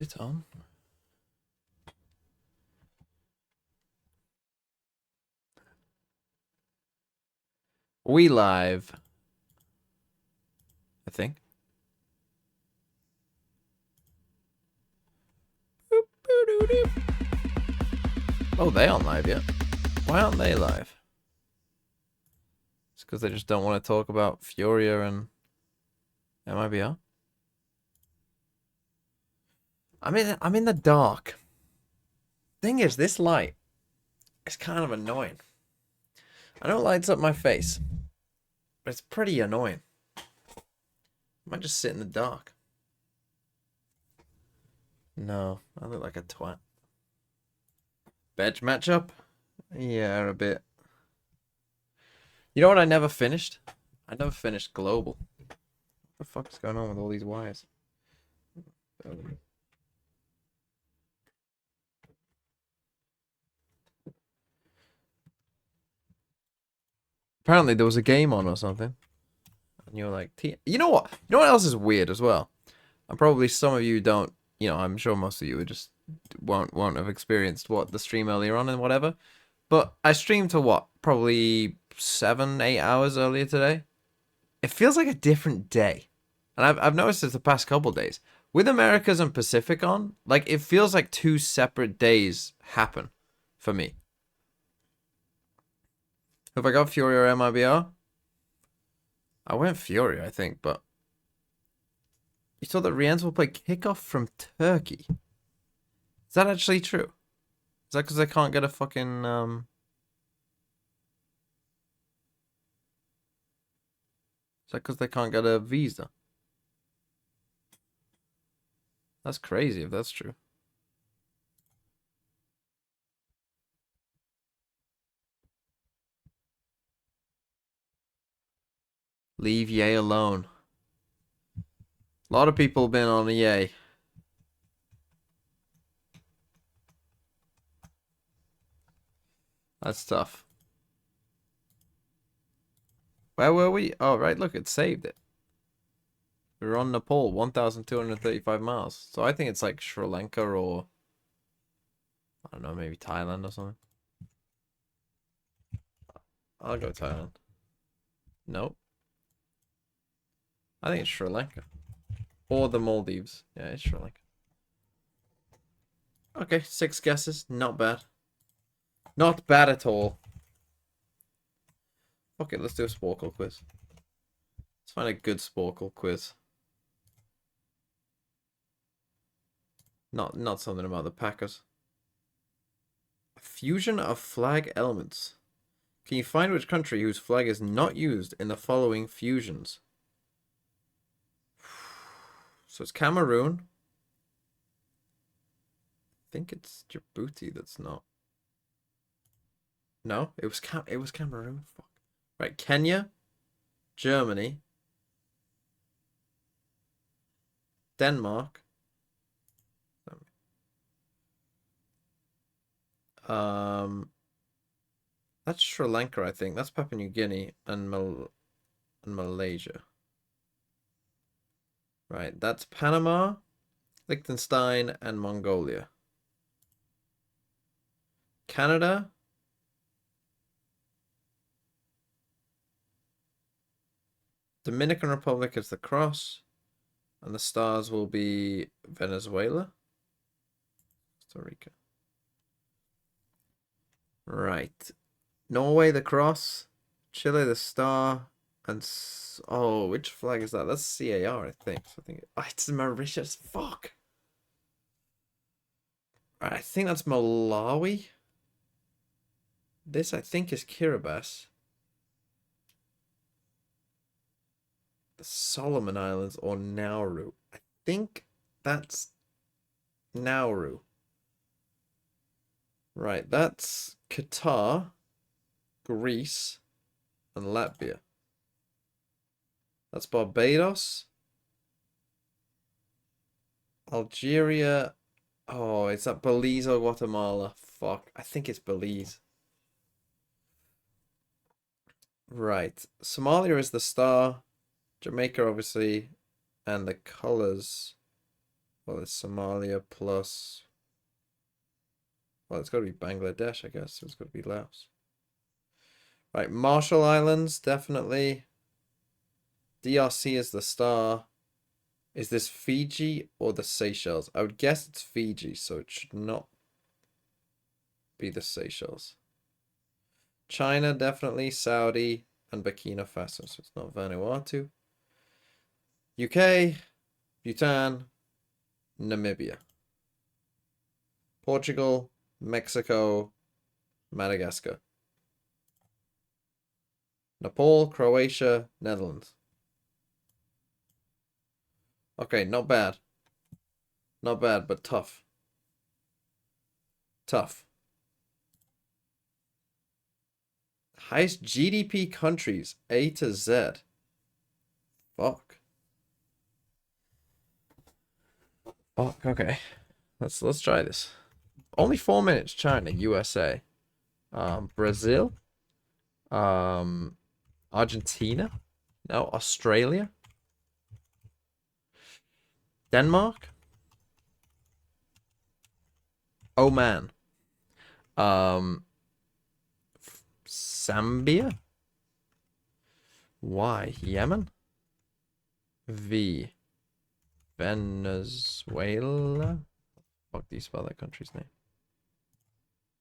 It's on. We live, I think. Oh, they aren't live yet. Why aren't they live? It's because they just don't want to talk about Furia and MIBR. I'm in the dark. Thing is, this light is kind of annoying. I know it lights up my face, but it's pretty annoying. I might just sit in the dark. No, I look like a twat. Bench matchup? Yeah, a bit. You know what I never finished? I never finished Global. What the fuck is going on with all these wires? Apparently there was a game on or something. And you're like, you know what? You know what else is weird as well? And probably some of you don't, I'm sure most of you just won't have experienced what the stream earlier on and whatever. But I streamed to what? Probably 7, 8 hours earlier today. It feels like a different day. And I've noticed this the past couple days. With Americas and Pacific on, like it feels like two separate days happen for me. Have I got Furia or MIBR? I went Furia, I think, but you saw that Rienz will play kickoff from Turkey. Is that actually true? Is that because they can't get a fucking Is that because they can't get a visa? That's crazy if that's true. Leave Ye alone. A lot of people have been on a Ye. That's tough. Where were we? Oh, right, look, it saved it. We were on Nepal, 1,235 miles. So I think it's like Sri Lanka or, I don't know, maybe Thailand or something. I'll go Thailand. Nope. I think it's Sri Lanka. Or the Maldives. Yeah, it's Sri Lanka. Okay, 6 guesses. Not bad. Not bad at all. Okay, let's do a Sporkle quiz. Let's find a good Sporkle quiz. Not something about the Packers. A fusion of flag elements. Can you find which country whose flag is not used in the following fusions? So it's Cameroon. I think it's Djibouti that's not. No, it was Cameroon. Fuck. Right, Kenya, Germany, Denmark. That's Sri Lanka, I think. That's Papua New Guinea and Malaysia. Right, that's Panama, Liechtenstein, and Mongolia. Canada. Dominican Republic is the cross. And the stars will be Venezuela. Costa Rica. Right. Norway, the cross. Chile, the star. And oh, which flag is that? That's CAR, I think. So I think it's Mauritius. Fuck. I think that's Malawi. This I think is Kiribati. The Solomon Islands or Nauru. I think that's Nauru. Right, that's Qatar, Greece, and Latvia. That's Barbados. Algeria. Oh, is that Belize or Guatemala? Fuck. I think it's Belize. Right. Somalia is the star. Jamaica, obviously. And the colors. Well, it's Somalia plus... Well, it's got to be Bangladesh, I guess. So it's got to be Laos. Right, Marshall Islands, definitely. DRC is the star. Is this Fiji or the Seychelles? I would guess it's Fiji, so it should not be the Seychelles. China, definitely. Saudi and Burkina Faso, so it's not Vanuatu. UK, Bhutan, Namibia. Portugal, Mexico, Madagascar. Nepal, Croatia, Netherlands. Okay, not bad. Not bad, but tough. Tough. Highest GDP countries, A to Z. Fuck. Fuck, okay. Let's try this. Only 4 minutes. China, USA. Brazil. Argentina. No, Australia. Denmark. Oman. Zambia. Y. Yemen. V. Venezuela. Fuck, do you spell that country's name?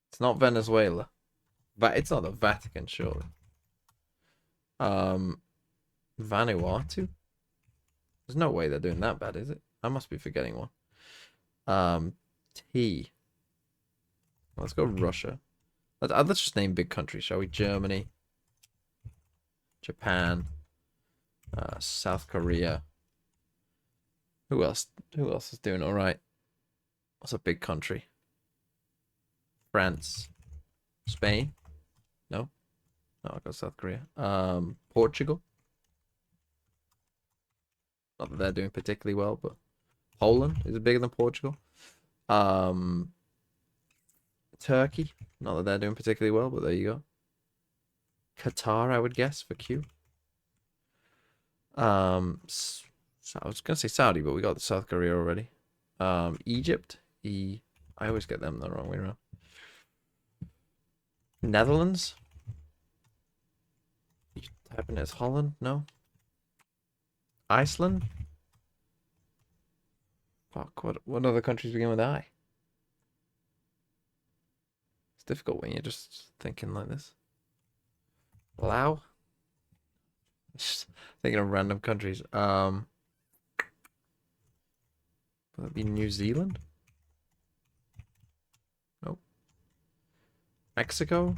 It's not Venezuela. But it's not the Vatican, surely. Vanuatu. There's no way they're doing that bad, is it? I must be forgetting one. T. Let's go Russia. Let's just name big countries, shall we? Germany. Japan. South Korea. Who else? Who else is doing all right? What's a big country? France. Spain. No. No, I'll go South Korea. Portugal. Not that they're doing particularly well, but Poland is bigger than Portugal. Turkey. Not that they're doing particularly well, but there you go. Qatar, I would guess, for Q. So I was gonna say Saudi, but we got the South Korea already. Egypt. I always get them the wrong way around. Netherlands. You type in as Holland? No. Iceland. Fuck, what other countries begin with I? It's difficult when you're just thinking like this. Laos. Just thinking of random countries. Would that be New Zealand? Nope. Mexico?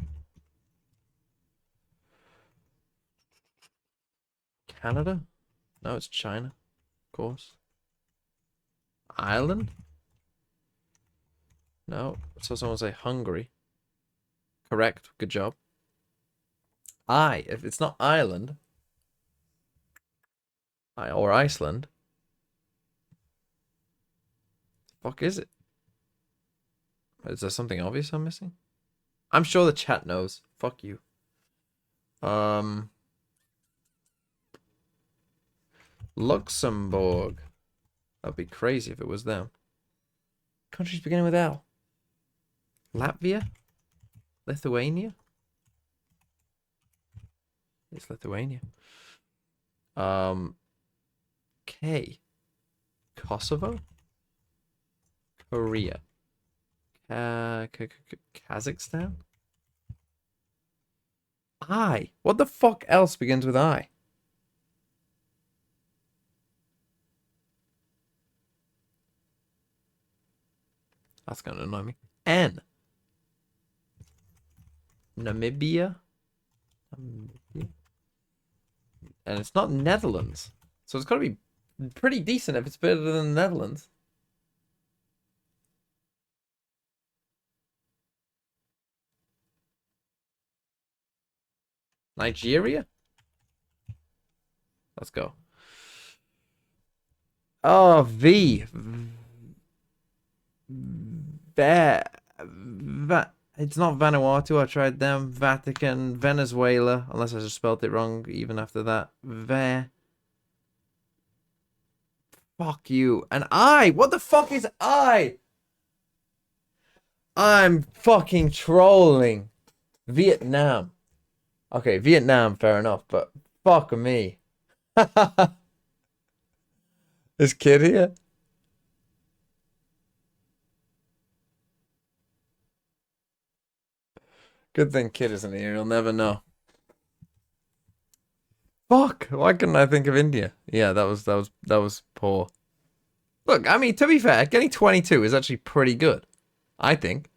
Canada? No, it's China. Of course. Ireland? No. So someone say Hungary. Correct. Good job. If it's not Ireland or Iceland, the fuck is it? Is there something obvious I'm missing? I'm sure the chat knows. Fuck you. Luxembourg. That'd be crazy if it was them. Countries beginning with L. Latvia? Lithuania? It's Lithuania. K. Kosovo? Korea. Kazakhstan? I. What the fuck else begins with I? That's gonna annoy me. N. Namibia. And it's not Netherlands. So it's got to be pretty decent if it's better than the Netherlands. Nigeria? Let's go. Oh, V. It's not Vanuatu. I tried them. Vatican. Venezuela. Unless I just spelled it wrong even after that. Fuck you. And I. What the fuck is I? I'm fucking trolling. Vietnam. Okay, Vietnam, fair enough, but fuck me. This kid here. Good thing kid isn't here. He'll never know. Fuck. Why couldn't I think of India? Yeah, that was poor. Look, I mean, to be fair, getting 22 is actually pretty good. I think.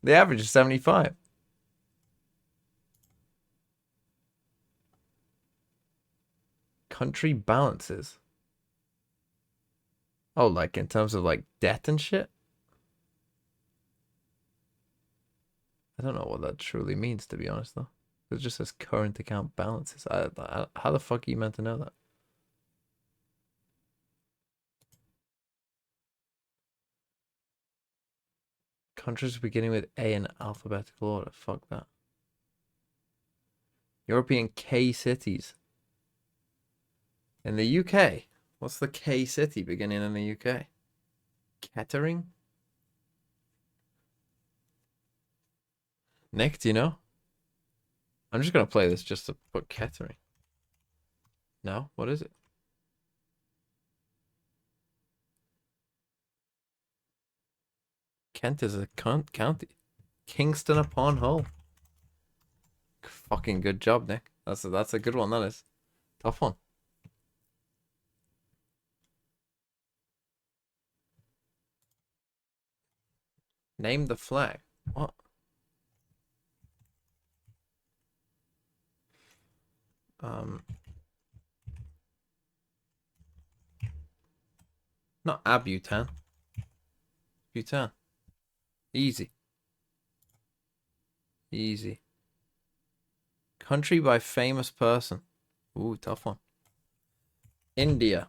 The average is 75. Country balances. Oh, like in terms of like debt and shit? I don't know what that truly means, to be honest, though. It just says current account balances. How the fuck are you meant to know that? Countries beginning with A in alphabetical order. Fuck that. European K cities. In the UK. What's the K city beginning in the UK? Kettering? Nick, do you know? I'm just gonna play this just to put Kettering. No? What is it? Kent is a county. Kingston upon Hull. Fucking good job, Nick. That's a good one, that is. Tough one. Name the flag. What? Not Abutan. Bhutan. Easy. Easy. Country by famous person. Ooh, tough one. India.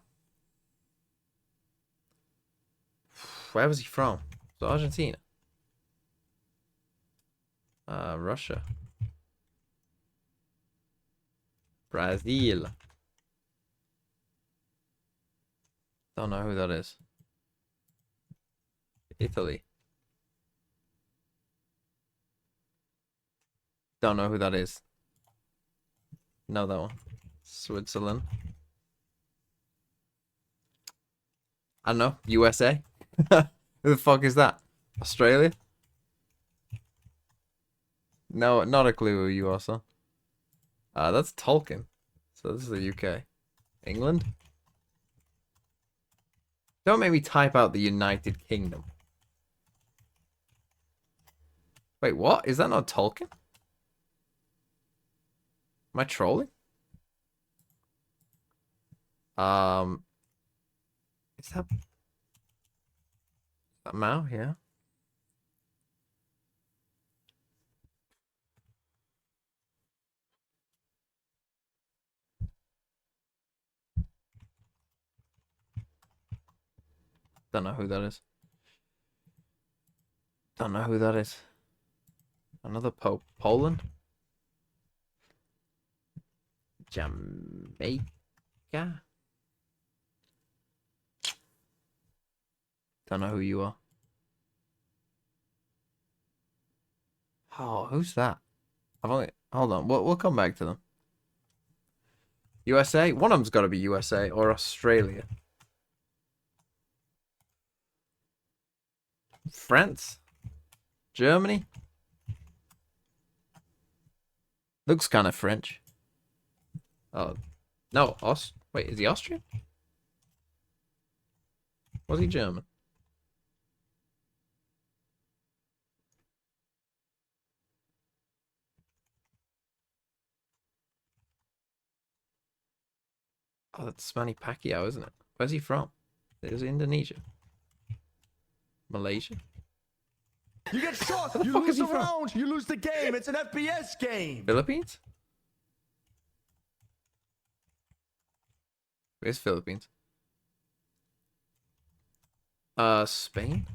Where was he from? So Argentina. Russia. Brazil. Don't know who that is. Italy. Don't know who that is. Know that one. Switzerland. I don't know. USA. Who the fuck is that? Australia? No, not a clue who you are, son. That's Tolkien. So this is the UK. England? Don't make me type out the United Kingdom. Wait, what? Is that not Tolkien? Am I trolling? Is that Mao? Yeah. Don't know who that is. Don't know who that is. Another Pope. Poland? Jamaica? Don't know who you are. Oh, who's that? I've only... Hold on. We'll come back to them. USA? One of them's got to be USA or Australia. France? Germany? Looks kind of French. Oh, no. Wait, is he Austrian? Was he German? Oh, that's Manny Pacquiao, isn't it? Where's he from? It was Indonesia. Malaysia? You get shot. Where the You fuck lose is he the from? round. You lose the game. It's an FPS game. Philippines? Where's Philippines? Spain?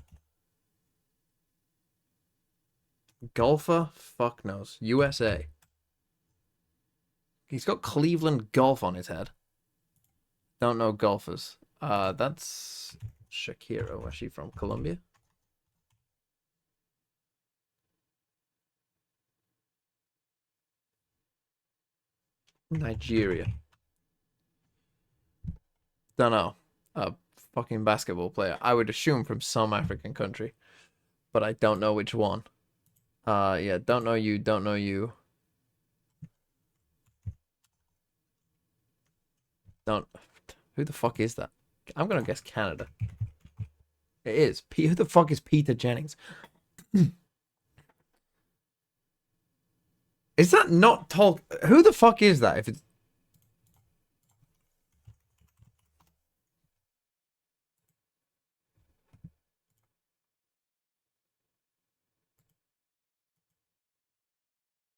Golfer? Fuck knows. USA. He's got Cleveland Golf on his head. Don't know golfers. That's Shakira. Where's she from? Colombia? Nigeria. Don't know. A fucking basketball player. I would assume from some African country, but I don't know which one. Yeah, don't know you, don't know you. Don't. Who the fuck is that? I'm gonna guess Canada. It is. Who the fuck is Peter Jennings? Is that not Tolkien? Who the fuck is that? If it's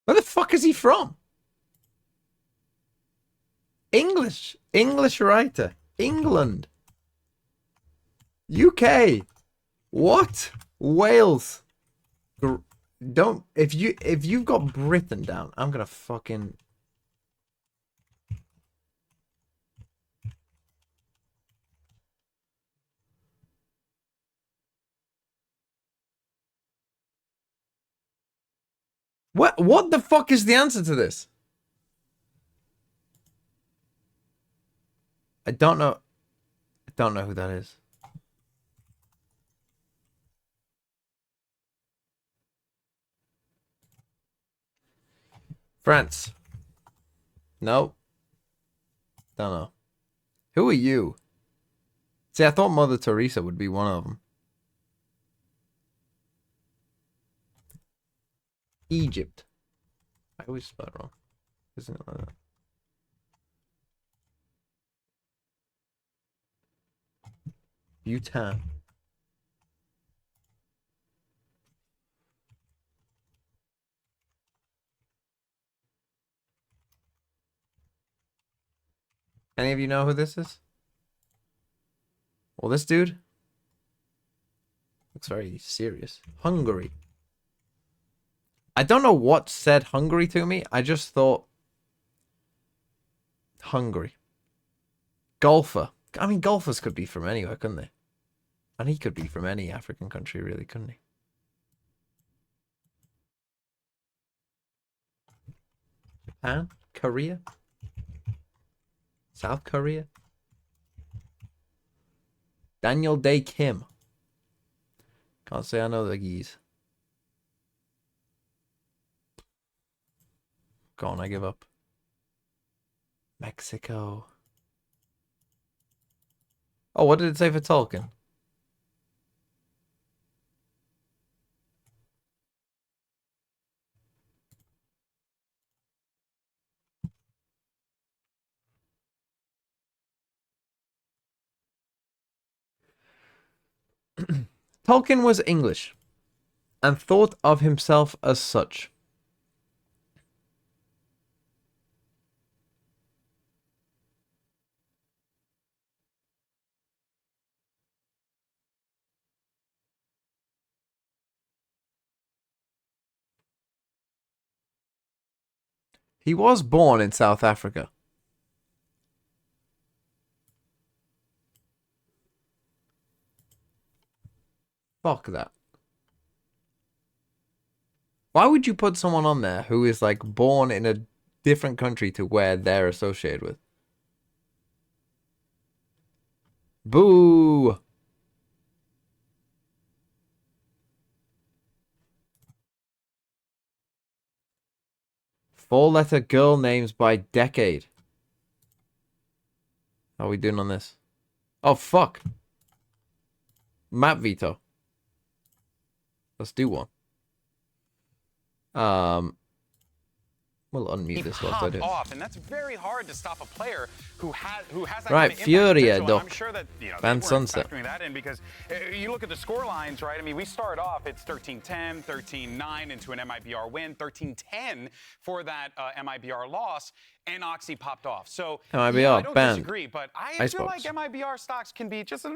where the fuck is he from? English writer, England, UK, what? Wales. Don't if you've got Britain down, I'm gonna fucking. What the fuck is the answer to this? I don't know. I don't know who that is. France. No. Don't know. Who are you? See, I thought Mother Teresa would be one of them. Egypt. I always spell it wrong. Isn't it like that? Bhutan. Any of you know who this is? Well, this dude looks very serious. Hungary. I don't know what said Hungary to me. I just thought Hungary. Golfer. I mean, golfers could be from anywhere, couldn't they? And he could be from any African country, really, couldn't he? Japan? Korea? South Korea? Daniel Day Kim. Can't say I know the geese. Go on, I give up. Mexico. Oh, what did it say for Tolkien? Tolkien was English and thought of himself as such. He was born in South Africa. Fuck that. Why would you put someone on there who is like born in a different country to where they're associated with? Boo! Four-letter girl names by decade. How are we doing on this? Oh, fuck. Map veto. Let's do one. We'll unmute this whilst I do. Off, and that's very hard to stop a player who has that right, kind of Furia, Doc. I'm Doc. sure that Ban they Sunset. factoring that in because you look at the score lines, right? I mean, we start off it's 13-10, 13-9 into an MIBR win, 13-10 for that MIBR loss, and Oxy popped off. So MIBR yeah, I don't banned. disagree, but I Icebox. feel like MIBR stocks can be just a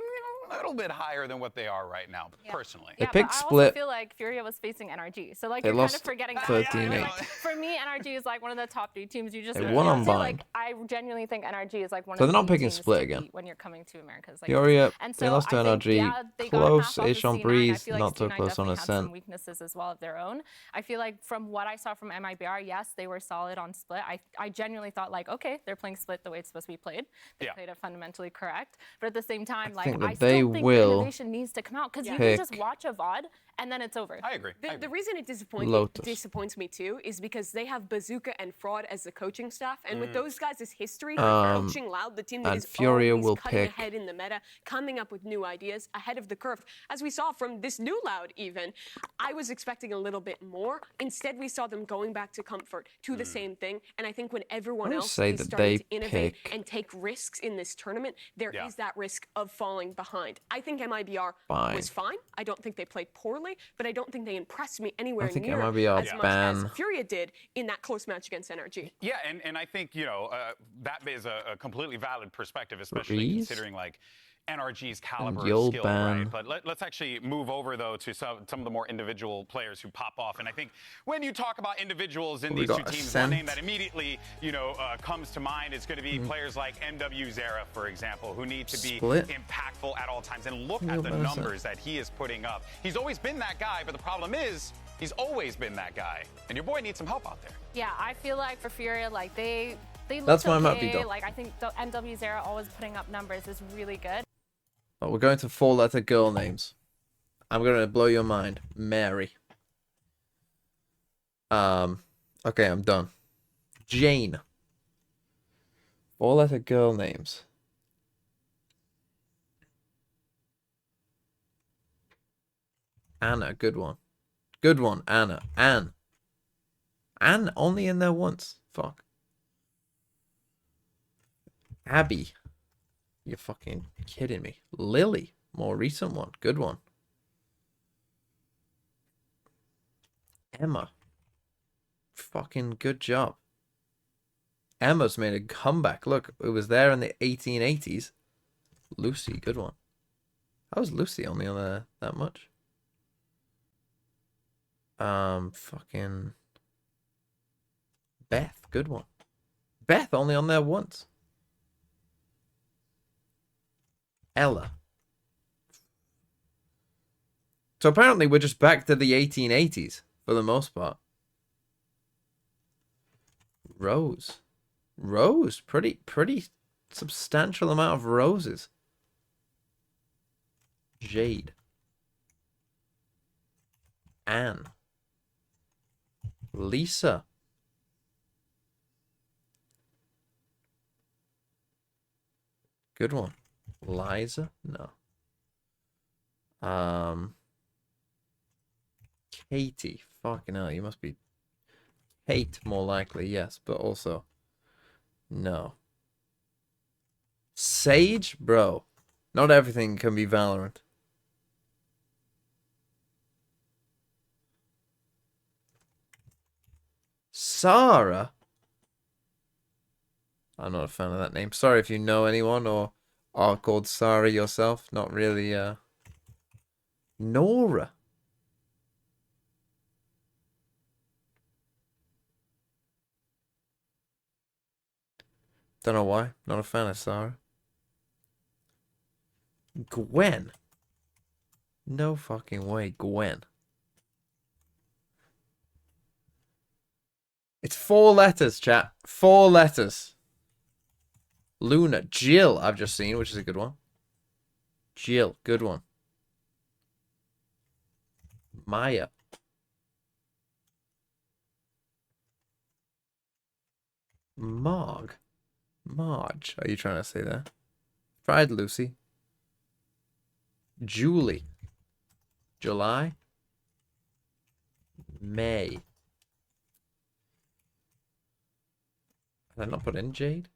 little bit higher than what they are right now, personally. They Yeah, picked but I split. also feel like Furia was facing NRG, so like They you're kind lost of forgetting that. 13-8. Like, for me, NRG NRG is like one of the top 3 teams you just They can't won on say. Bind. Like, I genuinely think NRG is like one So of they're the not picking teams Split to again. beat when you're coming to Americas. Like, Furia, and they so lost to I think, NRG. yeah, they got half off Close-ish of on C9. I Breeze, feel like not so C9 close on definitely had Ascent. some weaknesses as well of their own. I feel like from what I saw from MIBR, yes, they were solid on Split. I genuinely thought like, okay, they're playing Split the way it's supposed to be played. They played it fundamentally correct. But at the same time, like, I still think the innovation needs to come out because you can just watch a VOD and then it's over. I agree. The reason it disappoints me too is because they have Bazooka and Fraud as the coaching staff, and with those guys' history coaching Loud, the team that is Furia always will cutting pick ahead in the meta, coming up with new ideas ahead of the curve. As we saw from this new Loud even, I was expecting a little bit more. Instead, we saw them going back to comfort, to the same thing, and I think when everyone else is starting to innovate and take risks in this tournament, there is that risk of falling behind. I think MIBR was fine. I don't think they played poorly, but I don't think they impressed me anywhere near as much as Furia did in that close match against NRG. Yeah, and I think, you know, that is a completely valid perspective, especially considering, like, NRG's caliber of skill, right? But let's actually move over, though, to some of the more individual players who pop off. And I think when you talk about individuals in these two teams, one name that immediately, you know, comes to mind is going to be players like MW Zera, for example, who need to be impactful at all times. And look at the numbers that he is putting up. He's always been that guy, but the problem is he's always been that guy. And your boy needs some help out there. Yeah, I feel like for Furia, like they look That's why okay. I'm happy, though. Like, I think the MW Zera always putting up numbers is really good. Oh, we're going to 4-letter girl names. I'm going to blow your mind. Mary. Okay, I'm done. Jane. 4-letter girl names. Anna, good one. Good one, Anna. Anne. Anne only in there once. Fuck. Abby. You're fucking kidding me. Lily. More recent one. Good one. Emma. Fucking good job. Emma's made a comeback. Look, it was there in the 1880s. Lucy. Good one. How was Lucy only on there that much? Fucking Beth. Good one. Beth only on there once. Ella. So apparently we're just back to the 1880s for the most part. Rose. Rose. Pretty substantial amount of roses. Jade. Anne. Lisa. Good one. Liza? No. Katie. Fucking hell, you must be Kate more likely, yes, but also no. Sage? Bro. Not everything can be Valorant. Sarah? I'm not a fan of that name. Sorry if you know anyone or are called Sarah yourself. Not really, Nora. Don't know why. Not a fan of Sarah. Gwen. No fucking way, Gwen. It's 4 letters, chat. 4 letters. Luna. Jill, I've just seen, which is a good one. Jill, good one. Maya. Marge, are you trying to say that? Fried Lucy. Julie. July. May. Did I not put in Jade?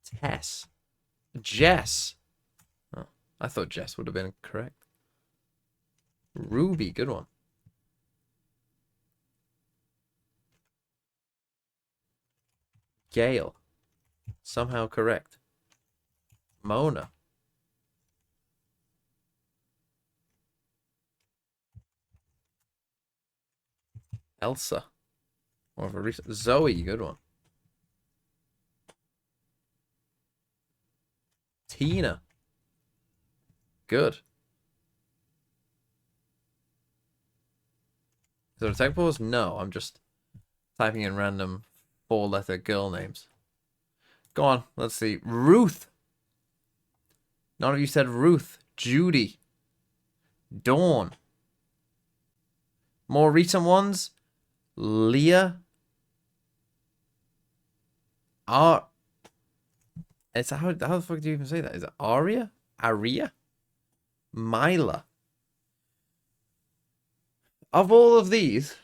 Tess. Jess. Oh, I thought Jess would have been correct. Ruby, good one. Gale. Somehow correct. Mona. Elsa. More of a recent Zoe, good one. Tina. Good. Is there a tech pause? No, I'm just typing in random 4-letter girl names. Go on, let's see. Ruth. None of you said Ruth. Judy. Dawn. More recent ones. Leah. It's how the fuck do you even say that? Is it Aria? Aria? Mila. Of all of these,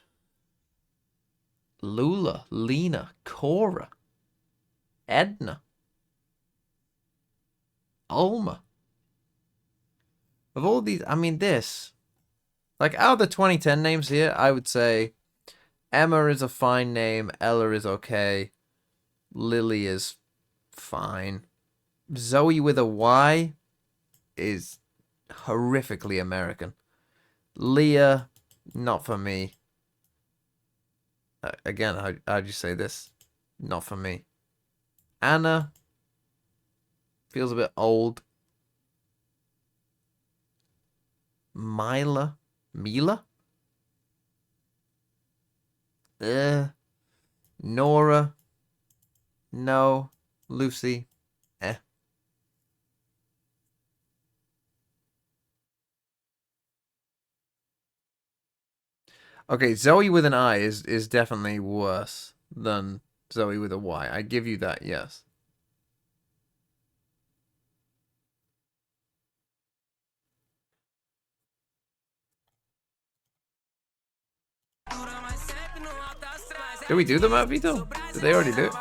Lula, Lena, Cora, Edna, Alma. Of all these, I mean, this, like, out of the 2010 names here, I would say Emma is a fine name, Ella is okay, Lily is fine, Zoe with a Y is horrifically American, Leah, not for me. Again, how'd you say this? Not for me. Anna feels a bit old. Mila? Nora? No. Lucy? Okay, Zoe with an I is definitely worse than Zoe with a Y. I give you that, yes. Did we do the map, Vito? Did they already do it?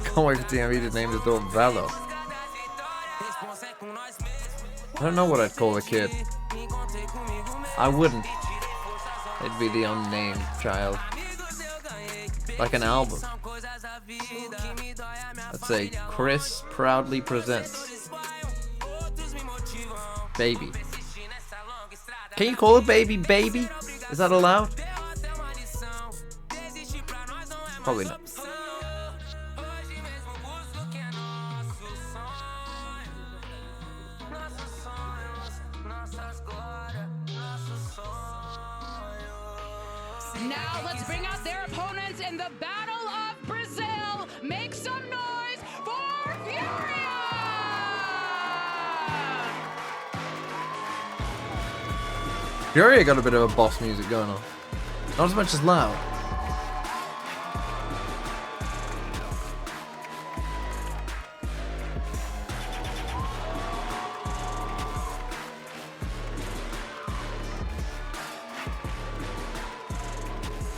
Can't wait for TMV to name the dog Valo. I don't know what I'd call the kid. I wouldn't. It'd be the unnamed child. Like an album. I'd say Chris proudly presents Baby. Can you call it Baby Baby? Is that allowed? Probably not. Now let's bring out their opponents in the Battle of Brazil. Make some noise for Furia! Furia got a bit of a boss music going on. Not as much as Loud.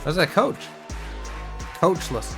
How's that coach? Coachless.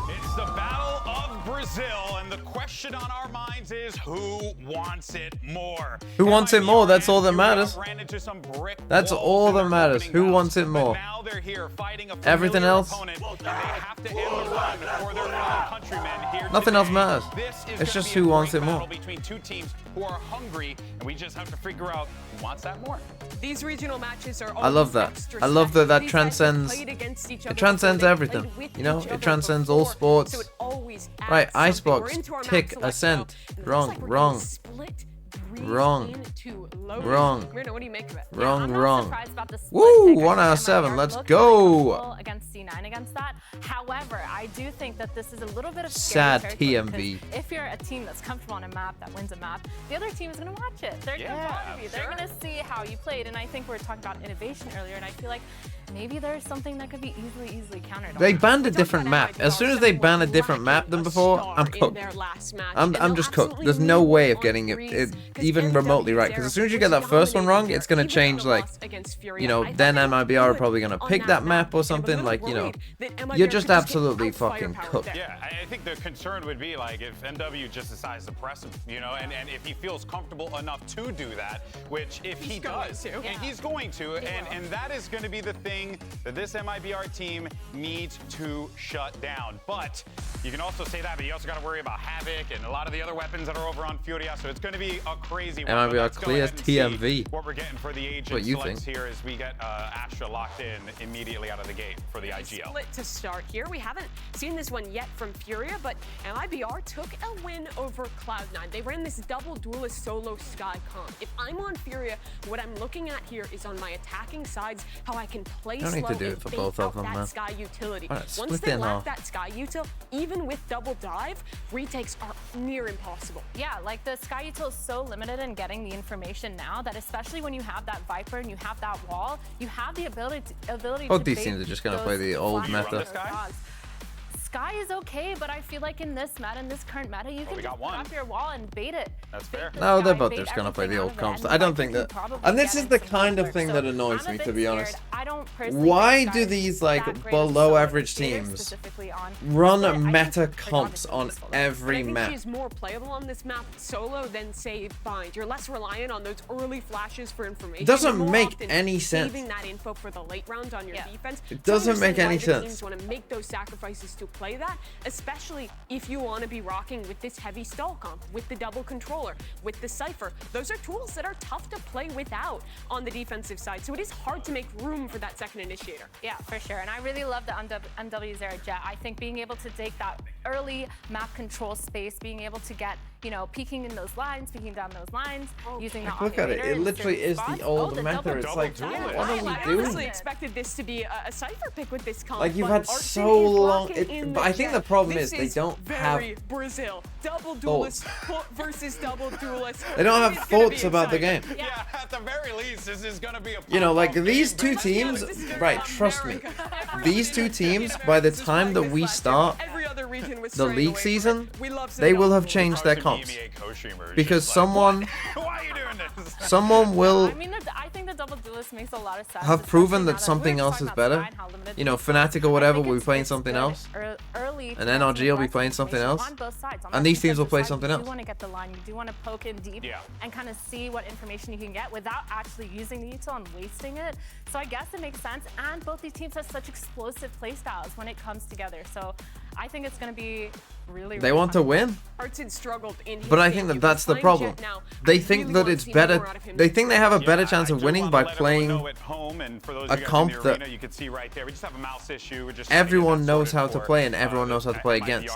It's the Battle of Brazil, and the question on our minds is who wants it more? Who wants it more? That's all that matters. Ran into some brick That's walls all in that their matters. opening Who bouts, wants it but more? now they're here fighting a Everything familiar else? opponent, and they have to end the run for their fellow countrymen here Nothing else today. matters. This is It's gonna just be a who wants great it more. battle between two teams who are hungry, and we just have to figure out who wants that more. These regional matches are I love that. extra I love special. that These guys have transcends. played against each It other transcends before. They everything. played with You know, each it other transcends all before, sports. so it always adds Right, something. Icebox, We're into our map tick, select ascent. now, and it looks Wrong, like we're wrong. gonna split threes Wrong. into lows. Wrong. Myrna, what do you make of it? Yeah, Wrong, I'm not wrong. surprised about the split Woo, pick. I 1 think out of MIBR 7. Let's looked go. very comfortable against C9 against that. However, I do think that this is a little bit of Sad scary territory, TMV. because if you're a team that's comfortable on a map that wins a map, the other team is going to watch it. They're going to Yeah, follow you. They're sure. going to see how you played. And I think we were talking about innovation earlier, and I feel like maybe there's something that could be easily countered. They on. banned a We talked different about map. MIBR As soon as they Sen ban a was different map lacking than a before, star I'm in cooked. their last match, I'm and they'll just cooked. absolutely There's no need way of one getting on it. threes, 'cause even remotely right, because as soon as you get that first one wrong, it's gonna change, like, you know, then MIBR are probably gonna pick that map or something, like, you know, you're just absolutely fucking cooked. Yeah, I think the concern would be, like, if MW just decides to press him, you know, and if he feels comfortable enough to do that, which if he does, and he's going to, and that is going to be the thing that this MIBR team needs to shut down. But you can also say that, but you also got to worry about Havoc and a lot of the other weapons that are over on Furia, so it's going to be a crazy one. MIBR clears TMV. What we're getting for the agent selects here is we get Astra locked in immediately out of the gate for the IGL. Split to start here. We haven't seen this one yet from Furia, but MIBR took a win over Cloud9. They ran this double duelist solo Sky comp. If I'm on Furia, what I'm looking at here is on my attacking sides how I can play slow and bait out that Sky utility. Once they lack that Sky util, even with double dive, retakes are near impossible. Yeah, like the Sky util is so limited in getting the information now that especially when you have that Viper and you have that wall, you have the ability Both these teams are just gonna play the old meta. Sky is okay, but I feel like in this meta, in this current meta, you can just put up your wall and bait it. That's fair. No, they're both just gonna play the old comps. I don't think that. And this is the kind of thing that annoys me, to be honest. Why do these like below average teams run meta comps on every map? She's more playable on this map solo than say Bind. You're less reliant on those early flashes for information. It doesn't make any sense. Saving that info for the late round on your defense. It doesn't make any sense. Teams want to make those sacrifices to play that, especially if you want to be rocking with this heavy stall comp, with the double controller, with the Cypher. Those are tools that are tough to play without on the defensive side, so it is hard to make room for that second initiator. Yeah, for sure, and I really love the MW Zera Jet. I think being able to take that early map control space, being able to get, you know, peeking in those lines, peeking down those lines, using the look at it. It literally is the old meta. It's like, what are we I doing? honestly expected this to be a Cypher pick with this comp. Like, you've had so long. But I think the problem is they don't have Brazil double duelist versus double duelist. They don't have thoughts about the game. Yeah, at the very least, this is gonna be a. You know, like these two teams, right? Trust me, these two teams. By the time that we start the league season, they will have changed their comps because someone will. I mean, I think the double duelist makes a lot of sense. Have proven that something else is better. You know, Fnatic or whatever will be playing something else. And NRG will be playing something else. On both sides. And these teams will play something else. You do want to get the line. You do want to poke in deep and kind of see what information you can get without actually using the util and wasting it. So I guess it makes sense. And both these teams have such explosive playstyles when it comes together. So I think it's going to be really. They want to win. Struggled in but I think that that's the problem. They think that it's better. They think they have a better chance of winning by playing a comp that everyone knows how to play and everyone knows how to play against.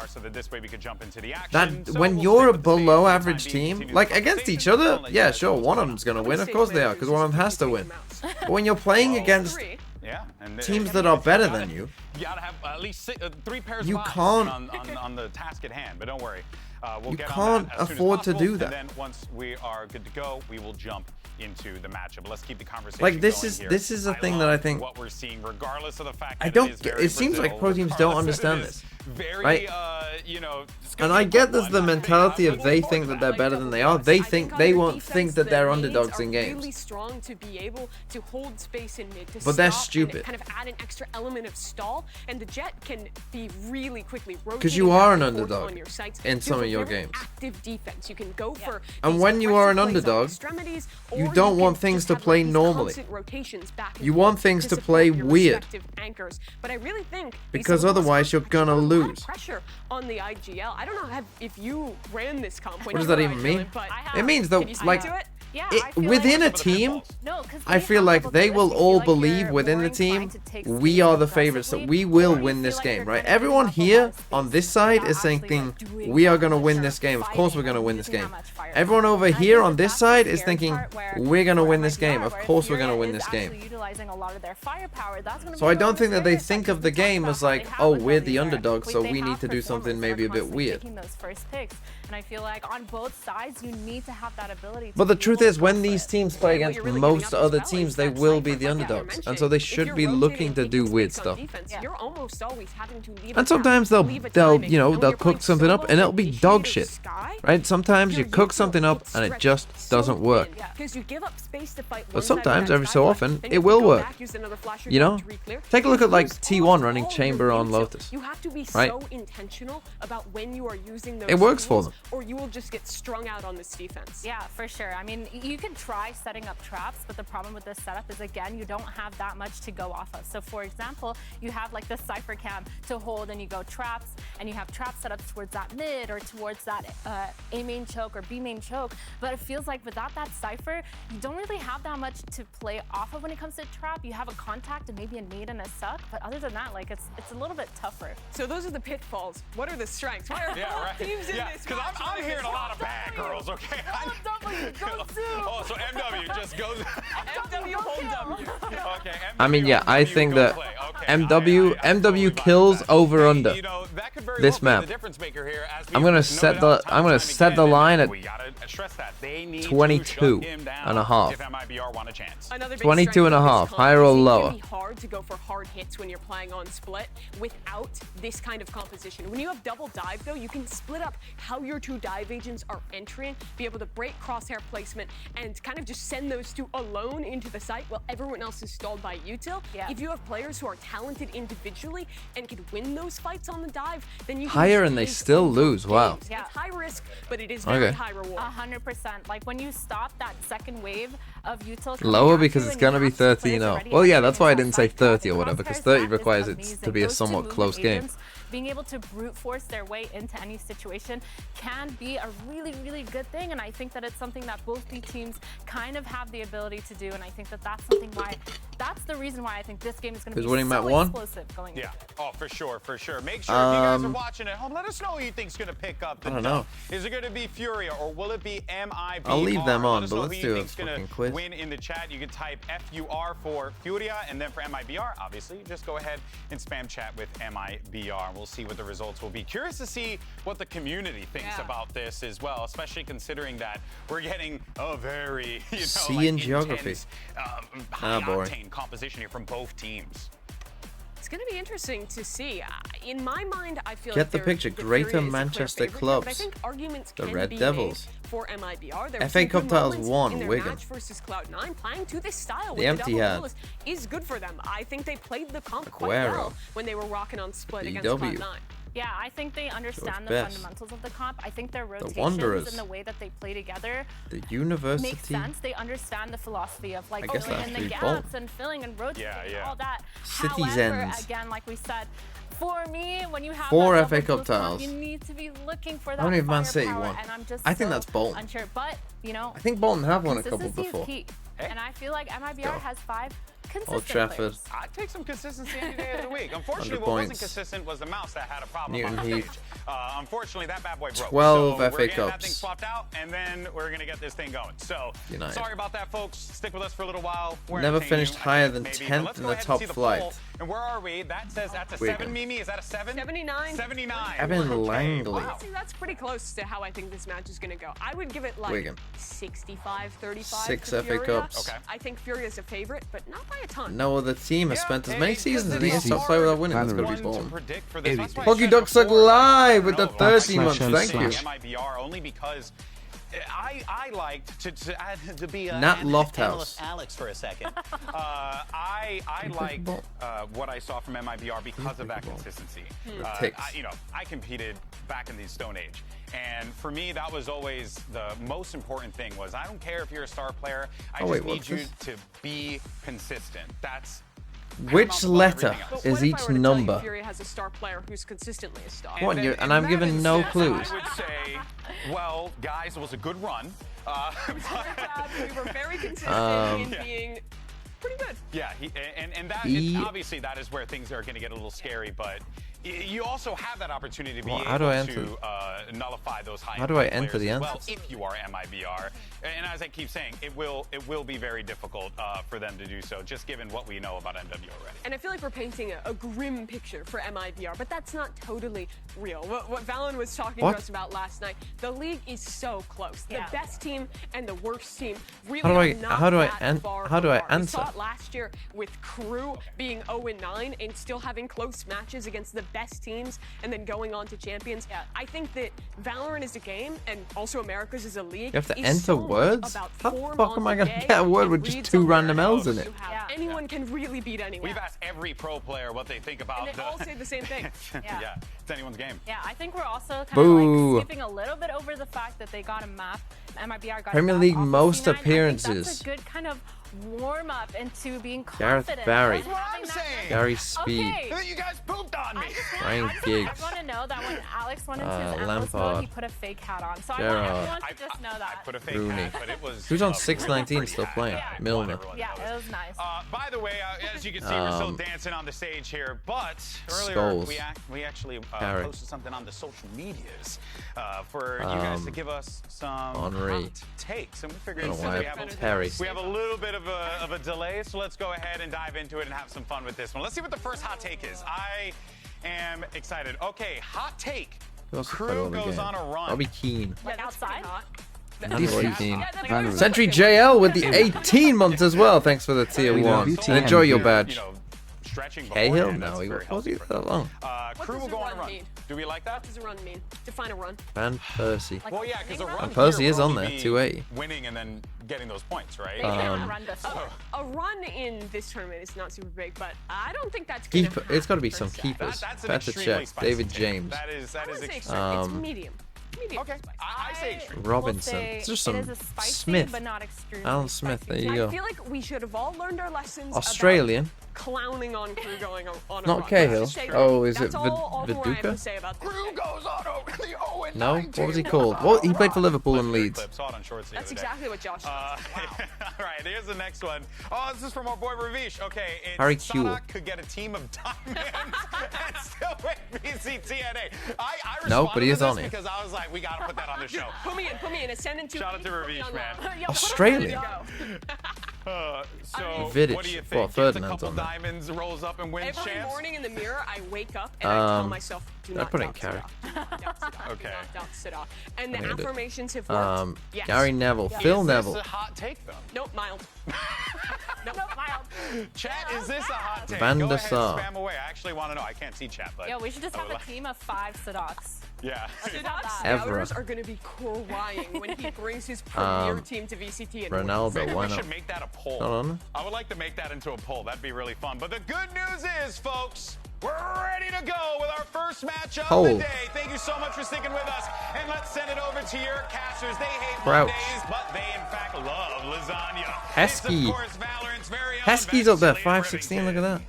That when you're a below average team, like against each other, yeah, sure, one of them's gonna win. Of course they are, because one of them has to win. But when you're playing against teams that are better than you, you gotta have at least 3 pairs you of eyes can't on the task at hand. But don't worry, we'll you get can't on that as soon as afford to possible, do that. And then once we are good to go, we will jump into the matchup. But let's keep the conversation like this going is a thing that I think what we're seeing, regardless of the fact that I don't. It seems like pro teams don't understand this, right? You know, and I get there's the mentality of they think that they're better than they are. They think they won't think that they're underdogs in games. But they're stupid. Kind of add an extra element of stall, and the Jet can be really quickly rotating. Because you are an underdog in some of your games. Active defense. You can go for. And when you are an underdog, you don't want things to play normally. You want things to play weird. But I really think because otherwise you're gonna lose. Pressure on the IGL. I don't know if you ran this comp. What does that even mean? It means that like within a team, I feel like they will all believe within the team we are the favorites, that we will win this game, right? Everyone here on this side is thinking we are going to win this game. Of course we're going to win this game. Everyone over here on this side is thinking we're going to win this game. Of course we're going to win this game. So I don't think that they think of the game as like, oh, we're the underdog, so we need to do something maybe a bit weird. And I feel like on both sides, you need to have that ability. But the be truth able is, to when go these for it. teams play And what against you're really most giving up other as well teams, is they that will be cypher, the like you underdogs, mentioned. and so they If should you're be rotating looking to weak do and weird stakes on stuff. defense, Yeah. you're almost always having to leave a And gap, sometimes leave a they'll timing. you know, And when they'll you're playing cook something up solo and it'll be initiator dog shit, Sky, right? Sometimes you your cook util something up gets and it stretched just so doesn't work. thin, Yeah. because you give up space to fight But one side of sometimes, that every so skyline, often, then it you will go work. back, use another flasher You drop know? to re-clear, Take a look and at like use T1 almost running all your chamber on util. Lotus. You have to be right? so intentional about when you are using those It works for tools, them. or you will just get strung out on this defense. Yeah, for sure. I mean, you can try setting up traps, but the problem with this setup is, again, you don't have that much to go off of. So, for example, you have like the cypher cam to hold, and you go traps, and you have trap setups towards that mid or towards that A main choke or B main choke. But it feels like without that cypher, you don't really have that much to play off of when it comes to trap. You have a contact and maybe a nade and a suck, but other than that, like it's a little bit tougher. So those are the pitfalls. What are the strengths? Why are Yeah, both right. teams in Yeah, this because match? I'm hearing a lot of bad girls, okay? MW, go Zoo! Oh, so MW just goes. MW hold W. Okay, I mean, yeah, I MW think go that play. Okay, MW I totally MW buy kills that. over Hey, under. you know, that could very this well be map. the difference maker here, as I'm we've gonna noted set out the time I'm gonna and set again, the and line at we gotta stress that they need 22 to shut him down and a half. if MIBR want a chance. Another big 22 strength and a of this half, comp higher or is it lower? can be hard to go for hard hits when you're playing on split without this kind of composition. When you have double dive, though, you can split up how your two dive agents are entering, be able to break crosshair placement, and kind of just send those two alone into the site while everyone else is stalled by util. Yeah. If you have players who are talented individually and can win those fights on the dive, then you can Higher just and they take still over lose. Wow. games. Yeah. It's high risk, but it is very Okay. high reward. 100%. Like when you stop that second wave of util coming Lower at because you it's and you gonna be have two players 13-0. already Well, yeah, entering that's why I into didn't say side trap, 30 or whatever, because Crosshair's 30 map is requires it to amazing. be a Those two somewhat movement close game. agents, being able to brute force their way into any situation can be a really, really good thing. And I think that it's something that both the teams kind of have the ability to do. And I think that that's something why, that's the reason why I think this game is going to Who's be winning so map one? explosive going Yeah. into it. Oh, for sure, for sure. Make sure if you guys are watching at home, let us know who you think's gonna pick up the I don't dub. know. Is it gonna be Furia or will it be MIBR? I'll leave them on, Let us but know let's who do you a think's gonna fucking quiz. win in the chat. You can type FUR for Furia, and then for MIBR, obviously, just go ahead and spam chat with MIBR. We'll see what the results will be. Curious to see what the community thinks Yeah. about this as well, especially considering that we're getting a very, C in geography. intense, high boring. octane composition here from both teams. It's going to be interesting to see. In my mind, I feel Get like the picture. Furia Greater is a clear Manchester favorite here, but I clubs. think arguments The can Red be Devils. made for MIBR. There FA were some Cup good titles moments won, in their Wigan. match versus Cloud9. Playing to this style The with empty double hat. duelist is good for them. I think they played the comp quite Aguero. well when they were rocking on split against BW. Cloud9. Yeah, I think they understand the best. fundamentals of the comp. I think their rotations Wanderers. and the way that they play together The university. makes sense. They understand the philosophy of like I guess filling that in has the to be gaps both. and filling and rotating Yeah, and yeah. all that. Citizens. However, again, like we said, for me, when you have 4 that FA double Cup duelist titles. comp, you need to be looking for that How many have Man City firepower, won? and I'm just I think so that's Bolton. unsure. But you know, I think Bolton have won a couple consistency before. is key. And I feel like MIBR go. has 5 consistent Old Trafford. players. I'd take some consistency any day of the week. Unfortunately, 100 what wasn't points. consistent was the mouse that had a problem Newton on the Heath. stage. Unfortunately, that bad boy broke. 12 so FA we're getting that Cups. thing swapped out, and then we're going to get this thing going. So, United. sorry about that, folks. Stick with us for a little while. We're Never entertaining finished you, higher I think, than maybe. 10th But let's in go the ahead and top see the flight. poll. And where are we? That says that's a Wigan. 7, Mimi. Is that a 7? 79. 79. Evan Okay, Langley. wow. Honestly, that's pretty close to how I think this match is going to go. I would give it like Wigan. 65-35 6 to FA Furia. Cups. Okay. I think Furia is a favorite, but not by a ton. No other team has Yeah, spent as many because seasons in the it's top flight without winning. That's hard got to be one to Bolton. predict for this. That's why I Hockey said Ducks are before, live with I the don't know if 30 I months. should Thank say you. MIBR only because I liked to add to be Nat Lofthouse. analyst Alex for a second. I liked ball. what I saw from MIBR because of that consistency. Ticks. I competed back in the Stone Age, and for me that was always the most important thing. Was I don't care if you're a star player, I just wait, need what's you this? to be consistent. That's Which paramount above letter everything else. But is what if I each were to tell you number? Furia has a star player who's consistently a star. Come on, then and I'm in given that no instance, clues. I would say, well, guys, it was a good run. We were very consistent in being pretty good. Yeah, and that E- obviously that is where things are going to get a little scary. But you also have that opportunity to be How do I able enter? to nullify those high. How do I impact enter players the as well answers? if you are MIBR? And as I keep saying, it will be very difficult for them to do so, just given what we know about MW already. And I feel like we're painting a grim picture for MIBR, but that's not totally real. What Valen was talking to us about last night, the league is so close. The best team and the worst team really are not how do I apart. answer? We saw it last year with Crew being 0-9 and still having close matches against the best teams and then going on to champions. I think that Valorant is a game, and also America's is a league. You have to is enter so much words? about How the form fuck on am I the gonna day get a word and with just reads 2 on random the L's in else it? you have. Anyone can really beat anyone. We've asked every pro player what they think about And they all say the same thing. yeah, it's anyone's game. Yeah, I think we're also kind Boo. of like skipping a little bit over the fact that they got a map. MIBR got Premier a map League off of most C9. I think appearances. that's a good kind of warm up into being Gareth confident. Barry. That's what I'm saying. Gary Speed. Okay. You guys pooped on me. Ryan I just want Giggs. everyone to know that when Alex went into his analyst Lampard. mode, he put a fake hat on. So I Gerrard. want everyone to just know I that. put a fake Rooney. hat, but it was. Who's on a 619 pretty still hat. playing? I want Milner. everyone to Yeah, know it this. was nice. By the way, as you can see, we're still dancing on the stage here. But earlier, Skulls. we actually Harry. posted something on the social medias for you guys to give us some Henry. hot takes, and we figured I don't since know why we I have put a, Harry. we have a little bit of a delay, so let's go ahead and dive into it and have some fun with this one. Let's see what the first hot take is. I am excited. Okay, hot take. Who else played all Crew the goes game? on a run. I'll be keen. Like outside? Really keen. Vanderbilt. Sentry JL with the 18 months as well. Thanks for the tier 1. And enjoy your badge. You know, stretching Cahill? beforehand, No, that's he very wasn't healthy for that long. Crew does will a go on a run run. mean? Do we like that? What does a run mean? Define a run. Van Persie. Like Well, a yeah, because a winning run. And Percy here is will on only there, be 280. Winning and then getting those points, right? They can't run this A far. run in this tournament is not super big, but I don't think that's Keep, gonna it's got to be happen some per se. keepers. That's an Better extremely check. spicy David take. James. That is I wouldn't say extreme. extreme. It's medium. Medium. Okay, I say extreme. Robinson. We'll say It's just it some is a spicy, Smith. but not extremely Alan Smith. There spicy. you I go. feel like we should have all learned our lessons Australian. about clowning on Crew going on a Not run. Cahill. Let's just say that. Oh, is That's it all I have to Viduka? say about this. Crew goes on over the 0-9 No? What was he team. called? Well, he played for Liverpool and Leeds. Clip, saw it on shorts the That's other day. exactly what Josh does. All right, here's the next one. Oh, this is from our boy Ravish. Okay, it's Harry Kuehl. Sadak could get a team of diamonds and still win VCTNA. I No, responded but he is to this on it. because I was like, we gotta put that on the show. Put me in. Ascendant 2. Shout out to Ravish, man. Australian. So, Vidic. what do you Well, think? Gets a Ferdinand's couple on there. diamonds, rolls up and wins Every champs? morning in the mirror, I wake up and I tell myself, do I not put in doubt Carrick. Sadak. Doubt Sadak. Okay. Do not doubt Sadak. And the I did. affirmations have worked. Yes. Gary Neville. Phil Is Neville. this a hot take, though? Nope, mild. Nope, mild. Chat, is this a hot take? Van Go der ahead Sar. and spam away. I actually want to know. I can't see chat, but Yeah, we should just I have would a team of 5 Sadaks. Yeah. Sadak's Evra. doubters are going to be crying when he brings his premier team to VCT and wins. Ronaldo. Maybe Why we not? should make that a poll. Not on. I would like to make that into a poll. That'd be really fun. But the good news is, folks, we're ready to go with our first match of Poll. the day. Thank you so much for sticking with us. And let's send it over to your casters. They hate Crouch. Mondays, but they, in fact, love lasagna. Heskey. It's, of course, Valorant's very own Heskey's up there. Vaccinated 516. Look at that.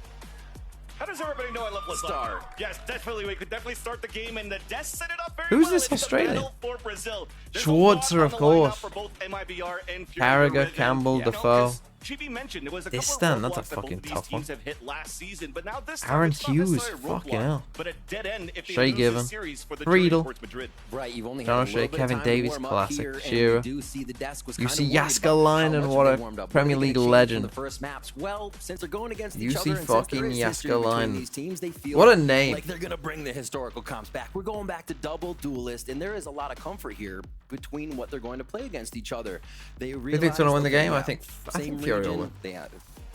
How does everybody know I love lasagna? Yes, definitely. We could definitely start the game, and the Des set it up very Who's well. this It's the Australian? battle for Brazil. There's a Schwarzer, lot on of the course. lineup for both MIBR and Furia Carragher, Rhythm. Campbell, You know, Defoe. 'cause Chibi mentioned there was a This couple stand, of that's a roadblocks that fucking both of these tough one. teams have hit last season, but now this time Aaron it's not Hughes, necessarily a fucking roadblock, hell. but a dead end if they Shea lose Given, the series for the Friedel. journey towards Madrid. Right, you've only John had a O'Shea, little bit Kevin of time to Davies, warm up classic. here, and Shearer. you do see the desk was You kinda see worried Yaska about Line how and much what they a warmed up. Premier What are they League gonna change legend. from the first maps? Well, since they're going against You each see other, and since there fucking is history Yaska between Line. these teams, they feel What a name. like they're gonna bring the historical comps back. We're going back to double duelist, and there is a lot of comfort here between what they're going to play against each other. They Who realize think's gonna win the that they game? I have think same Furia will region, win. they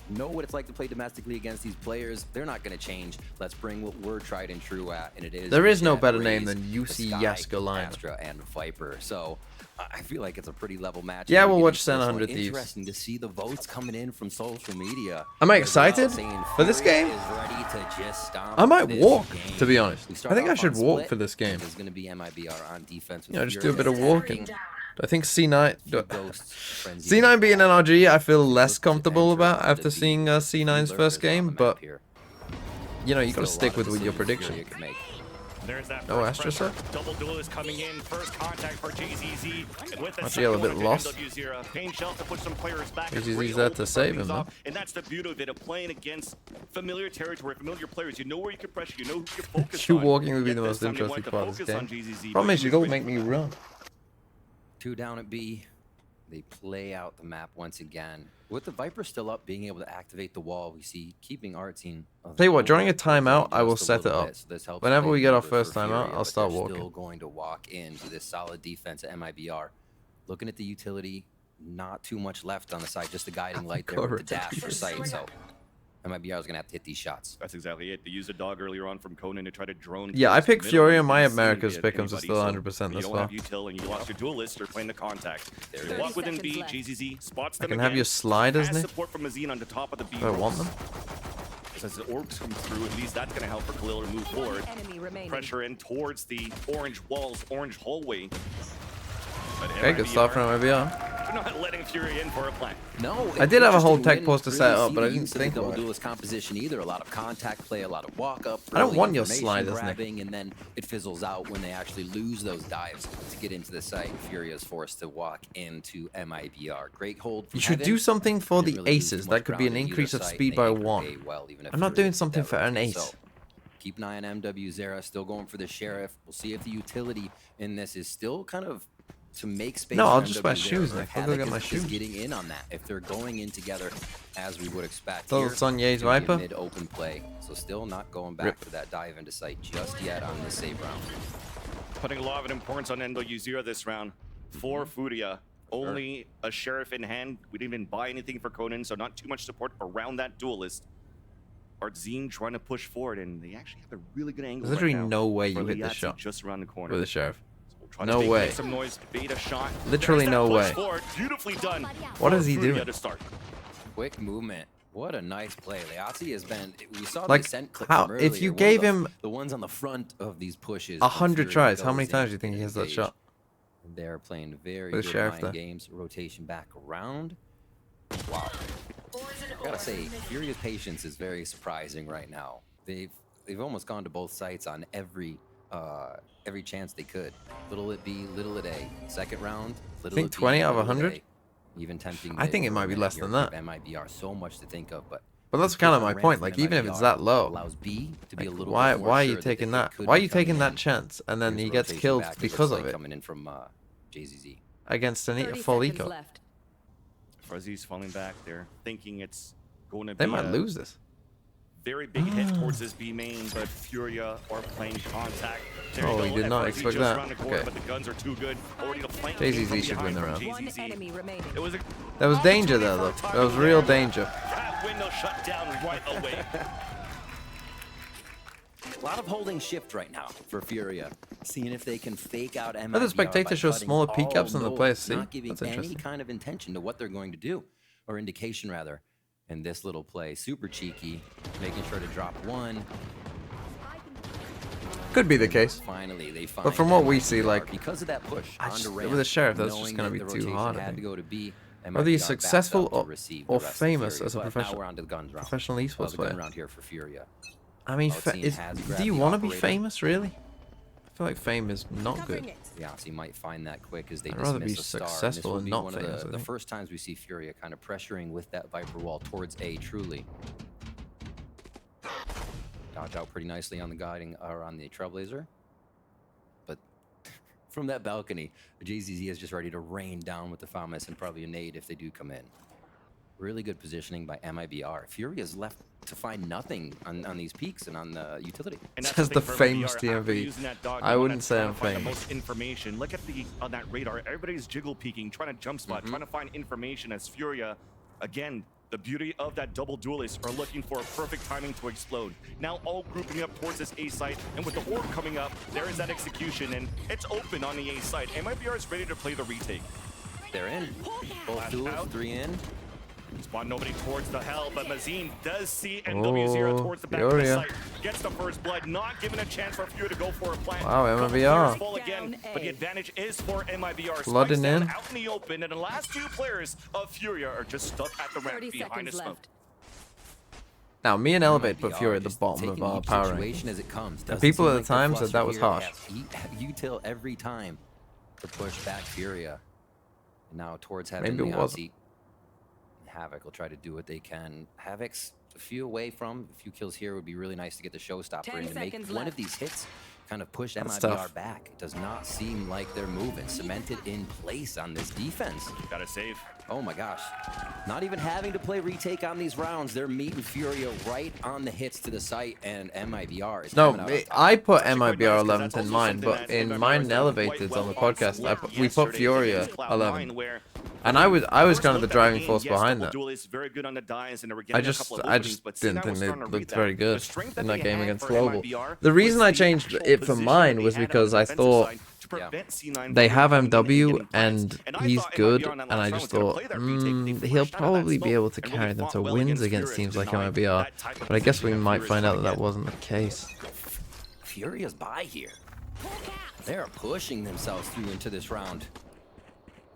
know what it's like to play domestically against these players. They're not going to change. Let's bring what we're tried and true at, and it is. There is no Jet, better Raze, name than the UC Sky, Yaska Line. Astra, and Viper. So I feel like it's a pretty level match. Yeah, and we'll we get watch into Sen this one. 100 Thieves. Interesting to see the votes coming in from social media. Am I They're excited saying for this Furia game? is ready to just stomp I might this walk, game. to be honest. We I start think I off should on walk split. for this game. There's going to be MIBR on defense. with You know, just do Furia a bit of walking. I think C9. Ghosts, Frenzy, C9 being NRG, I feel less to comfortable enter about the after beat. seeing C9's Lurkers first on game, the map but here. you know, you gotta Still a stick lot of with your decisions prediction. Furia can make. There's that No first Astra, sir? pressure. Double duelist coming in. First contact for JZZ. With the Actually, a little bit lost. NW0. Pain shell to push some players back. JZZ's there to save him, though. And that's the beauty of it, of playing against familiar territory, familiar players. You know where you can pressure. You know who you can focus You on. walking would be Yet the this most time they interesting want part to of this focus game. on JZZ, Problem but is, you don't make me run. 2 down at B. They play out the map once again. With the Viper still up, being able to activate the wall, we see keeping Artsine. Tell you what, during a timeout, I will just a set it little up. bit, so this helps Whenever play we get our deeper first for timeout, Furia, I'll but start they're walking. Still going to walk into this solid defense at MIBR. Looking at the utility, not too much left on the side, just the guiding light there with the dash for sight. So MIBR is going to have to hit these shots. That's exactly it. They used a dog earlier on from Conan to try to drone. Yeah, I picked middle Furia. and My didn't see America's anybody, pick'ems are still so 100% you this don't far. have util and you lost your duelist, you're playing the contact. There They it walk is. within B, JZZ spots them I can have again. your sliders, Has Nick. support from Mazine on the top of the B. Do I want them? As the orbs come through, at least that's going to help for Khalil to move forward. Pressure in towards the orange walls, orange hallway. But Okay, good start from MIBR. They're not letting Furia in for a plan. No, I did have a whole interesting tech post to win. set Really up, see but I the didn't use of the think double about it. duelist composition either. A lot of contact play, a lot of walk up. I don't early want your information sliders, Nick. grabbing, and then it fizzles out when they actually lose those dives to get into the site. Furia is forced to walk into MIBR. Great hold. From You should Heaven. do something for Didn't the really lose aces. too That much could be an ground at either increase of site, speed and by they anchor 1. A well, even if I'm not Furia doing gets something that for an rotation. ace. So, keep an eye on MW Zera, still going for the Sheriff. We'll see if the utility in this is still kind of to make space. No, for I'll just wear MW Zera, shoes, or Nick. if I'll go Havoc get my is shoes. getting in on that. If they're going in together as we would expect. Little Here, Sunye's gonna be a Viper. mid-open play, so still not going back Rip. for that dive into sight just yet on this save round. Putting a lot of importance on NW0 this round. For Furia, only a Sheriff in hand. We didn't even buy anything for Conan, so not too much support around that duelist. Artzine trying to push forward, and they actually have a really good angle. There's literally right now no way for you hit the Liazzi shot just around the corner. with the Sheriff. Trying No to way. make some noise, bait a shot. Literally There's no that push way. forward. Beautifully done. What for is he Furia doing? To start. Quick movement. What a nice play. Liazzi has been. We saw Like, the ascent clip how- from if earlier, you one of gave the- him the ones on the front of these pushes. 100 Furia tries, how many goes times in do you think he has that engaged. shot? They're playing very With the good Sheriff mind there. games. Rotation back around. Wow. Gotta say, Furia's patience is very surprising right now. They've almost gone to both sites on every chance they could. Little at B, little at A. Second round, little Think at B, 20 out of little at 100? A. Even tempting. I think it might be less than that. MIBR, so much to think of, but. But that's kind of my point. Like, even if it's that low, allows B to be a like, little why bit more are you sure that taking it that? could Why are be you taking coming that in. chance and then Here's he the gets rotation killed back. It because looks of like it coming in from JZZ. against a 30 full seconds eco? left. Fuzzy's falling back there, thinking it's going to be They might a lose this. very big hit towards this B main, but Furia are playing contact. There Oh, you he go. did not Fuzzy expect just that. around the corner, Okay. but the guns are too good. Already the flank JZZ from should win the behind round. from One JZZ. enemy remaining. It was a There was danger there, though. opportunity for There was timing real there. danger. That window shut down right away. A lot of holding shift right now for Furia, seeing if they can fake out MIBR. But the spectator by shows cutting smaller all peak ups than the noise, players see. Not giving That's any interesting. kind of intention to what they're going to do, or indication rather. And this little play, super cheeky, making sure to drop one. Could be the case. Finally, they find. But from what we MIBR see, like, because of that push I onto just- ramp, with the Sheriff, that's just knowing gonna that be the too rotation hard, I had think. to go to B. Whether he's MIBR backed successful up to receive the or rest of famous Furia. as a But professional- Now we're on to the guns round. Professional esports The gun player. round here for Furia. I mean, Outseen has do grabbed you the want to be operator. famous, really? I feel like fame is not good. Yeah, so you might find that quick as they I'd rather dismiss be a star. successful this will and be not one famous, of I the think. first times we see Furia kind of pressuring with that Viper wall towards A, truly. Dodge out pretty nicely on the guiding, or on the Trailblazer. But from that balcony, JZZ is just ready to rain down with the FAMAS and probably a nade if they do come in. Really good positioning by MIBR. Furia's left to find nothing on these peaks and on the utility. And that's Says the thing for famous MIBR, after TMV. using that dog, I you wouldn't wanna say try I'm to find the famous. most information. Look at on that radar. Everybody's jiggle peeking, trying to jump spot, trying to find information as Furia, again, the beauty of that double duelist, are looking for a perfect timing to explode. Now all grouping up towards this A site, and with the orb coming up, there is that execution, and it's open on the A site. MIBR is ready to play the retake. They're in. Both Flash duels, out. 3 in. Spawn nobody towards the hell, but Mazine does see NW0 Oh, towards the back of the Furia. site. Gets the first blood, not given a chance for Furia to go for a plant. Wow, Couple MIBR. players fall again, but the advantage is for MIBR. Flooding Spikes them in. out in the open, and the last two players of Furia are just stuck at the ramp 30 behind the seconds smoke. left. Now, me and Elevate put MIBR Furia at the just bottom of taking our each power situation ranking. as it comes. And Doesn't people seem at the like they're time said that was flustered harsh. here. They have util every time to push back Furia. And now towards Maybe Heaven, it the hot wasn't. seat. Havoc will try to do what they can. Havoc's a few away from. A few kills here would be really nice to get the showstopper 10 in to make seconds one of left. these hits kind of push That's MIBR tough. back. It does not seem like they're moving. Cemented in place on this defense. Gotta save. Oh my gosh. Not even having to play retake on these rounds. They're meeting Furia right on the hits to the site, and MIBR is No, coming out on top. I put Actually quite MIBR nice, 'cause 11th that's in also mine, something but that in MIBR mine has done Elevated quite on the well podcast, split we put yesterday Furia against Cloud9, 11. where And I was first kind of the looked at driving game, force yes, behind double that. duelists, very good on the dies, and they were I getting a just couple of I openings, just but didn't C9 think was they starting to read looked that. very The good strength in that that they game had against for Global. MIBR The reason was I the changed actual it for position mine that was they had on because the I defensive thought side to prevent C9 they from have coming in and MW getting plants. and I he's thought good, MIBR on that and last I round just was gonna thought play that retake. They he'll flashed out of that probably be smoke able to and really carry them fought to well wins against against Furia teams to like deny MIBR. that type of But I guess we position that might Furia's find out trying that to that get. wasn't the case. Furia's by here. They're pushing themselves through into this round.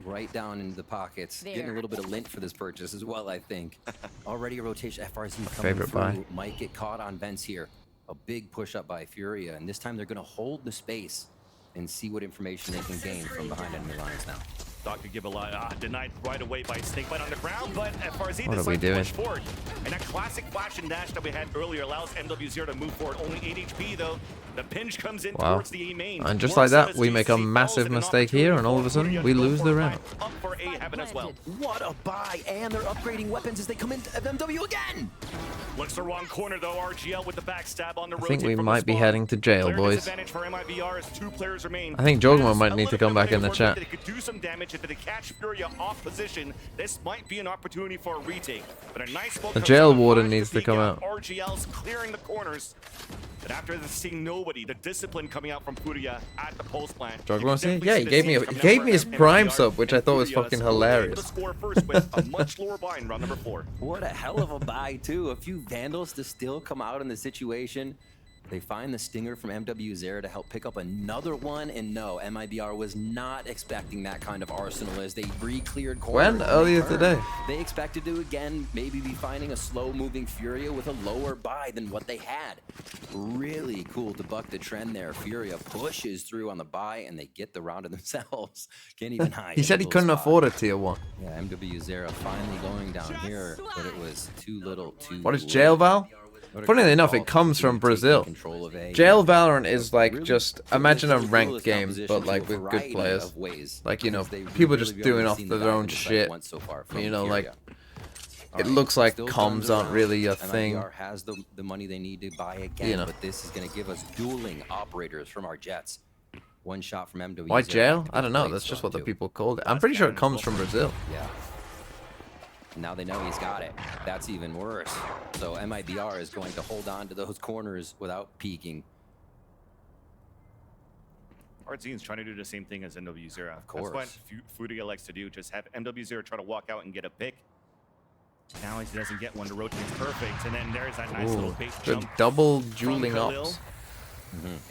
Right down into the pockets. Getting a There. little bit of lint for this purchase as well, I think. Already a rotation. FRZ coming Favorite through. buy. Might get caught on vents here. A big push up by Furia. And this time they're going to hold the space and see what information they can gain from behind enemy lines now. Thought could give a lot, denied right away by Snakebite on the ground, but FRZ What are we decides to push doing? forward. And that classic flash and dash that we had earlier allows MW0 to move forward. Only 8 HP though. The pinch comes in Wow. towards the A main. And just Works like out that, as we make a GC falls massive and an mistake here, and all of a opportunity sudden for we Furia to lose go the for a round. fight Up for A heaven as well. What a buy! And they're upgrading weapons as they come into MW again! Looks the wrong corner though. RGL with the backstab on the I think rotate we from the might be spawn. heading to jail, Clear boys. disadvantage for MIBR as 2 players remain. I think Jogma As might a need to little come bit back in the of chat. They could do some damage if they catch Furia off position. This might be an opportunity for a retake. But a nice smoke The comes jail in, warden finds needs the to come peek out. RGL's clearing the corners. But after seeing nobody, the discipline coming out from Furia at the pulse plant. Jogma you can saying, definitely yeah, see he the gave me scenes he coming out gave for me his MIBR, prime sub, which I and thought was Furia fucking still able hilarious. to score first with a much lower buy in round number 4. What a hell of a buy, too. A few Vandals to still come out in the situation. They find the Stinger from MW0 to help pick up another one. And no, MIBR was not expecting that kind of arsenal as they re-cleared corners. When? Earlier They turned. today. They expected to, again, maybe be finding a slow-moving Furia with a lower buy than what they had. Really cool to buck the trend there. Furia pushes through on the buy, and they get the round to themselves. Can't even hide. He in said a he little couldn't spot. afford a tier 1. Yeah, MW0 finally going down here, but it was too little, too What is late. Jail Val? What a Funnily great enough, call it comes from from taking Brazil. control of A. Jail Valorant is like Really just took this imagine a little ranked duelist game, composition but to like a with good variety players. of ways, Like, you know, because they've people really just only doing off seen their the own dive shit. once so far from You know, like, Furia. it Alright, looks like still comms turns aren't around. really a thing. MIBR has the money they need to buy again, You know. but this is going to give us dueling operators from our jets. One shot from MW0. Why jail? I don't know. Blade That's just Storm what the too. people called it. I'm pretty sure it comes from Brazil. Yeah. Now they know he's got it. That's even worse. So MIBR is going to hold on to those corners without peeking. Artzine's trying to do the same thing as MW0. Of course. That's what Furia likes to do. Just have MW0 try to walk out and get a pick. Now he doesn't get one. The rotate's perfect. And then there's that nice little Ooh, bait the jump double from dueling Khalil. ops.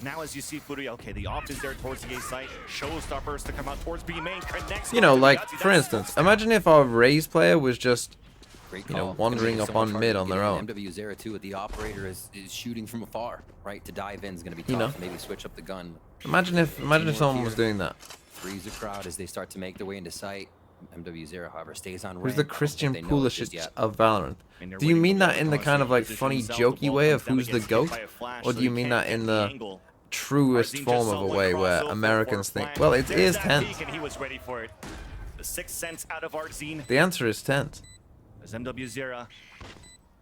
Now as you see Furia, okay, the opt is there towards the A site. Showstoppers to come out towards B main. Connects You know, onto like, Yahtzee. for That's instance, smokestack. imagine if our Raze player was just, Great you know, call. wandering Gonna up make it so on much harder mid to on get their in. own. MW0 with the operator is shooting from afar, right? To dive in is going to be tough. You know. Maybe switch up the gun. Imagine if Teamwork someone was here. doing that. Freeze the crowd as they start to make their way into sight. MW0, however, stays on Who's the ramp. I don't Christian think they know it just Pulisic yet. of Valorant? And they're Do you waiting mean for that the in the ball kind to of like position funny himself. The jokey ball way comes of down, who's but the gets hit goat? by a flash, Or so do you he mean can't that in get the angle. truest Arzine form just of saw a one way cross where over Americans for think, flank. well, it There's is that tense. peek, and he was ready for it. The 6th sense out of Artzine. The answer is tense. As MW0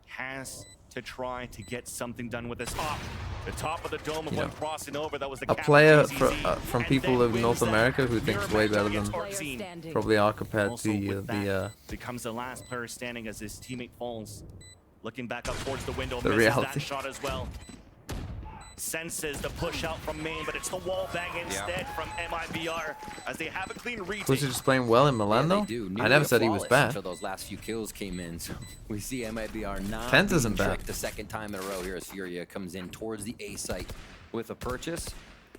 has to try to get something done with this op. The top of the dome of You one know, crossing over. That was the a cap player of JZZ, from and people then of wins North that America who mirror thinks way match better against than Artzine. probably are compared Also to with that, the becomes the last player standing as his teammate falls. Looking back up towards the window, The misses reality. that shot as well. Senses the push out from main, but it's the wall bang instead from MIBR as they have a clean retake. Pulisic is playing well in Milan Yeah, though. they do. I Nearly never said he was flawless bad. until those last few kills came in. So we see MIBR not Tense being isn't bad. tricked the second time in a row here as Furia comes in towards the A site with a purchase.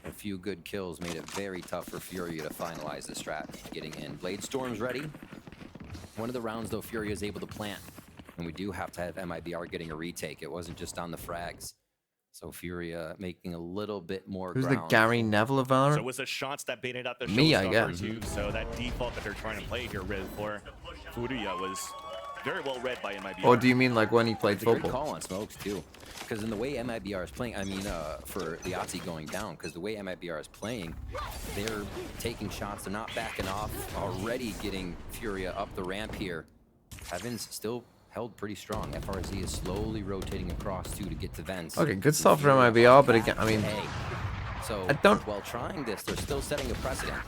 A few good kills made it very tough for Furia to finalize the strat getting in. Blade Storm's ready. One of the rounds though, Furia is able to plant. And we do have to have MIBR getting a retake. It wasn't just on the frags. So Furia making a little bit more Who's ground. the Gary Neville of Valorant? So it was the shots that baited out the Me, I showstopper guess. too. So that default that they're trying to play here with for Furia was very well read by MIBR. Or do you mean like when he played It's a great football? call on smokes too, because in the way MIBR is playing, I mean, for the Yahtzee going down, because the way MIBR is playing, they're taking shots, they're not backing off, already getting Furia up the ramp here. Heaven's still held pretty strong. FRZ is slowly rotating across too to get to vents. Okay, good stuff for MIBR, but again, I mean, So I don't- while trying this, they're still setting a precedent.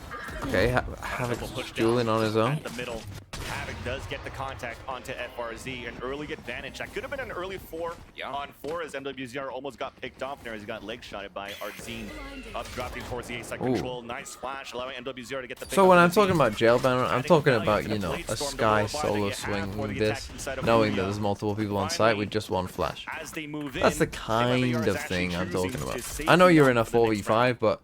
okay, Havoc's dueling on his own. At the middle, Havoc does get the contact onto FRZ, an early advantage. That could have been an early 4 on 4 as MWZR almost got picked off there as he got leg shotted by Artzine. Up dropping towards the A-side control. Nice flash, allowing MWZR to get the pick So up when on I'm the talking team. about jailbound, I'm talking Adding about, value you to know, the a Blade Storm, sky the roll bar that solo you have swing for with the this, attack inside of knowing that Furia. there's multiple people on site with just one flash. As they move That's the in, kind MIBR is of actually thing I'm choosing talking to about. save I know the you're in a round for the next round. 4v5, but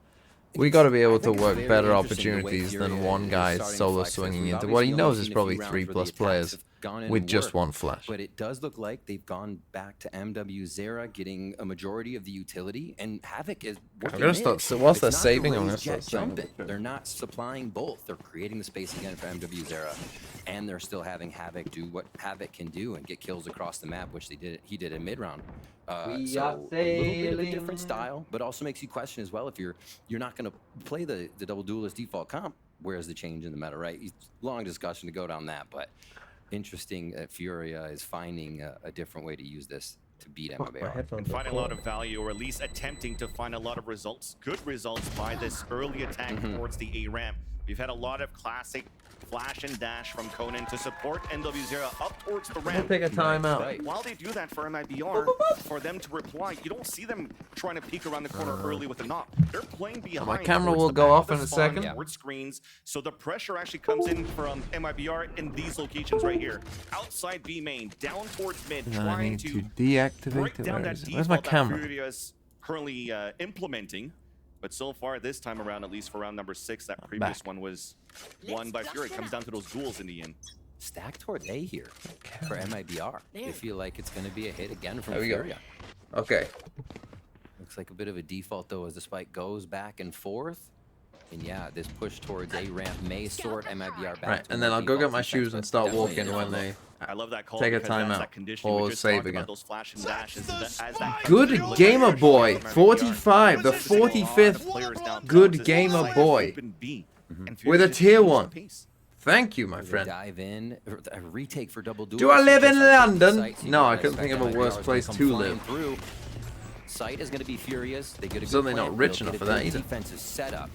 we got to be able I to think it's work very better interesting the way opportunities Furia than one is guy starting to solo flex this. swinging We've into what he obviously knows only is seen a probably few rounds 3+ where the attacks players have gone in with and just worked, one flash. But it does look like they've gone back to MW Zera getting a majority of the utility, and Havoc is working gonna in. start- so whilst It's they're not the saving, I'm raise gonna start jet saying jump it. it. They're not supplying both. They're creating the space again for MW Zera, and they're still having Havoc do what Havoc can do and get kills across the map, which he did in mid-round. So a little bit of a different style, but also makes you question as well if you're not going to play the double duelist default comp. Where's the change in the meta, right? Long discussion to go down that, but interesting that Furia is finding a different way to use this to beat MIBR. And finding a lot of value, or at least attempting to find a lot of results, good results by this early attack towards the A ramp. We've had a lot of classic flash and dash from Conan to support NW0 up towards the ramp. Take a timeout. Right. While they do that for MIBR, for them to reply, you don't see them trying to peek around the corner early with a knock. They're playing behind. my camera towards will the go back off of in the a spawn, second. towards screens, so the pressure actually comes in from MIBR in these locations right here. Outside B main, down towards mid, I trying need to to deactivate break it. down Where that is it? Where's my default that camera? Furia is currently implementing. But so far this time around, at least for round number 6, that previous one was won by Furia. It comes down to those duels in the end. Stack towards A here for MIBR. They feel like it's going to be a hit again from There we go. Furia. Okay. Looks like a bit of a default though as the spike goes back and forth. And yeah, this push towards A ramp may sort MIBR back. Right, to and then more I'll go get default my defense, shoes and but start definitely walking when different. they I love that call take a because that's timeout that conditioning we or just save talked again. about, those flash and dashes as that Good gamer boy, 45, the There's a lot of 45th players now good towards this gamer side boy. open B. And with a Furia just tier changes 1. the pace. Thank you, my As they friend. dive in, a retake for double duel. Do I live in London? Sight, so you No, gotta I couldn't expect think of a MIBR worse is place gonna to come live. flying through. Sight is going to be furious. They get a good Certainly plan. not rich They'll enough get for a that good either. defensive setup.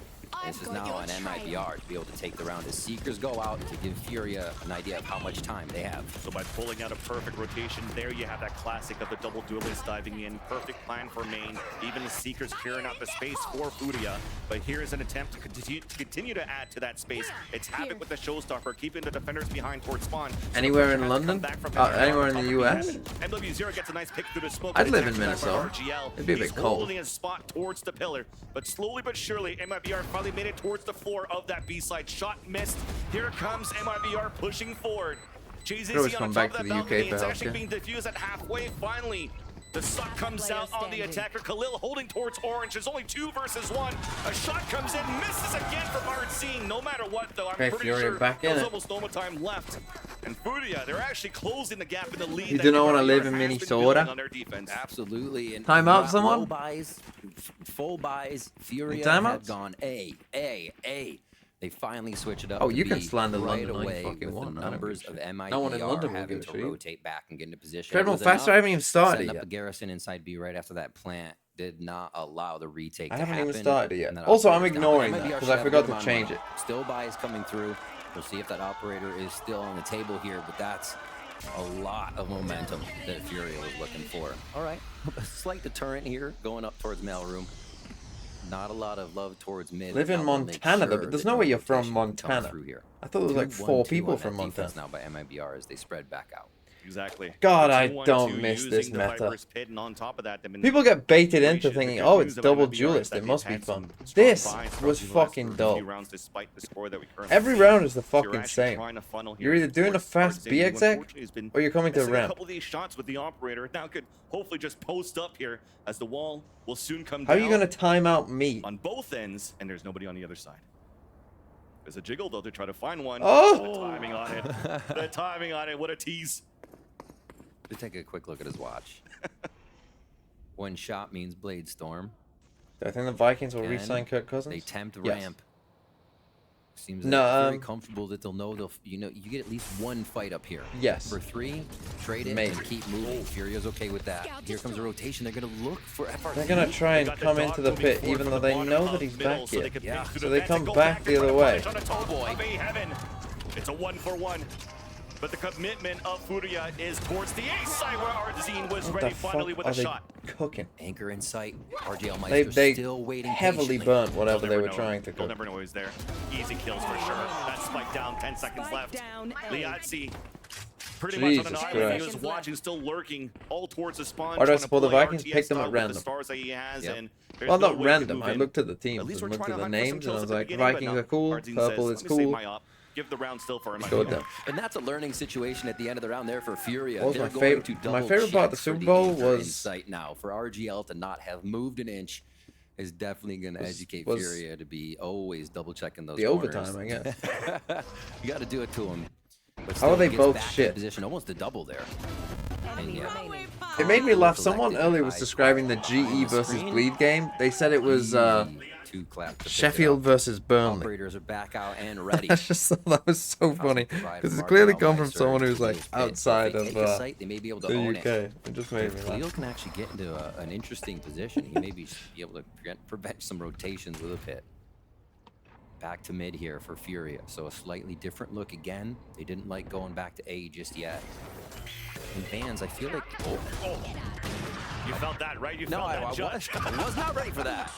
This is now on MIBR to be able to take the round as Seekers go out to give Furia an idea of how much time they have. So by pulling out a perfect rotation, there you have that classic of the double duelist diving in. Perfect plan for main. Even the Seekers clearing out the space for Furia. But here's an attempt to continue to add to that space. It's Havoc with the showstopper, keeping the defenders behind towards spawn. Anywhere in Has to come London? back from Anywhere in the MIBR. US? MW0 gets a nice pick through the smoke. I'd live in Attacks back by Minnesota. RGL. It'd be a bit He's cold. holding his spot towards the pillar. But slowly but surely, MIBR finally made it towards the floor of that B-side. Shot missed. Here comes MIBR pushing forward. Could always JZC come on back top of to that the UK balcony. for It's help, actually yeah. being diffused at halfway. Finally, the suck comes out on the attacker. Khalil holding towards orange. There's only 2 versus 1. A shot comes in, misses again from Artzine. No matter what, though, I'm Okay, pretty Furia sure back in there's it. almost no more time left. And Furia, they're actually closing the gap in the lead. You that do not wanna MIBR live in has been Minnesota? building on their defense. Absolutely. And Time out, low someone? buys, full buys. Furia timeouts? have gone A. They finally switch it up. Oh, to you can B slander right London all you away fucking with want. the I don't numbers give of a shit. MIBR No one in London will having give a to shit. rotate back and get into position. Tread It more was faster, enough. I haven't even started Setting up yet. a garrison inside B right after that plant did not allow the retake I to haven't even happen, started yet. and that Also, I'm operator's down. ignoring MIBR that, 'cause should I have a forgot good to amount of change money. Still buys coming through. We'll see if that operator is still on the table here, but that's a lot of momentum that Furia was looking for. All right, a slight deterrent here going up towards mailroom. Not a lot of love towards mid. Live in Now we'll make Montana, though, sure but there's that no way you're from rotation can come Montana. through here. I thought there was like 4 2-1-2 people on from that defense Montana. now by MIBR as they spread back out. Exactly. God, I 2-1-2 don't miss using this the meta. Viper's Pit, and on top of that, they've been People get baited into gracious. thinking, The oh, good it's news double about MIBR is duelist. that It they've must be had fun. some strong This buys throughout was these last fucking few dope. rounds, despite the score that we currently Every see. round is the You're fucking actually same. trying to funnel You're here either doing a towards fast Arzen, B who exec, unfortunately has been or you're coming to missing a ramp. couple of these shots with the operator. Now could hopefully just post up here as the wall will soon come How down. are you gonna time out me? On both ends, and there's nobody on the other side. There's a jiggle though to try to find one. Oh! The timing on it. The timing on it. What a tease. Just take a quick look at his watch. One shot means Blade Storm. Do I think the Vikings will And re-sign Kirk Cousins? They tempt Yes. ramp. Seems No, like very comfortable that they'll know you get at least one fight up here. Yes. For 3, trade it Maybe. and keep moving. Furia's okay with that. Here comes a rotation. They're gonna look for FRZ. They're gonna try and Got the come dog into the moving pit forward even from though the they bottom know of that he's middle, back so here. they can Yeah. peek through So the they vents come and go back the and other try way. to punish on a top of A heaven. It's a 1-for-1. But the commitment of Furia is towards the A side where Arzine was What ready the finally fuck with are a they shot. cooking? Anchor in sight. RGL They Meister still waiting heavily patiently. burnt whatever They'll they never were know. trying to They'll cook. never know he's there. Easy kills for sure. That spike down, 10 seconds left. Liatzi pretty much on an Jesus island. He Christ. was watching, still lurking all towards the spawn. Why do I trying to support the play Vikings? RTS Pick them at style with random. The stars that he has, Yep. and there's Well, no not way to random. move I in. looked at the At teams least and we're looked trying at to the hunt for some names and I kills was at the like, beginning, but Vikings no. are cool, Arzine purple says, is "Let me save cool. my op. Give the round still for him. Go with them. And that's a learning situation at the end of the round there for Furia. What was They're my going favorite- to my double favorite part of the check Super for Bowl anchor was- in sight now. For RGL to not have moved an inch is definitely going to educate was Furia to be always double checking those The corners. overtime, I guess. You got to do it to him. But How are still they gets both back in shit? Position almost a double there. And yeah, It made me laugh. Collected Someone earlier was high describing the on GE the versus screen. Bleed game. They said it was easy to clap to pick it Sheffield up. versus Burnley. Operators are back out and ready. I just thought that was so funny Provide because it's mark clearly out come by from certain someone who's to like those bits. So if outside they of take a site, they may be able to the own UK. it. It just made If me Khalil laugh. can actually get into an interesting position, he may be able to prevent some rotations with a pit. Back to mid here for Furia. So a slightly different look again. They didn't like going back to A just yet. And fans, I feel like... You felt that, right? You No, felt I that, Judge. was not ready for that.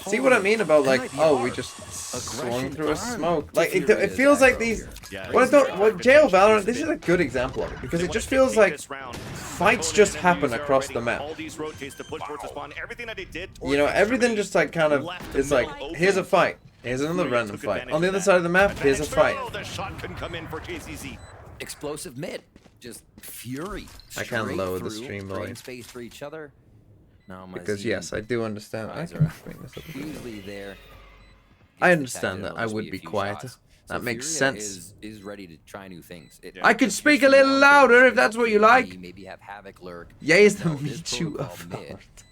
See what I mean about like, MIBR. oh, we just swung Aggression through a armed smoke. to Like it Furia's feels like aggro these. here. Yeah, What I thought, it's- what Jail Valorant. This is a good example of it because They it wanna just feels take like this round. fights Opponent just and happen user across already. the map. All these rotates to push towards the spawn. Everything that they did. You know, everything just like kind of. left the It's like middle here's a open. fight. Here's another Furia random took fight. advantage On the of other that. side of the map, here's a Advantage. fight. Oh, the shot couldn't come in for JCZ. Explosive mid. Just fury. I can't straight lower the through, stream creating volume. space for each other. Now Because yes, I do understand. I Eyes can are bring this up a bit. usually there. I Gets understand detected, that. I it'll would just be a few quieter. shots. That So makes Furia sense. Is ready to try new things. I could speak a little louder if that's what you like. Maybe have Havoc lurk. Yay is the No, Me this Too protocol of mid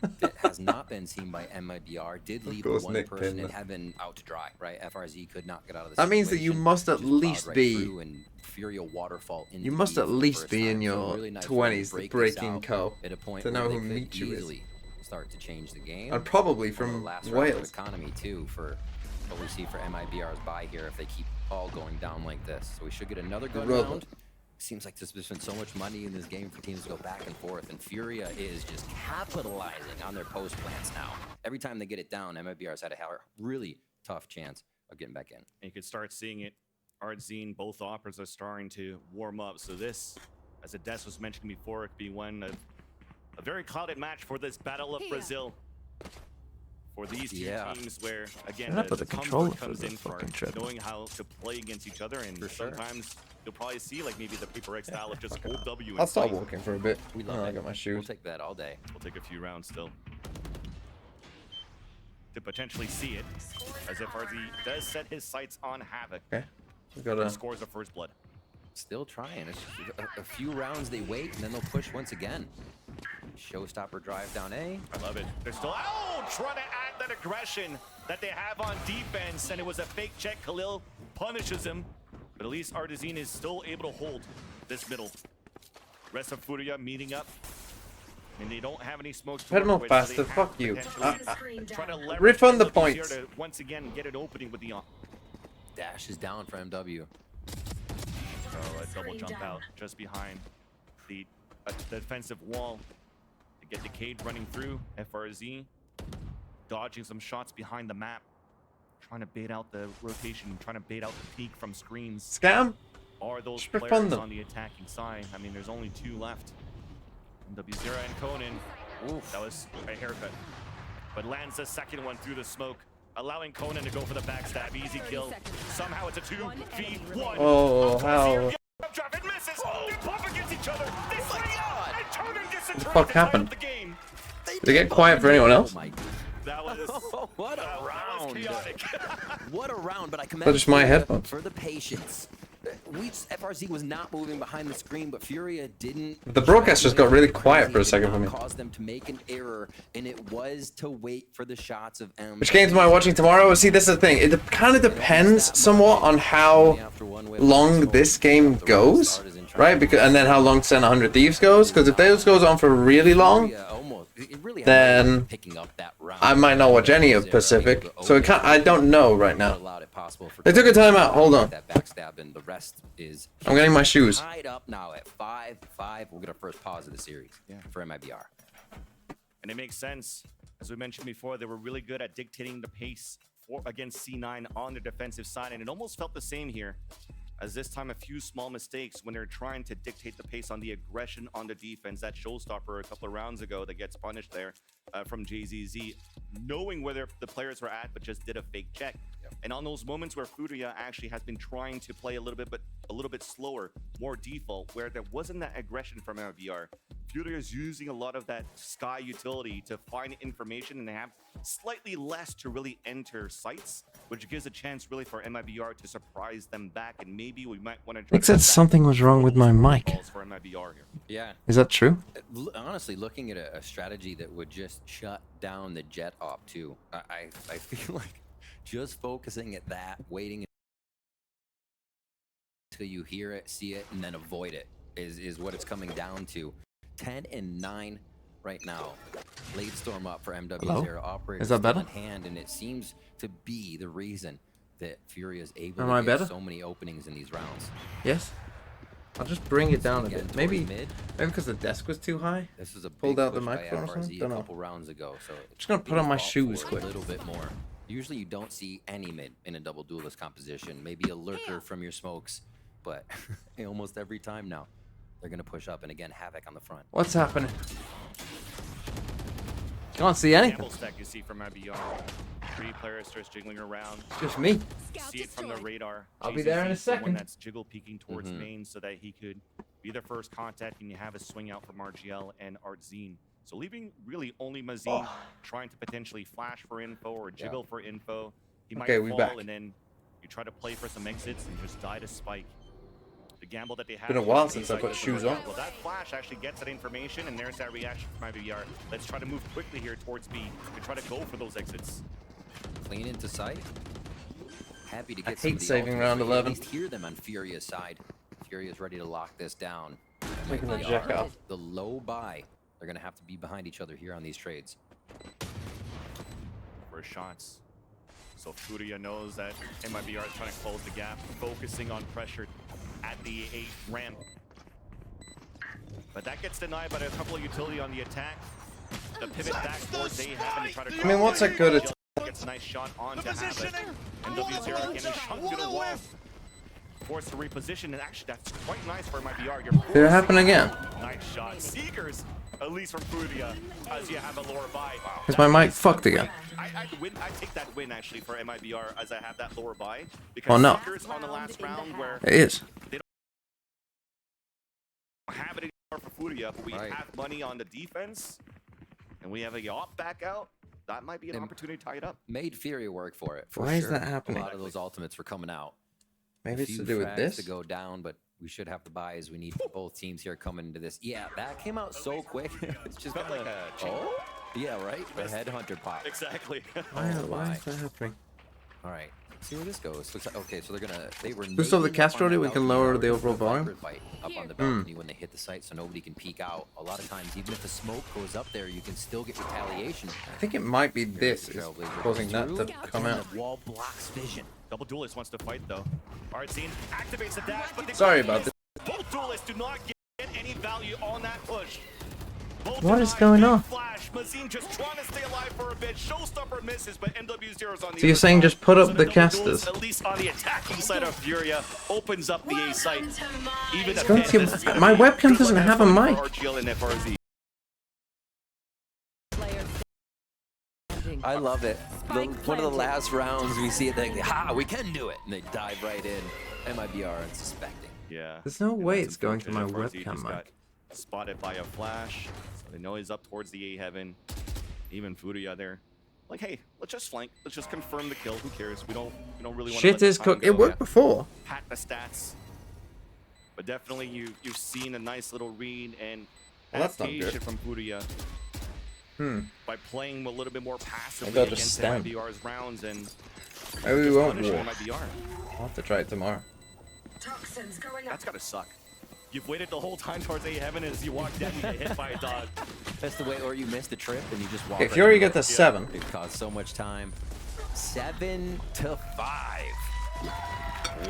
Valorant. that has not been seen by MIBR did leave course one Nick person pinned in it. heaven out to dry, right? FRZ could not get out of the That means that you situation, must at just plowed least right be- through and Furia waterfall into You must B at for the least first be in time. So your really nice 20s run to break break this in out co at a point to where know they who could Michu is. easily start to change the game. And probably Although from last round of Wales. economy too for what we see for MIBR's buy here if they keep all going down like this. So we should get another good Rubber. round. Seems like there's been so much money in this game for teams to go back and forth, and Furia is just capitalizing on their post plants now. Every time they get it down, MIBR's had a really tough chance of getting back in. And you can start seeing it. Ardzine, both offers are starting to warm up. So this, as Ades was mentioning before, it could be one of a very clouded match for this Battle of Brazil. For these two teams where, again, Shut up the with the controller comfort comes for the in for fucking shit. knowing how to play against each other. And For sure. sometimes you'll probably see like maybe the Paper X style of just hold W and I'll stop fight. walking for a bit. We love Oh, I it. got my We'll shoes. take that all day. We'll take a few rounds still to potentially see it, as if RZ does set his sights on Havoc Okay. We got and a. scores the first blood. Still trying. It's a few rounds they wait, and then they'll push once again. Showstopper drive down A. I love it. They're still trying to add that aggression that they have on defense, and it was a fake check. Khalil punishes him, but at least Ardzine is still able to hold this middle. Rest of Furia meeting up, and they don't have any smokes. to Pedal work with, so they bastard, have fuck to you. potentially try to leverage Refund the MWs points. here to once again get an opening with the Dash is down for MW. So a double jump out just behind the defensive wall to get Decade running through. FRZ dodging some shots behind the map, trying to bait out the rotation, trying to bait out the peak from screens. Scam? are those Just for fun, players though. on the attacking side. I mean, there's only 2 left. W0 and Conan. Oof, that was a haircut. But lands the second one through the smoke, allowing Conan to go for the backstab. Easy kill. Somehow it's a 2v1. Oh, how? It misses. They bump against each other. They swing out. And Conan gets What the fuck happened? the game. Did it get quiet for anyone else? Oh my That was what a that was round! chaotic. What a round! But I commend That's just my Furia headphones. for the patience. FRZ was not moving behind the screen, but Furia didn't. The broadcast just got really quiet for a second for me. Caused them to make an error, and it was to wait for the shots of M. Which games am I watching tomorrow? See, this is the thing. It kind of depends somewhat on how long this game goes, right? Because and then how long Sen 100 Thieves goes. Because if those goes on for really long, then I might not watch any of Pacific. So it can't, I don't know right now. They took a timeout. Hold on. That backstab, and the rest is I'm getting my shoes. tied up now at 5-5. We'll get our first pause of the series for MIBR. And it makes sense. As we mentioned before, they were really good at dictating the pace against C9 on the defensive side, and it almost felt the same here. As this time, a few small mistakes when they're trying to dictate the pace on the aggression on the defense. That showstopper a couple of rounds ago that gets punished there from JZZ, knowing where the players were at, but just did a fake check. And on those moments where Furia actually has been trying to play a little bit slower, more default, where there wasn't that aggression from MIBR, Furia is using a lot of that sky utility to find information, and they have slightly less to really enter sites, which gives a chance really for MIBR to surprise them back, and maybe we might want to. I think said something was wrong with my mic. For MIBR here. Yeah. Is that true? Honestly, looking at a strategy that would just shut down the jet op too, I feel like just focusing at that, waiting until you hear it, see it, and then avoid it is what it's coming down to. 10-9 right now. Blade storm up for MW0. Operators Is that better? in hand, and it seems to be the reason that Furia is able Am to I get better? so many openings in these rounds. Yes. I'll just bring it down a Again, bit. towards Maybe mid. because the desk was too high. This was a Pulled big out the push by microphone or something? FRZ Don't a know. couple rounds ago, so Just gonna put on my fought shoes for quick. a little bit more. Usually you don't see any mid in a double duelist composition. Maybe a lurker from your smokes, but almost every time now they're gonna push up, and again Havoc on the front. What's happening? Can't see anything. Gamble stack you see from MIBR. 3 players starts jiggling around. Just me. See it from the radar. I'll be there in a JZZ 's the one second. that's jiggle peeking towards main so that he could be the first contact, and you have a swing out from RGL and Artzine. So leaving really only Mazine trying to potentially flash for info or jiggle for info. He might Okay, we fall, back. and then you try to play for some exits and just die to spike. The gamble that they have. Been a is while A since I side put is shoes the on. Well, that flash actually gets that information, and there's that reaction from MIBR. Let's try to move quickly here towards B to try to go for those exits. Clean into sight. Happy to I get some hate of the saving ultimates, round but you 11. At least hear them on Furia's side. Furia's ready to lock this down. Taking the They jack are. off. The low buy. They're gonna have to be behind each other here on these trades. For shots. So Furia knows that MIBR is trying to close the gap, focusing on pressure at the 8 ramp. But that gets denied by a couple of utility on the attack. The pivot back towards A happen to try to. I mean, what's a good attack? Gets a nice shot onto Havoc. And W0 getting shot to the wall. Forced to reposition, and actually that's quite nice for MIBR. Did it happen again? Nice shot. Seekers, at least from Furia, as you have a lower buy. Is my mic fucked again? I take that win actually for MIBR as I have that lower buy. Because Oh, no. Seekers on the last round where It is. they don't have it anymore for Furia, but we Right. have money on the defense, and we have a op back out. That might be an opportunity to tie it up. Made Furia work for it. For Why is sure. that happening? A lot of those ultimates were coming out. Maybe it's Few to do with frags this. to go down, but we should have the buys we need for both teams here coming into this. Yeah, that came out so quick. It's just Felt kinda, like a chain. oh, yeah, right. The headhunter pop. Exactly. Why is that happening? All right, see where this goes. Looks like, okay, so they were. Boost up the nading cast on already, that we can balcony. lower Already the overall put a volume. viper fight up on the balcony when they hit the site, so nobody can peek out. A lot of times, even if the smoke goes up there, you can still get retaliation. I think it might be this is Trailblazer causing that goes to through. come Again, out. the wall blocks vision. Double Duelist wants to fight though. Artzine activates the dash, but they Sorry about this. Both duelists do not get any value on that push. What is going on? Flash. Mazin just trying to stay alive for a bit. Showstopper misses, but MW0's on the So you're other saying side. just put up So the double casters? duels, at least on the attacking side of Furia, opens up the A site. Even going if to- this is gonna my be webcam good doesn't luck have a for mic. RGL and FRZ. I love it. One of the last rounds, we see it, like, ha, we can do it. And they dive right in. MIBR unsuspecting. Yeah. There's no and way that's it's going to my unfortunate. FRZ webcam just got mic. spotted by a flash. So they know he's up towards the A heaven. Even Furia there. Like, hey, let's just flank. Let's just confirm the kill. Who cares? We don't really want Shit is cooked. It worked before. Pat the stats. But definitely you've seen a nice little read and Well, that's not adaptation good. from Furia. By playing a little bit more passively Maybe I'll just against stand. MIBR's rounds and Maybe we just won't punishing walk. MIBR. I'll have to try it tomorrow. That's gotta suck. You've waited the whole time towards A heaven as you walk down, you get hit by a dog. That's the way, or you missed the trip and you just walk. If right Fury into get the it. 7. It caused so much time. 7-5.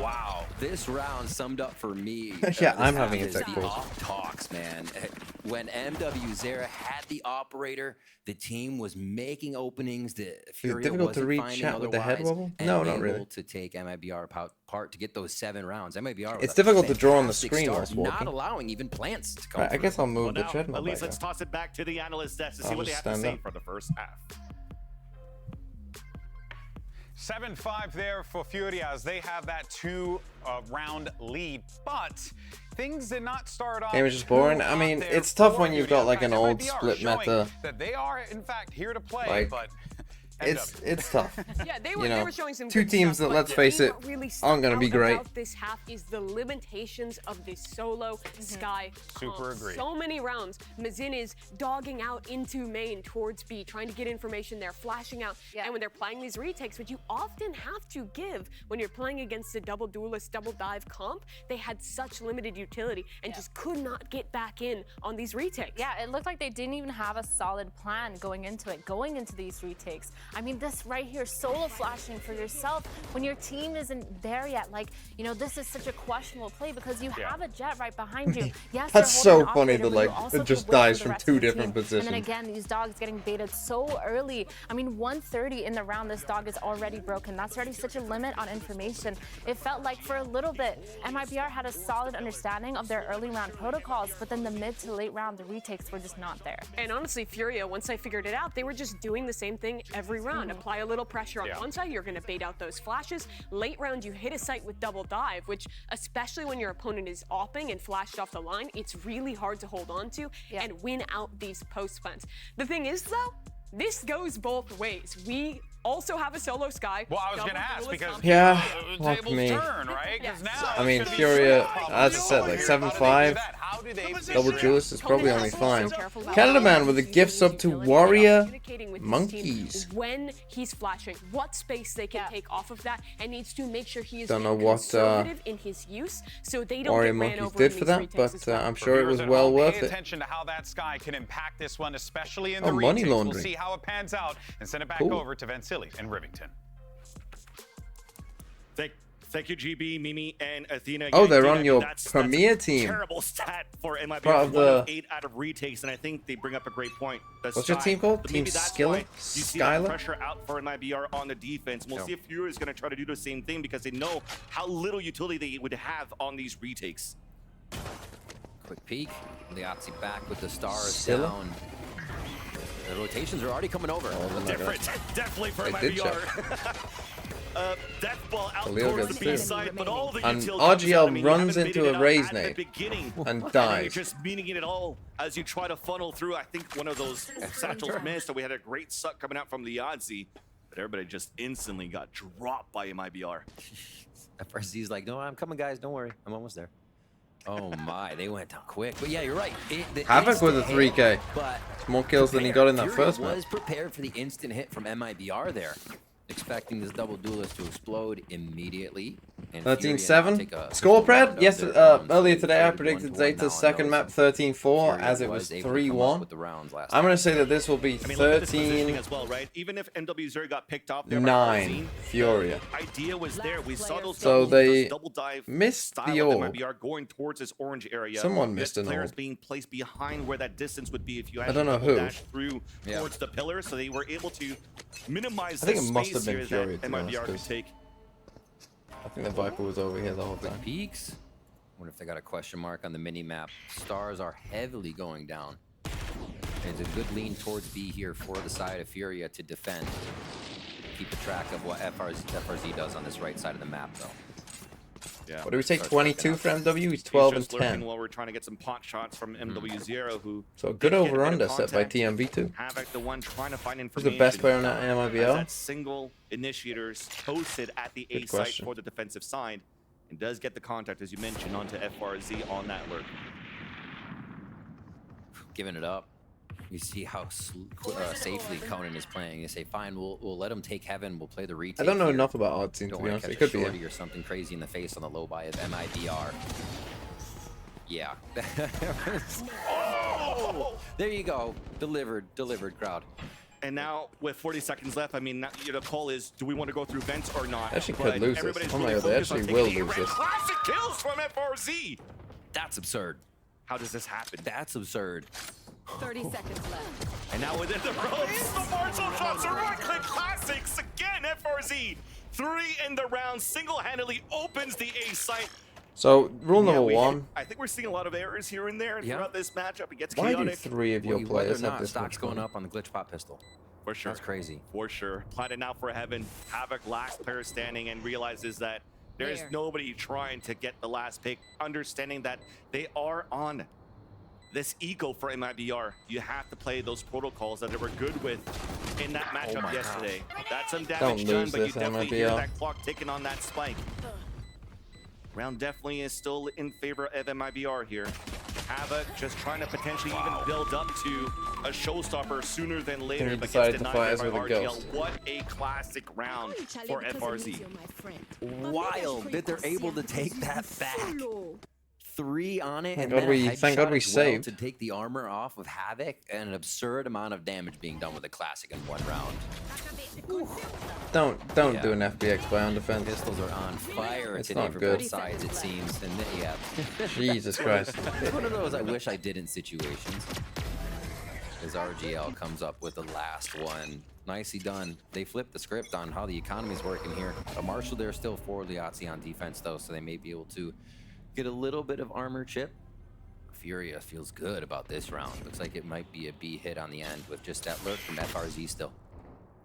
Wow, this round summed up for me. Yeah, this I'm having round a is tech the pause. off talks, man. When MW Zera had the operator, the team was making openings that Furia difficult to wasn't read finding chat with the head otherwise, wobble? and No, not able really. to take MIBR apart to get those 7 rounds. MIBR was It's a difficult to draw on the fantastic screen start, whilst walking. not allowing even plants to come Right, I through. guess I'll move Well, the now, treadmill at least back let's there. toss it back to the analyst desk to see I'll what they just have to stand say up. for the first half. 7-5 there for Furia as they have that 2-round lead, but things did not start off. Game is just boring. too I mean, hot there it's tough for when you've Furia. got like In an fact, old MIBR split showing meta. that they are in fact here to play, Like, but It's tough. Yeah, they You were, know, they were showing some two good teams stuff, that, but let's the face thing it, that really aren't gonna stuck be out great. about this half is the limitations of this solo Sky comp. Super agree. So many rounds, Mazin is dogging out into main towards B, trying to get information there, flashing out. Yeah. And when they're playing these retakes, which you often have to give when you're playing against a double duelist, double dive comp, they had such limited utility and just could not get back in on these retakes. Yeah, it looked like they didn't even have a solid plan going into it, going into these retakes. I mean, this right here, solo flashing for yourself when your team isn't there yet. Like, you know, this is such a questionable play because you have a jet right behind you. Yes, That's you're holding so an funny operator, that, but you like, also it have just to wait dies for the from rest two of the different team. positions. And then again, these dogs getting baited so early. I mean, 1:30 in the round, this dog is already broken. That's already such a limit on information. It felt like for a little bit, MIBR had a solid understanding of their early round protocols, but then the mid to late round, the retakes were just not there. And honestly, Furia, once I figured it out, they were just doing the same thing every round. Apply a little pressure on one side, you're going to bait out those flashes. Late round, you hit a site with double dive, which, especially when your opponent is opping and flashed off the line, it's really hard to hold on to and win out these post plants. The thing is, though, this goes both ways. We also have a solo Sky. well, I was double going to ask duelist because comp. Yeah, the fuck tables me. turn, right? 'Cause Yes. now I mean, it's gonna be Furia, so as I said, like, complicated. 7-5. How do they position Double it? Duelist is probably only So fine. careful about Canada how Man he's with a using gift his sub to utility, Warrior communicating with his Monkeys. team when he's flashing, what space they can take off of that, and needs to make sure he is Don't know being what, conservative in his use, so they don't Warrior get ran Monkeys over did in for these that, retakes as but well. I'm For sure it viewers was at well home, worth pay it. attention to how that Sky can impact this one, especially in Oh, the money retakes. We'll laundering. see how it pans out and send it back Cool. over to Vansili and Rivington. Thank you, GB, Mimi, and Athena. Oh, Yeah, they're indeed, on your that's premier a team. Terrible stat for MIBR. Part of 1 of the- 8 out of retakes, and I think they bring up a great point. The What's your Sky- team called? but Team maybe that's Skilla? why You see that Skyla? pressure out for MIBR on the defense. We'll see if Furia is going to try to do the same thing because they know how little utility they would have on these retakes. Quick peek. Liazzi back with the stars Scylla? down. The rotations are already coming over. Different, definitely for They did MIBR. Death ball out Khalil towards gets the two. B side, but all the And utility comes RGL out. I mean, you runs haven't into baited a it out raise at the nade beginning, and and you're dies. just meaning it all as you try to funnel through. I think one of those satchels missed, so we had a great suck coming out from the Yahtzee, but everybody just instantly got dropped by MIBR. FRZ's like, no, I'm coming, guys. Don't worry. I'm almost there. Oh, my. They went down quick. But, yeah, you're right. Havoc with a 3K. But More kills than he got in that Furia first was match. prepared for the instant hit from MIBR there. expecting this double duelist to explode immediately. 13-7. Score pred? Yes, earlier today I predicted Zeta's second map 13-4 as it was 3-1. I'm going to say that this will be 13-9 as well, right? Even if MW0 got picked off there Furia. Idea was there. We saw those double dive missed the style of orb. MIBR going towards this orange area. Someone missed an players orb. being placed behind where that distance would be if you I don't know actually who. dash through towards the pillar, so they were able to minimize I think the it must space have been here Furia, that to be honest, MIBR could 'cause take. I think the Viper was over here the whole time. Peaks. Wonder if they got a question mark on the mini map. Stars are heavily going down. There's a good lean towards B here for the side of Furia to defend. Keep a track of what FRZ does on this right side of the map, though. Yeah. What do we say? 22 for MW? He's 12 and 10. While we're trying to get some pot shots from MW0, who So a good over-under set by TMV2. Havoc, the one trying to find Who's information. the best player on that As MIBR? that single initiators posted at the A site question. for the defensive side, and does get the contact, as you mentioned, onto FRZ on that lurk. Giving it up. You see how safely Conan is playing. You say, fine, we'll let him take heaven. We'll play the retake. I don't know here. enough about odd team, to Don't be want honest. to It catch could a be shorty him. or something crazy in the face on the low buy of MIBR. Yeah. Oh! There you go. Delivered, crowd. And now, with 40 seconds left, I mean, the call is, do we want to go through vents or not? Actually But could lose this. everybody's Oh my really god, they focused on actually will taking lose A-rank this. classic kills from FRZ. That's absurd. How does this happen? That's absurd. 30 seconds left. And now within the ropes, the Marshall shots are right-click classics again. FRZ, 3 in the round, single-handedly opens the A site. So, rule Yeah, number one. I think we're seeing a lot of errors here and there throughout this matchup. It gets Why do chaotic. 3 of your Whether players or have not this stock's much going money? up on the glitch pot pistol. For sure. That's crazy. For sure. Planted out for heaven. Havoc, last player standing, and realizes that there's nobody trying to get the last pick, understanding that they are on this ego for MIBR. You have to play those protocols that they were good with in that matchup yesterday. That's some damage Don't done, lose but you this, definitely hear MIBR. that clock ticking on that spike. Round definitely is still in favor of MIBR here. Havoc just trying to potentially even build up to a showstopper sooner than later, He but decided gets to denied fight us by with a RGL. ghost. What a classic round for FRZ. Wild that they're able to take that back. 3 on it, Thank and God then a we- thank God headshot we as well saved. to take the armor off with Havoc, and an absurd amount of damage being done with a classic in 1 round. Don't Yeah. do an FBX by on defense. Pistols are on fire It's today not for good. both sides, it seems. And yeah, Jesus Christ. it's one of those I wish I didn't situations. As RGL comes up with the last one. Nicely done. They flipped the script on how the economy is working here. A Marshall there still for Liazzi on defense though, so they may be able to get a little bit of armor chip. Furia feels good about this round. Looks like it might be a B hit on the end with just that lurk from FRZ still.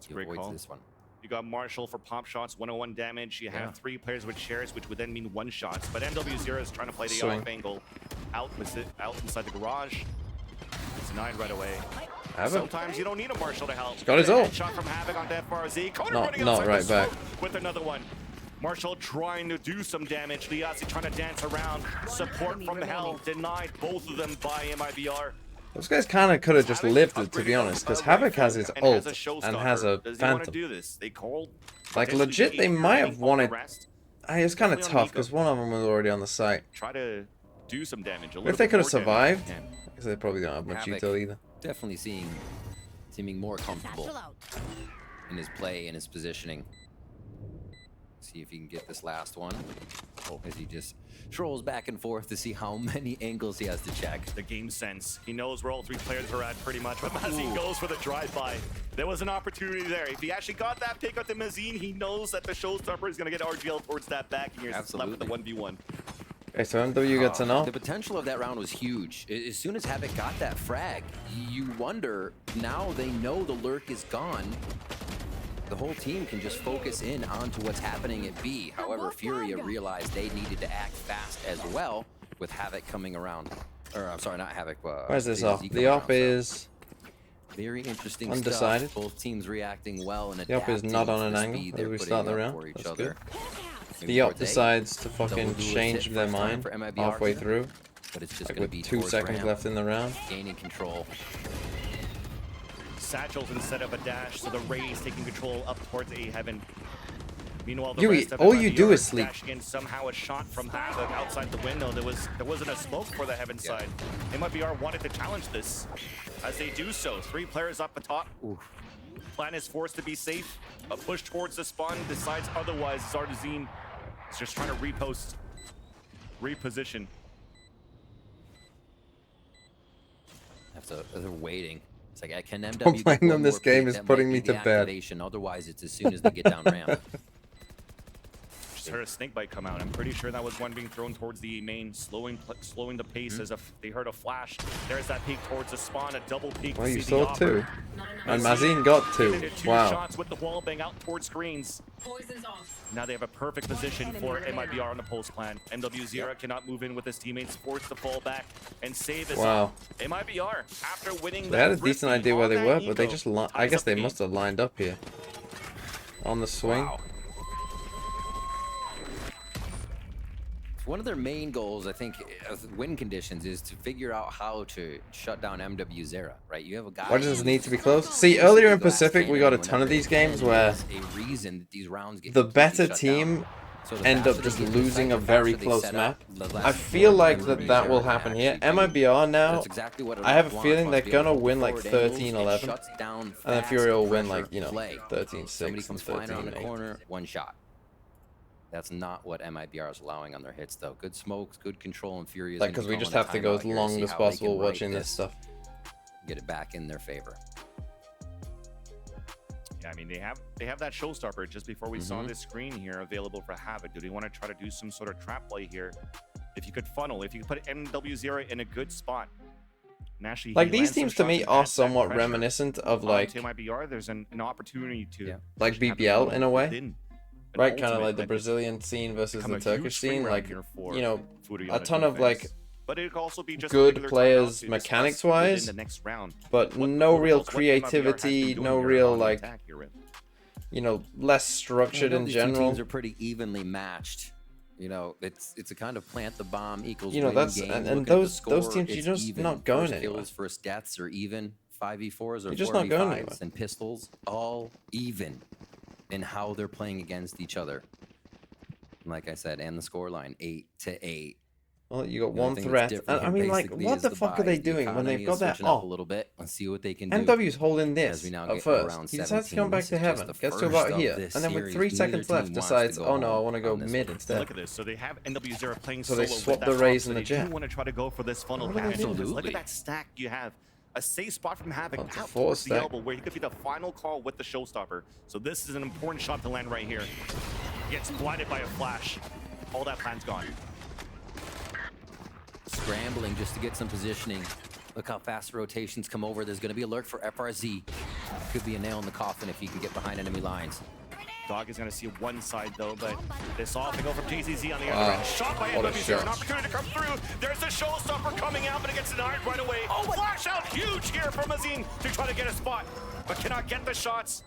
He Great avoids call. this one. You got Marshall for pop shots, 101 damage. You have 3 players with shares, which would then mean 1 shots. But MW0 is trying to play the Swing. off angle out inside the garage. It's denied right away. Havoc. Sometimes you don't need a Marshall to help. got his A ult. Shot from Havoc onto FRZ. Conan Not- running not outside right the back. smoke with another one. Marshall trying to do some damage. Liazzi trying to dance around. Support from hell denied both of them by MIBR. Those guys kind of could have just Havoc lived it, to upgraded be honest, because a Havoc has his and ult has a and has a Does he want to phantom. do this? They called. Like, potentially legit, they Furia might have on the wanted... rest. It's kind of Definitely on tough, Nico. because one of them was already on the site. Try to do some damage. If they could have survived, Yeah. because they probably don't have much Havoc util either. definitely seeming more comfortable in his play and his positioning. See if he can get this last one. As he just trolls back and forth to see how many angles he has to check. The game sense. He knows where all 3 players are at pretty much. But Mazine goes for the drive-by. There was an opportunity there. If he actually got that pick up to Mazine, he knows that the showstopper is going to get RGL towards that back. And you're left with the 1v1. Okay, so MW gets an ult. The potential of that round was huge. As soon as Havoc got that frag, you wonder, now they know the lurk is gone. The whole team can just focus in onto what's happening at B. However, Furia realized they needed to act fast as well with Havoc coming around. Or, I'm sorry, not Havoc. Where's this Z op? coming The op around, so is... very interesting undecided. stuff. Both teams reacting well and The op is adapting not to on an the angle speed as they're we putting start the up round. for each That's other. good. The op decides to fucking Double duelist change hit their first time mind for MIBR halfway here. through, But it's just like going to with be 2 towards seconds ramp, left in the round. gaining control. satchels instead of a dash, so the Rays taking control up towards A heaven. Meanwhile, the Yui, rest of all you MIBR do is sleep. dashing in somehow a shot from Havoc outside the window. There wasn't a smoke for the heaven side. MIBR wanted to challenge this. As they do so, 3 players up the top. Oof. Plan is forced to be safe. A push towards the spawn decides otherwise. Zardazine is just trying to reposition. They're waiting. It's like, can MW Playing get on one this more game peek? is That putting might me be to the bed. activation. Otherwise, it's as soon as they get down ramp. Just heard a snake bite come out. I'm pretty sure that was one being thrown towards the main, slowing the pace as if they heard a flash. There's that peek towards the spawn, a double peek. Well, to you see saw the 2. offer. And Mazin got 2. Two Wow. shots with the wall bang out towards screens. Now they have a perfect position for MIBR on the pulse plan. MW0 cannot move in with his teammates, forced to fall back and save his Wow. MIBR after winning. They had a decent idea where they were, but they eco, just I ties guess up they the must game. have lined up here. On the swing. Wow. One of their main goals, I think, of win conditions is to figure out how to shut down MW Zera, right? You have a guy. Why does it need to be close? See, earlier in Pacific, we got a ton of these games where the better team end up just losing a very close map. I feel like that will happen here. MIBR now, I have a feeling they're gonna win like 13-11, and then Furia will win like, 13-6 and 13-8. One shot. That's not what MIBR is allowing on their hits, though. Good smokes, good control, and Furia. Like, because we just have to go as long as possible watching this stuff. Get it back in their favor. Yeah, I mean, they have that showstopper just before we saw this screen here available for Havoc. Do they want to try to do some sort of trap play here? If you could funnel, if you could put MW0 in a good spot. Actually, like, these teams to me are somewhat reminiscent of like MIBR, there's an opportunity to like BBL in a way. within Right, kind of like the Brazilian scene versus the Turkish scene, like, a ton of like but it could also be just good players mechanics wise, but no real creativity, no real like, less structured in general. Teams are pretty evenly matched. It's a kind of plant the bomb equals that's game. and those teams you're just even. not going first anywhere. Kills, first deaths are even. 5v4s or 4v5s You're just not going anywhere. and pistols all even in how they're playing against each other. Like I said, and the scoreline 8-8. Well, you got one threat. I mean, like, what the fuck are they doing when they've got that off? A little bit. Let's see what they can do. MW's holding this now at first. He decides to come back to heaven, gets to about here, and then with 3 seconds left, decides, oh no, I want to go mid instead. Look at this. So they have MW0 playing So solo they swap with the that Rays bomb, and the so they Jet. do want to try to go for this funnel What are they package. doing? Look at that stack you have. A safe spot from Havoc Oh, it's a out 4 towards the stack. elbow where he could be the final call with the showstopper. So this is an important shot to land right here. Gets blinded by a flash. All that plan's gone. Scrambling just to get some positioning. Look how fast the rotations come over. There's going to be a lurk for FRZ. Could be a nail in the coffin if he can get behind enemy lines. Dog is going to see one side though, but this all to go from JZZ on the Wow. other end. Shot by What a MW0. shot. An opportunity to come through. There's the showstopper coming out, but it gets denied right away. Flash out huge here from Azine to try to get a spot, but cannot get the shots.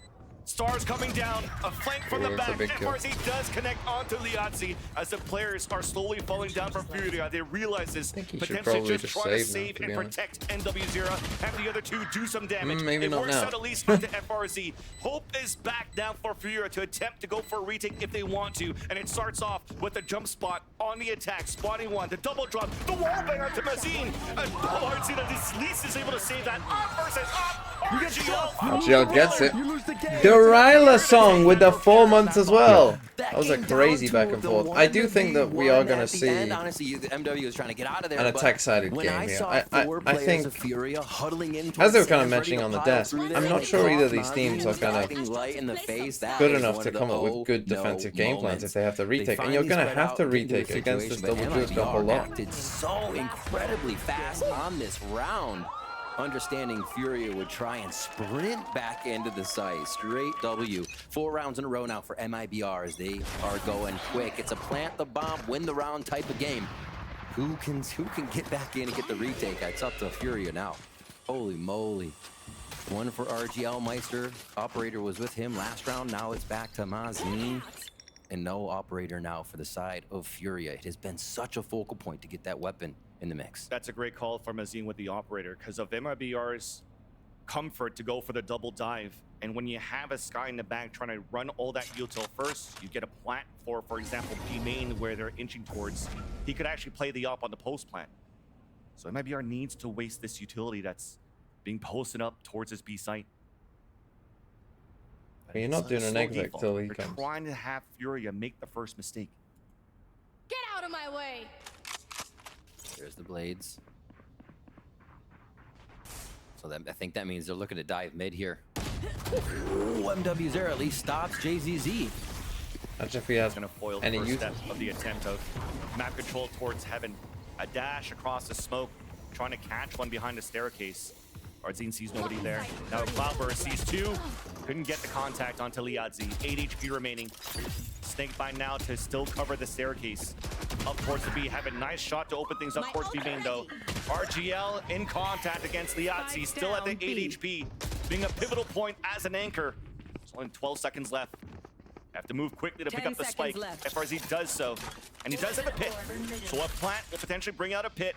Stars coming down, a flank from the That's a back. big kill. FRZ does connect onto Liazzi as the players are slowly falling down from Furia. They realize this, think he should potentially probably just just try to save now, save to and be honest. protect MW0. Have the other two do some damage. Maybe it not works now. out at least into FRZ. Hope is back now for Furia to attempt to go for a retake if they want to. And it starts off with a jump spot on the attack. Spotting one, the double drop, the wall banger to Mazin. And RGL at least is able to save that. Up versus up. RGL gets it. Delilah song with the 4 months as well. That was a crazy back and forth. I do think that we are going to see an attack-sided game here. I think, as they were kind of mentioning on the desk, I'm not sure either of these teams are kind of good enough to come up with good defensive game plans if they have to retake. And you're going to have to retake against this double duel double lock. So incredibly fast on this round. Understanding Furia would try and sprint back into the site. Straight W. 4 rounds in a row now for MIBR as they are going quick. It's a plant the bomb, win the round type of game. Who can get back in and get the retake? It's up to Furia now. Holy moly. One for RGL Meister. Operator was with him last round. Now it's back to Mazin. And no operator now for the side of Furia. It has been such a focal point to get that weapon in the mix. That's a great call from Azine with the operator because of MIBR's Comfort to go for the double dive. And when you have a Sky in the back trying to run all that util first, you get a plant for example, B main where they're inching towards. He could actually play the op on the post plant. So MIBR needs to waste this utility that's being posted up towards his B site. But you're not doing an exec till he They're comes. trying to have Furia make the first mistake. Get out of my way. There's the blades. So I think that means they're looking to dive mid here. Ooh, MW0 at least stops JZZ. Imagine if he has Gonna foil the any first use. step of the attempt of map control towards heaven. A dash across the smoke, trying to catch one behind the staircase. Ardzine sees nobody there. Now Cloudburst sees two. Couldn't get the contact onto Liadzi. 8 HP remaining. Snake by now to still cover the staircase. Up towards the B. Have a nice shot to open things up towards B main though. RGL in contact against Liadzi. Still at the 8 HP. Being a pivotal point as an anchor. There's only 12 seconds left. Have to move quickly to pick up the spike. FRZ does so. And he does have a pit. So a plant will potentially bring out a pit,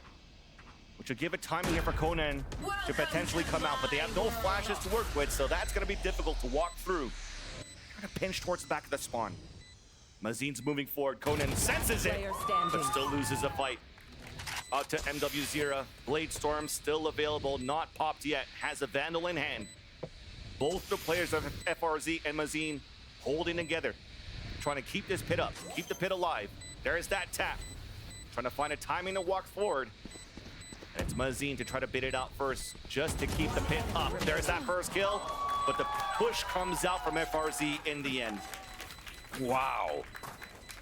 which will give it timing here for Conan to potentially come out. But they have no flashes to work with, so that's going to be difficult to walk through. Trying to pinch towards the back of the spawn. Mazin's moving forward. Conan senses it, but still loses a fight. Out to MW0. Blade Storm still available, not popped yet. Has a Vandal in hand. Both the players of FRZ and Mazin holding together, trying to keep this pit up, keep the pit alive. There's that tap. Trying to find a timing to walk forward. And it's Mazin to try to bid it out first, just to keep the pit up. There's that first kill, but the push comes out from FRZ in the end. Wow.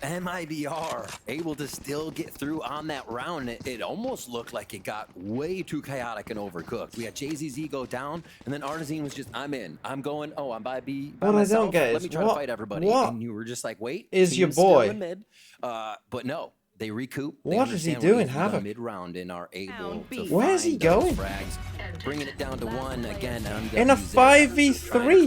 MIBR able to still get through on that round. It almost looked like it got way too chaotic and overcooked. We had JZZ go down, and then Artazine was just, I'm in. I'm going, oh, I'm by B by What myself. I don't get Let is me try to fight everybody. what And you were just like, wait. is your team's still boy? in mid. But no, they recoup. They What is he understand doing, we're Havoc? mid-round and are able to Where is he find those going? frags, bringing it down to one again. In a 5v3.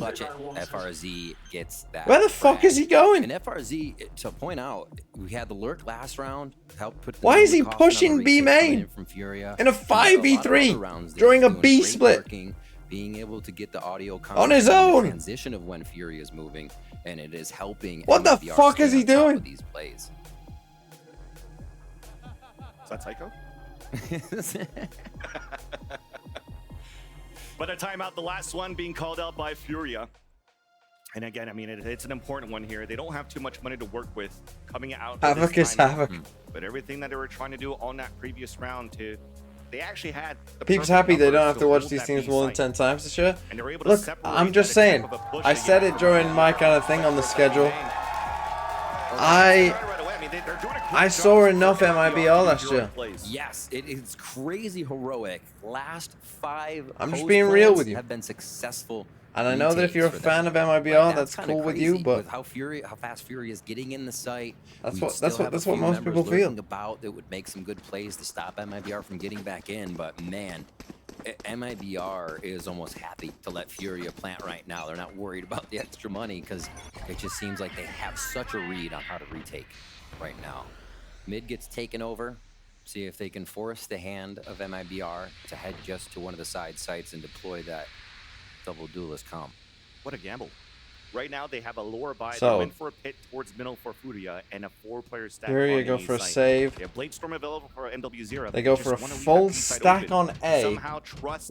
FRZ gets that. Where the fuck is he going? And FRZ, to point out, we had the lurk last round. Help put. Why is he pushing B main from Furia in a 5v3 during a B split? Being able to get the audio On his own. Transition of when Furia is moving, and it is helping. What the MIBR fuck stay is he on top of doing? These plays. Is that Psycho? But a timeout, the last one being called out by Furia. And again, I mean, it's an important one here. They don't have too much money to work with coming out. Havoc is Havoc. But everything that they were trying to do on that previous round, they actually had. Peeps happy they don't have to watch these teams more than 10 times this year. And they're able to Look, separate I'm just that saying. attempt of a push I to said get it during my kind of thing on the schedule. I saw enough MIBR last year. Yes, it is crazy heroic. Last 5 I'm just being real with you. Have been successful. And I know that if you're a fan of MIBR, that's cool with you, but how fast Furia is getting in the site. That's what most people feel. About that would make some good plays to stop MIBR from getting back in, but man, MIBR is almost happy to let Furia plant right now. They're not worried about the extra money because it just seems like they have such a read on how to retake right now. Mid gets taken over. See if they can force the hand of MIBR to head just to one of the side sites and deploy that double duelist comp. What a gamble. Right now, they have a lower buy. So, they went for a pit towards middle for Furia and a 4-player stack. Furia go for a save. They have Blade Storm available for MW0. They go for a full stack on A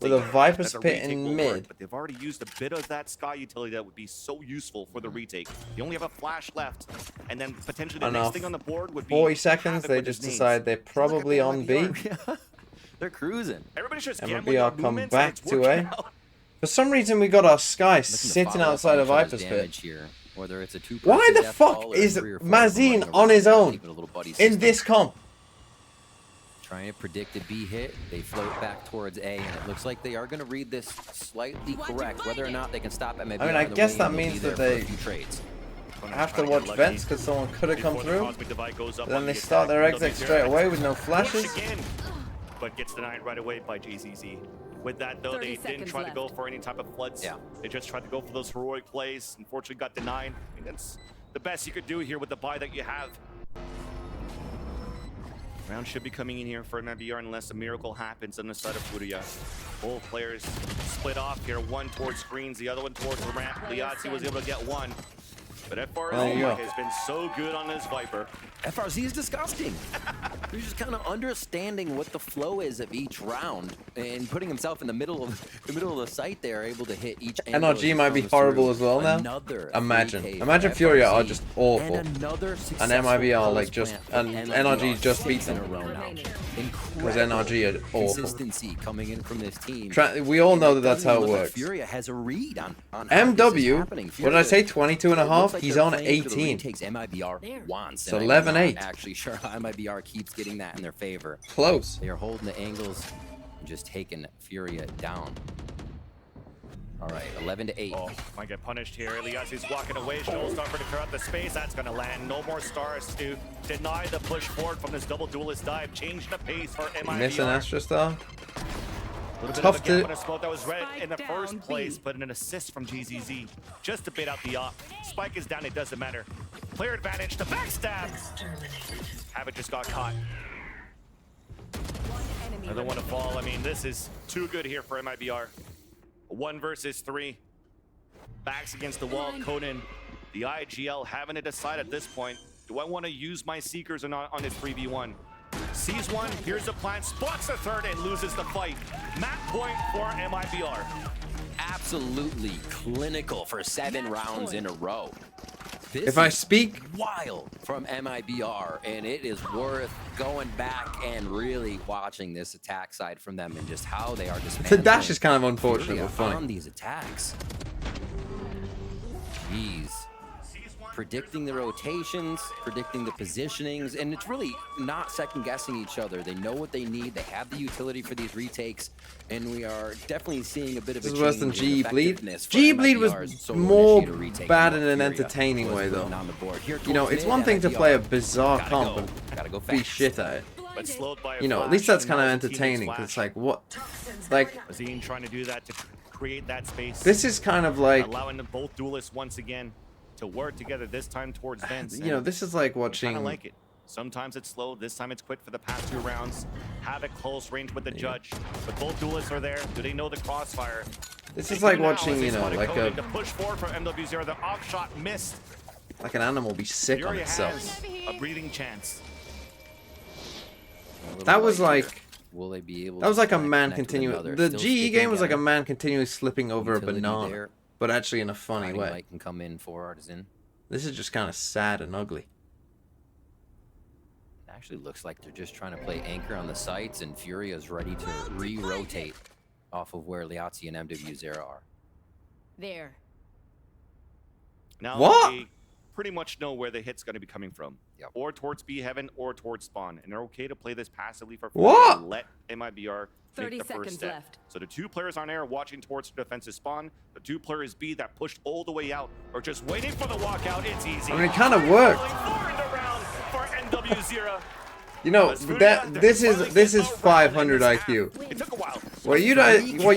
with a Viper's Pit in mid. But they've already used a bit of that Sky utility that would be so useful for the retake. They only have a flash left, and then potentially the next thing on the board would be 40 seconds. They just decide they're probably on B. They're cruising. Everybody's just MIBR come back to A. For some reason, we got our Sky sitting outside of Viper's Pit. Here, whether it's a Why the fuck is Mazin on his own in this comp? Trying to predict a B hit, they float back towards A, and it looks like they are going to read this slightly correct. Whether or not they can stop MIBR. I mean, I guess that means that they have to watch vents because someone could have come through. But then they start their exit straight away with no flashes. But gets denied right away by JZZ. With that, though, they didn't try to go for any type of floods. Yeah. They just tried to go for those heroic plays. Unfortunately, got denied. I mean, that's the best you could do here with the buy that you have. Round should be coming in here for MIBR unless a miracle happens on the side of Furia. Both players split off here, one towards screens, the other one towards the ramp. Liazzi was able to get one. But FRZ has been so good on this Viper. FRZ is disgusting. He's just kind of understanding what the flow is of each round and putting himself in the middle of the site there, able to hit each angle. NRG might be horrible as well now. Imagine Furia are just awful. And MIBR like just and NRG just beats them. Because NRG are awful. Consistency coming in from this team. We all know that that's how it works. Furia has a read on MW, what did I say, 22.5? He's on 18. Takes MIBR once. So 11-8. Actually, sure, MIBR keeps getting that in their favor. Close. They are holding the angles and just taking Furia down. All right, 11-8. Oh, might get punished here. Liazzi's walking away. Shoals starting to clear out the space. That's going to land. No more stars to deny the push forward from this double duelist dive. Change the pace for MIBR. Missing Astra Star. Tough to a smoke that was red in the first place, but an assist from GZZ just to bait out the op. Spike is down, it doesn't matter. Player advantage, the backstab. Habit just got caught. Another one to fall. I mean, this is too good here for MIBR. 1 versus 3. Backs against the wall. Conan, the IGL having to decide at this point. Do I want to use my Seekers or not on this 3v1? Sees one, here's the plan, spots the third and loses the fight. Map point for MIBR. Absolutely clinical for 7 rounds in a row. This if I speak wild from MIBR, and it is worth going back and really watching this attack side from them and just how they are dismantling. The dash is kind of unfortunate but funny. On these attacks. Jeez. Predicting the rotations, predicting the positionings, and it's really not second-guessing each other. They know what they need. They have the utility for these retakes, and we are definitely seeing a bit of a change. This is worse than GE Bleed. GE Bleed was more bad in an entertaining way, though. You know, it's one thing to play a bizarre comp and be shit at it. You know, at least that's kind of entertaining, because it's like, what? Like, Azine trying to do that to create that space. This is kind of like... allowing them both duelists once again to work together, this time towards Vents. You know, this is like watching... I kind of like it. Sometimes it's slow, this time it's quick for the past 2 rounds. Havoc close range with the judge, but both duelists are there. Do they know the crossfire? This is like watching, you know, like a... to push forward from MW0, the off shot missed. Like an animal be sick on itself. Has a breathing chance. That was like... Will they be able that was like a man continuing... The GE game was like a man continually slipping over a banana. But actually in a funny way. Light can come in for Artisan. This is just kind of sad and ugly. It actually looks like they're just trying to play anchor on the sites, and Furia is ready to re-rotate off of where Liazzi and MW0 are. There. Now what? They pretty much know where the hit's going to be coming from. Yep. Or towards B Heaven or towards Spawn. And they're okay to play this passively for what? Let MIBR make the first step. Left. So the 2 players on air watching towards the defensive spawn. The 2 players B that pushed all the way out are just waiting for the walkout. It's easy. I mean, it kind of worked. For NW0. You know, this is 500 IQ. It took a while. What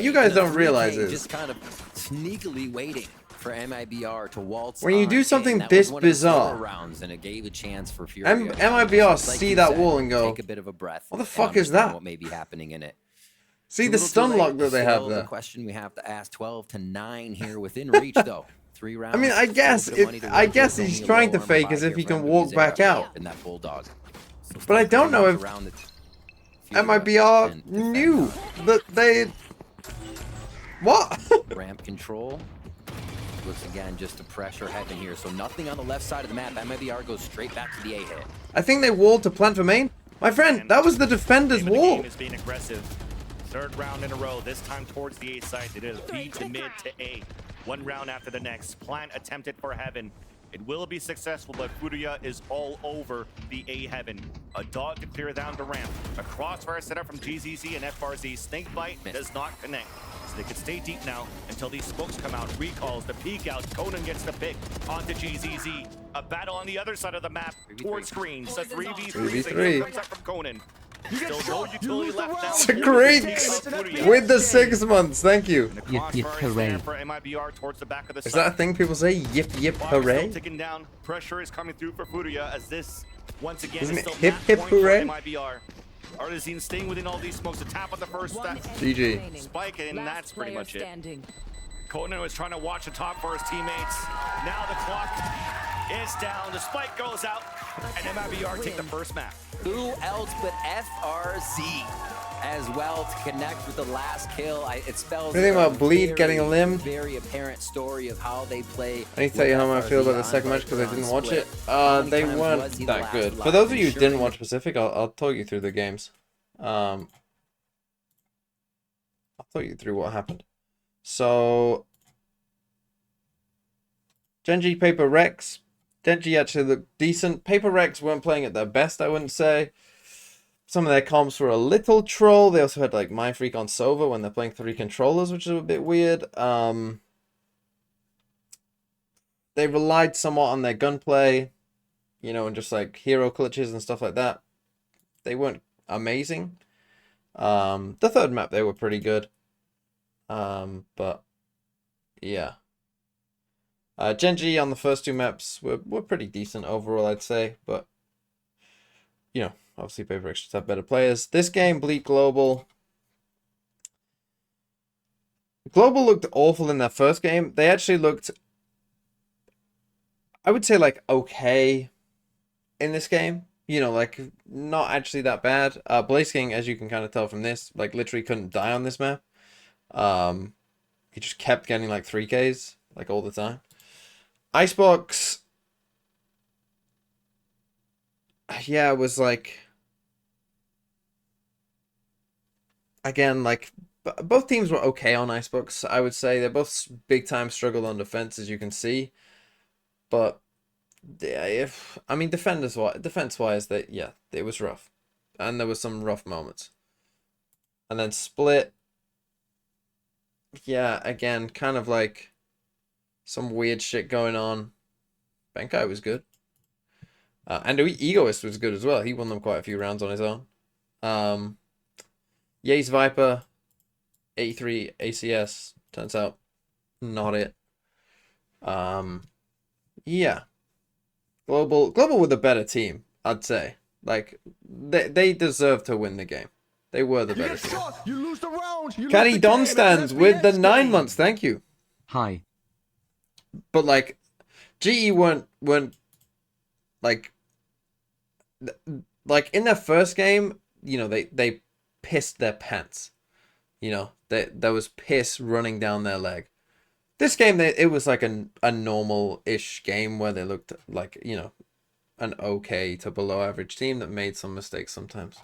you guys don't realize is just kind of sneakily waiting for MIBR to waltz. When you do something this bizarre, rounds and it gave a chance for Furia. MIBR see that wall and go, take a bit of a breath. What the fuck is that? What may be happening in it? See the stun lock that they have there. The question we have to ask: 12-9 here within reach, though. 3 rounds. I mean, I guess he's trying to fake as if he can walk back out. In that bulldog. But I don't know if MIBR knew that they. What? Ramp control. Looks again just to pressure Heaven here. So nothing on the left side of the map. MIBR goes straight back to the A hit. I think they walled to plant for main. My friend, that was the defender's wall. The game is being aggressive. 3rd round in a row. This time towards the A side. It is B to mid to A. 1 round after the next. Plant attempted for Heaven. It will be successful, but Furia is all over the A Heaven. A dog to clear down the ramp. A crossfire set up from GZZ and FRZ. Snakebite does not connect. So they can stay deep now until these smokes come out. Recalls, the peek out. Conan gets the pick onto GZZ. A battle on the other side of the map towards screens. A 3v3 comes up from Conan. Still no utility left now. It's a great with the 6 months. Thank you. Yip yip hooray. For MIBR towards the back of the is that a thing people say? Yip yip hooray. Ticking down. Pressure is coming through for Furia as this Once again, Isn't it's it still hip match hip point for hooray? MIBR. Artazine staying within all these smokes to tap on the first GG. spike, and that's pretty much it. Standing. Conan was trying to watch the top for his teammates. Now the clock is down. The spike goes out, and MIBR take the first map. Who else but FRZ as well to connect with the last kill? It spells. What do you think about Bleed getting a limb? Very apparent story of how they play. I need to tell you how I feel about the second match because I didn't watch it. They weren't that good. For those of you who didn't watch Pacific, I'll talk you through the games. I'll talk you through what happened. So, Genji, Paper, Rex. Genji actually looked decent. Paper Rex weren't playing at their best, I wouldn't say. Some of their comps were a little troll. They also had like Mindfreak on Sova when they're playing 3 controllers, which is a bit weird. They relied somewhat on their gunplay, you know, and just like hero clutches and stuff like that. They weren't amazing. The third map they were pretty good. But yeah. Genji on the first 2 maps were pretty decent overall, I'd say, but you know, obviously Paper Rex have better players. This game, Bleak Global. Global looked awful in their first game. They actually looked, I would say, like okay in this game. You know, like not actually that bad. Blaze King, as you can kind of tell from this, like literally couldn't die on this map. He just kept getting like 3Ks like all the time. Icebox, yeah, it was like, again, like both teams were okay on Icebox. I would say they both big time struggled on defense, as you can see. But yeah, I mean defense wise, it was rough, and there was some rough moments. And then Split, yeah, again, kind of like some weird shit going on. Benkai was good. And Egoist was good as well. He won them quite a few rounds on his own. Yates Viper, 83 ACS. Turns out, not it. Yeah. Global with a better team, I'd say. Like, they deserve to win the game. They were the better team. You lose the round. Caddy Don stands with the 9 months. Thank you. Hi. But like, GE weren't like in their first game, you know, they pissed their pants. You know, there was piss running down their leg. This game, it was like a normal-ish game where they looked like, you know, an okay to below average team that made some mistakes sometimes.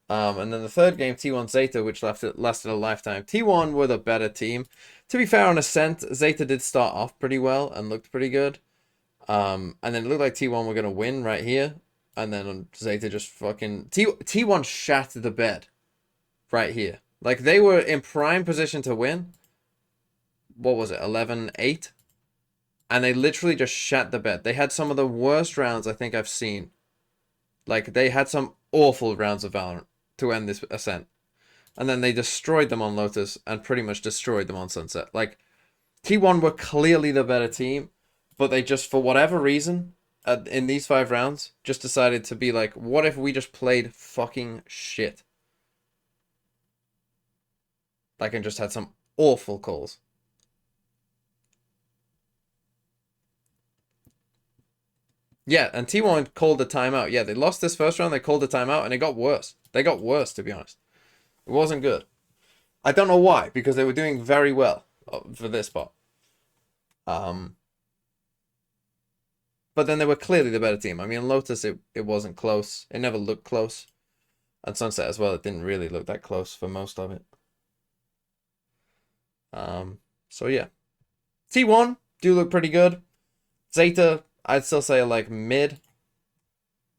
And then the third game, T1 Zeta, which lasted a lifetime. T1 were the better team. To be fair, on Ascent, Zeta did start off pretty well and looked pretty good. And then it looked like T1 were going to win right here. And then Zeta just fucking... T1 shat the bed right here. Like, they were in prime position to win. What was it? 11-8? And they literally just shat the bed. They had some of the worst rounds I think I've seen. Like, they had some awful rounds of Valorant to end this Ascent. And then they destroyed them on Lotus and pretty much destroyed them on Sunset. Like, T1 were clearly the better team, but they just, for whatever reason, in these 5 rounds, just decided to be like, what if we just played fucking shit? Like, and just had some awful calls. Yeah, and T1 called a timeout. Yeah, they lost this first round, they called a timeout, and it got worse. They got worse, to be honest. It wasn't good. I don't know why, because they were doing very well for this spot. But then they were clearly the better team. I mean, Lotus, it wasn't close. It never looked close. And Sunset as well, it didn't really look that close for most of it. So yeah. T1 do look pretty good. Zeta, I'd still say like mid.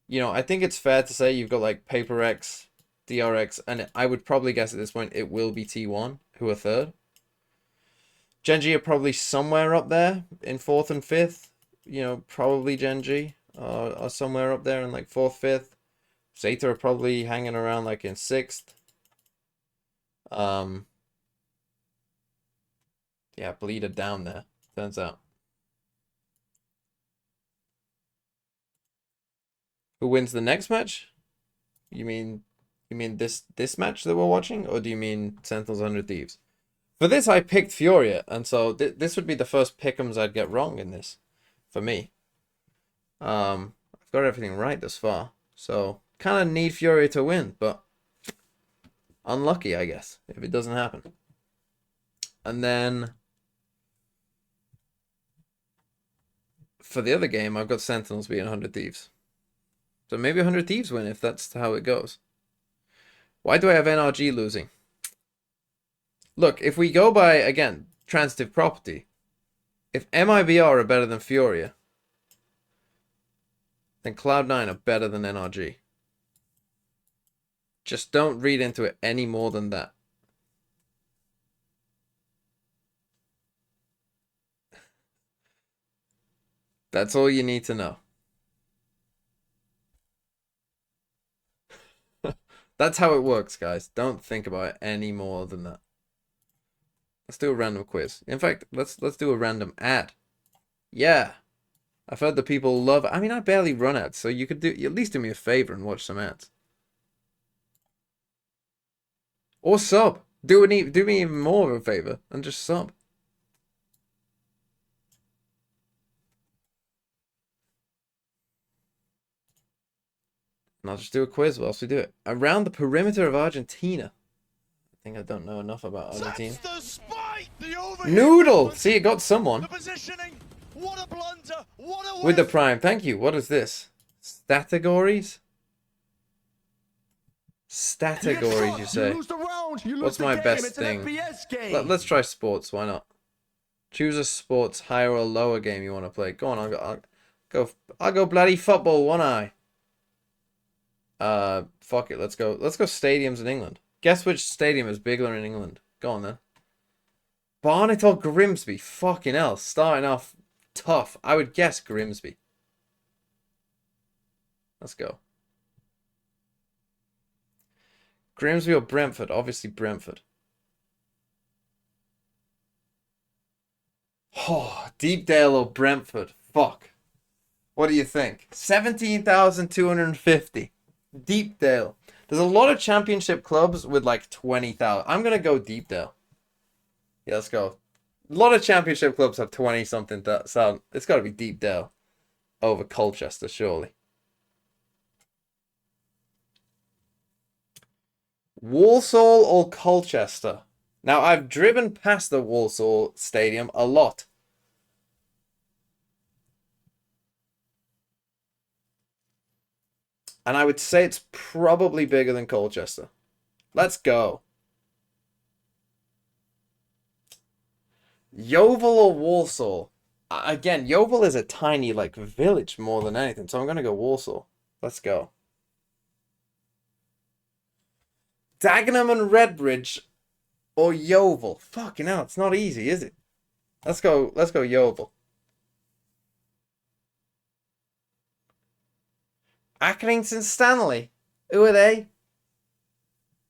You know, I think it's fair to say you've got like Paper X, DRX, and I would probably guess at this point it will be T1 who are third. Genji are probably somewhere up there in 4th and 5th. You know, probably Genji are somewhere up there in like 4th, 5th. Zeta are probably hanging around like in 6th. Yeah, Bleed are down there, turns out. Who wins the next match? You mean this match that we're watching, or do you mean Sentinels 100 Thieves? For this, I picked Furia, and so this would be the first pick'ems I'd get wrong in this, for me. I've got everything right thus far, so kind of need Furia to win, but unlucky, I guess, if it doesn't happen. And then for the other game, I've got Sentinels being 100 Thieves. So maybe 100 Thieves win if that's how it goes. Why do I have NRG losing? Look, if we go by, again, transitive property, if MIBR are better than Furia, then Cloud9 are better than NRG. Just don't read into it any more than that. That's all you need to know. That's how it works, guys. Don't think about it any more than that. Let's do a random quiz. In fact, let's do a random ad. Yeah. I've heard that people love... I mean, I barely run ads, so you could at least do me a favor and watch some ads. Or sub. Do me even more of a favor and just sub. And I'll just do a quiz whilst we do it. Around the perimeter of Argentina. I think I don't know enough about Argentina. Noodle! See, it got someone. What a blunder! What a With the prime. Thank you. What is this? Stategories? Stategories, you say? What's my best thing? Let's try sports. Why not? Choose a sports higher or lower game you want to play. Go on. I'll go bloody football, won't I? Fuck it. Let's go stadiums in England. Guess which stadium is bigger in England? Go on then. Barnet or Grimsby? Fucking hell. Starting off tough. I would guess Grimsby. Let's go. Grimsby or Brentford? Obviously Brentford. Oh, Deepdale or Brentford? Fuck. What do you think? 17,250. Deepdale. There's a lot of championship clubs with like 20,000. I'm going to go Deepdale. Yeah, let's go. A lot of championship clubs have 20-something thousand. It's got to be Deepdale over Colchester, surely. Walsall or Colchester? Now, I've driven past the Walsall Stadium a lot. And I would say it's probably bigger than Colchester. Let's go. Yeovil or Walsall? Again, Yeovil is a tiny, like, village more than anything. So I'm going to go Walsall. Let's go. Dagenham and Redbridge or Yeovil? Fucking hell, it's not easy, is it? Let's go Yeovil. Accrington Stanley. Who are they?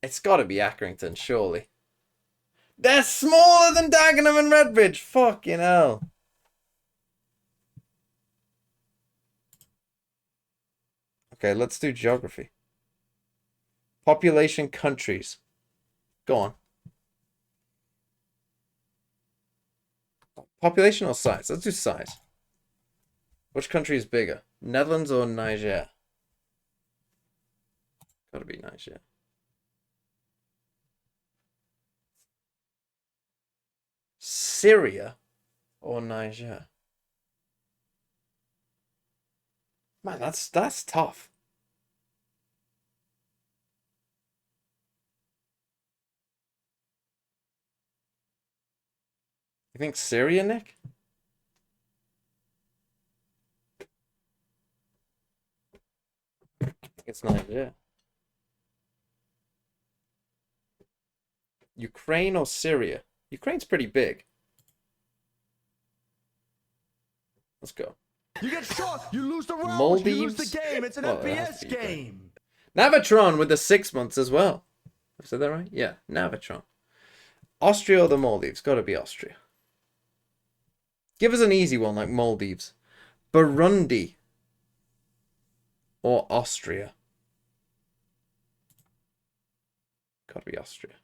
It's got to be Accrington, surely. They're smaller than Dagenham and Redbridge. Fucking hell. Okay, let's do geography. Population countries. Go on. Population or size? Let's do size. Which country is bigger? Netherlands or Niger? Gotta be Niger. Syria or Niger? Man, that's tough. You think Syria, Nick? It's Niger. Ukraine or Syria? Ukraine's pretty big. Let's go. You get shot, you lose the round, Maldives? you lose the game. It's an FPS game. Navatron with the 6 months as well. Have I said that right? Yeah, Navatron. Austria or the Maldives? Gotta be Austria. Give us an easy one like Maldives. Burundi. or Austria? Gotta be Austria.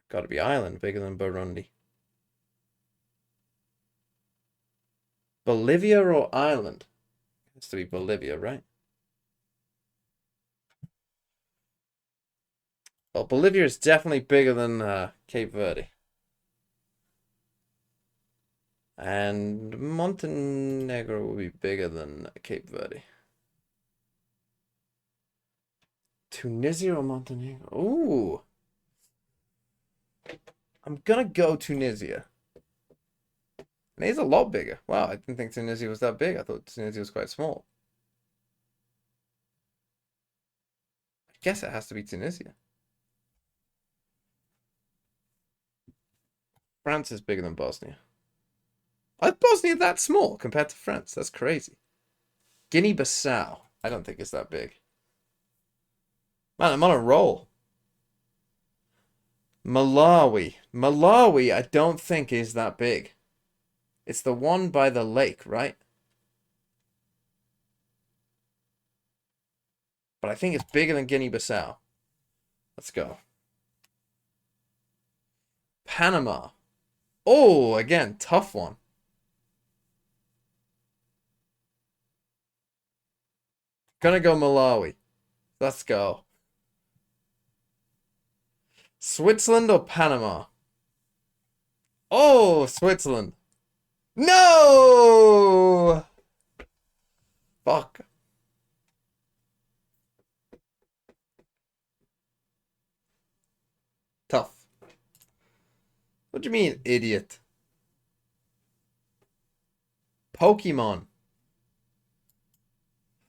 Gotta be Ireland, bigger than Burundi. Bolivia or Ireland? It has to be Bolivia, right? Well, Bolivia is definitely bigger than Cape Verde. And Montenegro will be bigger than Cape Verde. Tunisia or Montenegro? Ooh. I'm gonna go Tunisia. And it's a lot bigger. Wow, I didn't think Tunisia was that big. I thought Tunisia was quite small. I guess it has to be Tunisia. France is bigger than Bosnia. Is Bosnia that small compared to France? That's crazy. Guinea-Bissau. I don't think it's that big. Man, I'm on a roll. Malawi. Malawi, I don't think is that big. It's the one by the lake, right? But I think it's bigger than Guinea-Bissau. Let's go. Panama. Oh, again, tough one. Gonna go Malawi. Let's go. Switzerland or Panama? Oh, Switzerland. No! Fuck. Tough. What do you mean, idiot? Pokemon.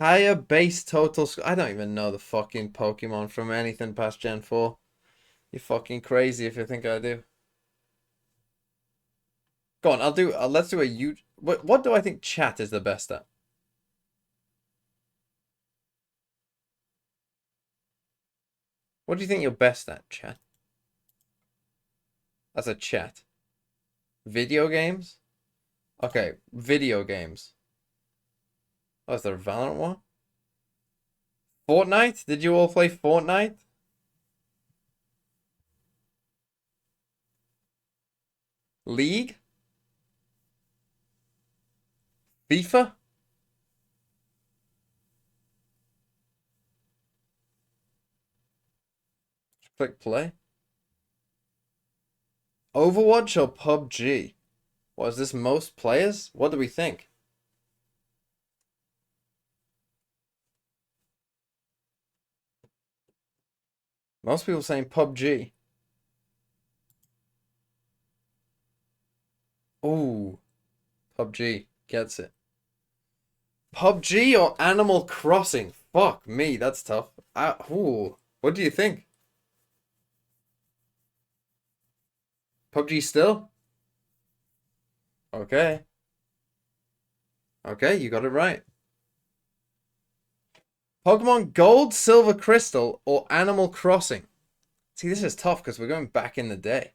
Higher base total score. I don't even know the fucking Pokemon from anything past Gen 4. You're fucking crazy if you think I do. Go on, let's do a huge... What do I think chat is the best at? What do you think you're best at, chat? As a chat. Video games? Okay, video games. Oh, is there a Valorant one? Fortnite? Did you all play Fortnite? League? FIFA? Click play. Overwatch or PUBG? What is this, most players? What do we think? Most people saying PUBG. Ooh. PUBG gets it. PUBG or Animal Crossing? Fuck me, that's tough. Ooh. What do you think? PUBG still? Okay. Okay, you got it right. Pokemon Gold, Silver, Crystal, or Animal Crossing? See, this is tough because we're going back in the day.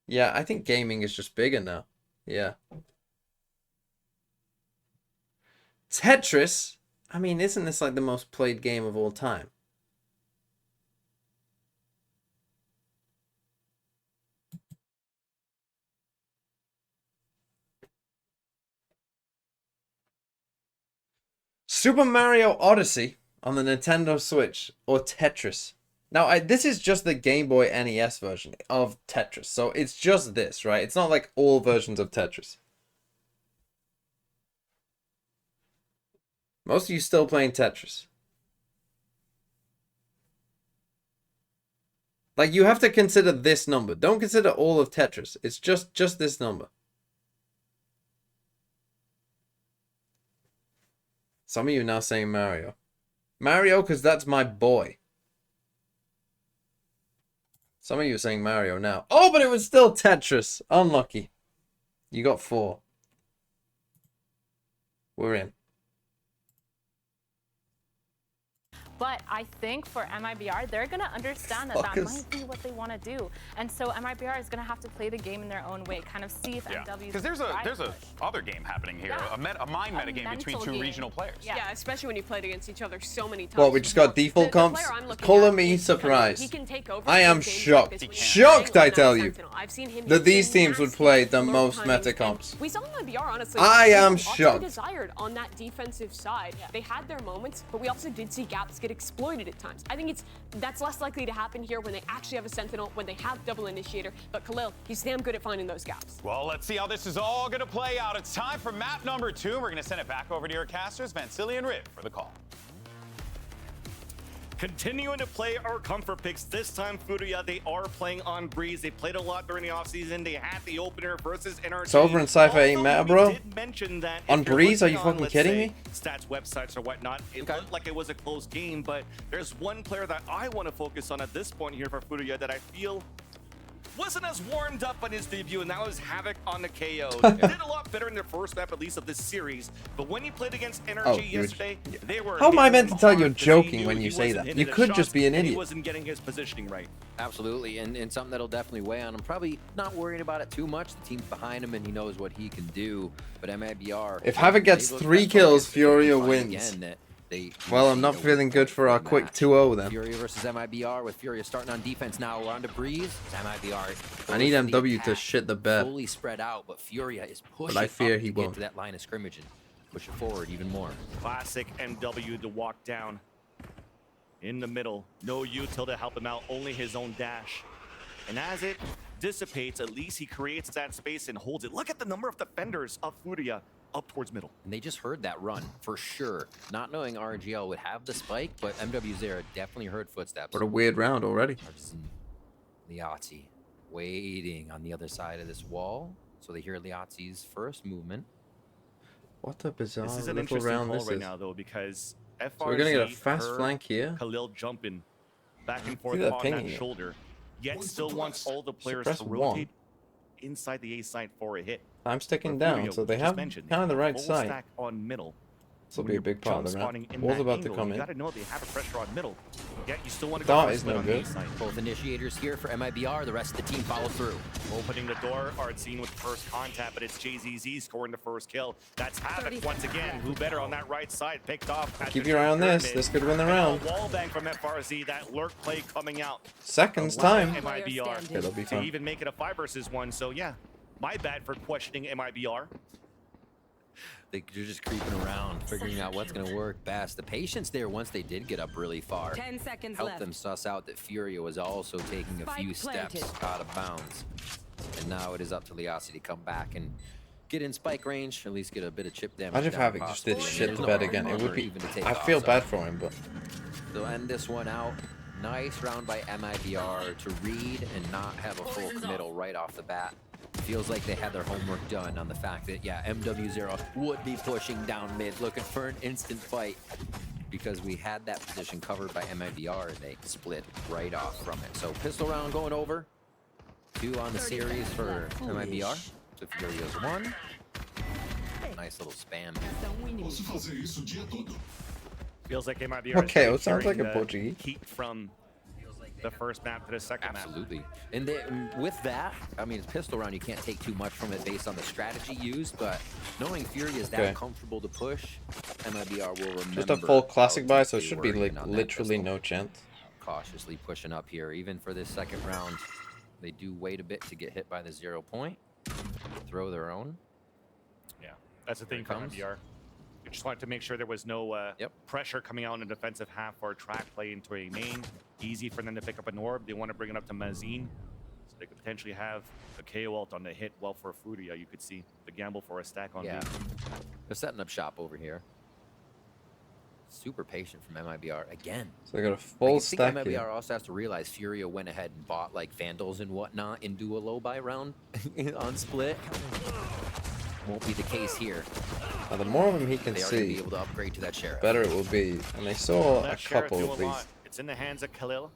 Yeah, I think gaming is just bigger now. Yeah. Tetris? I mean, isn't this like the most played game of all time? Super Mario Odyssey on the Nintendo Switch or Tetris? Now, this is just the Game Boy NES version of Tetris. So it's just this, right? It's not like all versions of Tetris. Most of you still playing Tetris. Like, you have to consider this number. Don't consider all of Tetris. It's just this number. Some of you now saying Mario. Mario, because that's my boy. Some of you are saying Mario now. Oh, but it was still Tetris. Unlucky. You got 4. We're in. But I think for MIBR, they're going to understand that that might be what they want to do. And so MIBR is going to have to play the game in their own way, kind of see if MW. Because there's a other game happening here, a mind meta game between two regional players. Yeah, especially when you played against each other so many times. Well, we just got default comps. Color me surprised. I am shocked. Shocked, I tell you, that these teams would play the most meta comps. We saw MIBR, honestly. I am shocked. Desired on that defensive side. They had their moments, but we also did see gaps get exploited at times. I think that's less likely to happen here when they actually have a Sentinel, when they have double initiator. But Khalil, he's damn good at finding those gaps. Well, let's see how this is all going to play out. It's time for map number 2. We're going to send it back over to your casters, Vansili and Riv, for the call. Continuing to play our comfort picks. This time, Furia, they are playing on Breeze. They played a lot during the offseason. They had the opener versus NRG. Sovereign and Cypher ain't meta, bro. That on Breeze? Are you fucking kidding me? Stats, websites, or whatnot. It looked like it was a close game, but there's one player that I want to focus on at this point here for Furia that I feel wasn't as warmed up on his debut, and that was Havoc on the KO. He did a lot better in the first map, at least of this series. But when he played against NRG yesterday, they were. How am I meant to tell you're joking when you say that? You could just be an idiot. He wasn't getting his positioning right. Absolutely, and something that'll definitely weigh on him. Probably not worrying about it too much. The team's behind him, and he knows what he can do. But MIBR, if Havoc gets 3 kills, Furia wins. Well, I'm not feeling good for our quick 2-0 then. Furia versus MIBR, with Furia starting on defense now. We're on to Breeze. MIBR. I need MW to shit the bed. Fully spread out, but Furia is pushing. But I fear up he to get won't. to that line of scrimmage and push it forward even more. Classic MW to walk down in the middle. No util to help him out, only his own dash. And as it dissipates, at least he creates that space and holds it. Look at the number of defenders of Furia up towards middle. And they just heard that run, for sure. Not knowing RGL would have the spike, but MW Zera definitely heard footsteps. What a weird round already. Liazzi waiting on the other side of this wall. So they hear Liazzi's first movement. What a bizarre this is an little interesting round call this right is. now, though, because FRZ, So we're going to get a fast flank here. Khalil jumping back and forth that on pinging that it. shoulder, yet still wants all the players Suppress to one. rotate inside the A site for a hit. I'm sticking For Furia, down, so they just have mentioned, kind of the right full side. stack on middle. This will When be a you're big part of jump the spotting round. in Wall's that about to angle, come you in. gotta know they have a pressure on middle. Yet you still want to Dart go for a is split no on the good. A site. Both initiators here for MIBR. The rest of the team follow through. Opening the door, Artsine with the first contact, but it's JZZ scoring the first kill. That's Havoc once again. Who better on that right side? Picked off. Keep your eye on this. This could win the round. Wall bang from FRZ. That lurk play coming out. Seconds time. MIBR It'll be to fun. even make it a 5 versus 1. So yeah, my bad for questioning MIBR. They're just creeping around, figuring out what's going to work best. The patience there, once they did get up really far, 10 seconds helped left. them suss out that Furia was also taking a few steps out of bounds. And now it is up to Liazzi to come back and get in spike range, at least get a bit of chip damage. Imagine if down Havoc just did possible. shit There's the no bed again. It armor would be. even to take I off, feel so bad for him, but they'll end this one out. Nice round by MIBR to read and not have a full committal right off the bat. Feels like they had their homework done on the fact that, yeah, MW0 would be pushing down mid, looking for an instant fight. Because we had that position covered by MIBR, and they split right off from it. So pistol round going over. 2 on the series for MIBR. So Furia's 1. Nice little spam. Feels like MIBR. Okay, is it sounds like a carrying the Portuguese. heat from the first map to the second map. Absolutely. And with that, I mean, it's pistol round. You can't take too much from it based on the strategy used, but knowing Furia is that comfortable to push, MIBR will remember. just a full classic buy, so it they should be were like in on that literally pistol. no chance. Cautiously pushing up here, even for this second round. They do wait a bit to get hit by the 0 point. Throw their own. Yeah, that's the thing Here for it comes. MIBR. You just wanted to make sure there was no pressure coming out in the defensive half or track play into a main. Easy for them to pick up an orb. They want to bring it up to Mazine, so they could potentially have a KO ult on the hit. Well, for Furia, you could see the gamble for a stack on B. They're setting up shop over here. Super patient from MIBR again. So they got a full I stack think here. MIBR also has to realize Furia went ahead and bought like Vandals and whatnot and do a low buy round on split. Won't be the case here. Now, the more of them he can They are going to be see, able to upgrade to that Sheriff. better it will be. And they saw a That Sheriff couple do of a lot. these. It's in the hands of Khalil.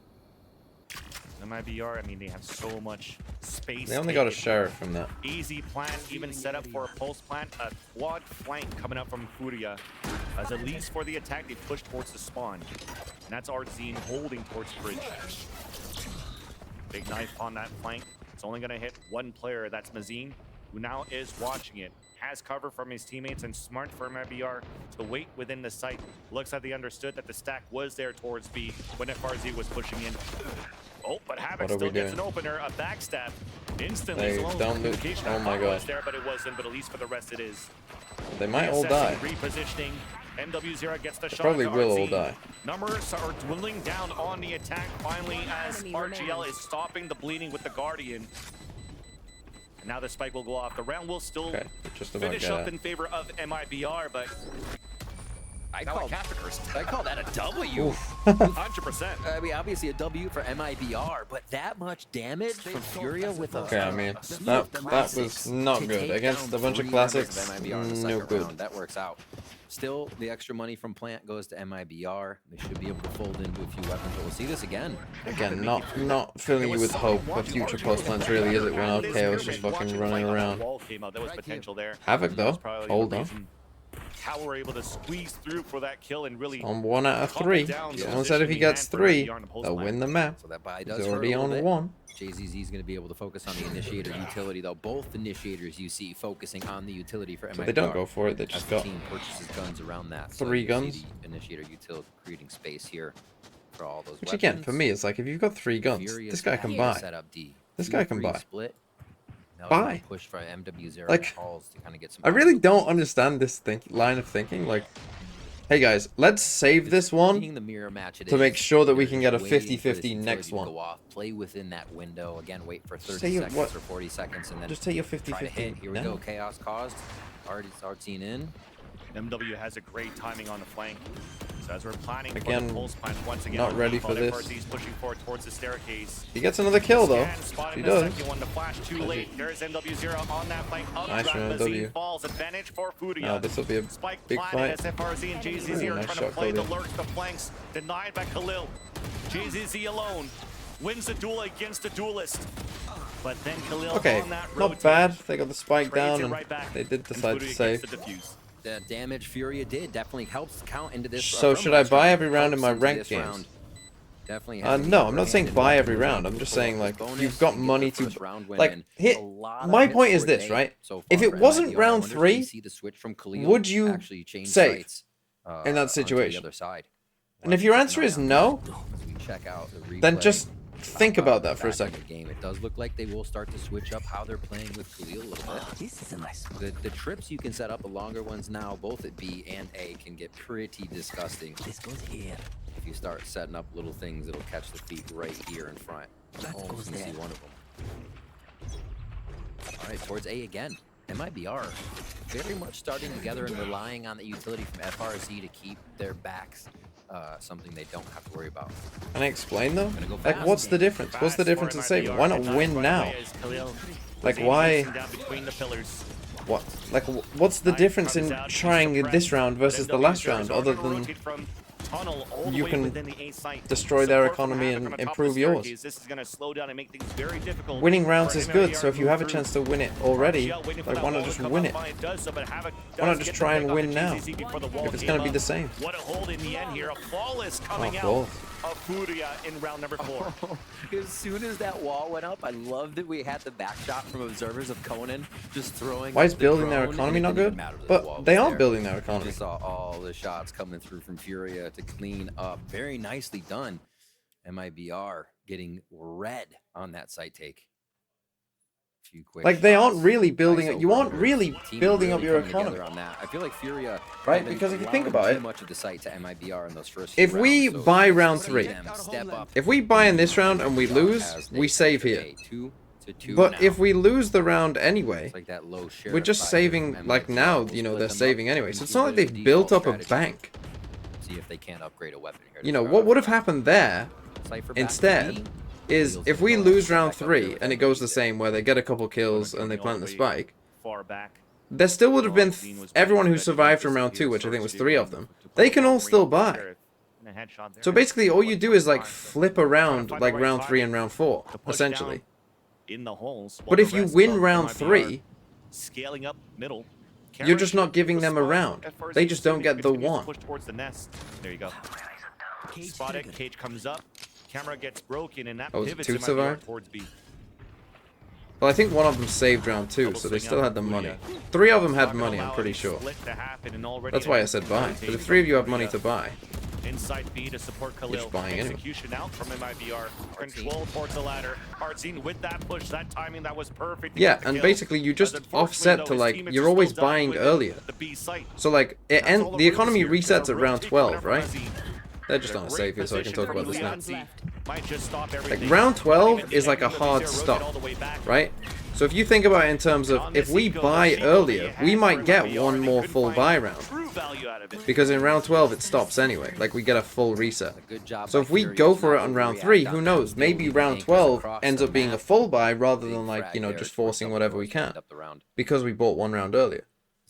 MIBR, I mean, they have so much space. They only got a taken. sheriff from that. Easy plant, even set up for a pulse plant. A quad flank coming up from Furia. As at least for the attack, they push towards the spawn. And that's Artzine holding towards bridge. Big knife on that flank. It's only going to hit one player. That's Mazine, who now is watching it. Has cover from his teammates, and smart for MIBR to wait within the site. Looks like they understood that the stack was there towards B when FRZ was pushing in. Oh, but Havoc still gets an opener, a backstab. Instantly, Oh my god. There, but it wasn't, but at least for the rest it is. They might all die. Repositioning. MW0 gets the They shot. probably will all die. Numbers are dwindling down on the attack finally as RGL is stopping the bleeding with the Guardian. And now the spike will go off. The round will still finish up in favor of MIBR, but I call that a W. 100%. I mean, obviously a W for MIBR, but that much damage from Furia with a I mean, that was not good. Against a bunch of classics, no good. That works out. Still, the extra money from Plant goes to MIBR. They should be able to fold into a few weapons, but we'll see this again. Again, not filling you with hope for future post plans, really, is it? When RKO is just fucking running around. Havoc, though, hold on. How we're able to squeeze through for that kill and really on 1 out of 3. Someone said if he gets 3, they'll win the map. So that buy He's does already on 1. JZZ is going to be able to focus on the initiator utility, though. Both initiators you see focusing on the utility for MIBR. So they don't go for it. They just got team purchases guns around that. 3 guns. The initiator utility creating space here for all those. Which again, for me, it's like if you've got 3 guns, this guy can buy. This guy can buy. Buy. Push for MW0 like, to kind of get some I really don't understand this line of thinking. Like, hey guys, let's save this one to make sure that we can get a 50-50 next one. Play within that window again. Wait for 30 seconds or 40 seconds, and then just take your 50-50. Here we go. Chaos caused. Artzine in. MW has a great timing on the flank. So as we're planning again, for the pulse punch once again, not ready for this. FRZ's pushing forward towards the staircase. He gets another kill though. He does. One to flash too late. There's MW0 on that flank. Nice round, W. Falls advantage for Furia. No, this will be a big fight. FRZ and JZZ are trying to play the lurks, the flanks, denied by Khalil. JZZ alone wins the duel against the duelist. But then Khalil on that not bad. They got the spike down and they did decide to save. The damage Furia did definitely helps count into this. So should I buy every round in my ranked games? Definitely. No, I'm not saying buy every round. I'm just saying like you've got money to like hit. My point is this, right? If it wasn't round 3, would you save in that situation? And if your answer is no, then just think about that for a second. It does look like they will start to switch up how they're playing with Khalil a little bit. This is a nice one. The trips you can set up, the longer ones now, both at B and A, can get pretty disgusting. This goes here. If you start setting up little things, it'll catch the feet right here in front. That goes there. See one of them. All right, towards A again. MIBR very much starting together and relying on the utility from FRZ to keep their backs. Something they don't have to worry about. Can I explain though? Like, what's the difference? What's the difference in saving? Why not win now? Like, why? What? Like, what's the difference in trying this round versus the last round, other than you can destroy their economy and improve yours? Winning rounds is good, so if you have a chance to win it already, like, why not just win it? Why not just try and win now, if it's going to be the same? What a hold in the end here. A fall is coming out of Furia in round number 4. As soon as that wall went up, I love that we had the back shot from observers of Conan just throwing. Why is building their economy not good? But they are building their economy. We saw all the shots coming through from Furia to clean up. Very nicely done. MIBR getting red on that site take. Like, they aren't really building it. You aren't really building up your economy on that. I feel like Furia, right? Because if you think about it, much of the site to MIBR in those first if we buy round 3, if we buy in this round and we lose, we save here. But if we lose the round anyway, we're just saving. Like, now, you know, they're saving anyway. So it's not like they've built up a bank. See if they can't upgrade a weapon here. You know what would have happened there instead is if we lose round 3 and it goes the same, where they get a couple kills and they plant the spike, there still would have been everyone who survived from round 2, which I think was 3 of them. They can all still buy. So basically, all you do is like flip around like round 3 and round 4, essentially. But if you win round 3, scaling up middle, you're just not giving them a round. They just don't get the 1. There you go. Spot it, Cage comes up, camera gets broken, and that Oh, was it pivots two MIBR survive? towards B. Well, I think one of them saved round 2, so they still had the money. 3 of them had money, I'm pretty sure. That's why I said buy. Because if 3 of you have money to buy, Inside B to support Khalil. just buying anyway. Execution out from MIBR. Control towards the ladder. Artzine with that push, that timing, that was perfect. yeah, and basically you just offset to like, you're always buying earlier. So like, the economy resets at round 12, right? They're just on a save here, so I can talk about this now. Like, round 12 is like a hard stop, right? So if you think about it in terms of, if we buy earlier, we might get one more full buy round. Because in round 12 it stops anyway, like we get a full reset. So if we go for it on round 3, who knows, maybe round 12 ends up being a full buy rather than like, you know, just forcing whatever we can. Because we bought 1 round earlier.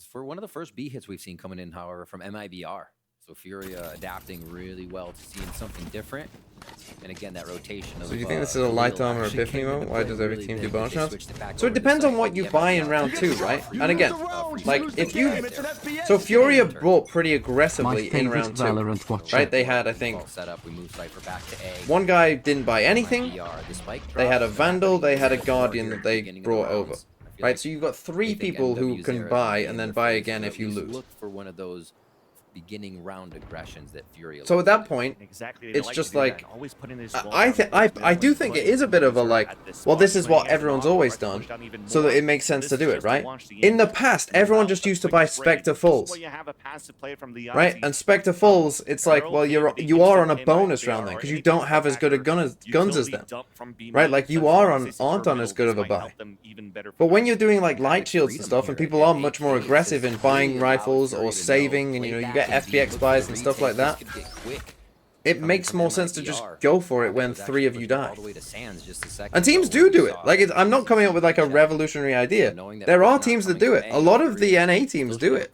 For one of the first B hits we've seen coming in, however, from MIBR. So Furia adapting really well to seeing something different. And again, that rotation of... So do you think this is a light armor epiphany moment? Why does every team do bonus rounds? So it depends on what you buy in round 2, right? And again, like, if you... So Furia bought pretty aggressively in round 2, right? They had, I think... One guy didn't buy anything. They had a Vandal, they had a Guardian that they brought over. Right, so you've got 3 people who can buy and then buy again if you lose. Look for one of those beginning round aggressions that Furia. So at that point, it's just like, I do think it is a bit of a like, well, this is what everyone's always done, so that it makes sense to do it, right? In the past, everyone just used to buy Spectre Fulls, right? And Spectre Fulls, it's like, well, you are on a bonus round then, because you don't have as good a guns as them, right? Like you aren't on as good of a buy. But when you're doing like light shields and stuff, and people are much more aggressive in buying rifles or saving, and you know, you get FPX buys and stuff like that, it makes more sense to just go for it when 3 of you die. And teams do it. Like, I'm not coming up with like a revolutionary idea. There are teams that do it. A lot of the NA teams do it.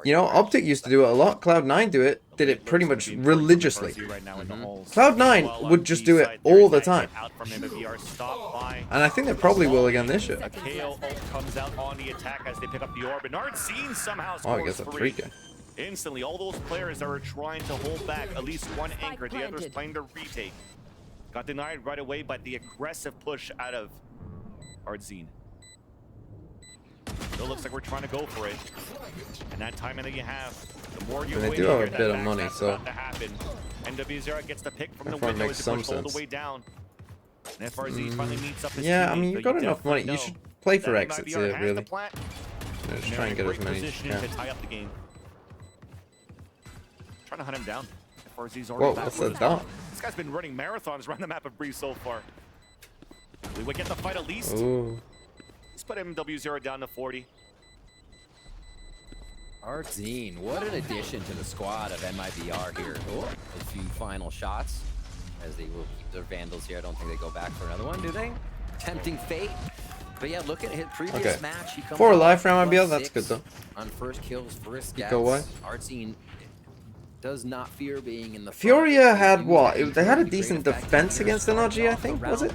You know, Optic used to do it a lot. Cloud9 did it pretty much religiously. Cloud9 would just do it all the time. And I think they probably will again this year. Oh, I guess a 3K. Instantly, all those players that are trying to hold back at least one anchor, the others playing the retake. Got denied right away by the aggressive push out of Artzine. Still looks like we're trying to go for it. And that timing that you have, the more you they do have a bit of money, so MWZero gets the pick from the window as they push all the way down. And FRZ finally meets up his yeah, I teammate, mean, you've got enough money. You should play for exits here, really. Just try and get as many as you can. To tie up the game. Trying to hunt him down. FRZ's Whoa, already what's back. the dot? This guy's been running marathons around the map of Breeze so far. We would get the fight at least. Ooh. Let's put MW0 down to 40. Artzine, what an addition to the squad of MIBR here. Oh, a few final shots as they will keep their Vandals here. I don't think they go back for another one, do they? Tempting fate. But yeah, look at his previous match. He comes 4 alive for MIBR, that's good though. On first kills for his stats. Go away. Artzine does not fear being in the Furia had what? They had a decent defense against NRG, I think, was it?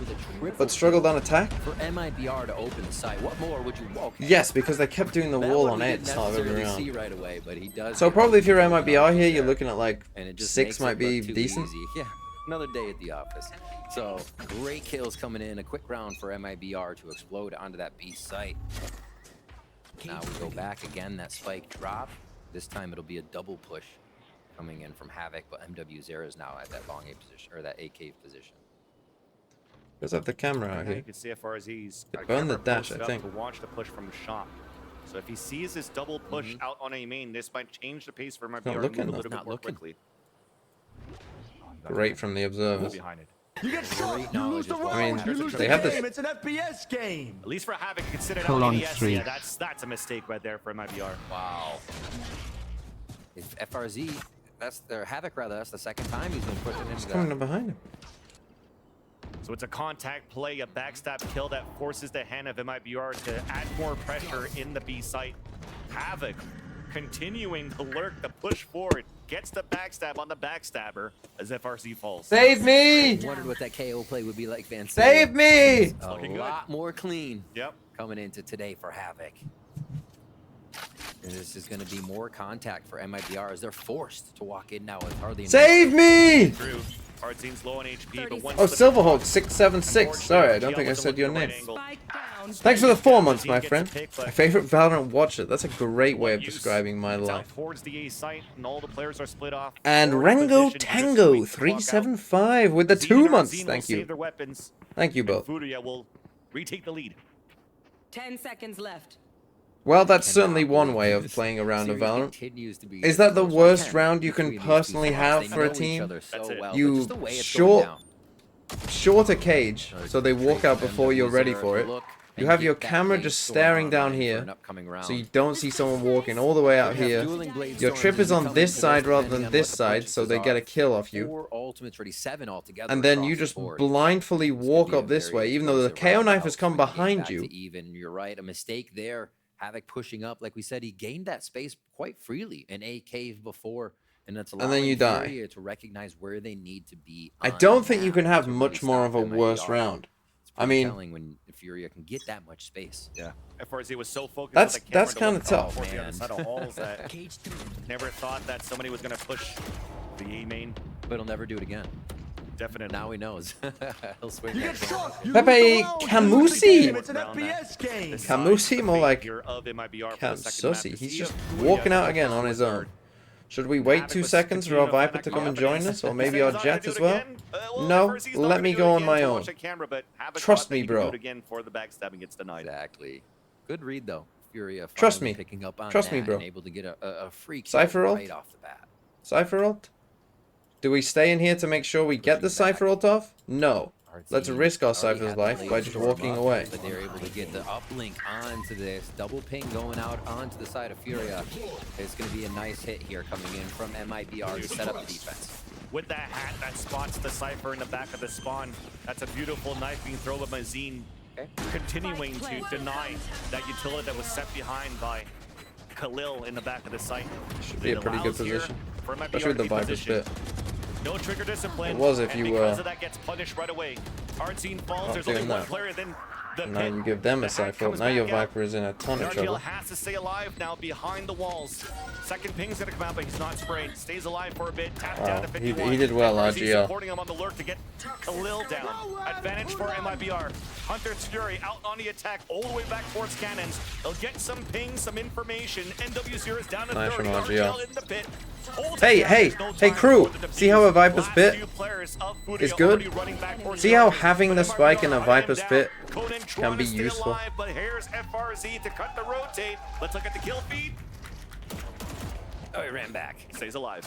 But struggled on attack? For MIBR to open the site, what more would you want? Yes, because they kept doing the wall on A at the start of every round. Right away, but he does so probably if you're MIBR here, you're looking at like 6 might be decent. Yeah, another day at the office. So great kills coming in, a quick round for MIBR to explode onto that B site. Now we go back again, that spike drop. This time it'll be a double push coming in from Havoc, but MW0 is now at that long A position, or that A cave position. Let's have the camera out here. You can see FRZ's Burn the dash, I think. To watch the push from the shop. So if he sees this double push out on A main, this might change the pace for MIBR and move a little bit more quickly. Great from the observers. Behind it. You get shot, you lose the round, I mean, you lose they the have game, this. it's an FPS game. At least for Havoc, consider it Colon ADS. 3. Yeah, that's a mistake right there for MIBR. Wow. If FRZ, that's their Havoc rather, that's the second time he's been put into He's coming up behind him. So it's a contact play, a backstab kill that forces the hand of MIBR to add more pressure in the B site. Havoc continuing to lurk, the push forward, gets the backstab on the backstabber as FRZ falls. Save me! Wondered what that KO play would be like, Van. Save me! A lot more clean. Yep. Coming into today for Havoc. This is going to be more contact for MIBR as they're forced to walk in now with hardly any Save me! Through. Artzine's low on HP, but one Oh, slip Silverhawk 676. Sorry, I don't think I said your name. Thanks for the 4 months, my friend. My favorite Valorant watcher. That's a great way of describing my life. Towards the A site, and all the players are split off. And Rango Tango 375 with the 2 months. Thank you. Thank you both. Furia will retake the lead. 10 seconds left. Well, that's certainly one way of playing a round of Valorant. Is that the worst round you can personally have for a team? You short a cage, so they walk out before you're ready for it. You have your camera just staring down here, so you don't see someone walking all the way out here. Your trip is on this side rather than this side, so they get a kill off you. And then you just blindly walk up this way, even though the KO knife has come behind you. You're right, a mistake there. Havoc pushing up, like we said, he gained that space quite freely in A cave before, and that's allowing then you die. Furia to recognize where they need to be. I don't think you can have much more of a worse round. I mean, when Furia can get that much space. Yeah. FRZ was so focused. That's kind of tough. Never thought that somebody was gonna push the A main. But he'll never do it again. Definitely. Now he knows. He'll swing You that get shot. You Pepe lose the round. Camusi. It's an FPS game. Camusi, more like Camsusi. Camsusi. He's just walking out again on his own. Should we wait 2 seconds for our Viper to come and join us, or maybe our Jet as well? No, let me go on my own. Trust me, bro. Exactly. Good read though. Furia Trust me. picking up on Trust me, that bro. and able to get a free kill Cypher ult? right off the bat. Cypher ult? Do we stay in here to make sure we get the Cypher ult off? No. Let's risk our Cypher's life by just walking away. But they're able to get the uplink onto this. Double ping going out onto the side of Furia. It's going to be a nice hit here coming in from MIBR to set up the defense. With that hat that spots the Cypher in the back of the spawn, that's a beautiful knife being thrown by Mazine. Okay. Continuing to deny that utility that was set behind by Khalil in the back of the site. Should be a pretty good position. Especially with the Viper's bit. No trigger discipline. It was if you because of that gets punished right away. Artzine falls. There's only one player. Then the now you give them a Cypher. Now your Viper is in a ton of trouble. has to stay alive now behind the walls. Second ping's gonna come out, but he's not sprayed. Stays alive for a bit. Tapped down to 51. He did well, RGL. Supporting him on the lurk to get Khalil down. Advantage for MIBR. Hunter's Fury out on the attack all the way back towards cannons. They'll get some pings, some information. NW0 is down to 30. RGL in the pit. Hey, crew! See how a Viper's pit is good? See how having the spike in a Viper's pit can be useful? Alive, but here's FRZ to cut the rotate. Let's look at the kill feed. Oh, he ran back. Stays alive.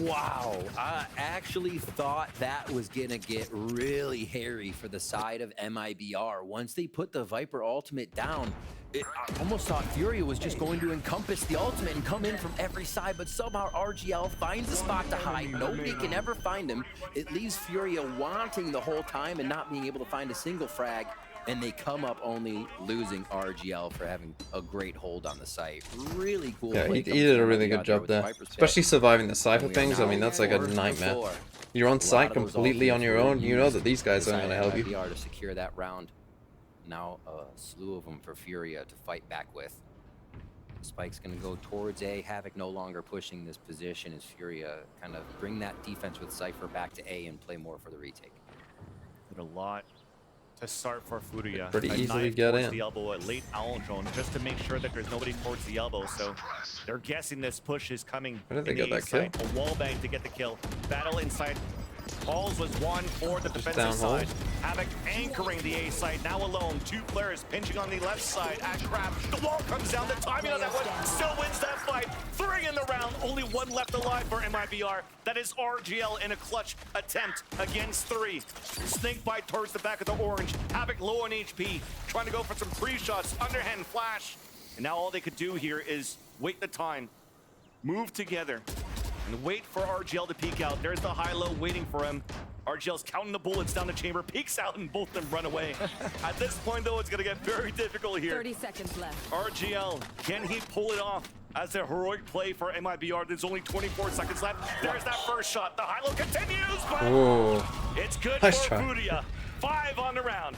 Wow. I actually thought that was going to get really hairy for the side of MIBR. Once they put the Viper ultimate down, I almost thought Furia was just going to encompass the ultimate and come in from every side, but somehow RGL finds a spot to hide. Nobody can ever find him. It leaves Furia wanting the whole time and not being able to find a single frag, and they come up only losing RGL for having a great hold on the site. Really cool. Yeah, he did a really good job there. Especially surviving the Cypher things. I mean, that's like a nightmare. You're on site completely on your own. You know that these guys aren't going to help you. to secure that round. Now a slew of them for Furia to fight back with. Spike's going to go towards A. Havoc no longer pushing this position as Furia kind of bring that defense with Cypher back to A and play more for the retake. Did a lot to start for Furia. Pretty a easily knife get towards in. The elbow, a late owl drone, just to make sure that there's nobody towards the elbow. So they're guessing this push is coming. Where did they get that kill? A wall bang to get the kill. Battle inside. Balls was one for the defensive side. Havoc anchoring the A side, now alone. Two players pinching on the left side at Crab. The wall comes down, the timing on that one still wins that fight. 3 in the round, only 1 left alive for MIBR. That is RGL in a clutch attempt against 3. Snake bite towards the back of the orange. Havoc low on HP, trying to go for some pre-shots, underhand flash. And now all they could do here is wait the time, move together, and wait for RGL to peek out. There's the high-low waiting for him. RGL's counting the bullets down the chamber, peeks out, and both of them run away. At this point, though, it's going to get very difficult here. 30 seconds left. RGL, can he pull it off as a heroic play for MIBR? There's only 24 seconds left. There's that first shot. The high-low continues, but Whoa. it's good Nice for try. Furia. 5 on the round.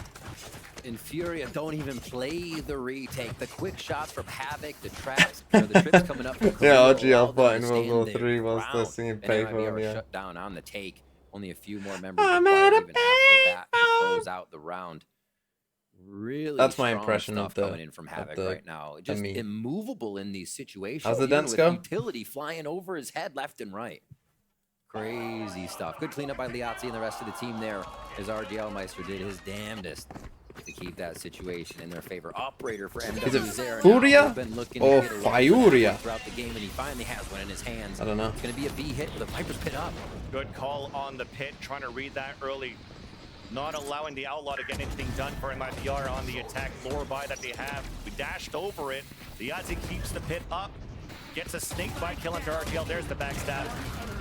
And Furia don't even play the retake. The quick shots from Havoc, the traps, the trips coming up. Yeah, RGL fighting World War 3 whilst they're singing payphone, yeah. Shut down on the take. Only a few more members required even after that to close out the round. Really, that's my impression of the coming in from Havoc right now. Just immovable in these situations. How's the dance go? Utility flying over his head left and right. Crazy stuff. Good cleanup by Liazzi and the rest of the team there, as RGL Meister did his damnedest to keep that situation in their favor. Operator for MW. Is it Furia or Furia? Throughout the game, and he finally has one in his hands. I don't know. It's going to be a B hit with a Viper's Pit up. Good call on the pit, trying to read that early. Not allowing the Outlaw to get anything done for MIBR on the attack lore buy that they have. We dashed over it. Liazzi keeps the pit up. Gets a snake bite kill into RGL. There's the backstab.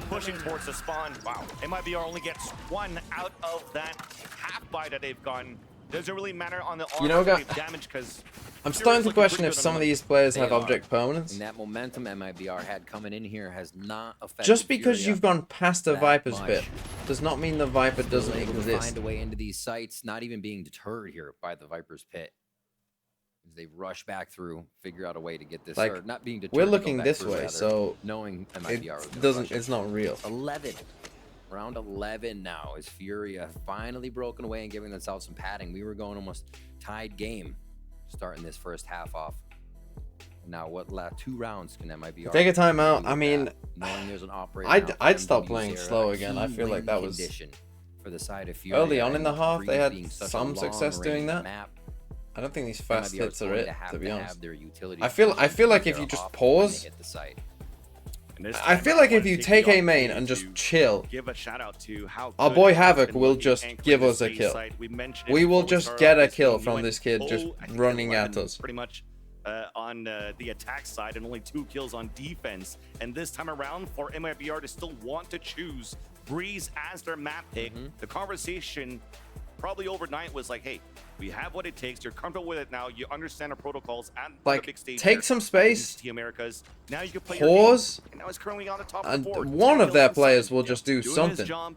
Pushing towards the spawn. Wow. MIBR only gets one out of that half buy that they've gotten. Doesn't really matter on the damage because I'm starting to question if some of these players have object permanence. And that momentum MIBR had coming in here has not affected Just because Furia you've gone past a Viper's much. Pit does not mean the Viper doesn't able to exist. find a way into these sites, not even being deterred here by the Viper's Pit. As they rush back through, figure out a way to get this, Like, or not being deterred. we're looking this way, so knowing MIBR it's not real. 11. Round 11 now is Furia finally broken away and giving themselves some padding. We were going almost tied game starting this first half off. Now what last 2 rounds can MIBR take a timeout? I mean, knowing there's an operator I'd stop playing slow again. I feel like that was for the side of Furia. Early on in the half they had being such a some success doing that. map, I don't think these fast MIBR hits is are going it, have to be honest. have their utility I feel like if you just off when they pause, hit the site. I feel like if you take a main and just chill, give a shout out to how our boy Havoc will just give us a kill. We will just get a kill from this kid just running at us. Pretty much on the attack side and only 2 kills on defense. And this time around for MIBR to still want to choose Breeze as their map pick, the conversation probably overnight was like, hey, we have what it takes. You're comfortable with it now. You understand the protocols and Like, the big stage. take some space, Team Americas. Now you can play pause, your game. And now it's currently on the top and of the board. one of their players will Yep, just do doing something. his job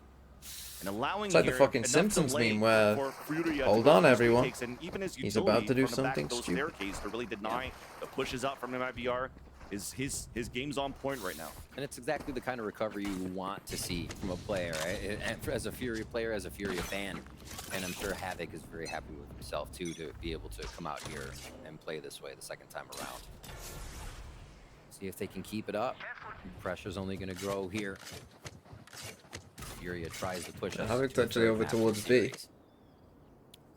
and allowing It's like the here fucking enough Simpsons delay meme where, for Furia to hold go on for these everyone, retakes, and even his he's utility about to do from the back something of those stupid. staircase to really deny the pushes up from MIBR. His game's on point right now. And it's exactly the kind of recovery you want to see from a player, right? And as a Furia player, as a Furia fan, and I'm sure Havoc is very happy with himself too to be able to come out here and play this way the second time around. See if they can keep it up. Pressure's only going to grow here. Furia tries to push us. Havoc's to a actually third over map of towards the B. series.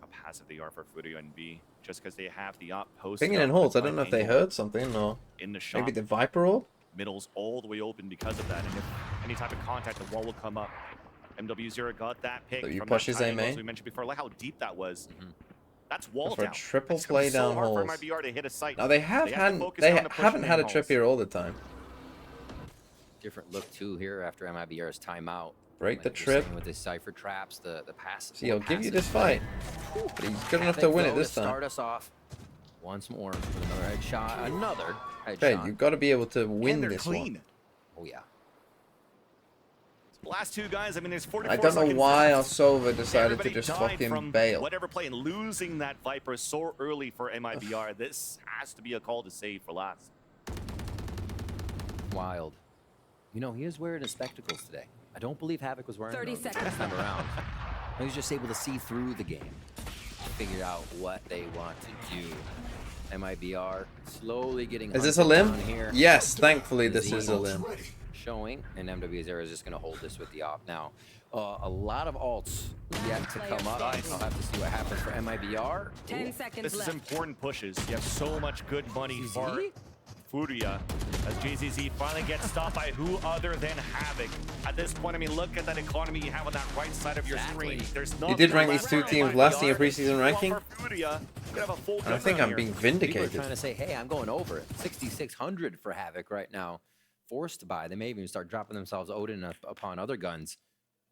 How passive they are for Furia and B, just because they have the op post. Pinging in holds, I don't know if they heard something or in the shop. maybe the Viper orb? Middle's all the way open because of that, and if any type of contact, the wall will come up. MW0 got that pick. So you from push that his A triangle, main? as we mentioned before. Like how deep that was. That's wall For a down. triple It's gonna be play down so hard holes. for MIBR to hit a site. Now they have to haven't focus on the push haven't main had a halls. Trippier all the time. Different look too here after MIBR's timeout. Break the Like you're trip. saying with the Cypher traps, the pass. See, he'll give you this fight, but he's good enough to win it this time. Start us off once more with another headshot. Another headshot. Hey, you've got to be able to win And they're this clean. one. Oh yeah. Last 2 guys, I mean, there's 44 I don't know seconds why left. Sova decided Everybody to just died fucking from bail. whatever play, and losing that Viper so early for MIBR. This has to be a call to save for last. Wild. You know, he is wearing his spectacles today. I don't believe Havoc was wearing 30 those this seconds. time around. He was just able to see through the game, figure out what they want to do. MIBR slowly getting. Is this a hunted limb? down here. Yes, thankfully this is a limb. Showing, and MW0 is just going to hold this with the op now. A lot of alts yet to come up. I'll have to see what happens for MIBR. 10 seconds This is left. important pushes. You have so much good money for GZZ? Furia as JZZ finally gets stopped by who other than Havoc. At this point, I mean, look at that economy you have on that right side of your screen. There's You did rank these 2 teams last in your preseason ranking, Furia, you have a full and I think I'm being People are vindicated. trying to say, hey, I'm going over it. 6,600 for Havoc right now. Forced to buy. They may even start dropping themselves Odin upon other guns.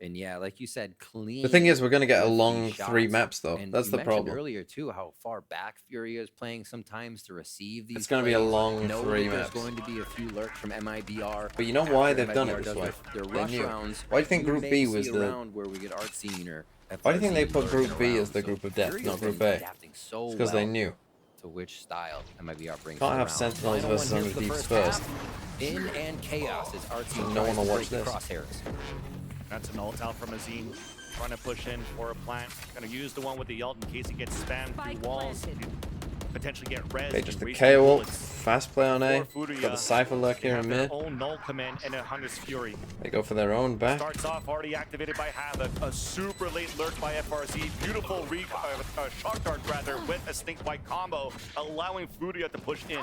And yeah, like you said, clean. The thing is, we're going to get a with long these 3 shots. maps, though. And That's you the mentioned problem. earlier too how far back Furia is playing sometimes to receive these. It's going to be a plays. long Know 3 that maps. There's going to be a few lurks from MIBR. But you know why after they've done it MIBR this does way? Their They rush knew. rounds. Why do you think we Group may B see was a the round where we get Artscene or Why do you think they put FRZ Group B lurking as the around, group so of death, Furia's not Group been A? adapting so It's because they well knew. to which style MIBR brings Can't to have the round. Sentinels Final versus one here for the Underdeeps first first. half. In and chaos as RT No tries one will to watch break the this. crosshairs. That's an ult out from Azim. Trying to push in for a plant. Gonna use the one with the ult in case he gets spammed through walls. Potentially get res. Okay, just the wasting KO ult. bullets. Fast play on A. For Furia, Got the Cypher lurk they here have in their mid. own null command and a Hunter's Fury. They go for their own back. Starts off already activated by Havoc. A super late lurk by FRZ. Beautiful shock dart rather with a stink bite combo, allowing Furia to push in.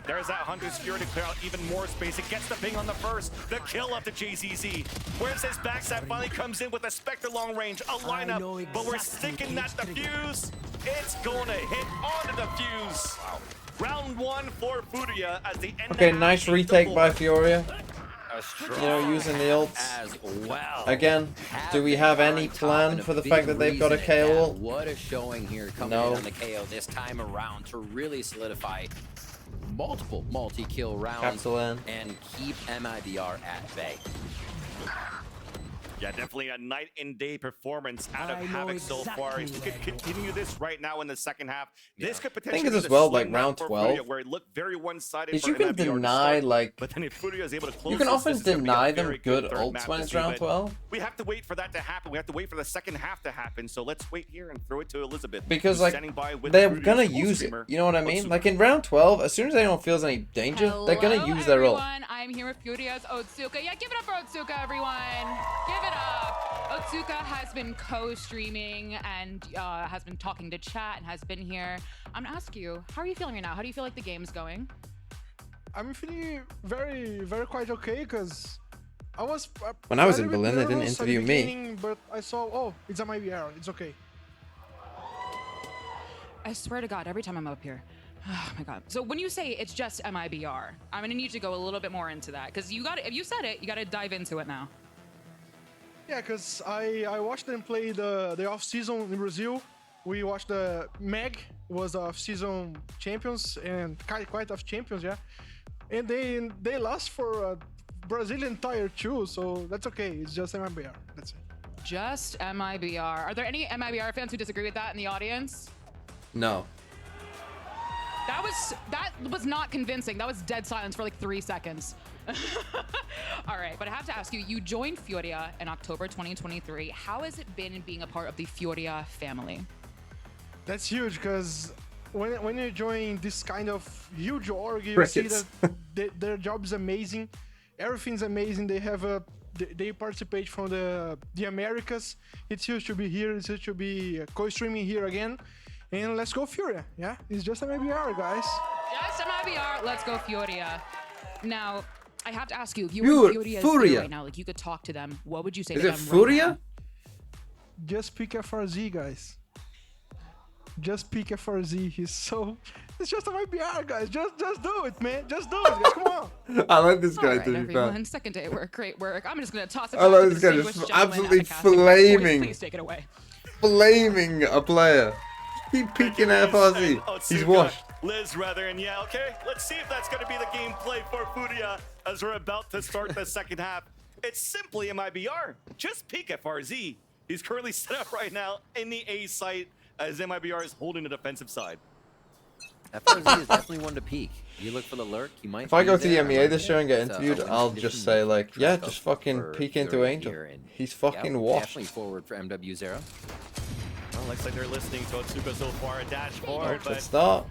There's that Hunter's Fury to clear out even more space. It gets the ping on the first. The kill up to JZZ. Where's his backstab finally comes in with a Spectre long range, a lineup, but we're sticking that defuse. It's going to hit on the defuse. Wow. Round 1 for Furia as the end. Okay, nice retake by Furia. You know, using the ults. As well. Again, do we have any plan for the fact that they've got a KO ult? What a showing here coming in on the KO this time around to really solidify multiple multi-kill rounds Capital N. and keep MIBR at bay. Yeah, definitely a night and day performance out of Havoc so far. If we could continue this right now in the second half, this could potentially it's be as the well, swing like, round for 12. Furia, where it looked very one-sided. Is for you can MIBR to deny, start, like, but then if Furia is able to close you can this, often this is gonna be a deny them very good third ults map when to it's see, round but 12. We have to wait for that to happen. We have to wait for the second half to happen. So let's wait here and throw it to Elizabeth. Because, who's like, standing by with they're Furia's gonna full use it. streamer, You know what I mean? Otsuka. Like, in round 12, as soon as anyone feels any danger, they're gonna Hello, use their ult. everyone. I'm here with Furia's Otsuka. Yeah, give it up for Otsuka, everyone. Give it up. Otsuka has been co-streaming and has been talking to chat and has been here. I'm gonna ask you, how are you feeling right now? How do you feel like the game's going? I'm feeling very, very quite okay because I was. When I was a in little bit Berlin, they didn't nervous at the interview me. beginning, but I saw, oh, it's a MIBR. It's okay. I swear to God, every time I'm up here. Oh my God. So when you say it's just MIBR, I'm gonna need you to go a little bit more into that because you got if you said it, you got to dive into it now. Yeah, because I watched them play the off season in Brazil. We watched the Meg was off season champions and quite of champions, yeah. And they lost for Brazilian tire too, so that's okay. It's just MIBR. That's it. Just MIBR. Are there any MIBR fans who disagree with that in the audience? No. That was not convincing. That was dead silence for like 3 seconds. All right, but I have to ask you, you joined Furia in October 2023. How has it been being a part of the Furia family? That's huge because when you join this kind of huge org, you see that their job is amazing. Everything's amazing. They have they participate from the Americas. It's huge to be here. It's huge to be co-streaming here again. And let's go Furia. Yeah, it's just a MIBR, guys. Just MIBR. Let's go Furia. Now, I have to ask you, if you were in Furia right now, like you could talk to them, what would you say to them? Is it Furia? Right just pick FRZ, guys. Just pick FRZ. It's just a MIBR, guys. Just do it, man. Just do it, guys. Come on. I like this guy, All right, to be everyone. fair. Second day at work. Great work. I'm just going to toss it I back love to this the guy just distinguished gentleman absolutely at the casting. flaming. Please take it away. Flaming a player. Keep peeking at FRZ. He's washed. Liz, rather, and yeah, okay. Let's see if that's going to be the gameplay for Furia as we're about to start the second half. It's simply MIBR. Just peek FRZ. He's currently set up right now in the A site as MIBR is holding the defensive side. FRZ is definitely one to peek. You look for the lurk, you might. If I go to the there. MEA this year and get So, interviewed, a I'll condition just say like, yeah, track just up fucking for peek into Furia Angel. here, and He's fucking yeah, washed. Definitely forward for MW0. Well, looks like they're listening to Otsuka so far. A dash forward, Good but start.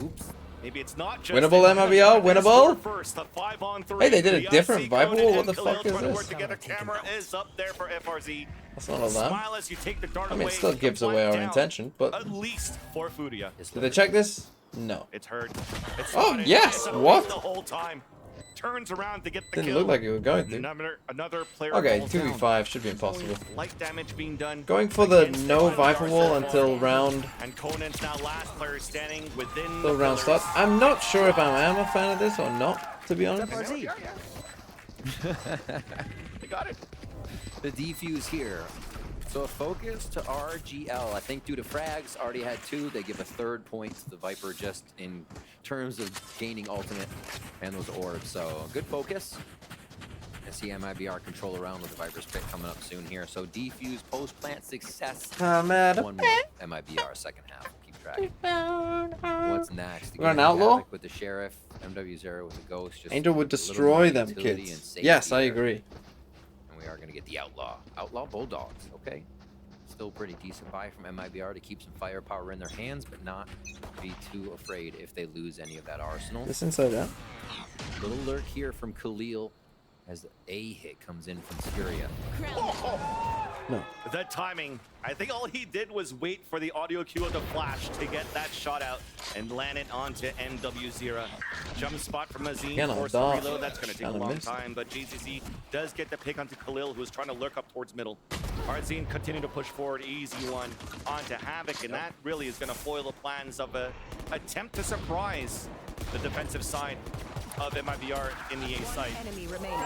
Oops. maybe it's not just Winnable MIBR, winnable. First, a 5-on-3. Hey, they did a The different IC Viper Conan wall? What and the Khalil fuck is trying to this? work together. Camera is up there for FRZ. That's not allowed. Smile as you take the dart I mean, it away, still gives away our down, intention, but at least for Furia. did they check this? No. It's heard. It's Oh, spotted. yes, It's up what? the whole time. Turns around to get the Didn't kill. look like it was going to. Another player. Okay, falls 2v5 down. should be impossible. Light damage being done. Going for the against no MIBR Viper wall so until far. round And Conan's now last player standing within till the round pillars. starts. I'm not sure if I am a fan of this or not, to be honest. They got it. The defuse here. So a focus to RGL. I think due to frags, already had 2. They give a 3rd point to the Viper just in terms of gaining ultimate and those orbs. So good focus. I see MIBR control around with the Viper's Pit coming up soon here. So defuse post-plant success. I'm at a One more MIBR second half. Keep track. What's next? We're an outlaw? With the Sheriff, MW0 with the Ghost. Just Angel would destroy them kids. Yes, I agree. And we are going to get the Outlaw. Outlaw Bulldogs, okay? Still pretty decent buy from MIBR to keep some firepower in their hands, but not be too afraid if they lose any of that arsenal. This inside out. Little lurk here from Khalil as a hit comes in from Furia. No. The timing. I think all he did was wait for the audio cue of the flash to get that shot out and land it onto MW0. Jump spot from Azim. Force a reload. That's going to take a long time, but JCC does get the pick onto Khalil, who's trying to lurk up towards middle. Arzine continue to push forward. Easy one onto Havoc, and that really is going to foil the plans of a attempt to surprise the defensive side of MIBR in the A site. Enemy remaining.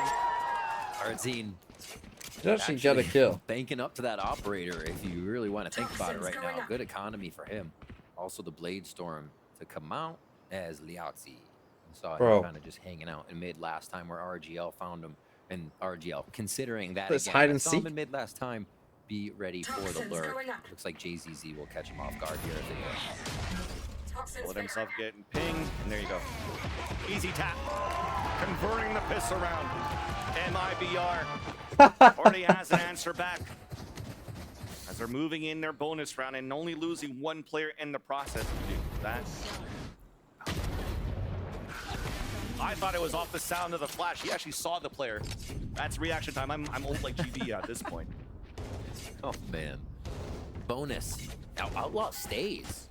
Arzine Did actually get a kill. banking up to that operator if you really want to think about it right now. Good economy for him. Also the Blade Storm to come out as Liaozi. Saw him kind of just hanging out in mid last time where RGL found him. And RGL, considering that Let's again, hide and saw him seek. in mid last time. Be ready for the lurk. Looks like JZZ will catch him off guard here if they Let himself get pinged, and there you go. Easy tap. Converting the piss around. MIBR already has an answer back. As they're moving in their bonus round and only losing one player in the process. That. I thought it was off the sound of the flash. He actually saw the player. That's reaction time. I'm old like GV at this point. Oh man. Bonus. Now Outlaw stays.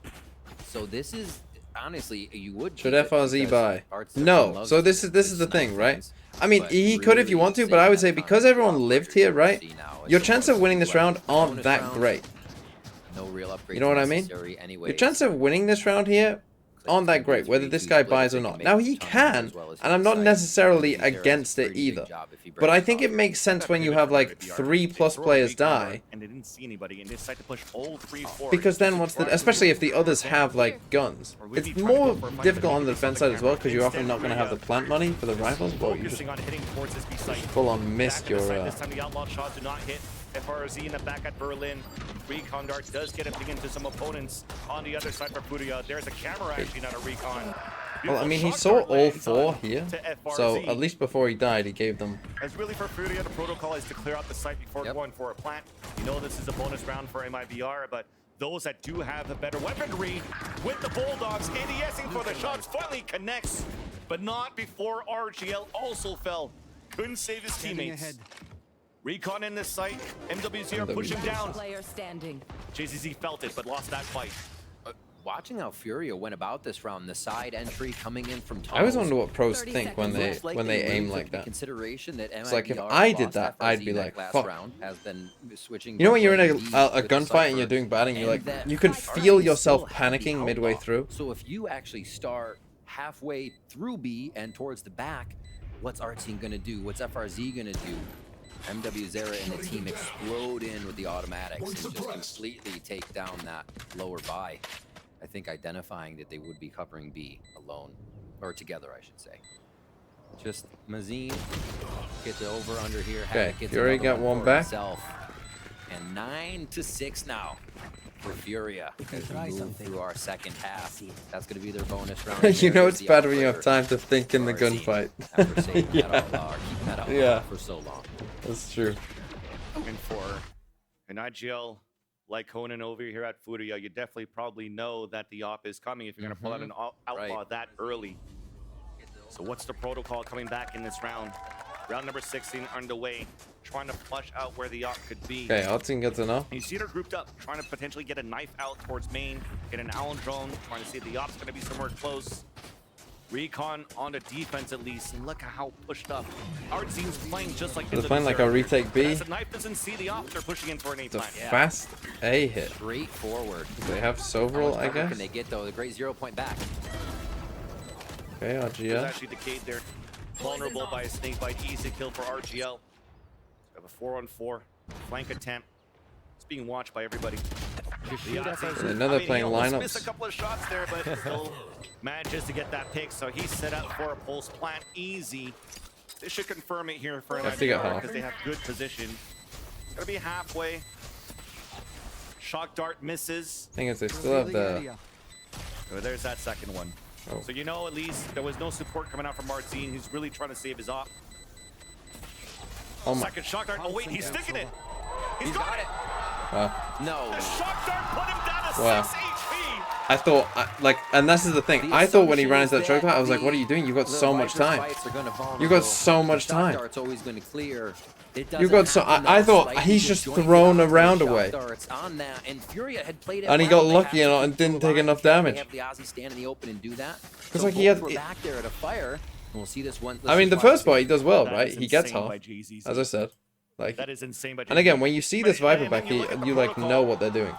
So this is honestly you would Should FRZ buy? No. So this is the thing, right? I mean, he could if you want to, but I would say because everyone lived here, right? Your chance of winning this round aren't that great. No real upgrades. You know what I mean? Your chance of winning this round here aren't that great, whether this guy buys or not. Now, he can, and I'm not necessarily against it either. But I think it makes sense when you have, like, 3+ players die. And they didn't see anybody and decide to push all 3 forward. Because then what's the... Especially if the others have, like, guns. It's more difficult on the defense side as well, because you're often not going to have the plant money for the rifles, but you just full-on missed your... This time the outlaw shot did not hit. FRZ in the back at Berlin. Recon Dart does get a ping into some opponents on the other side for Furia. There's a camera actually, not a recon. Well, I mean, he saw all 4 here, so at least before he died, he gave them... As really for Furia, the protocol is to clear out the site before going for a plant. You know this is a bonus round for MIBR, but those that do have the better weaponry with the Bulldogs, ADSing for the shots, finally connects, but not before RGL also fell. Couldn't save his teammates. Recon in this site, MW0 pushing down. Player standing. JZZ felt it, but lost that fight. Watching how Furia went about this round, the side entry coming in from tunnels. I always wonder what pros think when they aim like that. Consideration that It's like if I did that, I'd be like, fuck. You know when you're in a gunfight and you're doing bad and you're like, you can feel yourself panicking midway through? So if you actually start halfway through B and towards the back, what's our team gonna do? What's FRZ gonna do? MW0 and the team explode in with the automatics and just completely take down that lower buy. I think identifying that they would be covering B alone, or together, I should say. Just Mazine gets the over under here. Okay, you already got one back. Himself. And 9-6 now for Furia as we move through our second half. That's going to be their bonus round. You know it's bad when you have time to think in the gunfight. Yeah, for so long. That's true. And for an IGL like Conan over here at Furia, you definitely probably know that the op is coming if you're going to pull out an outlaw that early. So what's the protocol coming back in this round? Round number 16 underway, trying to flush out where the op could be. Okay, Altin gets enough. You see they're grouped up, trying to potentially get a knife out towards main, get an Allen drone, trying to see if the op's going to be somewhere close. Recon on the defense at least, and look at how pushed up. Artzine's playing just like they're playing like a retake B. As the knife doesn't see the op, they're pushing in for an A It's a plant. fast A hit. Straightforward. They have Sovereign, I guess. Can they get though the great 0 point back? Okay, He's RGL. actually decayed there. Vulnerable by a snake bite. Easy kill for RGL. We have a 4-on-4 flank attempt. It's being watched by everybody. Another playing lineups. Missed a couple of shots there, but still manages to get that pick. So he's set up for a pulse plant. Easy. They should confirm it here for an Have to get MIBR half. because they have good position. Gonna be halfway. Shock dart misses. Thing is, they still have the. Oh, there's that second one. Oh. So you know at least there was no support coming out from Martin. He's really trying to save his op. Oh my. Second shock dart. Oh wait, he's sticking it. He's got it. No. The shock dart put him down to Wow. 6 HP. I thought, like, and this is the thing. I thought when he ran into that choke dart, I was like, what are you doing? You've got so much time. You've got so much time. Dart's always going to clear. You've got so. I thought he's just thrown a round away. On that, and Furia had played it And he well. got They lucky had and didn't take line. enough They damage. have the Aussie stand in the open and do that. Because So like he had. both were back there at a fire. And we'll see this one. I mean, the first part he does well, That right? is He gets insane half, by JZZ. as I said. Like, That is insane by and again, JZZ. when you see But this Viper then back, when you you look at the like protocol, know what they're doing.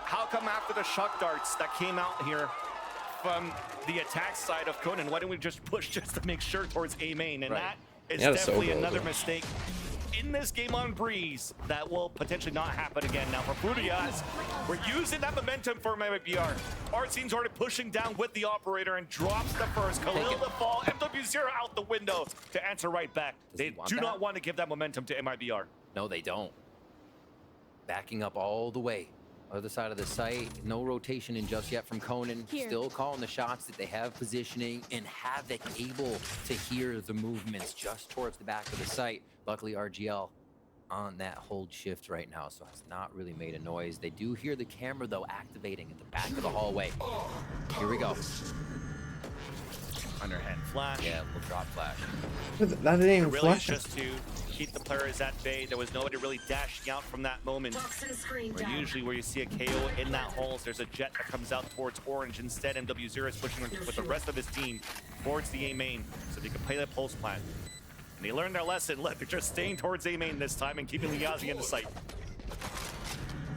How come after the shock darts that came out here from the attack side of Conan, why don't we just push just to make sure towards A main? And Right. that is Yeah, definitely so another well. mistake in this game on Breeze that will potentially not happen again. Now for Furia, we're using that momentum for MIBR. Artzine's already pushing down with the operator and drops the first. Khalil the fall, MW0 out the window to answer right back. They do not want to give that momentum to MIBR. No, they don't. Backing up all the way. Other side of the site, no rotation in just yet from Conan. Still calling the shots that they have positioning, and Havoc able to hear the movements just towards the back of the site. Luckily, RGL on that hold shift right now, so has not really made a noise. They do hear the camera, though, activating at the back of the hallway. Here we go. Underhand flash. Yeah, we'll drop flash. That didn't even Really flash. just to keep the players at bay. There was nobody really dashing out from that moment. Where you see a KO in that halls, there's a jet that comes out towards orange. Instead, MW0 is pushing with the rest of his team towards the A main so they can play that pulse plan. And they learned their lesson. They're just staying towards A main this time and keeping Liazi in the sight.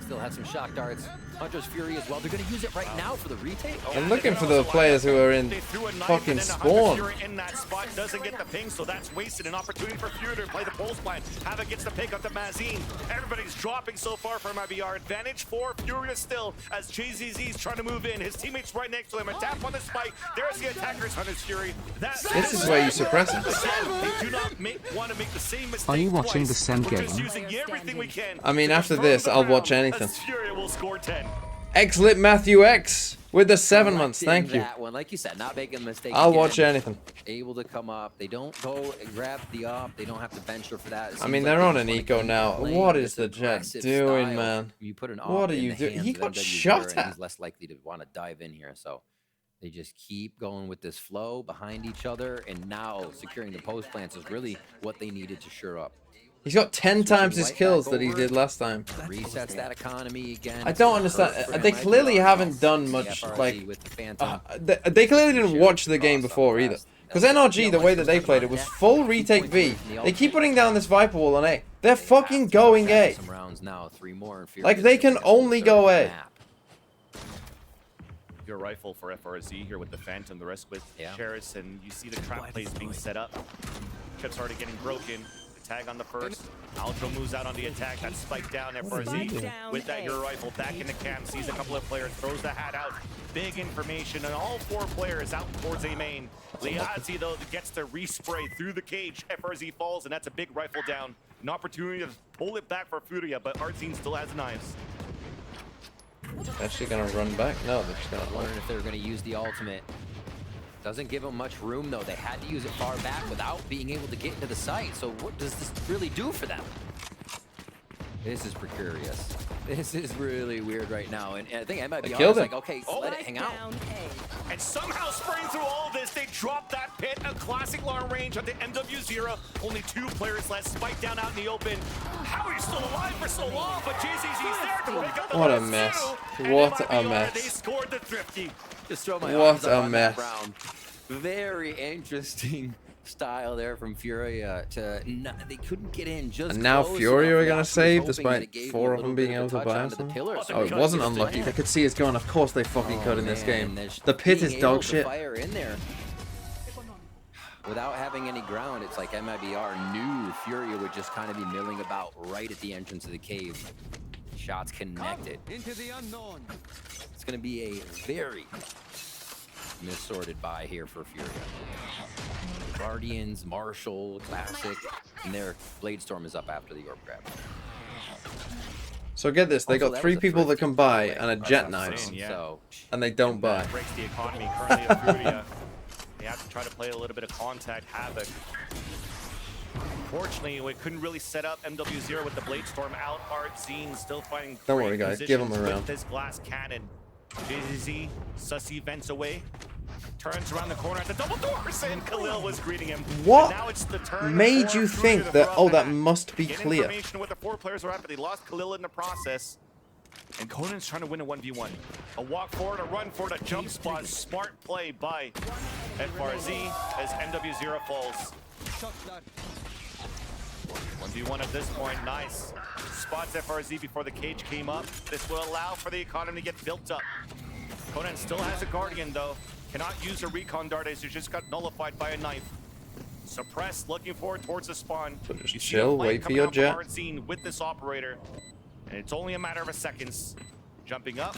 Still have some shock darts. Hunter's Fury as well. They're going to use it right now for the retake. I'm looking for the players who are in They threw a knife fucking and then spawn. Fury in that spot doesn't get the ping, so that's wasted. An opportunity for Fury to play the pulse plan. Havoc gets the pick up to Mazine. Everybody's dropping so far for MIBR. Advantage for Fury still as JZZ's trying to move in. His teammates right next to him. A tap on the spike. There's the attackers, Hunter's Fury. This is where you suppress it. They do not want to make the same mistake. Are you watching twice. the Sen We're just game? using everything we can. I mean, to after confirm this, the I'll watch round anything. as Fury will score 10. X-Lit Matthew X with the 7 months. Correcting Thank you. That one, like you said, not making a mistake. I'll again. watch anything. Able to come up. They don't go and grab the op. They don't have to venture for that. It I seems mean, like they're they on just an wanna eco keep now. playing What this is the Jet aggressive doing, style. man? You put an What op are in you the doing? hands He of got MW0 shot and at. He's less likely to want to dive in here. So they just keep going with this flow behind each other, and now securing the post plants is really what they needed to shore up. He's got 10 times his kills that he did last time. Resets that economy again. I don't understand. They clearly haven't done much, like, with the Phantom. they clearly didn't watch the game before either. Because NRG, the way that they played it was full retake V. They keep putting down this Viper wall on A. They're fucking going A. Some rounds now, 3 more. And Like, they can only go A. Your rifle for FRZ here with the Phantom, the rest with Yeah. Cheris, and you see the trap plays being set up. Chip's already getting broken. The tag on the first. Aljo moves out on the attack. That's spiked down. FRZ with that hero rifle back in the camp. Sees a couple of players, throws the hat out. Big information on all 4 players out towards A main. Liazi, though, gets to respray through the cage. FRZ falls, and that's a big rifle down. An opportunity to pull it back for Furia, but Artzine still has knives. Actually gonna run back? No, they're just gonna Wondering if they were going to use the ultimate. Doesn't give them much room, though. They had to use it far back without being able to get into the site. So what does this really do for them? This is precarious. This is really weird right now. And I think MIBR killed is him. like, okay, let it hang out. And somehow spraying through all of this, they drop that pit. A classic long range on the MW0. Only 2 players left. Spike down out in the open. How are you still alive for so long? But JZZ's there to pick up the What a last mess. 2. And What a MIBR, mess. They scored the thrifty. Just throw my What arms up a on that mess. round. Very interesting style there from Furia to they couldn't get in just And now close Furia enough. are gonna He was save hoping that despite it gave 4 a of them little being bit able of to a touch buy onto the them. pillar. Oh, it wasn't unlucky. They could see it's gone. Of course they fucking could in this game. The pit is dog shit. Fire in there. Without having any ground, it's like MIBR knew Furia would just kind of be milling about right at the entrance of the cave. Shots connected. Into the unknown. It's going to be a very missorted buy here for Furia. Guardians, Marshall, Classic, and their Blade Storm is up after the orb grab. So get this, they Also, got that 3 was a people that thrifty can buy play. and a That's jet what I'm knives, saying, yeah. So and they don't And buy. that breaks the economy currently of Furia. They have to try to play a little bit of contact havoc. Unfortunately, we couldn't really set up MW0 with the Blade Storm out. Artzine still finding Don't great worry, guys. Give 'em a positions round. with this glass cannon. JZZ, Sussy vents away. Turns around the corner at the double doors, and Khalil was greeting him. What And now it's the turn made for you Furia think to that, throw oh, up that the hat. must be Get clear? information with the 4 players were after they lost Khalil in the process. And Conan's trying to win a 1v1. A walk forward, a run forward, a jump spot. Smart play by FRZ as MW0 falls. 1v1 at this point, nice. Spots FRZ before the cage came up. This will allow for the economy to get built up. Conan still has a Guardian though. Cannot use a recon dart as he just got nullified by a knife. Suppressed, looking forward towards the spawn. So just You see chill, a flame wait for coming your out from jet. Artzine with this operator. And it's only a matter of seconds. Jumping up,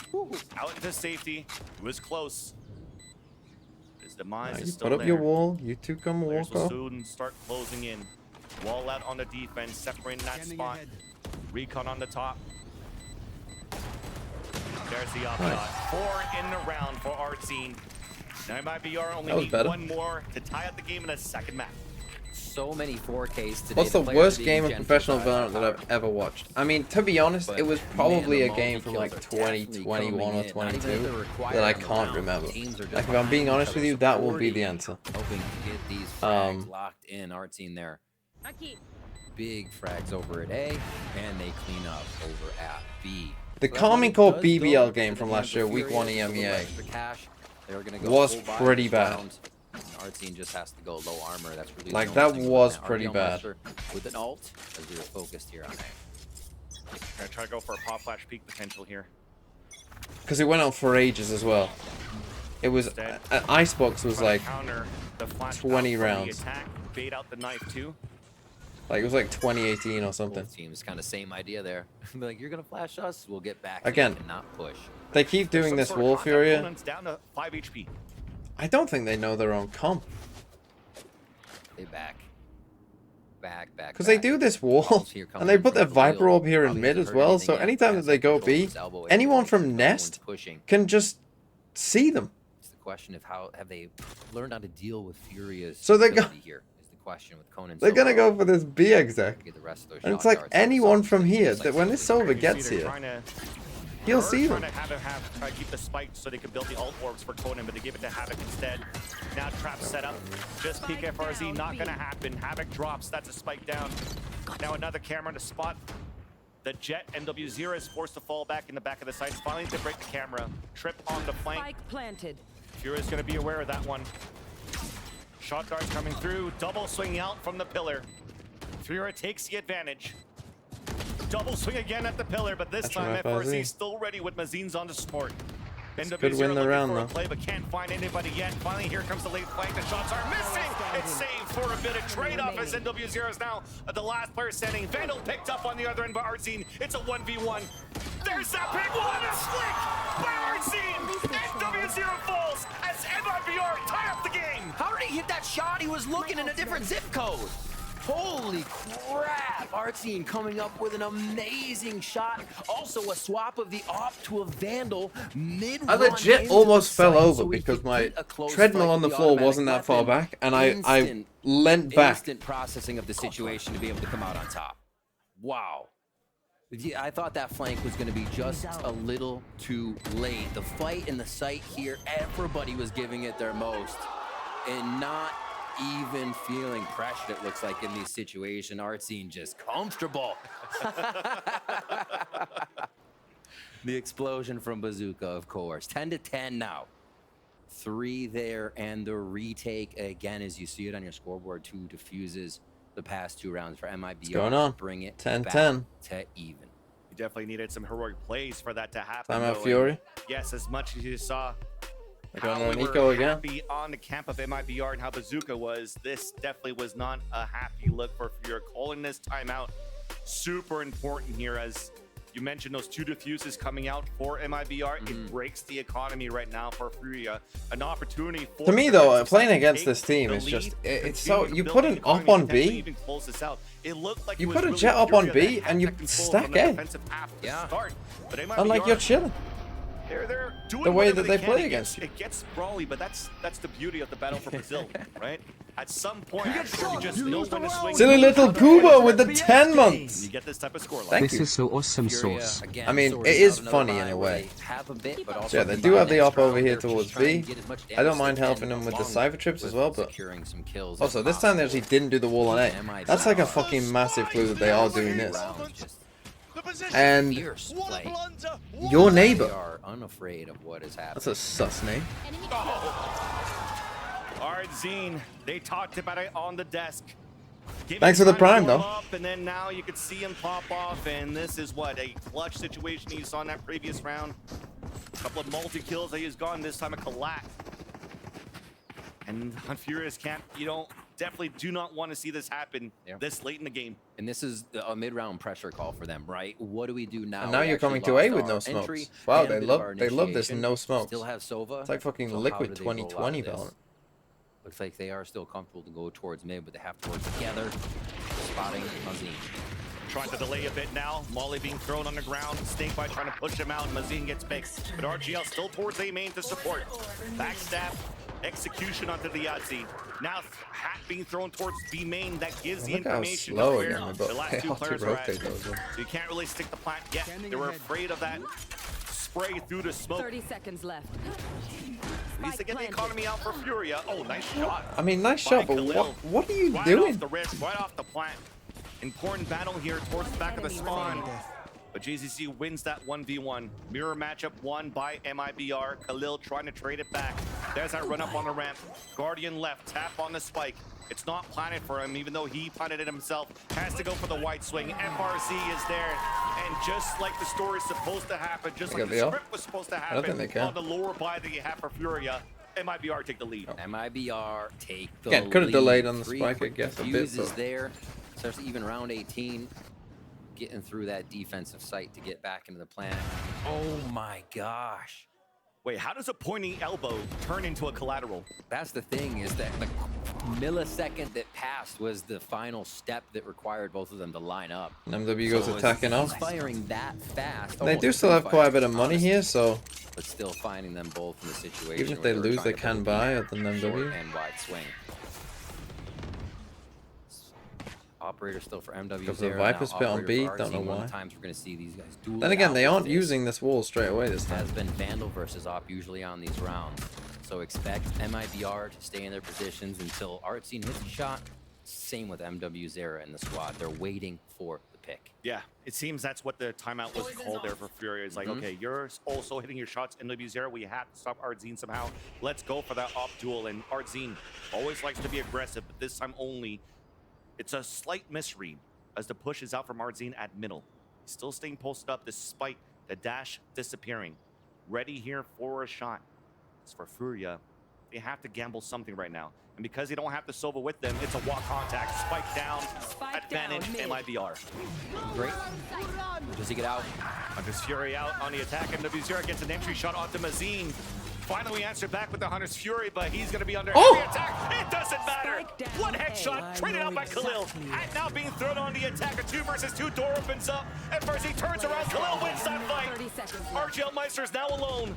out into safety. It was close. His demise Now is you still put up there. your wall, you two come Players walk will up. soon start closing in. Wall out on the defense, separating that spot. Recon on the top. There's the up shot. 4 in the round for Artzine. Now MIBR only That was need better. 1 more to tie up the game in the second map. so many 4Ks today. What's the players worst being game of gentle professional about Valorant that I've ever watched? I mean, to be honest, But, it was man, probably the a game from like multi-kills are definitely 2021 or coming in. Not even 22 if they're required that I on the can't round. remember. Teams are just Like, if I'm being behind honest each with other, you, that will be the supporting, answer. Hoping to get these Um, frags locked in. Artzine there. Big frags over at A, and they clean up over at B. The So that Carmine money Corps does BBL go game to from the last hands year, of week 1 Furia, just a little EMEA, extra cash. They're gonna go was full buy pretty this bad. round. Artzine just has to go low armor. That's really Like, the only that thing was now. pretty RBL bad. Master with an ult, as we were focused here on A. Gonna try to go for a pop flash peak potential here. Because it went on for ages as well. It was, Instead, Icebox was trying to like, counter the flash 20 out from rounds. The attack, bait out the knife too. it was like 2018 or something. Both teams kind of same idea there. Be like, you're gonna flash us, we'll get back. Again. and not push. They keep doing Some this sort of wall, contact. Furia. Conan's down to 5 HP. I don't think they know their own comp. They back. Because they do this wall, Here comes and they put their from Viper Khalil. orb here in Probably mid hasn't as heard well, anything so yet. anytime that Has they go control B, his elbow. anyone It's from no Nest one's pushing. can just see them. It's the question of how have they learned how to deal with Furia's So they go- ability here is the question with Conan. They're gonna Silva. go for this B exec. Get the rest of those And it's shot like darts anyone outside. from here, It's that when this slowly Silva You gets see they're here, trying to- he'll They're see trying them. to try to keep the spike so they can build the alt orbs for Conan, but they give it to Havoc instead. Now trap set up. Just peek FRZ, not gonna happen. Havoc drops, that's a spike down. Now another camera to spot. The jet MW0 is forced to fall back in the back of the sights. Finally to break the camera. Trip on the flank. Spike planted. Furia's gonna be aware of that one. Shot dart coming through, double swing out from the pillar. Furia takes the advantage. Double swing again at the pillar, but this That's time right, FRZ Fuzzy. still ready with Mazines on the support. It's a NW0 good win the looking round, for a though. play, but can't find anybody yet. Finally, here comes the late flank. The shots are missing. It's saved for a bit of trade-off as NW0 is now the last player standing. Vandal picked up on the other end by Artzine. It's a 1v1. There's that big one, a flick by Artzine. NW0 falls as MIBR tie up the game. How did he hit that shot? He was looking in a different zip code. Holy crap! Artzine coming up with an amazing shot. Also a swap of the op to a Vandal mid. I legit almost fell over because my treadmill on the floor wasn't that far back, and I leant back. Instant processing of the situation to be able to come out on top. Wow. Yeah, I thought that flank was going to be just a little too late. The fight in the sight here, everybody was giving it their most, and not even feeling pressure, it looks like, in these situations. Artzine just comfortable. The explosion from Bazooka, of course. 10-10 now. 3 there, and the retake again, as you see it on your scoreboard, 2 diffuses the past 2 rounds for MIBR. What's going on? Bring it 10-10. back to even. We definitely needed some heroic plays for that to happen. Time out, though, Fury. and yes, as much as you saw They're going how on we Nico were again. happy on the camp of MIBR and how Bazooka was, this definitely was not a happy look for Fury. Calling this timeout super important here as You mentioned those 2 defuses coming out for MIBR. It breaks the economy right now for Furia. An opportunity for... To me, though, playing against this team is just... It's so... You put an up on B, you put a jet up on B, and you stack A. Yeah. Unlike you're chilling. They're doing The way that they can. play against you. It gets brawly, but that's the beauty of the battle for Brazil, right? At some point, you just know when to swing. Silly little Kubo with the 10 months. You get this type of score. Thank you. This is so awesome sauce. I mean, it is funny in a way. Yeah, they do have the op over here towards B. I don't mind helping them with the cypher trips as well, but also this time they actually didn't do the wall on A. That's like a fucking massive clue that they are doing this. And your neighbor. Are unafraid of what is happening. That's a sus name. Ardzine, they talked about it on the desk. Thanks for the prime, though. And then now you could see him pop off, and this is what, a clutch situation you saw in that previous round. A couple of multi-kills that he's gone, this time a collat. And on Furious Camp, you don't definitely do not want to see this happen this late in the game. And this is a mid-round pressure call for them, right? What do we do now? And now you're coming to A with no smokes. Wow, they love this no smokes. Still have Sova. It's like fucking Liquid 2020 Valorant. Looks like they are still comfortable to go towards mid, but they have to work together. Spotting Mazine. Trying to delay a bit now. Molly being thrown on the ground. Snakebite trying to push him out. Mazine gets picked. But RGL still towards A main to support. Backstab. Execution onto the Yahtzee. Now Hat being thrown towards B main. That gives the information slow where again, the last 2 players are at. those, So you can't really stick the plant yet. They were afraid of that spray through the smoke. 30 seconds left. At least they get the economy out for Furia. Oh, nice shot. I mean, nice shot, but what are you right doing? Off the wrist, right off the plant. Important battle here towards the back of the spawn. But JZC wins that 1v1. Mirror matchup won by MIBR. Khalil trying to trade it back. There's that run up on the ramp. Guardian left, tap on the spike. It's not planted for him, even though he planted it himself. Has to go for the white swing. FRZ is there. And just like the story's supposed to happen, just like the script was supposed to happen, on the lower buy that you have for Furia, MIBR take the lead. MIBR take the Again, could have lead. delayed on the 3 spike, I guess, a bit. Fuses there. Starts even round 18. Getting through that defensive site to get back into the plant. Oh my gosh. Wait, how does a pointing elbow turn into a collateral? That's the thing, is that the millisecond that passed was the final step that required both of them to line up. And MW goes attacking off. Firing that fast. They do still have quite a bit of money here, so... But still finding them both in the situation. Even if they lose, they can buy other than MW. And wide swing. Operator still for MW. Because the Viper's pit on B, don't know why. Times we're going to see these guys duel. Then again, they aren't using this wall straight away this time. Has been Vandal versus Op usually on these rounds. So expect MIBR to stay in their positions until Artsine hits a shot. Same with MW Zera in the squad. They're waiting for the pick. Yeah, it seems that's what the timeout was called there for Furia. It's like, okay, you're also hitting your shots, MW Zera. We have to stop Ardzine somehow. Let's go for that op duel. And Ardzine always likes to be aggressive, but this time only. It's a slight misread as the push is out from Ardzine at middle. He's still staying posted up despite the dash disappearing. Ready here for a shot. As for Furia, they have to gamble something right now. And because they don't have the Sova with them, it's a walk contact. Spike down, advantage MIBR. Great. Does he get out? Hunter's Fury out on the attack. MW0 gets an entry shot onto Mazine. Finally answered back with the Hunter's Fury, but he's going to be under heavy attack. It doesn't matter. One headshot traded out by Khalil. And now being thrown on the attack. A 2 versus 2 door opens up. And first he turns around. Khalil wins that fight. RGL Meister is now alone.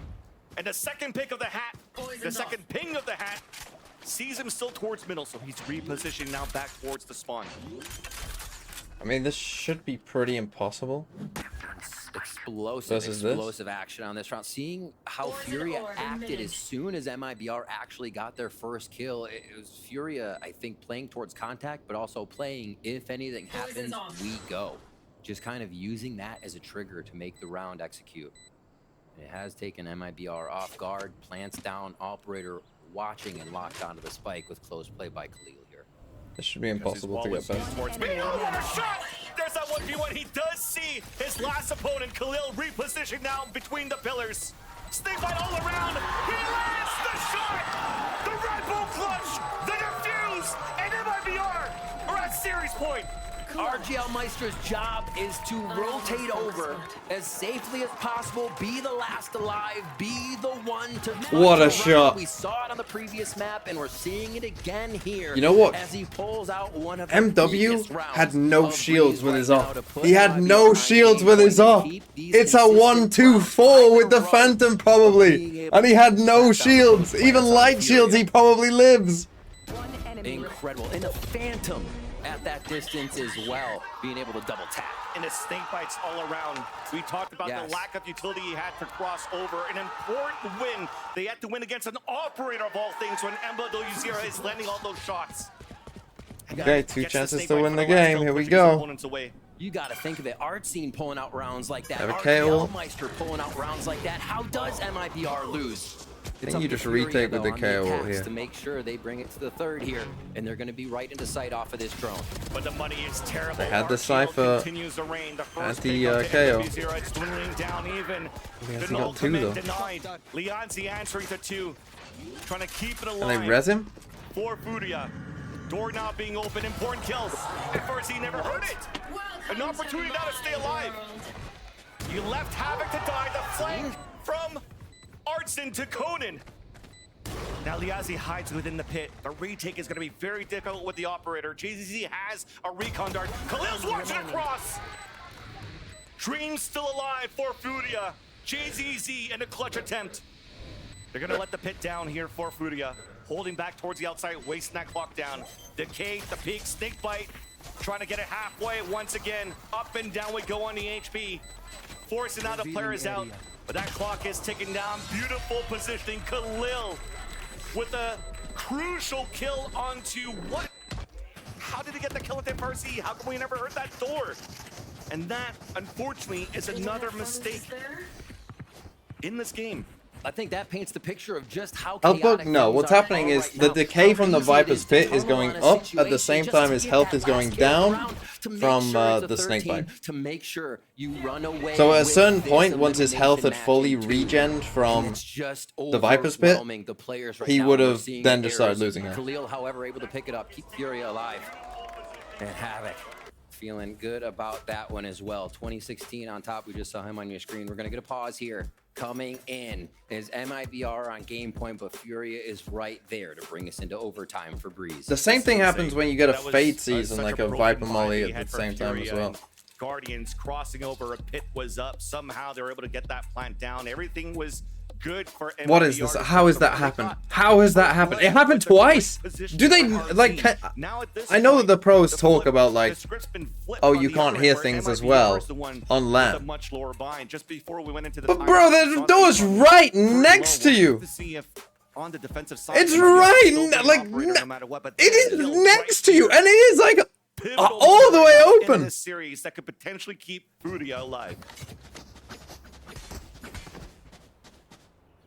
And the second pick of the hat, the second ping of the hat, sees him still towards middle. So he's repositioning now back towards the spawn. I mean, this should be pretty impossible. Explosive action on this round. Seeing how Furia acted as soon as MIBR actually got their first kill, it was Furia, I think, playing towards contact, but also playing, if anything happens, we go. Just kind of using that as a trigger to make the round execute. It has taken MIBR off guard, plants down, operator watching and locked onto the spike with close play by Khalil here. This should be impossible to get past. What a shot! There's that 1v1. He does see his last opponent, Khalil, repositioned now between the pillars. Snakebite all around. He lands the shot! The Red Bull clutch! The defuse! And MIBR are at series point. RGL Meister's job is to rotate over as safely as possible, be the last alive, be the one to What a shot. We saw it on the previous map, and we're seeing it again here. You know what? As he pulls out one of the MW had no shields with his off. off. He had no shields with his off. It's a 1-2-4 with the Phantom probably. And he had no shields. Even light shields, he probably lives. Incredible. And the Phantom at that distance as well, being able to double tap. And the snake bites all around. We talked about the lack of utility he had to cross over. An important win. They had to win against an operator of all things when MIBR is landing all those shots. Okay, 2 chances to win the game. Here we go. You got to think of it. Art Scene pulling out rounds like that. Have a KO. Meister pulling out rounds like that. How does MIBR lose? I think you just retake with the KO here. To make sure they bring it to the third here, and they're going to be right into sight off of this drone. But the money is terrible. They had the Cypher at the KO. It's dwindling down even. He hasn't got 2 though. Denied. Leonzi answering to 2. Trying to keep it alive. Can they res him? For Furia. Door now being open. Important kills. At first he never heard it. An opportunity now to stay alive. You left Havoc to die. The flank from Artson to Conan. Now Liazi hides within the pit. The retake is going to be very difficult with the operator. JZZ has a recon dart. Khalil's watching across. Dream still alive for Furia. JZZ in a clutch attempt. They're going to let the pit down here for Furia. Holding back towards the outside, wasting that clock down. Decay, the peak, snake bite. Trying to get it halfway once again. Up and down we go on the HP. Forcing out the players out. But that clock is ticking down. Beautiful positioning. Khalil with a crucial kill onto what? How did he get the kill at Percy? How come we never heard that door? And that, unfortunately, is another mistake in this game. I think that paints the picture of just how Outlook, no. What's happening is the decay from the Viper's pit is going up at the same time as health is going down from the snake bite. To make sure you run away. So at a certain point, once his health had fully regened from the Viper's pit, he would have then just started losing it. Khalil, however, able to pick it up, keep Furia alive. And Havoc feeling good about that one as well. 2016 on top. We just saw him on your screen. We're going to get a pause here. Coming in is MIBR on game point, but Furia is right there to bring us into overtime for Breeze. The same thing happens when you get a Fade season, like a Viper Molly at the same time as well. Guardians crossing over, a pit was up. Somehow they were able to get that plant down. Everything was good for MIBR. What is this? How has that happened? How has that happened? It happened twice. Do they like? I know that the pros talk about like, oh, you can't hear things as well on LAN. But bro, the door's right next to you. On the defensive side, it's right, like it is next to you, and it is like all the way open. In this series that could potentially keep Furia alive.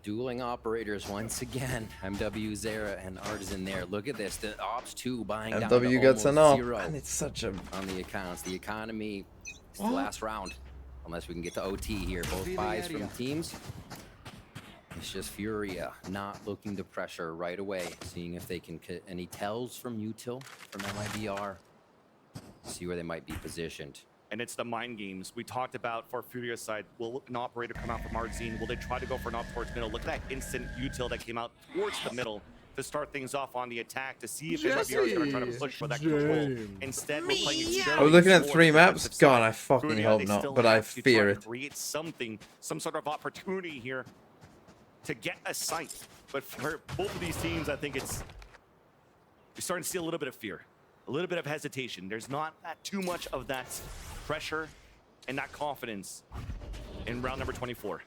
Dueling operators once again. MW, Zera, and Artisan there. Look at this. The Ops 2 buying down to MW gets an op, zero and it's such a on the accounts. The economy is the last round, unless we can get to OT here. Both buys from teams. It's just Furia not looking to pressure right away, seeing if they can get any tells from Util, from MIBR, see where they might be positioned. And it's the mind games we talked about for Furia's side. Will an operator come out from Artzine? Will they try to go for an op towards middle? Look at that instant util that came out towards the middle to start things off on the attack, to see if MIBR is going to try to push for that control. Instead, we're playing Are we looking at 3 maps? God, I fucking hope not, but I fear it. Create something, some sort of opportunity here to get a sight. But for both of these teams, I think you're starting to see a little bit of fear, a little bit of hesitation. There's not too much of that pressure and that confidence in round number 24.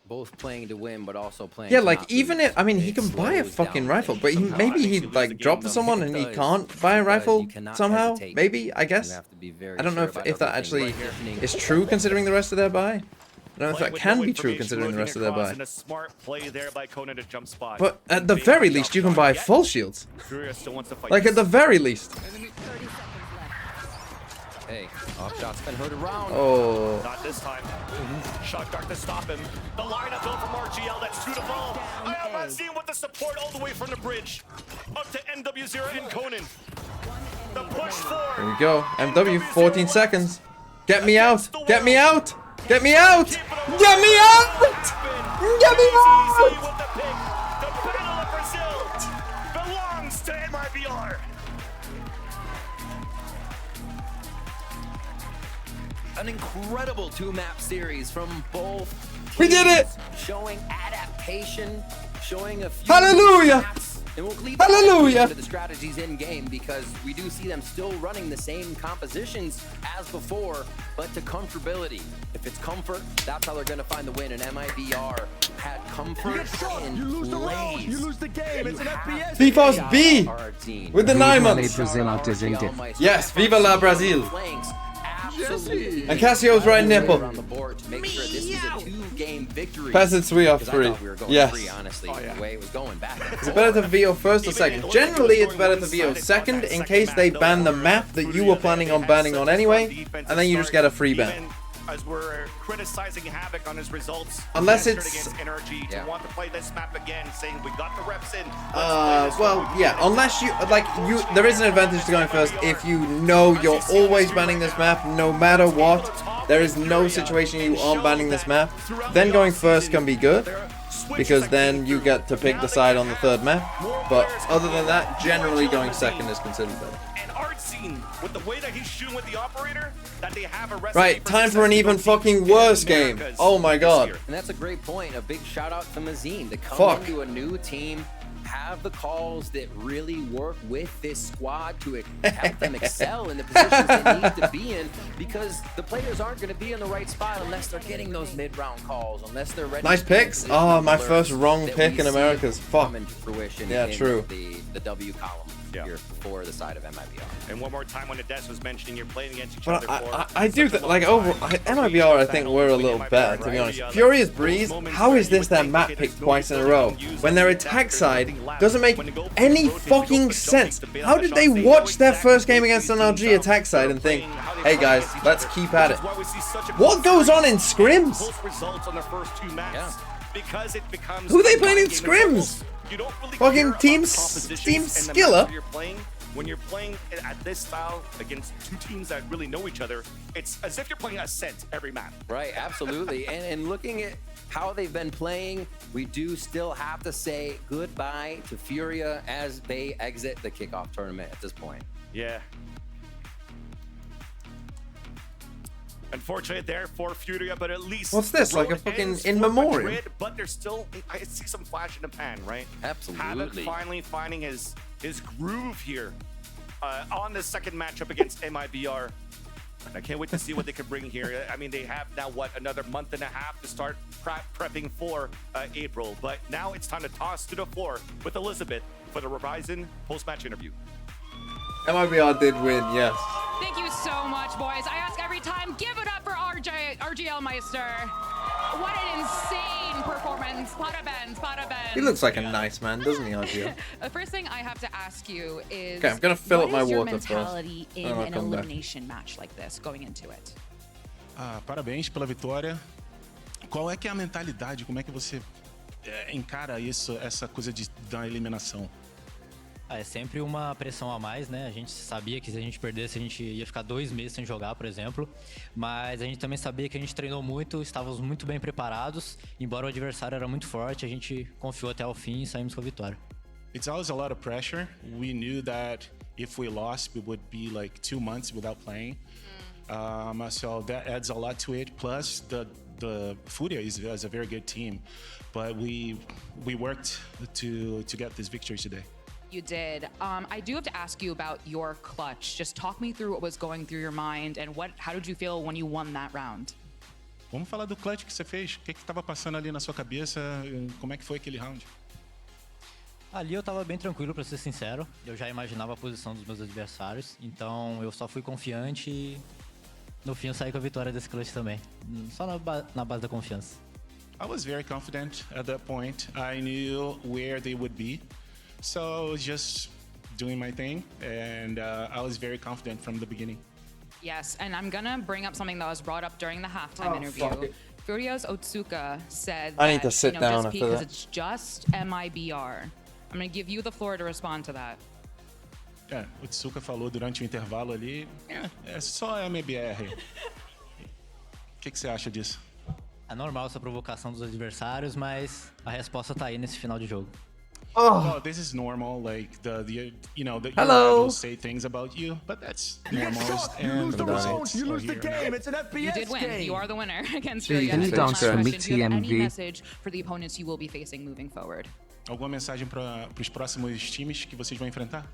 Both playing to win, but also playing. Yeah, like even if, I mean, he can buy a fucking rifle, but maybe he like dropped someone and he can't buy a rifle somehow. Maybe, I guess. I don't know if that actually is true considering the rest of their buy. I don't know if that can be true considering the rest of their buy. And a smart play there by Conan to jump spot. But at the very least, you can buy full shields. Like at the very least. Hey, off shot's been heard around. Oh. Not this time. Shock dart to stop him. The lineup built from RGL. That's 2 to fall. I have not seen with the support all the way from the bridge up to NW0 and Conan. The push forward. Here we go. MW, 14 seconds. Get me out. Get me out. Get me out. Get me out. Get me out. With the pick. The Battle of Brazil belongs to MIBR. An incredible 2-map series from both We did it. teams, showing adaptation, showing a few Hallelujah. maps. And we'll leave Hallelujah. to the strategies in game because we do see them still running the same compositions as before, but to comfortability. If it's comfort, that's how they're going to find the win. And MIBR had comfort in You lose the round. plays. You lose the game. It's an FPS. FIFA's B Our team. with the 9 months. Yes, Viva la Brazil. Flanks, And Cassio's right nipple. on the board to make sure this is a 2-game victory. Peasants 3 off 'Cause I 3. thought we were going Yes. 3, honestly, the way it was going back. Is it better to VO first or second? Generally, it's better to VO second in case they ban the map that you were planning on banning on anyway, and then you just get a free ban. As we're criticizing Havoc on his results, Unless he entered it's- against NRG to want to play this map again, saying we got the reps in. Well, yeah, unless you, there is an advantage to going first if you know you're always banning this map, no matter what. There is no situation you aren't banning this map. Then going first can be good, because then you get to pick the side on the third map. But other than that, generally going second is considered better. And Artscene, with the way that he's shooting with the operator, that they have a recipe Right, time for an even fucking worse game. Oh my god. And that's a great point. A big shout out to Mazine to come Fuck. into a new team, have the calls that really work with this squad to help them excel in the positions they need to be in, because the players aren't going to be in the right spot unless they're getting those mid-round calls, unless they're ready. Nice to be in picks. position Oh, my to first learn wrong that pick we in see America's. Fuck. come into fruition Yeah, in true. The W column here for the side of MIBR. And one more time, when Ades was mentioning you're playing against each But other I do think, like, over MIBR, I think we're a little better, to be honest. Furious Breeze, how is this their map pick twice in a row? When their attack side doesn't make any fucking sense. How did they watch their first game against NRG attack side and think, hey guys, let's keep at it? What goes on in scrims? Who are they playing in scrims? Fucking Team Skiller? When you're playing at this style against two teams that really know each other, it's as if you're playing Ascent every map. Right, absolutely. and looking at how they've been playing, we do still have to say goodbye to Furia as they exit the kickoff tournament at this point. Yeah. Unfortunate there for Furia, but at least What's this, like a fucking in memoriam? Madrid, but there's still, I see some flash in the pan, right? Absolutely. Havoc finally finding his groove here on the second matchup against MIBR. I can't wait to see what they can bring here. I mean, they have now, what, another month and a half to start prepping for April. But now it's time to toss to the floor with Elizabeth for the Horizon post-match interview. MIBR did win, yes. Thank you so much, boys. I ask every time, give it up for RGL Meister. What an insane performance. Pada bens. He looks like a nice man, doesn't he, RGL? The first thing I have to ask you is, Okay, I'm gonna fill up my what is your water first, mentality in and I'll an come back. elimination match like this, going into it? Parabéns pela vitória. Qual é que é a mentalidade? Como é que você encara isso, essa coisa da eliminação? É sempre uma pressão a mais, né? A gente sabia que se a gente perdesse, a gente ia ficar 2 meses sem jogar, por exemplo. Mas a gente também sabia que a gente treinou muito, estávamos muito bem preparados. Embora o adversário era muito forte, a gente confiou até o fim e saímos com a vitória. It's always a lot of pressure. We knew that if we lost, we would be like 2 months without playing. So that adds a lot to it. Plus, the Furia is a very good team, but we worked to get this victory today. You did. I do have to ask you about your clutch. Just talk me through what was going through your mind and how did you feel when you won that round? Vamos falar do clutch que você fez. O que estava passando ali na sua cabeça? Como é que foi aquele round? Ali eu tava bem tranquilo, pra ser sincero. Eu já imaginava a posição dos meus adversários. Então eu só fui confiante e no fim eu saí com a vitória desse clutch também. Só na base da confiança. I was very confident at that point. I knew where they would be. So I was just doing my thing, and I was very confident from the beginning. Yes, and I'm gonna bring up something that was brought up during the halftime interview. Furia's Otsuka said that, I need to sit down just after because that. it's just MIBR. I'm gonna give you the floor to respond to that. o Tsuka falou durante o intervalo ali, é só a MIBR. O que você acha disso? É normal essa provocação dos adversários, mas a resposta tá aí nesse final de jogo. Well, this is normal. Like the you know the your Hello. rivals say things about you, but that's normal. You lose the round, results you are lose the here. game. It's an FPS You did win. game. You are the winner against Jesus. Furia. Can you That's don't my show me question. Do you have any TMV? message for the opponents you will be facing moving forward? Alguma mensagem para os próximos times que vocês vão enfrentar?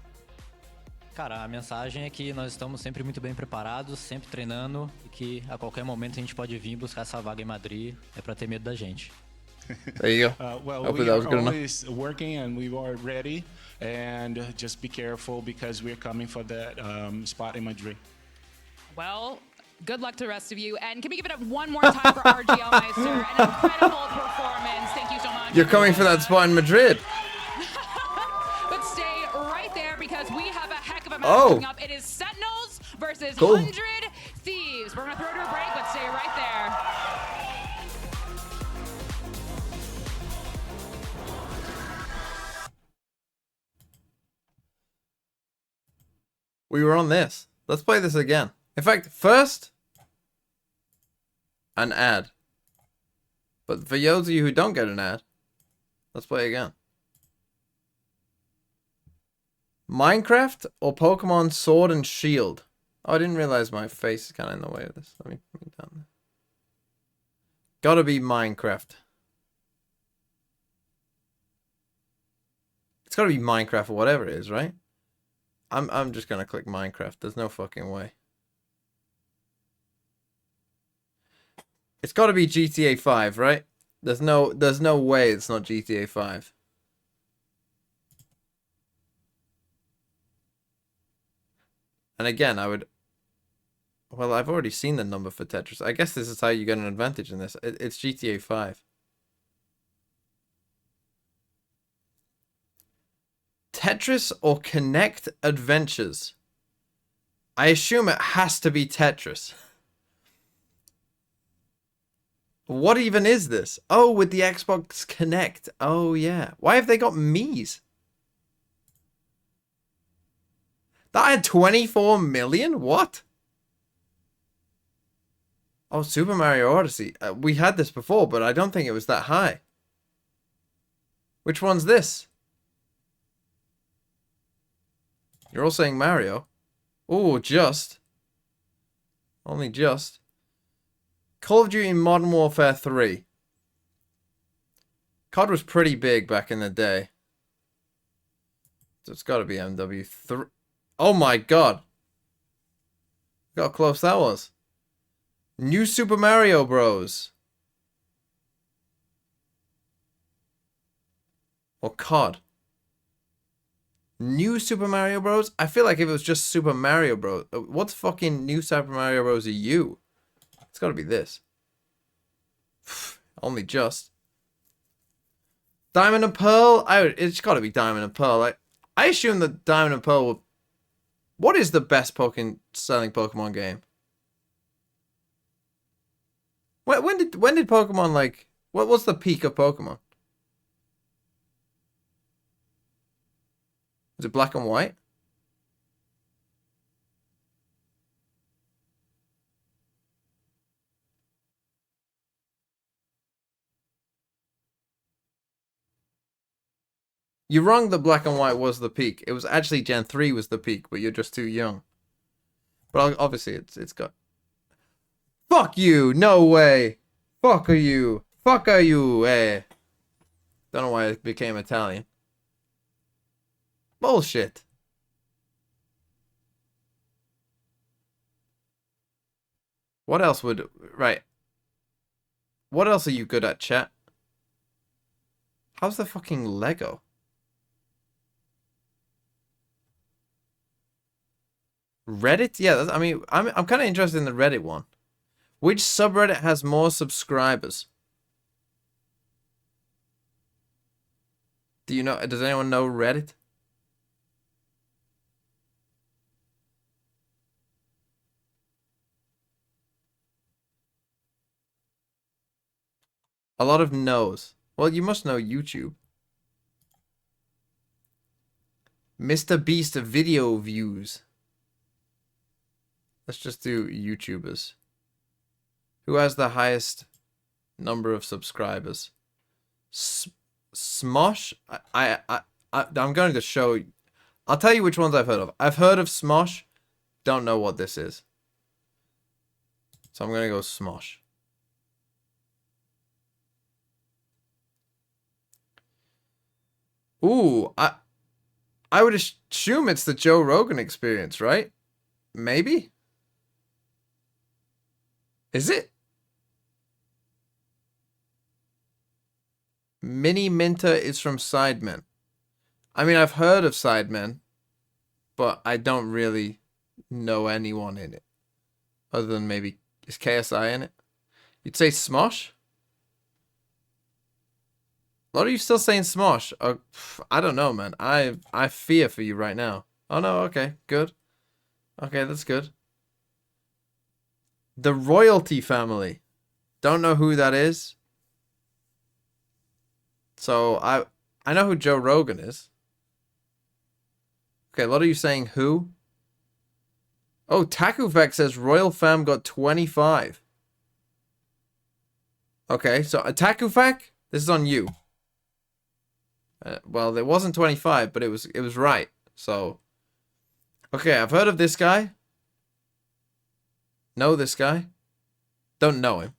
Cara, a mensagem é que nós estamos sempre muito bem preparados, sempre treinando e que a qualquer momento a gente pode vir buscar essa vaga em Madrid. É pra ter medo da gente. There you go. Well, Hopefully we that was are good enough. always working and we are ready. And just be careful because we're coming for that spot in Madrid. Well, good luck to the rest of you. And can we give it up one more time for RGL Meister? An incredible performance. Thank you so much. You're coming for that spot in Madrid. But stay right there because we have a heck of a match Oh. coming up. It is Sentinels versus Cool. 100 Thieves. We're going to throw to a break, but stay right there. We were on this. Let's play this again. In fact, first, an ad. But for those of you who don't get an ad, let's play again. Minecraft or Pokemon Sword and Shield? Oh, I didn't realize my face is kind of in the way of this. Let me put it down there. Gotta be Minecraft. It's gotta be Minecraft or whatever it is, right? I'm just gonna click Minecraft. There's no fucking way. It's gotta be GTA 5, right? There's no way it's not GTA 5. And again, I would... Well, I've already seen the number for Tetris. I guess this is how you get an advantage in this. It's GTA 5. Tetris or Connect Adventures? I assume it has to be Tetris. What even is this? Oh, with the Xbox Connect. Oh, yeah. Why have they got Mii's? That had 24 million? What? Oh, Super Mario Odyssey. We had this before, but I don't think it was that high. Which one's this? You're all saying Mario. Oh, just. Only just. Call of Duty Modern Warfare 3. COD was pretty big back in the day. So it's got to be MW3. Oh my god. Look how close that was. New Super Mario Bros. Or COD. New Super Mario Bros? I feel like if it was just Super Mario Bros. What's fucking New Super Mario Bros. Are you? It's gotta be this. Only just. Diamond and Pearl? It's gotta be Diamond and Pearl. I assume that Diamond and Pearl will... What is the best selling Pokemon game? When did Pokemon, like... What's the peak of Pokemon? Is it Black and White? You're wrong, the Black and White was the peak. It was actually Gen 3 was the peak, but you're just too young. But obviously it's got... Fuck you! No way! Fuck are you! Fuck are you! Eh? Don't know why I became Italian. Bullshit. What else would... Right. What else are you good at, chat? How's the fucking Lego? Reddit? Yeah, I mean, I'm kind of interested in the Reddit one. Which subreddit has more subscribers? Do you know? Does anyone know Reddit? A lot of no's. Well, you must know YouTube. Mr. Beast video views. Let's just do YouTubers. Who has the highest number of subscribers? Smosh? I'm going to show... I'll tell you which ones I've heard of. I've heard of Smosh. Don't know what this is. So I'm going to go Smosh. Ooh, I would assume it's the Joe Rogan Experience, right? Maybe? Is it? Mini Minter is from Sidemen. I mean, I've heard of Sidemen, but I don't really know anyone in it. Other than maybe, is KSI in it? You'd say Smosh? A lot of you still saying Smosh. I don't know, man. I fear for you right now. Oh, no, okay, good. Okay, that's good. The Royalty Family. Don't know who that is. So, I know who Joe Rogan is. Okay, a lot of you saying who? Oh, Takufek says Royal Fam got 25. Okay, so Takufek, this is on you. Well, it wasn't 25, but it was right. So, okay, I've heard of this guy. Know this guy. Don't know him.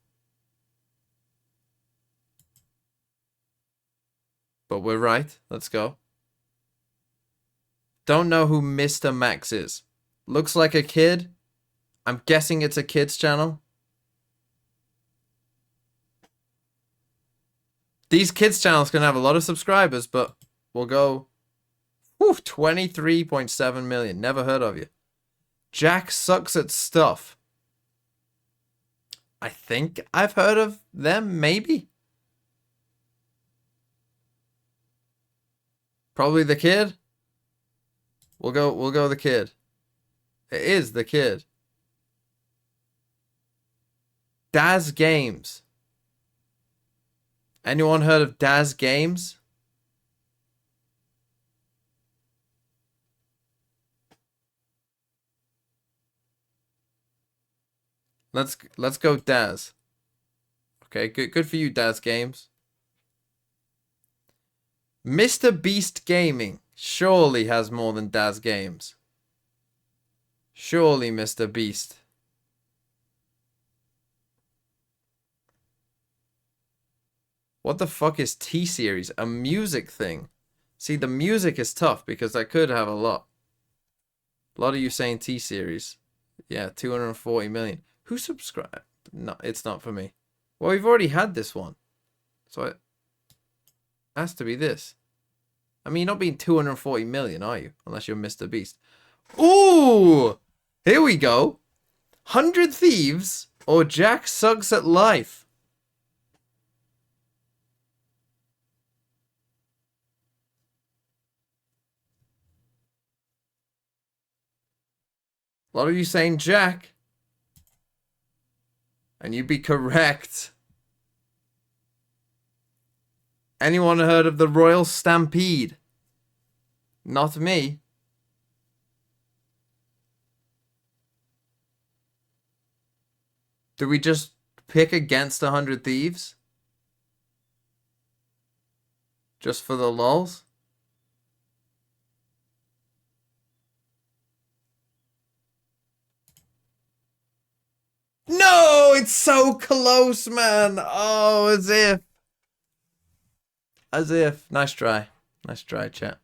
But we're right. Let's go. Don't know who Mr. Max is. Looks like a kid. I'm guessing it's a kid's channel. These kids channels can have a lot of subscribers, but we'll go 23.7 million. Never heard of you. Jack sucks at stuff. I think I've heard of them, maybe. Probably the kid. We'll go the kid. It is the kid. Daz Games. Anyone heard of Daz Games? Let's go Daz. Okay, good for you, Daz Games. Mr. Beast Gaming surely has more than Daz Games. Surely, Mr. Beast. What the fuck is T-Series? A music thing. See, the music is tough because I could have a lot. A lot of you saying T-Series. Yeah, 240 million. Who subscribed? No, it's not for me. Well, we've already had this one. So it has to be this. I mean, you're not being 240 million, are you? Unless you're Mr. Beast. Ooh! Here we go. 100 Thieves or Jack Sucks at Life. A lot of you saying Jack. And you'd be correct. Anyone heard of the Royal Stampede? Not me. Do we just pick against 100 Thieves? Just for the lulz? No, it's so close, man. Oh, as if. As if. Nice try. Nice try, chat.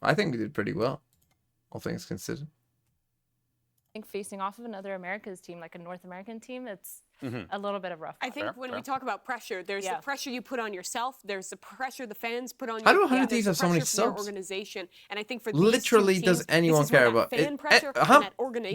I think we did pretty well, all things considered. I think facing off of another America's team, like a North American team, it's a little bit of rough. I think when we talk about pressure, there's the pressure you put on yourself, there's the pressure the fans put on you. How do 100 Thieves have so many subs? Organization, and I think for literally, these two does teams, anyone care about fan it? pressure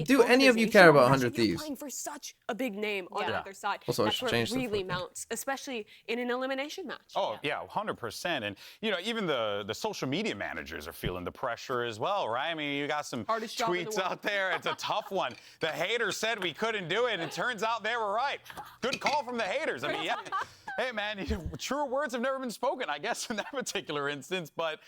Do any of you care about 100 Thieves? Playing for such a big name on the other side. Also, that's where it really mounts, especially in an elimination match. Oh yeah, 100%. And you know, even the social media managers are feeling the pressure as well, right? I mean, you got some tweets out there. It's a tough one. The haters said we couldn't do it, and it turns out they were right. Good call from the haters. I mean, yeah, Hey, man, truer words have never been spoken, I guess, in that particular instance. But,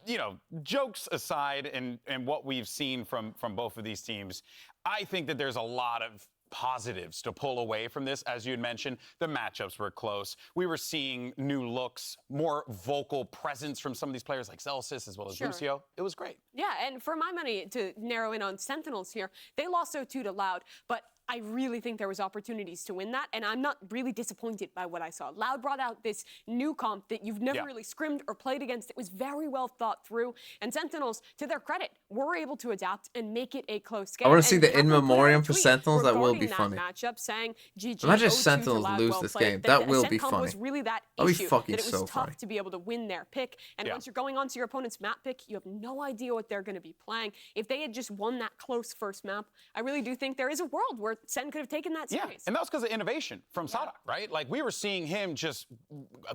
you know, jokes aside and what we've seen from both of these teams, I think that there's a lot of positives to pull away from this. As you had mentioned, the matchups were close. We were seeing new looks, more vocal presence from some of these players like Celsius as well as Lucio. It was great. Yeah, and for my money, to narrow in on Sentinels here, they lost 0-2 to Loud, but I really think there was opportunities to win that, and I'm not really disappointed by what I saw. Loud brought out this new comp that you've never really scrimmed or played against. It was very well thought through, and Sentinels, to their credit, were able to adapt and make it a close game. I want to see the in memoriam for Sentinels. That will be funny. Matchup saying, GG, imagine if Sentinels lose this game. That will be funny. Was really that That'll issue be fucking that it was so tough funny. to be able to win their pick, and once you're going on to your opponent's map pick, you have no idea what they're going to be playing. If they had just won that close first map, I really do think there is a world where Sen could have taken that series. Yeah, and that was because of innovation from Sada, right? Like, we were seeing him just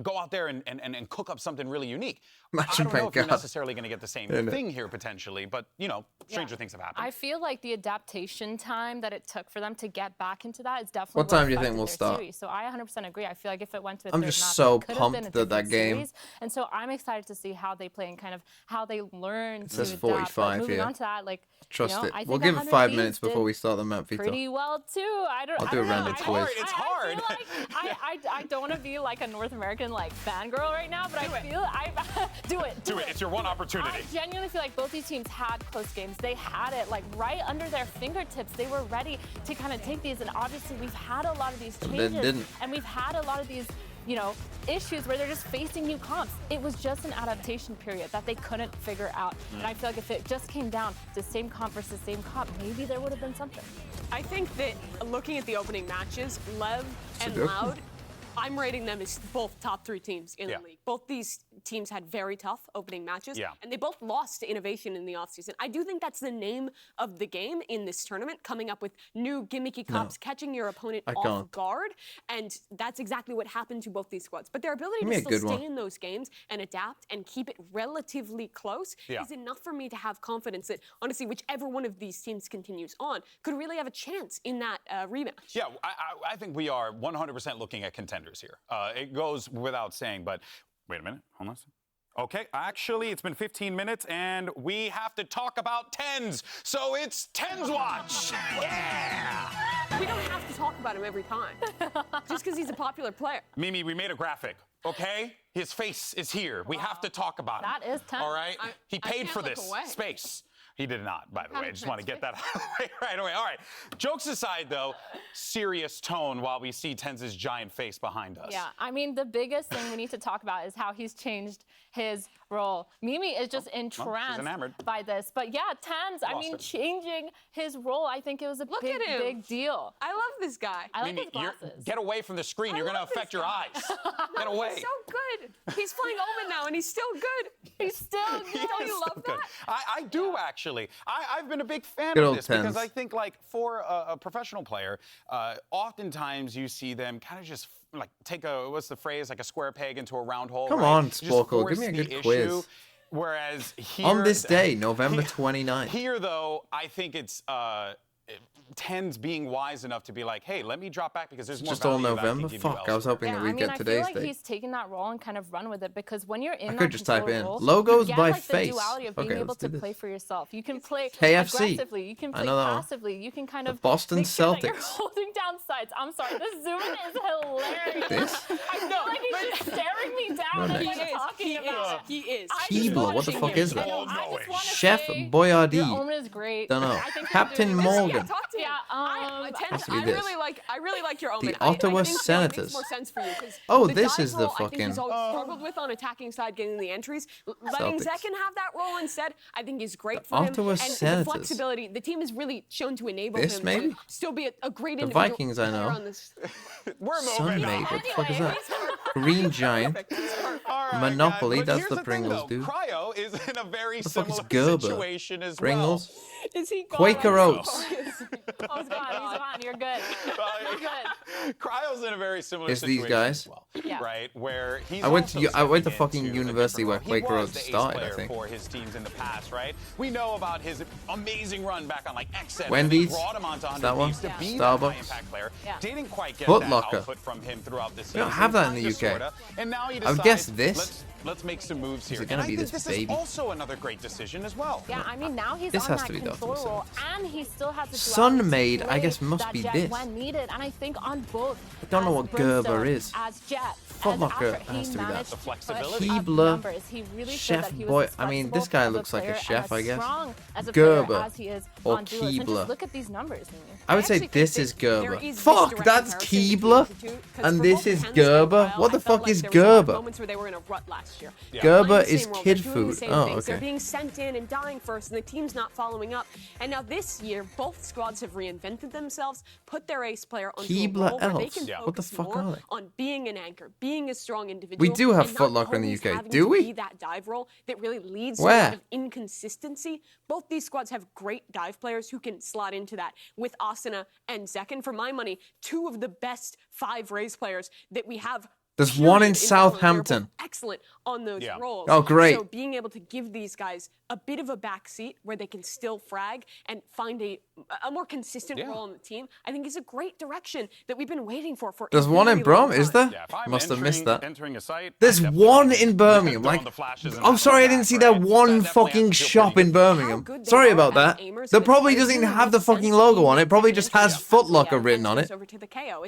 go out there and cook up something really unique. I don't know if you're necessarily going to get the same thing here, potentially, but, you know, stranger things have happened. I feel like the adaptation time that it took for them to get back into that is definitely What time do you think we'll start? Series. So I 100% agree. I feel like if it went to a I'm third just map, so it could have been pumped a that that different game. series. And so I'm excited to see how they play and kind of how they learn to There's adapt. 45 But moving here. on to that, like, Trust you know, it. I think We'll give it 100 5 Thieves minutes before did we start the map, Vito. pretty well too. I'll do a I don't know. random quiz. It's hard. I feel like I don't want to be like a North American like fangirl right now, but I feel do it. It's your one opportunity. I genuinely feel like both these teams had close games. They had it like right under their fingertips. They were ready to kind of take these, and obviously we've had a lot of these changes, didn't. and we've had a lot of these, you know, issues where they're just facing new comps. It was just an adaptation period that they couldn't figure out. And I feel like if it just came down to same comp versus same comp, maybe there would have been something. I think that looking at the opening matches, Lev and Loud, I'm rating them as both top 3 teams in the league. Both these teams had very tough opening matches, and they both lost to innovation in the offseason. I do think that's the name of the game in this tournament, coming up with new gimmicky comps, catching your opponent off guard, and that's exactly what happened to both these squads. But their ability to still stay in those games and adapt and keep it relatively close is enough for me to have confidence that, honestly, whichever one of these teams continues on could really have a chance in that rematch. Yeah, I think we are 100% looking at contenders here. It goes without saying, but wait a minute, hold on a second. Okay, actually, it's been 15 minutes, and we have to talk about tens. So it's Tens Watch. Yeah! We don't have to talk about him every time, just because he's a popular player. Mimi, we made a graphic, okay? His face is here. We have to talk about him. That is Tens. All right? He paid for this space. He did not, by the way. I just want to get that out of the way right away. All right. Jokes aside, though, serious tone while we see Tens' giant face behind us. Yeah, I mean, the biggest thing we need to talk about is how he's changed his role. Mimi is just entranced by this. But yeah, Tens, I mean, changing his role, I think it was a big deal. I love this guy. I like his glasses. Get away from the screen. You're going to affect your eyes. Get away. He's so good. He's playing Omen now, and he's still good. He's still good. Don't you love that? I do, actually. I've been a big fan of this because I think, like, for a professional player, oftentimes you see them kind of just like take a, what's the phrase, like a square peg into a round hole. Come on, Sporkle, give me a good quiz. Whereas here, on this day, November 29th. Here, though, I think it's Tens being wise enough to be like, hey, let me drop back because there's more just all value November. Fuck, I was hoping that we'd get today's I feel like date. he's taken that role and kind of run with it because when you're in I that could just type in role, logos you get, by like, face. the duality of being able to play for yourself. You can play KFC. aggressively. You can play passively. You can kind of Boston make sure Celtics. that you're holding down sights. I'm sorry, this zoom in is hilarious. This? I feel like he's just staring me down and like talking about it. He is. Keebler, what the fuck is that? I just wanna Chef say, Boyardee. your Omen is great. Don't know. I think Captain Morgan. Talk to him. Tens, I really like your Omen. The Ottawa I think Senators. That makes more sense for you. Oh, the this dive is the role, I think he's fucking. always struggled with on attacking side, getting the entries. Letting Celtics. Zekken have that role instead, I think is great for Ottawa him. And Senators. the flexibility, the team has really shown to enable This, him maybe? to still be a great The individual Vikings, I know. player on this. We're moving Sunmaid, on. what the fuck is that? Green Giant. All right, Monopoly, guys, but that's here's the thing, Pringles though. dude. Cryo is in a very The fuck is similar Gerber? situation as Pringles. Is he gone? Quaker Oats. Oh, he's gone. You're good. You're good. Cryo's in a very similar It's situation these guys. as well, Yeah. right? Where he's I went to also fucking stepping into a university where different Quake role. Road He was the ace started, I player think. for his teams in the past, right? We know about his amazing run back on like X7. Wendy's? Brought him onto Is that one? Thieves to be Starbucks? that high impact player. Yeah. Didn't quite get Foot that Locker. output from him throughout the season. don't have that in the Kinda, UK. sorta. And now he I decides, would guess this. Let's make some moves here. it gonna And I be think this this baby? is also another great decision as well. Yeah, I mean, now he's This on has that to be Dr. control role, Masato. and he still has the Sun-made, duality to I guess, play must that be Jet this. when needed, and I think on both. I don't know as what Gerber Brimstone, is. As Jet, Foot as Locker Asher, has he to be that. managed The to flexibility. put up Keebler, numbers. He really showed Chef that he Boy- was as I mean, flexible this guy of a looks like a player chef, and I guess. as strong as a Gerber player as he is or on Duelist. And Keebler. just look at these numbers, Mimi. I would say actually this think is that there Gerber. is this Fuck, direct that's comparison between Keebler, the two, 'cause and for this both is Hans and Gerber. Kyle, What the I felt fuck like is there was a lot of Gerber? moments where they were in a rut last year. Yeah. Gerber Playing the is same role, kid they're doing the food. same Oh, things. They're okay. being sent in and dying first, and the team's not following up. And now this year, both squads have reinvented themselves, put their ace player onto Keebler a role where they elves? can Yeah. What the focus fuck more are they? on being an anchor, being a strong individual. We do have and Foot not Locker in the always UK, having do to we? be that dive role that really leads to a Where? lot of inconsistency. Both these squads have great dive players who can slot into that. With Asuna and Zekken, for my money, two of the best 5 raise players that we have. There's period, one in Valorant. They're both Southampton. Excellent on those Yeah. roles. Oh, great. So being able to give these guys a bit of a back seat where they can still frag and find a more consistent Yeah. role on the team, I think is a great direction that we've been waiting for. There's a one in very Brom, long is time. there? Yeah, if I'm Must have missed that. entering a site, There's I definitely one think in Birmingham. throwing Like, the flashes and I'm that sorry I back, didn't see right? that one That definitely fucking has to feel shop pretty in good. How Birmingham. good they Sorry are about as that. aimers That with probably players doesn't who even have make the sense fucking to logo be on it. It probably just has differentiated. Foot Locker Yeah, written on Fence it. Over to the KO.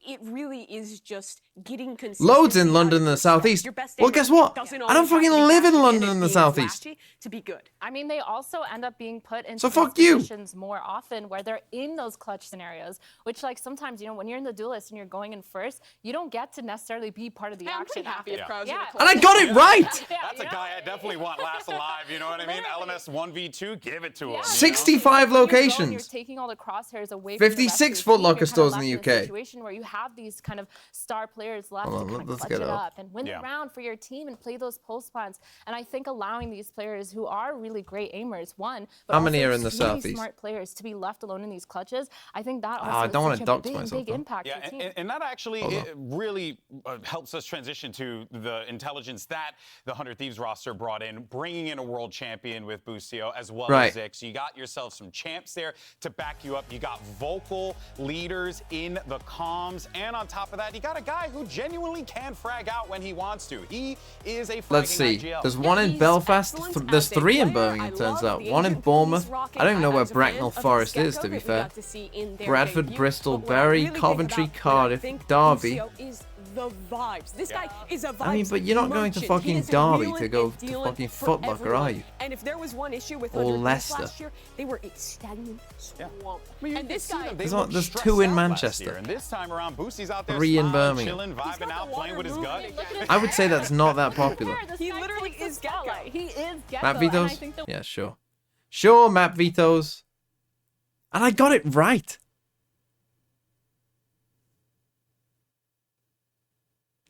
It really is just getting consistent. Loads in London and the southeast. Well, guess what? I don't fucking live in London and the southeast. To be good. I mean, they also end up being put into So these fuck you. positions more often where they're in those clutch scenarios, which like sometimes, you know, when you're in the duelist and you're going in first, you don't get to necessarily be part of the Hey, I'm action. pretty happy if after. Crow's Yeah. in a And I clutch. got it right. Yeah, That's a you know? guy I definitely want last alive, you know what I mean? Literally. LMS 1v2, give it to him. Yeah. you know? 65 When you're going, locations. You're taking all the crosshairs away from the rest of 56 your Foot team, Locker you're stores kind in of the left in a UK. situation where you have these kind of star players left Hold to on, kind of let's clutch get it it up. up and win Yeah. the round for your team and play those pulse plans. And I think allowing these players who are really great aimers, one, but How many also are in the extremely Southeast? smart players to be left alone in these clutches, I think that also I is don't wanna such a dox big, myself, big though. impact Yeah, to the team. and that actually Hold it really helps us transition to the intelligence that the 100 Thieves roster brought in, bringing in a world champion with Busio as well Right. as Zik. So you got yourself some champs there to back you up. You got vocal leaders in the comms, and on top of that, you got a guy who genuinely can frag out when he wants to. He is a fragging Let's see. IGL. There's one in he's Belfast. excellent There's as a 3 in player. Birmingham, I turns love out. the One in agent Bournemouth. he's rocking. I don't even know where As a fan Bracknell of the Forest is, Gecko to be that we fair. got to see in their Bradford, debut. Bristol, But what I Bury, really think Coventry, about, and I Cardiff, think Derby. Lucio is the vibes. This guy is a vibes I mean, but you're not going to merchant. fucking He is Derby wheeling to go and to dealing fucking for Foot Locker, are everyone. you? And if there was one issue with Or 100 Thieves Leicester. last year, they were a stagnant swamp. I mean, you And can this see guy, them. They There's looked there's stressed 2 in out last Manchester. year, and this time around, Boosie's out there 3 in smiling, Birmingham. chilling, got vibing the out, playing with his water gut. moving. Look at his I would say that's not that popular. This He guy literally takes the is Gecko. spotlight. He is Gecko. Map and I vetoes? think the Yeah, sure. Sure, map vetoes. And I got it right.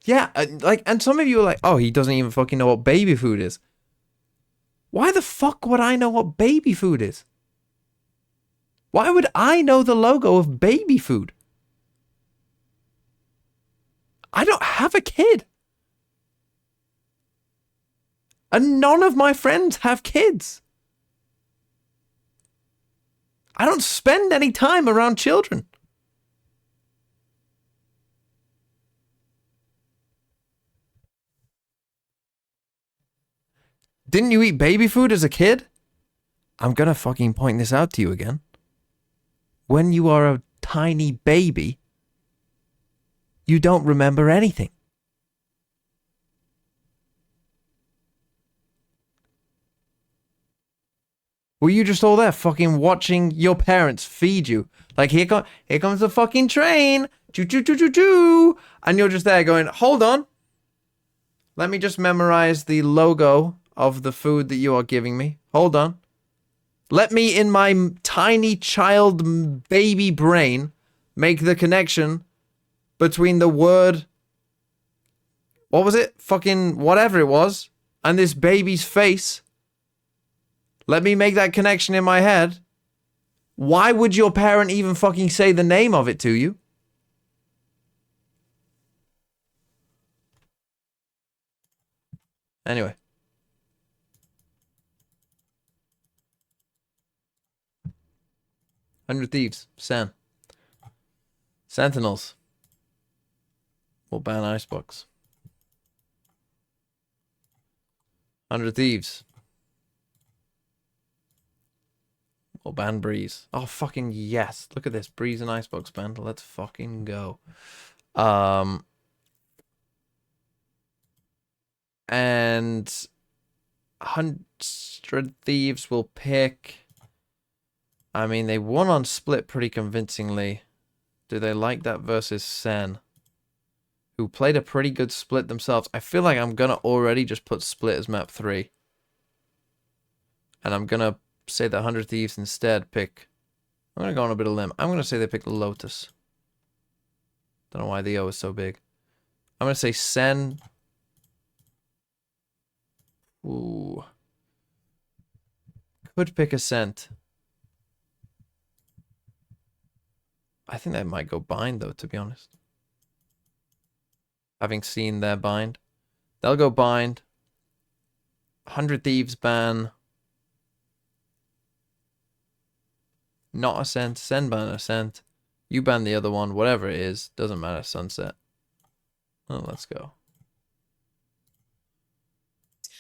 Yeah, and some of you are like, oh, he doesn't even fucking know what baby food is. Why the fuck would I know what baby food is? Why would I know the logo of baby food? I don't have a kid. And none of my friends have kids. I don't spend any time around children. Didn't you eat baby food as a kid? I'm gonna fucking point this out to you again. When you are a tiny baby, you don't remember anything. Were you just all there fucking watching your parents feed you? Like, here comes the fucking train. Choo choo choo choo choo. And you're just there going, hold on. Let me just memorize the logo of the food that you are giving me. Hold on. Let me, in my tiny child baby brain, make the connection between the word, what was it? Fucking whatever it was, and this baby's face. Let me make that connection in my head. Why would your parent even fucking say the name of it to you? Anyway. Hundred Thieves, Sen. Sentinels. Will ban Icebox. 100 Thieves. Will ban Breeze. Oh, fucking yes. Look at this. Breeze and Icebox banned. Let's fucking go. And 100 Thieves will pick... I mean, they won on Split pretty convincingly. Do they like that versus Sen, who played a pretty good Split themselves? I feel like I'm going to already just put Split as map 3. And I'm going to say that 100 Thieves instead pick... I'm going to go on a bit of limb. I'm going to say they pick Lotus. Don't know why the O is so big. I'm going to say Sen... Ooh. Could pick Ascent. I think they might go bind, though, to be honest. Having seen their bind. They'll go bind. 100 Thieves ban. Not Ascent. Sen ban Ascent. You ban the other one. Whatever it is. Doesn't matter. Sunset. Oh, let's go.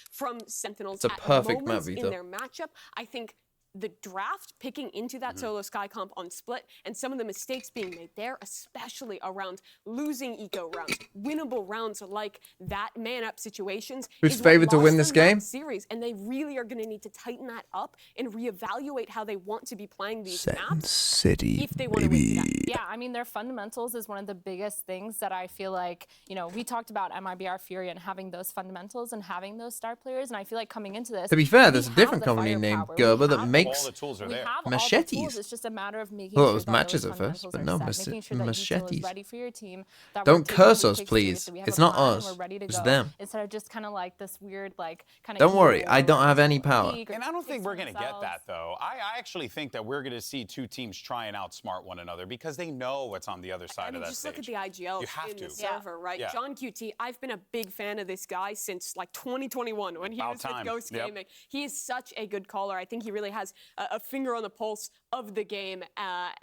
From Sentinels It's a perfect map, in Vito. their matchup, I think the draft picking into that solo sky comp on Split and some of the mistakes being made there, especially around losing eco rounds, winnable rounds like that man-up situations. Who's is what favored to lost win this them that game? series, and they really are going to need to tighten that up and reevaluate how they want to be playing these Sen maps City, if they want to win that. Yeah, I mean, their fundamentals is one of the biggest things that I feel like, you know, we talked about MIBR Furia and having those fundamentals and having those star players, and I feel like coming into this... To be fair, we there's a have different the company firepower, named we Gerber that have makes All the tools are we there. have all the machetes. tools. It's just a matter of making Well, it sure was that matches those at first, fundamentals but are no, set, making sure that Util is machetes. ready for your team. That Don't we're taking curse we us, take please. seriously, we have It's a not plan, us. We're ready to It's go. them. Instead of just kind of like this weird, like, kind of. Don't worry, I don't have any power. And I don't think we're going to get that, though. I actually think that we're going to see two teams try and outsmart one another because they know what's on the other side of that just stage. look at the IGL You have in to. the server, right? Yeah. John QT, I've been a big fan of this guy since like 2021 when he About was time. with Ghost Yep. Gaming. He is such a good caller. I think he really has a finger on the pulse of the game.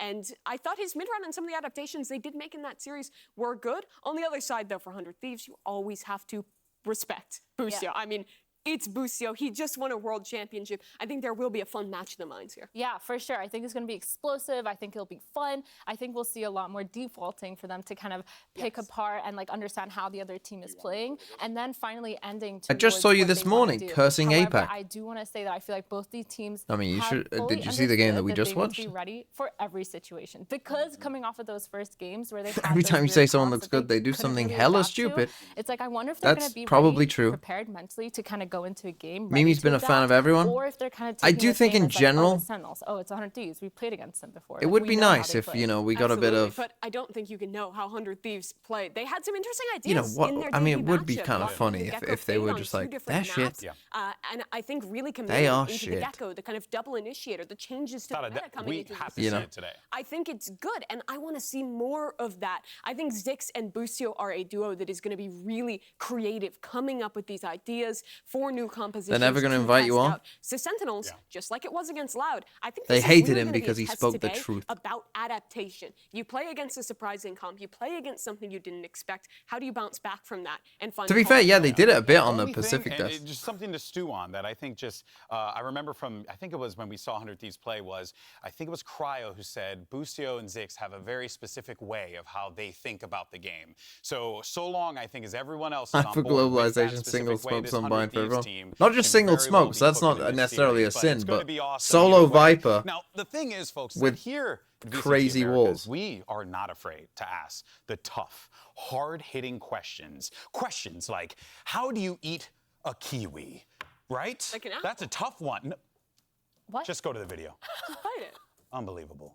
And I thought his mid-run and some of the adaptations they did make in that series were good. On the other side, though, for 100 Thieves, you always have to respect Busio. Yeah. I mean, it's Busio. He just won a world championship. I think there will be a fun match of the minds here. Yeah, for sure. I think it's going to be explosive. I think it'll be fun. I think we'll see a lot more defaulting for them to kind of pick apart and like understand how the other team is playing, and then finally ending. I just saw you this morning cursing However, APAC. I do want to say that I feel like both these teams. I mean, you have should. fully Did you see the game that we understood just they need watched? to be ready for every situation because coming off of those first games where they Every time you say someone looks good, they do something hella stupid. It's like I wonder if they're going That's to be probably ready, true. prepared mentally to kind of go into a game. Mimi's been a fan of everyone. Or if they're kind of I taking do the think same in as, like, general, oh, it's Sentinels. Oh, it's 100 Thieves. We played against them before. It Like, would we be know how nice they if, play. you know, we got a bit Absolutely, of... But I don't think you can know how 100 Thieves play. They had some interesting ideas. You know what? In their I mean, daily it would be matchup. kind of Like, funny the if Gecko they were Fade on just two like, different that maps, shit. And I think really They committing are into the shit. Gecko, the kind of double initiator, the changes to the meta coming we into have the to see know. it today. I think it's good, and I want to see more of that. I think Zix and Busio are a duo that is going to be really creative, coming up with these ideas for new compositions. They're never gonna invite you test on? out. So Sentinels, just like it was against Loud, I think They this is hated really him gonna be a because he test spoke the today truth. about adaptation. You play against a surprising comp, you play against something you didn't expect. How do you bounce back from that and find? To be fair, yeah, they did it a bit on the Only thing, Pacific and Desk. just something to stew on that I think just, I remember from, I think it was when we saw 100 Thieves play was, I think it was Cryo who said, Busio and Zix have a very specific way of how they think about the game. So long, I think, as everyone else is Time on for board with that globalization, specific single way, smokes this on 100 bind for Thieves everyone. team Not just can single very well smokes, be that's cooking not in this necessarily series, a but it's sin, gonna but be awesome Solo either way. Viper Now, the thing is, folks, with that here at VCT crazy Americas, walls. we are not afraid to ask the tough, hard-hitting questions. Questions like, how do you eat a kiwi? Right? Like an apple. That's a tough one. No, What? just go to the video. Hide it. Unbelievable.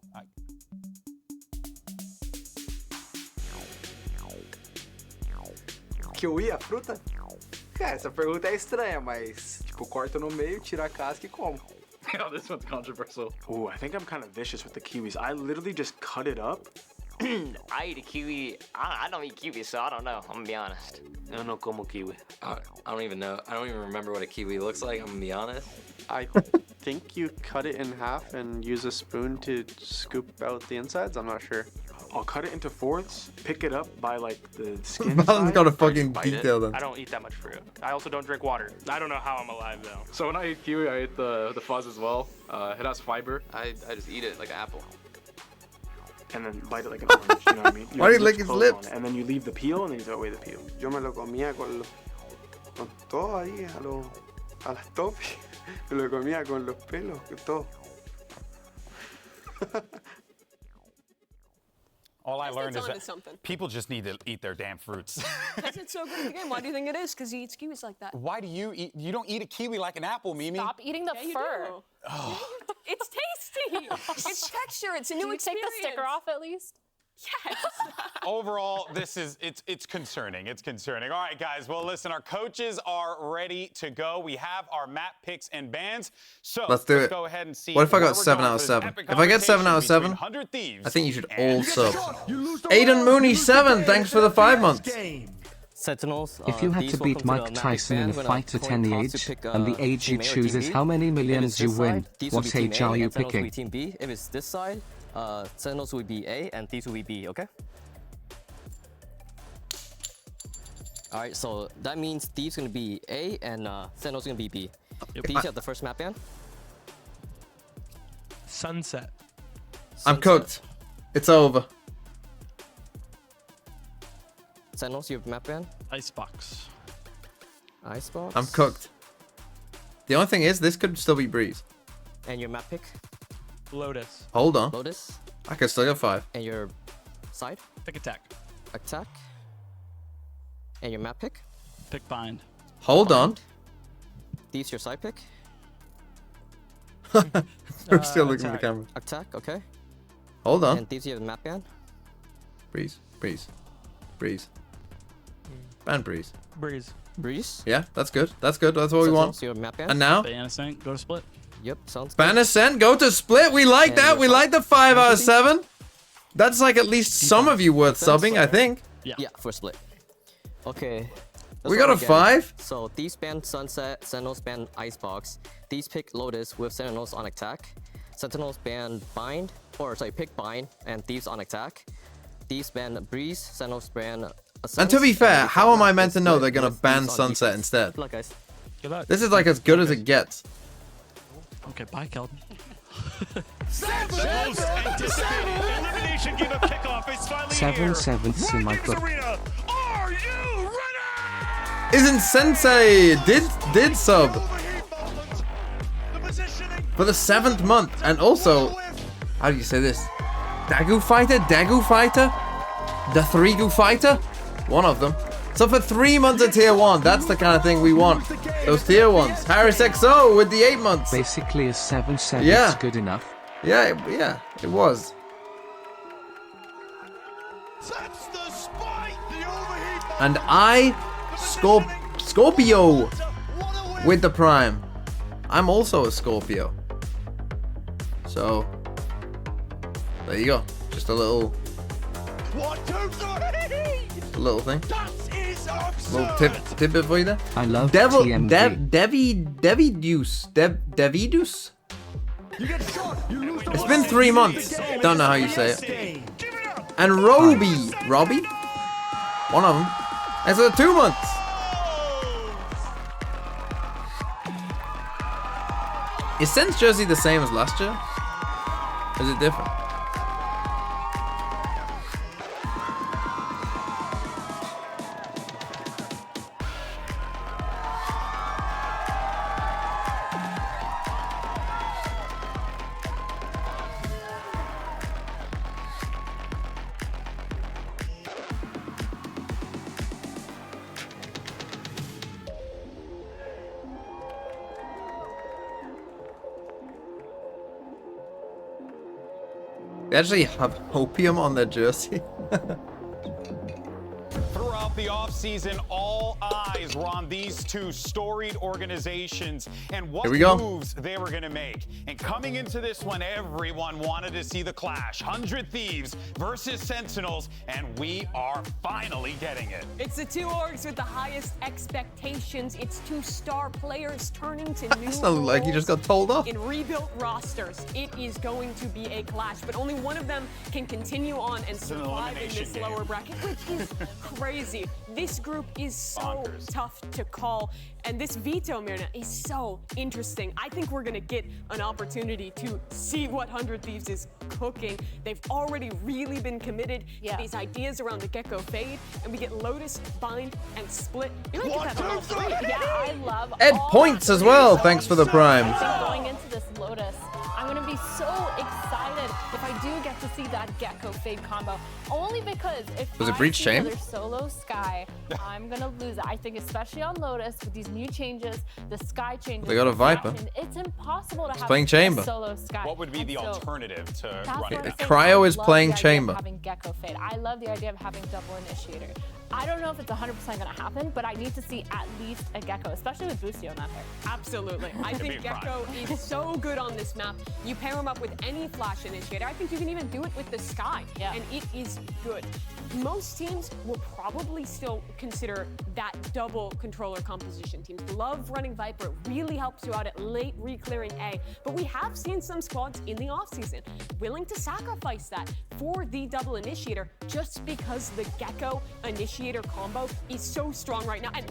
Kiwi, a fruta? Cara, essa pergunta é estranha, mas, tipo, corta no meio, tira a casca e como. Yeah, this one's controversial. Ooh, I think I'm kind of vicious with the kiwis. I literally just cut it up, I eat a kiwi. I don't eat kiwi, so I don't know. I'm gonna be honest. No, no como kiwi. I don't even know. I don't even remember what a kiwi looks like. I'm gonna be honest. I think you cut it in half and use a spoon to scoop out the insides. I'm not sure. I'll cut it into fourths, pick it up by like the skin. Valen's got a fucking bite it. detail then. I don't eat that much fruit. I also don't drink water. I don't know how I'm alive though. So when I eat kiwi, I eat the fuzz as well. It has fiber. I just eat it like an apple. And then bite it like an orange, you know what I mean? Why do you lick his lips? And then you leave the peel and then you throw away the peel. Yo me lo comía con todo ahí, a las topes. Me lo comía con los pelos, todo. All I learned is onto that something. people just need to eat their damn fruits. Because it's so good at the game. Why do you think it is? Because he eats kiwis like that. Why do you eat? You don't eat a kiwi like an apple, Mimi. Stop eating the fur. Oh. It's tasty. It's texture. It's a new Do you experience. take the sticker off at least? Yes. Overall, it's concerning. It's concerning. All right, guys. Well, listen, our coaches are ready to go. We have our map picks and bans. So Let's do it. Go ahead and see. What if I where got we're 7 going out of for this 7? epic If I get 7 out of confrontation 7, between 100 Thieves I think you should and all sub. Aiden Mooney 7, thanks for the 5 months. Sentinels. If you had to beat Mike Tyson in a fight to 10 the age, and the age you choose is how many millions you win, what age are you picking? Team B. If it's this side, Sentinels will be A and Thieves will be B, okay? Alright, so that means Thieves gonna be A and Sentinels gonna be B. Thieves, you have the first map ban. Sunset. I'm cooked. It's over. Sentinels, you have map ban. Icebox. Icebox. I'm cooked. The only thing is, this could still be Breeze. And your map pick. Lotus. Hold on. Lotus. I could still get 5. And your side. Pick attack. Attack. And your map pick. Pick bind. Hold on. Thieves, your side pick. I'm still looking at the attack. camera. Attack, okay. Hold on. And Thieves, you have the map ban. Breeze. Breeze. Breeze. Ban Breeze. Breeze. Breeze. Yeah, that's good. That's good. That's what we want. So you have map ban. And now? Banascent, go to split. Yep, sounds good. Ban Ascent, go to split. We like that. We like the 5 out of 7. That's like at least some of you worth subbing, I think. Yeah, for split. Okay. We got a 5. So Thieves ban Sunset, Sentinels ban Icebox. Thieves pick Lotus with Sentinels on attack. Sentinels ban Bind, or sorry, pick Bind and Thieves on attack. Thieves ban Breeze, Sentinels ban Ascent. And to be fair, how am I meant to know they're gonna ban Sunset instead? Good luck, guys. Good luck. This is like as good as it gets. Okay, bye, Keldon. Most anticipated elimination game of kickoff is finally 7/7 in my book. Are you ready? Isn't Sensei did sub for the 7th month, and also, how do you say this? Dagu Fighter? The 3-gu Fighter? One of them. So for 3 months of tier 1, that's the kind of thing we want. Those tier 1s. Harris XO with the 8 months. Basically a 7/7 Yeah. is good enough. Yeah, it was. And I, Scorpio with the Prime. I'm also a Scorpio. So, there you go. Just a little thing. Little tidbit for you there. I love TMZ. TMZ. Devidus? It's been 3 months. Don't know how you say it. And Robbie? One of them. And so 2 months. Is Sen's jersey the same as last year? Or is it different? They actually have opium on their jersey. Throughout throughout the offseason, all eyes were on these two storied organizations and what moves they were going to make. And coming into this one, everyone wanted to see the clash. 100 Thieves versus Sentinels, and we are finally getting it. It's the two orgs with the highest expectations. It's two star players turning to new It's not like you just got told off. in rebuilt rosters. It is going to be a clash, but only one of them can continue on and survive in this lower bracket, which is crazy. This group is so tough to call, and this veto, Mirna, is so interesting. I think we're gonna get an opportunity to see what 100 Thieves is cooking. They've already really been committed to these ideas around the Gecko Fade, and we get Lotus, Bind, and Split. You like get that all three. Yeah, I love Ed Points as well. Thanks for the prime. I think going into this Lotus, I'm gonna be so excited if I do get to see that Gecko Fade combo. Only because if Was it I Breach see Chain? another solo Sky, I'm gonna lose it. I think especially on Lotus with these new changes, the Sky changes. They got a Viper. It's impossible to have playing Chamber. a solo Sky. What would be the alternative to running that? Cryo is I love playing the idea of Chamber. having Gecko Fade. I love the idea of having double initiator. I don't know if it's 100% going to happen, but I need to see at least a Gecko, especially with Boostio on that pair. Absolutely. I think Gecko is so good on this map. You pair him up with any flash initiator. I think you can even do it with the Sky, and it is good. Most teams will probably still consider that double controller composition. Teams love running Viper. It really helps you out at late re-clearing A. But we have seen some squads in the offseason willing to sacrifice that for the double initiator just because the Gecko initiator combo is so strong right now. And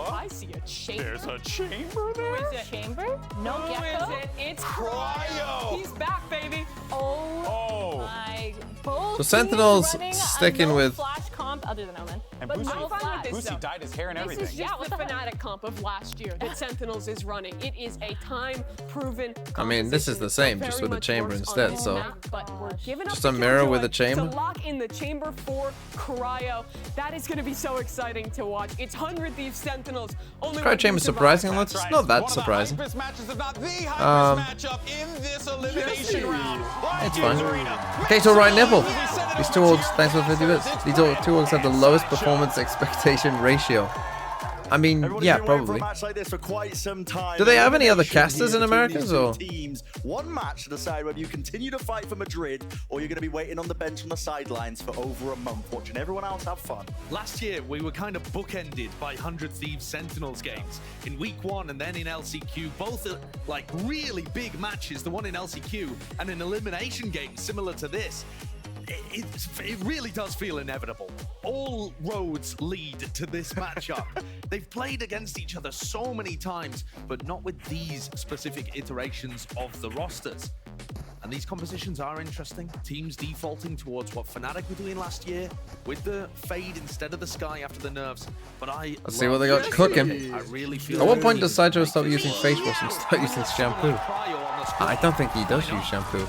I see a chamber. There's a chamber there? Who is it? Chamber? No Who Gecko? is it? It's Cryo. He's back, baby. Oh my. Both So Sentinels teams running a sticking no with- flash comp other than Omen. And But Boosie, no flash. Boosie dyed his hair and This everything. is just the Fnatic comp of last year that Sentinels is running. It is a time-proven. I mean, this is the same, just with a chamber instead, so. But we're giving up Just the a mirror with Killjoy a chamber? to lock in the chamber for Cryo. That is going to be so exciting to watch. It's 100 Thieves Sentinels. Only Cryo one Chamber's team surprising. survives. It's not that surprising. One of the hypest matches, if not the hypest matchup in this elimination round. It's fine. Kato right nipple. These two orgs, thanks for the 50 bits. These two orgs have the lowest performance expectation ratio. I mean, yeah, probably. Do they have any other casters in Americas or? Teams, one match to decide whether you continue to fight for Madrid or you're going to be waiting on the bench on the sidelines for over a month, watching everyone else have fun. Last year, we were kind of bookended by 100 Thieves Sentinels games. In week 1 and then in LCQ, both are like really big matches, the one in LCQ and an elimination game similar to this. It really does feel inevitable. All roads lead to this matchup. They've played against each other so many times, but not with these specific iterations of the rosters. And these compositions are interesting. Teams defaulting towards what Fnatic were doing last year with the Fade instead of the Sky after the nerfs. But Let's see what they got cooking. I really feel At what point does Sideshow stop using face wash and start using shampoo? I don't think he does use shampoo.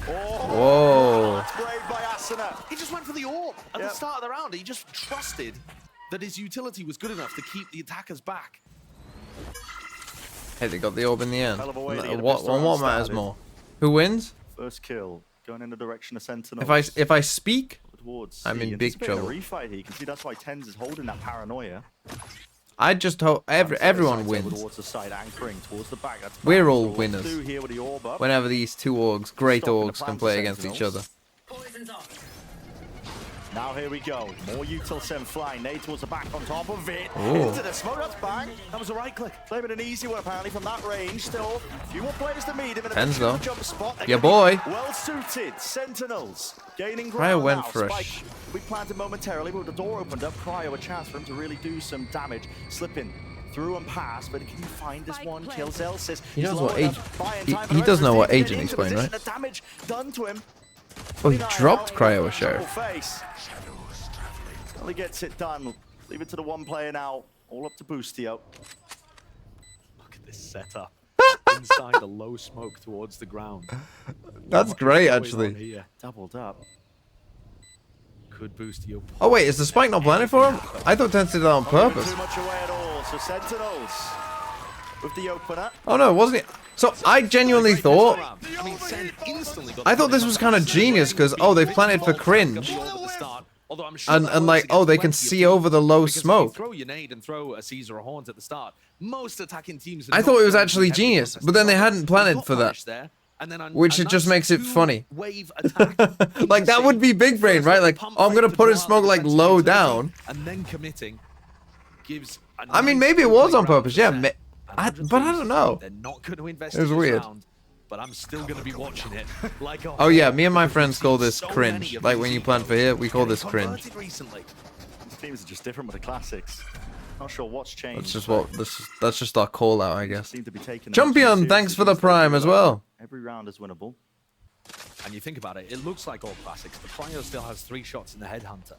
Whoa. He just went for the orb at the start of the round. He just trusted that his utility was good enough to keep the attackers back. Hey, they got the orb in the end. Hell of a way to get a What pistol round matters started. more? Who wins? First kill going in the direction of Sentinels. If I speak, towards I'm C. in big Anticipating trouble. A refight here. You can see that's why Tens is holding that paranoia. I just hope everyone wins. Towards the side, anchoring towards the back. That's We're all what to winners. do here with the orb up. Whenever these two orgs, great Stopping the orgs, plan can for play against each Sentinels. other. Now here we go. More Util Sen flying. Nade towards the back on top of it. Ooh. Into the smoke. That's bang. That was a right click. Claiming an easy one apparently from that range. Still, a few more players to meet him in a Tens, though. jump spot. They're Your gonna be boy. Well suited. Sentinels gaining Cryo ground went now. for a Spike we planted momentarily, but with the door opened up, Cryo a chance for him to really do some damage. Slipping through and past, but can you find this one? Kills Elsis. He knows He's what low agent. enough. Buying He time for the does rest know of what the team. agent he's Into playing, position. right? The damage done to him. Oh, he dropped Cryo a sheriff. Face. Only gets it done. Leave it to the one player now. All up to Boostio. Look at this setup. Inside the low smoke towards the ground. That's What great, is going actually. on here? Doubled up. Could Boostio. Oh wait, is the spike not planted for him? I thought Tens did that on purpose. Too much away at all. So Sentinels with the opener. Oh no, wasn't it? So I genuinely thought. I mean, Sen instantly got I thought this was kind of genius because, oh, they planted for cringe. Although I'm sure and like, oh, they can see over the low smoke. If you throw your nade and throw a Caesar or Haunt at the start, most attacking teams. I thought it was actually genius, but then they hadn't planned for that. There, and then which it just makes it funny. Like that would be big brain, right? Like, oh, I'm gonna put a smoke like low down. And then committing gives. I mean, maybe it was on purpose, yeah. But I don't know. They're not going to invest. It was weird. But I'm still going to be watching it. Like a oh yeah, me and my friends call this cringe. Like when you plan for here, we call this cringe. These teams are just different with the classics. Not sure what's changed. That's just our call out, I guess. Seem to be taking Jumpion, thanks for the prime as well. Every round is winnable. And you think about it, it looks like all classics. The Cryo still has 3 shots in the Headhunter.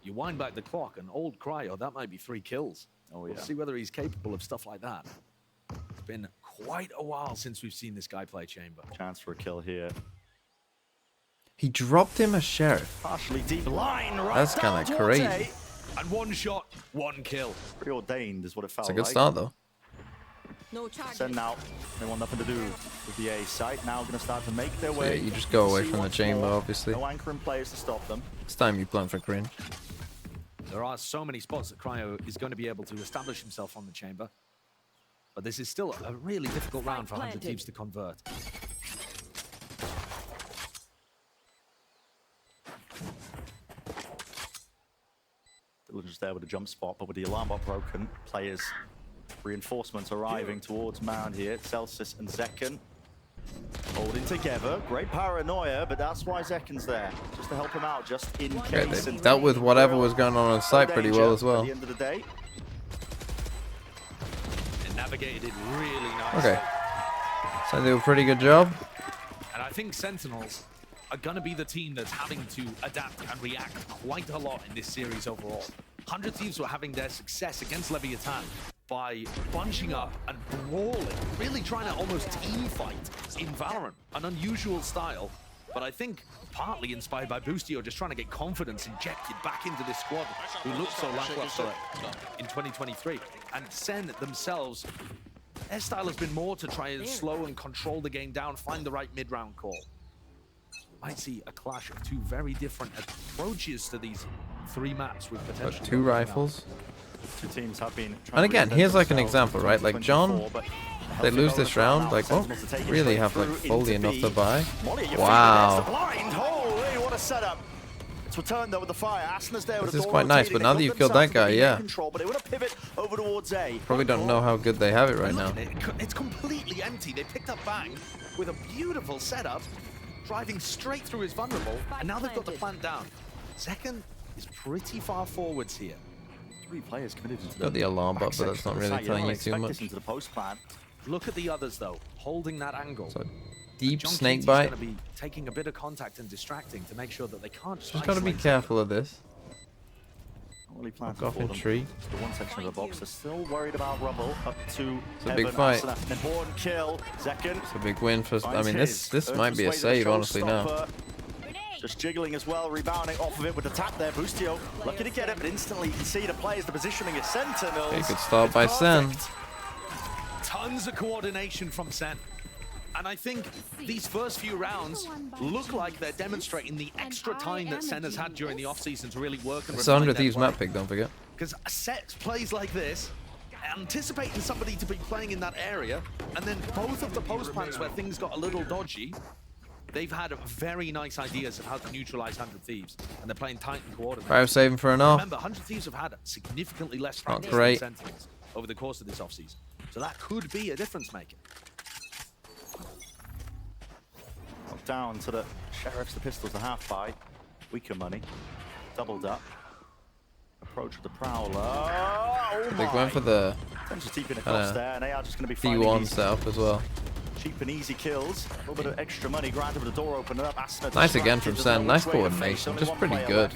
You wind back the clock, and old Cryo, that might be 3 kills. Oh yeah. We'll see whether he's capable of stuff like that. It's been quite a while since we've seen this guy play Chamber. Chance for a kill here. He dropped him a sheriff. Partially deep line. Right. That's kind of crazy. And 1 shot, 1 kill. Preordained is what it felt like. It's a good like. start though. No Sen now. They want nothing to do with the A site. Now going to start to make their way. Yeah, you just go away from the chamber, obviously. No anchoring players to stop them. It's time you plan for cringe. There are so many spots that Cryo is going to be able to establish himself on the chamber. But this is still a really difficult round for 100 Thieves to convert. Just there with a jump spot, but with the alarm bot broken, players, reinforcements arriving towards Mound here. Celsius and Zekken holding together. Great paranoia, but that's why Zekken's there, just to help him out, just in case. They dealt with whatever was going on site pretty well as well. At the end of the day. And navigated it really nicely. Okay. So they do a pretty good job. And I think Sentinels are going to be the team that's having to adapt and react quite a lot in this series overall. 100 Thieves were having their success against Leviathan by bunching up and brawling, really trying to almost team fight in Valorant, an unusual style, but I think partly inspired by Boostio just trying to get confidence injected back into this squad who looked so lackluster in 2023. And Sen themselves, their style has been more to try and slow and control the game down, find the right mid-round call. Might see a clash of 2 very different approaches to these 3 maps with potential. 2 rifles. 2 teams have been. And again, here's like an example, right? Like John, they lose this round, like won't really have like fully enough to buy. Wow. Holy, what a setup! It's returned though with the fire. Asna's there with this is the quite nice, but now that you've killed that guy, yeah. Control, but they want to pivot over towards A. Probably don't know how good they have it right now. It's completely empty. They picked up Bang with a beautiful setup, driving straight through his vulnerable, and now they've got the plant down. Zekken is pretty far forwards here. 3 players committed into got the alarm bot, but that's not really telling you too much. Into the post plan. Look at the others though, holding that angle. So deep John snake Keating's bite. Going to be taking a bit of contact and distracting to make sure that they can't. Just got to be careful of this. Really Fuck off in tree. The one section of the box are still worried about rubble. Up to it's a big fight. Important kill. Zekken. It's a big win for. I mean, this might be a save, honestly now. Just jiggling as well, rebounding off of it with the tap there. Boostio lucky to get it, but instantly you can see the players, the positioning is Sentinels. Okay, good start by Sen. Tons of coordination from Sen. And I think these first few rounds look like they're demonstrating the extra time that Sen has had during the offseason to really work and it's 100 Thieves map pick, don't forget. Because set plays like this, anticipating somebody to be playing in that area, and then both of the post plants where things got a little dodgy, they've had very nice ideas of how to neutralize 100 Thieves, and they're playing tight and coordinated. Cryo saving for an off. Remember, 100 Thieves have had significantly less Not practice great. than Sentinels over the course of this offseason. So that could be a difference maker. Down to the Sheriffs, the Pistols, the half-buy. Weaker money. Doubled up. Approach with the Prowler. Oh They went for the just deep across there, and they are just going to be D1 setup as well. Cheap and easy kills. A little bit of extra money granted with the door opened up. Asna nice again from Sen. Nice coordination. Just pretty good.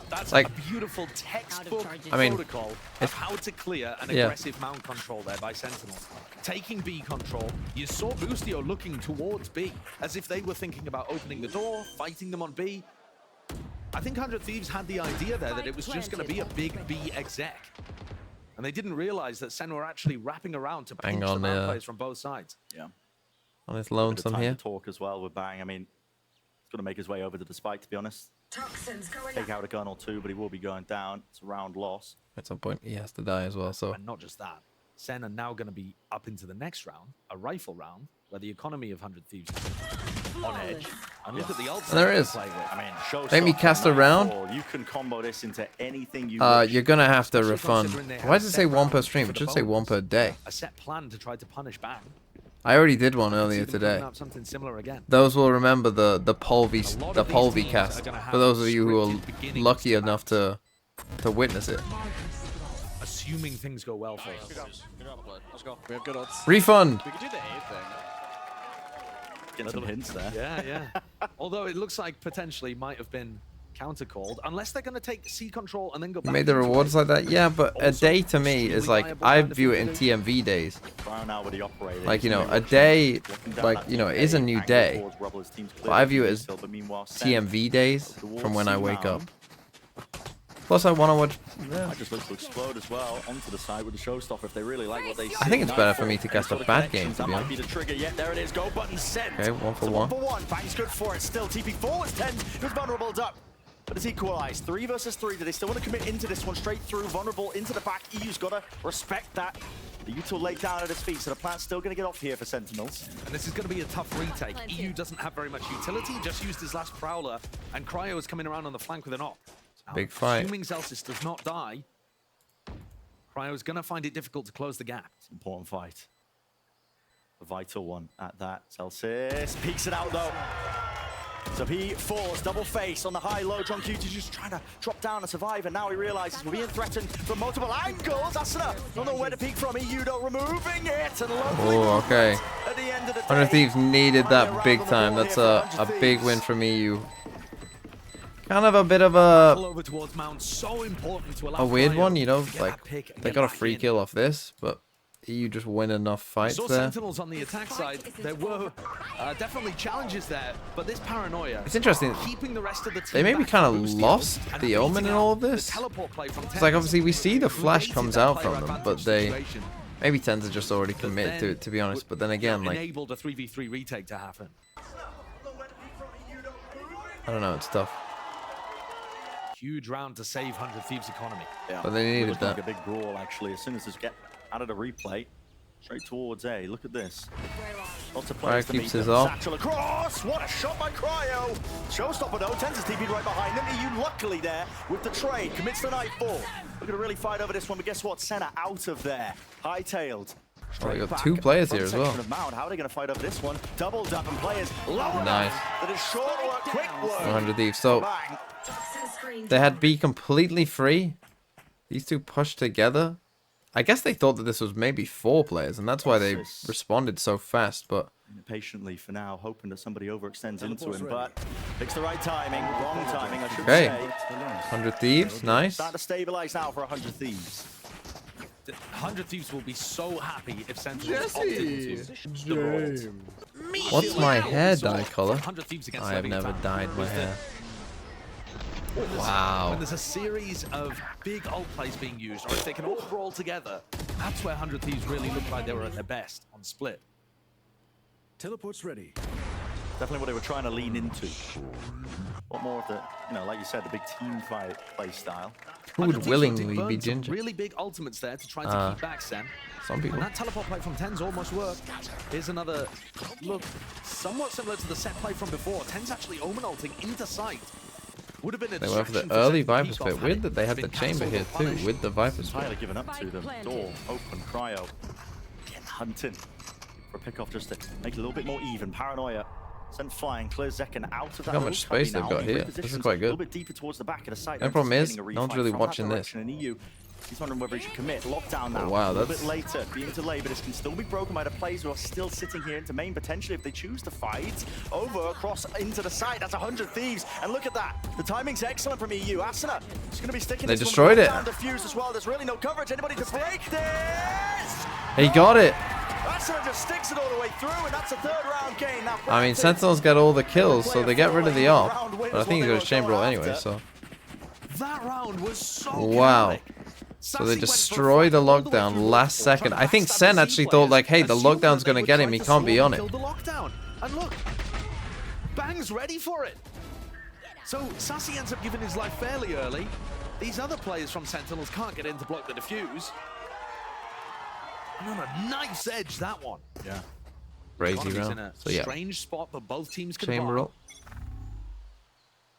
That's like a beautiful textbook I mean, protocol of how to clear an aggressive mount control there by Sentinels. Taking B control, you saw Boostio looking towards B, as if they were thinking about opening the door, fighting them on B. I think 100 Thieves had the idea there that it was just going to be a big B exec. And they didn't realize that Sen were actually wrapping around to pinch the mount players from both sides. Yeah. On his lonesome here. Talk as well with Bang. I mean, going to make his way over to the spike, to be honest. Take out a gun or two, but he will be going down. It's a round loss. At some point, he has to die as well. So. And not just that. Sen are now going to be up into the next round, a rifle round, where the economy of 100 Thieves is on edge. And look at the ultimate. And there is. I mean, Make me cast a round. You can combo this into anything you You're gonna have to refund. Why does it say one per stream? It should say one per day. A set plan to try to punish Bang. I already did one earlier today. Something similar again. Those will remember the Polvi cast. For those of you who are lucky enough to witness it. Assuming things go well for us. Let's go. We have good odds. Refund. We could do the A thing. Getting some hints there. Yeah. Although it looks like potentially might have been counter-called, unless they're going to take C control and then go back. You made the rewards like that? Yeah, but a day to me is like, I view it in TMV days. Like, you know, a day, like, you know, it is a new day. But I view it as TMV days from when I wake up. Plus, I want to watch. Yeah. I just look to explode as well onto the side with the showstopper if they really like what they see. I think it's better for me to cast a bad game, to be honest. Be the trigger. Yeah, there it is. Go button set. Okay, one for one. 1 for 1. Bang's good for it. Still, TP forwards 10. Who's vulnerable up? But it's equalized. 3 versus 3. Do they still want to commit into this one straight through? Vulnerable into the back. EU's got to respect that. The Util laid down at his feet, so the plant's still going to get off here for Sentinels. And this is going to be a tough retake. EU doesn't have very much utility. Just used his last Prowler, and Cryo is coming around on the flank with an op. Big fight. Assuming Celsius does not die, Cryo is going to find it difficult to close the gap. It's an important fight. A vital one at that. Celsius peeks it out though. So he falls double face on the high-low. John Cutie just trying to drop down and survive, and now he realizes we're being threatened from multiple angles. Asuna don't know where to peek from. EU though removing it, and oh, okay. At the end of the 100 Thieves needed that big time. That's a big win from EU. Kind of a bit of a weird one, you know, like they got a free kill off this, but EU just win enough fights there. Sentinels on the attack side, there were definitely challenges there, but this paranoia. It's interesting. Keeping the rest of the team they maybe kind of lost the omen in all of this. It's like obviously we see the flash comes out from them, but they maybe tend to just already commit to it, to be honest. But then again, like enabled a 3v3 retake to happen. I don't know, it's tough. Huge round to save 100 Thieves economy. Yeah. But they needed that. Like a big brawl actually. As soon as this get out of the replay, straight towards A. Look at this. Lots of players to meet them. Satchel across. What a shot by Cryo. Showstopper though. Tenz's TP'd right behind him. EU luckily there with the trade. Commits the nightfall. We're gonna really fight over this one. But guess what? Senna out of there. Hightailed. Oh, they got 2 players here as well. How are they going to fight over this one? Doubled up and players low nice. That is short work, quick work. 100 Thieves. So they had B completely free. These two pushed together. I guess they thought that this was maybe 4 players, and that's why they responded so fast. But patiently for now, hoping that somebody overextends into him, but picks the right timing, wrong timing, I should say. 100 Thieves, nice. Start to stabilize now for 100 Thieves. 100 Thieves will be so happy if Sentinels opted into What's my hair dye color? I have never dyed my hair. Wow. When there's a series of big ult plays being used, or if they can all brawl together, that's where 100 Thieves really looked like they were at their best on split. Teleport's ready. Definitely what they were trying to lean into. A lot more of the, you know, like you said, the big team fight play style. Who would willingly be Ginger? Really big ultimates there to try to keep back Sen. Some people. And that teleport play from Ten's almost worked. Here's another look, somewhat similar to the set play from before. Ten's actually omen ulting into sight. Would have been a they went for the early Viper Spit. Weird that they had the chamber here too with the Viper Spit. Entirely given up to them. Door open, Cryo. Again, hunting for a pick-off just to make it a little bit more even. Paranoia. Sent flying, clears Zekken out of that. Look how much space they've got here. This is quite good. A little bit deeper towards the back of the site. The problem is, no one's really watching this. He's wondering whether he should commit. Lockdown now. Oh, wow, a little bit later. Being delayed, but this can still be broken by the players who are still sitting here into main potentially if they choose to fight. Over, across into the site. That's 100 Thieves. And look at that. The timing's excellent from EU. Asuna is going to be sticking. They destroyed it. Diffused as well. There's really no coverage. Anybody to break this? He got it. Asuna just sticks it all the way through, and that's a 3rd round gain. Now, I mean, Sentinels get all the kills, so they get rid of the op. But I think he goes chamber roll anyway, so. That round was so wow. So they destroy the lockdown last second. I think Sen actually thought like, hey, the lockdown's gonna get him. He can't be on it. Bang's ready for it. So Sassy ends up giving his life fairly early. These other players from Sentinels can't get in to block the defuse. And on a nice edge, that one. Yeah. Crazy Economy's round. in a So yeah, strange spot, but both teams can chamber buy. up.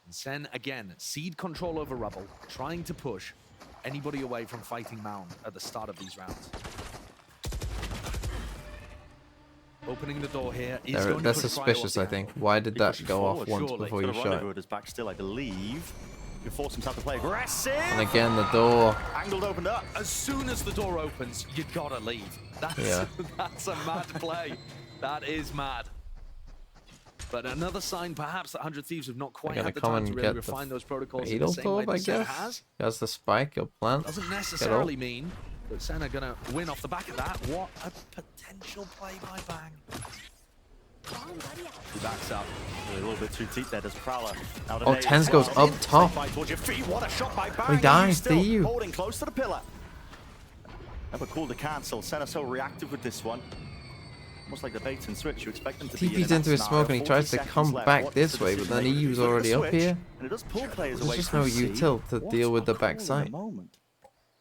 And Sen, again, seed control over Rubble, trying to push anybody away from fighting Mound at the start of these rounds. Opening the door here is going to That's push suspicious, I think. Why did that go off once before you shot? Is back still, I believe. You force himself to play aggressive. And again, the door. Angled opened up. As soon as the door opens, you gotta leave. That's, that's a mad play. That is mad. But another sign, perhaps, that 100 Thieves have not quite had the time to really refine those protocols in the same way that Sen has. Has the spike, your plant. Doesn't necessarily mean that Sen are gonna win off the back of that. What a potential play by Bang. He backs up. A little bit too deep there, does Prowler. Oh, Tens goes up top. Towards your feet. What a shot by Bang. He dies, still do you? holding close to the pillar. Never cool to cancel. Senna so reactive with this one. Almost like the bait and switch. You expect them to be TP's into his smoke and he tries to come back this way, but then EU's already up here. And it does pull players There's away just from no C. util to deal with the backside.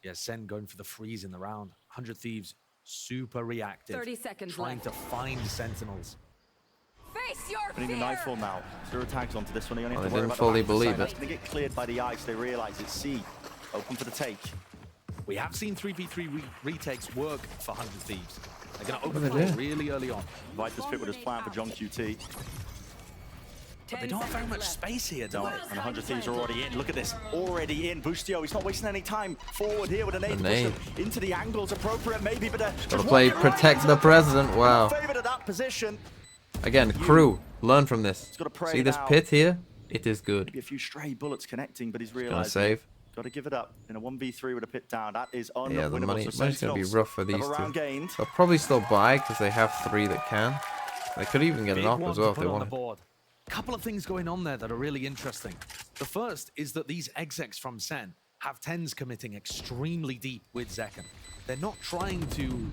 Yeah, Sen going for the freeze in the round. 100 Thieves super reactive. 30 seconds trying left. to find Sentinels. Face your Putting the nightfall now. 0 tags onto this one. He only Well, have they to worry didn't about fully the backside. believe That's it. going to get cleared by the ice. They realize it's C. Open for the take. We have seen 3v3 retakes work for 100 Thieves. They're going to What open do the they door do? really early on. Viper's fit with his plan for John QT. But they don't have very much space here, do No, they? and 100 Thieves are already in. Look at this. Already in. Boostio, he's not wasting any time. Forward here with a nade. nade. Into the angles. Appropriate maybe, but Gotta play protect the president. Wow. Favored at that position. Again, crew, learn from this. Gotta pray See this now. pit here? It is good. Maybe a few stray bullets connecting, but he's Gonna realized. save. Got to give it up in a 1v3 with a pit down. That is unwinnable. Yeah, the money's So gonna be Sentinels rough for have these a round two. gained. They'll probably still buy because they have 3 that can. They could even get an Big op one as to well if put they on the wanted. board. Couple of things going on there that are really interesting. The first is that these execs from Sen have Tens committing extremely deep with Zekken. They're not trying to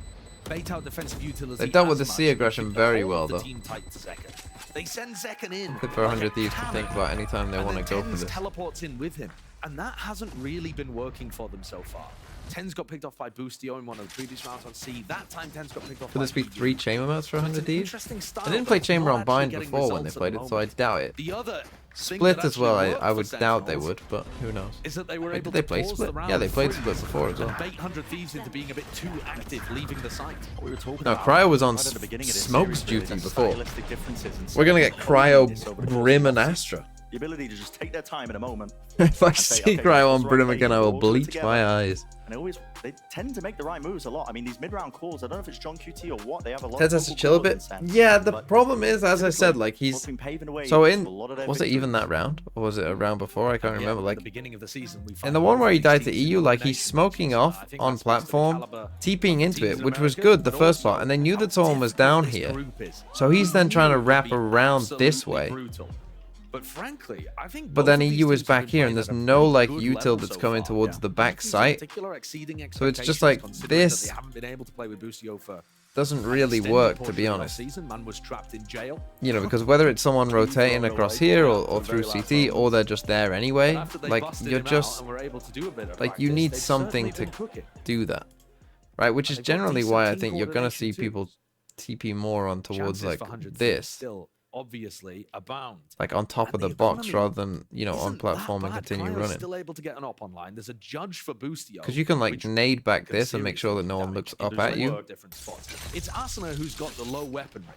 bait out defensive utility. They dealt with as the much. C They aggression keep the very whole well, of the though. team tight to Zekken. They send Zekken in. Good for 100 Thieves to think about anytime they and want to then go for Tens this. teleports in with him, and that hasn't really been working for them so far. Tens got picked off by Boostio in one of the previous rounds on C. That time Tens got picked off Could by this be BG. 3 chamber modes for 100 Thieves? Interesting style, They didn't but play it's chamber not on actually bind getting before when they results at played the it, so I moment. doubt it. The other thing Split that as well, actually I worked would for doubt they Sentinels would, but who knows. is that they were Wait, able did they to play pause Split? the round Yeah, they played freeze Split before as well. and bait 100 Thieves into being a bit too active, leaving the site. We were talking No, about Cryo was on right at the beginning of this Smokes series, really, duty the before. stylistic differences and We're gonna get Cryo, this over the course Brim, of and the Astra. The ability to just take their time in a moment. If I and say, see okay, Cryo what's on the right Brim play? again, I will We'll do it bleach together. my eyes. And they tend to make the right moves a lot. I mean, these mid-round calls, I don't know if it's John QT or what, they have a lot Teds of has to vocal chill a calls in bit. sense. Yeah, the But problem is, as I said, like he's what's been paving the way so for in. a lot of their Was it even victories. that round, or was it a round before? I can't remember. At Like the beginning of the season, we in found the one where he these died to teams EU, in like he's domination. smoking So off I think on that speaks to the platform, caliber TPing into teams it, in which was America, good the but first also part, and they knew how that someone was down difficult here. this group is. So he's then trying to Could wrap be around this absolutely way. brutal. But frankly, I think But both then of these EU is teams have back been here, and playing there's at a no pretty like good util level that's so coming far. towards the back Teams in site. particular exceeding So it's just expectations, like considering that this they haven't been able to play with Boostio for doesn't an really extended work, to portion be of last honest. season. Man was trapped in jail. You know, because whether it's someone rotating across here or through CT, or they're just there anyway, After they like busted you're him out just and were able to do a bit of like you practice, need they've something certainly to been cooking. do that, right? Which is They've got generally decent why I team think you're gonna see coordination too. people TP more on towards Chances like for 100 this, still obviously abound. like on top of And the the box economy rather than on Isn't platform that and bad. continue Cryo's running. still able to get an op online. There's a judge for Boostio. Because you can like which nade back can this and make sure that no one seriously looks up damage at in you. different spots. It's Asuna who's got the low weaponry.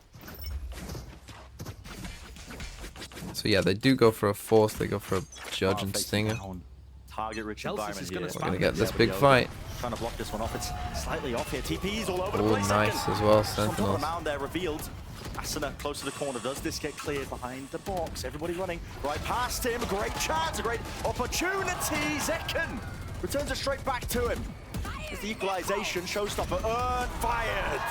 So yeah, they do go for a force. They go for a judge and stinger. Target rich Chelsea's environment is here. gonna We're gonna get this There big we go. fight. Trying to block this one off. It's slightly off here. TP's all over the Oh, place. nice Second. as well, Some Sentinels. amount there revealed. Asuna close to the corner. Does this get cleared behind the box? Everybody running right past him. Great chance, a great opportunity. Zekken returns it straight back to him. There's the equalization. Showstopper earned, fired.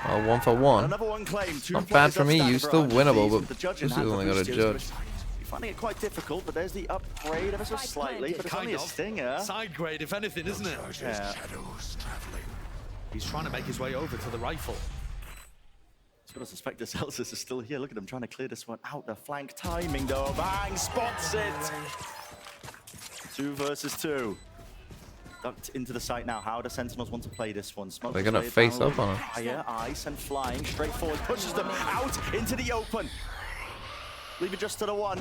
Oh, 1 for 1. Another one claimed. Two Not bad players for me. outstanding You for still 100 winnable, Thieves, but with the judge in Boostio's hand for only got a Boostio's, judge. but you're finding it quite difficult, but there's the upgrade ever so slightly, but it's only a stinger. Side grade, if anything, isn't it? Yeah. He's trying to make his way over to the rifle. I suspect the Celsius is still here. Look at him trying to clear this one out. The flank timing though. Bang spots it. 2 versus 2. Ducked into the site now. How do Sentinels want to play this one? Smoke They're gonna face up on him. Higher, ice and flying straight forward. Pushes them out into the open. Leave it just to the one.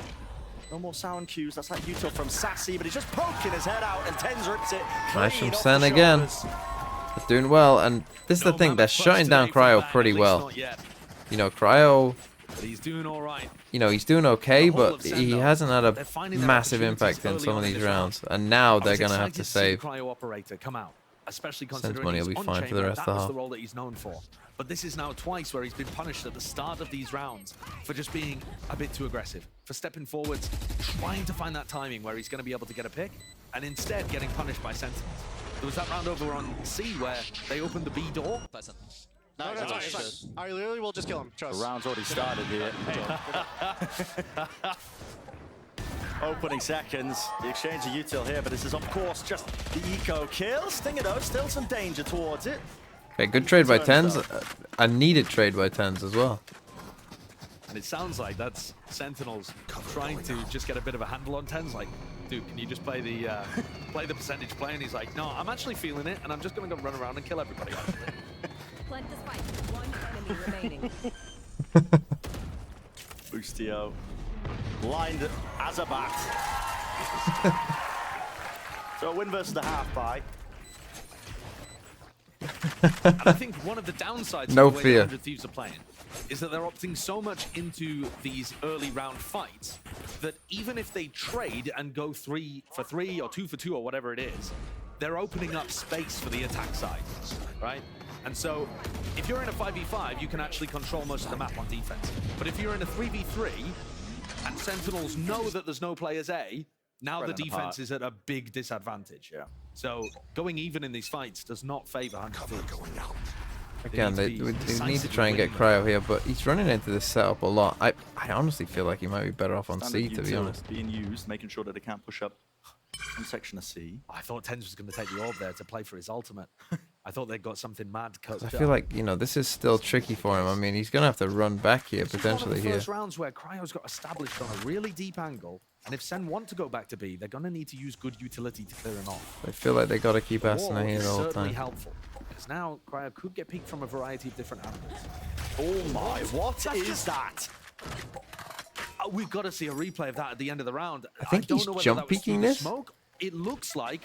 No more sound cues. That's like Utah from Sassy, but he's just poking his head out, and Tens rips it. Nice from Sen again. They're doing well, and this is the thing. They're shutting down Cryo pretty well. You know, Cryo. But he's doing all right. You know, he's doing okay, but he hasn't had a massive impact in some of these rounds. And now they're gonna have to save. Cryo operator come out, especially Sen's considering money will be fine for the rest of the half. the role that he's known for. But this is now twice where he's been punished at the start of these rounds for just being a bit too aggressive, for stepping forwards, trying to find that timing where he's going to be able to get a pick, and instead getting punished by Sentinels. There was that round over on C where they opened the B door. No, it's fine. I literally will just kill him. Trust. The round's already started here. Opening seconds. The exchange of util here, but this is of course just the eco kill. Stinger though, still some danger towards it. Okay, good trade by Tens. A needed trade by Tens as well. And it sounds like that's Sentinels trying to just get a bit of a handle on Tens. Like, dude, can you just play the percentage play? And he's like, no, I'm actually feeling it, and I'm just going to go run around and kill everybody. Plant the spike. One enemy remaining. Boostio. Blind as a bat. So a win versus the half by. And I think one of the downsides No of the way fear. 100 Thieves are playing is that they're opting so much into these early round fights that even if they trade and go 3 for 3 or 2 for 2 or whatever it is, they're opening up space for the attack side, right? And so if you're in a 5v5, you can actually control most of the map on defense. But if you're in a 3v3 and Sentinels know that there's no players A, now the defense is at a big disadvantage. Yeah. So going even in these fights does not favor 100 Thieves. Again, they need to try and get Cryo here, but he's running into this setup a lot. I honestly feel like he might be better off on C, to be honest. Being used, making sure that they can't push up one section of C. I thought Tens was going to take the orb there to play for his ultimate. I thought they'd got something mad cooked I up. feel like, you know, this is still tricky for him. I mean, he's going to have to run back here, potentially This is one of the here. first rounds where Cryo's got established on a really deep angle, and if Sen want to go back to B, they're going to need to use good utility to clear him off. I feel like they got to keep asking War here is the whole certainly time. helpful, because now Cryo could get peeked from a variety of different angles. Oh my, what is that? We've got to see a replay of that at the end of the round. I think don't he's know whether jump that was peeking through the this. Smoke. It looks like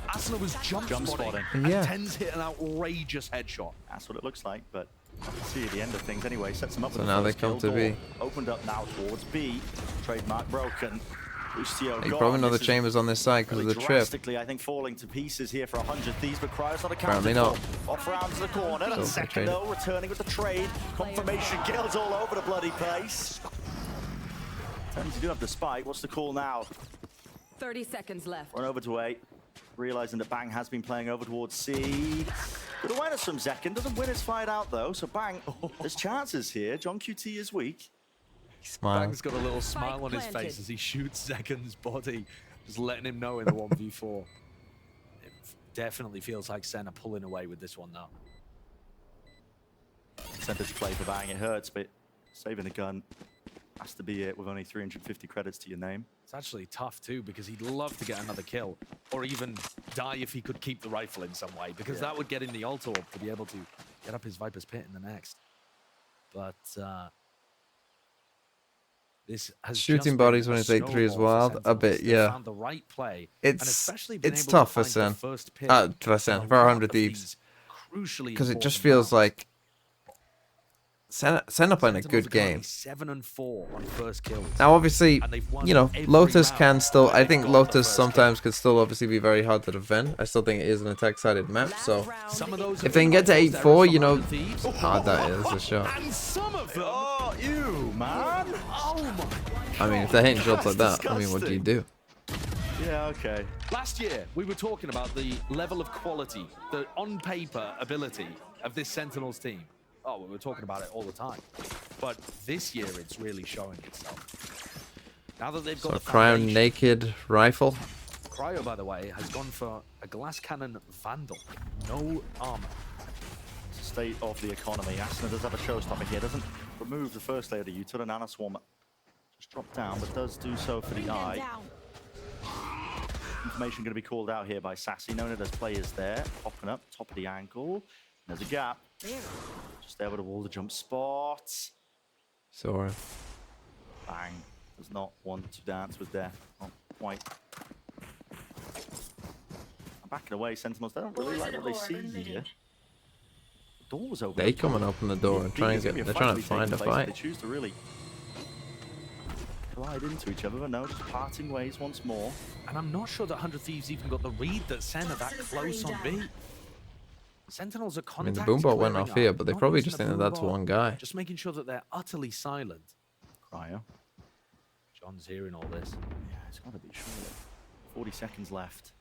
Asuna was jump spotting. Yeah. And Tens hit an outrageous headshot. That's what it looks like, but see at the end of things anyway. Sets them up So with now the they first come kill. to B. Door opened up now towards B. Trademark broken. Boostio You gone. probably know the This is chambers on this side because of really the trip. drastically, I think, falling to pieces here for 100 Thieves, but Cryo's not Apparently accounted not. for. Off round to the corner. Still And second trade. though, returning with the trade. Confirmation kills all over the bloody place. Tens do have the spike. What's the call now? 30 seconds left. Run over to A. Realizing that Bang has been playing over towards C. Good awareness from Zekken. Doesn't win his fight out though. So Bang, there's chances here. John QT is weak. He smiles. Bang's got a little smile on his face as he shoots Zekken's body, just letting him know in the 1v4. It definitely feels like Sen are pulling away with this one now. Incentive to play for Bang. It hurts, but saving a gun has to be it with only 350 credits to your name. It's actually tough too, because he'd love to get another kill, or even die if he could keep the rifle in some way, because that would get him the ult orb to be able to get up his Viper's Pit in the next. But this has Shooting bodies when it's 8-3 is wild. A bit, yeah. Found the right play, It's tough for Sen. For Sen, for 100 Thieves. Because it just feels like Sen are playing a good game. 7-4 on first kills. Now, obviously, you know, Lotus can still... I think Lotus sometimes could still obviously be very hard to defend. I still think it is an attack-sided map, so... If they can get to 8-4, you know how hard that is, a shot. And some of them... Oh, you, man! Oh my... I mean, if they're hitting shots like that, I mean, what do you do? Yeah, okay. Last year, we were talking about the level of quality, the on-paper ability of this Sentinels team. Oh, we were talking about it all the time. But this year, it's really showing itself. Now that they've got So, the Cryo foundation, naked rifle. Cryo, by the way, has gone for a glass cannon Vandal. No armor. state of the economy. Asuna does have a showstopper here. Doesn't remove the first layer of the util. And Nana Swarm just dropped down, but does do so for the eye. Information going to be called out here by Sassy. Knowing there's players there. Popping up, top of the angle. There's a gap. Just there with a wall to jump spots. Sora. Bang. Does not want to dance with death. Not quite. I'm backing away. Sentinels, they don't really like what they see here. The door was open. They come and open the door and try and get. They're trying to find a fight. They choose to really collide into each other, but no, just parting ways once more. And I'm not sure that 100 Thieves even got the read that Sen are that close on B. Sentinels are contacting. I mean, the boombot went off here, but they probably just think that that's one guy. Just making sure that they're utterly silent. Cryo. John's hearing all this. Yeah, it's got to be surely. 40 seconds left.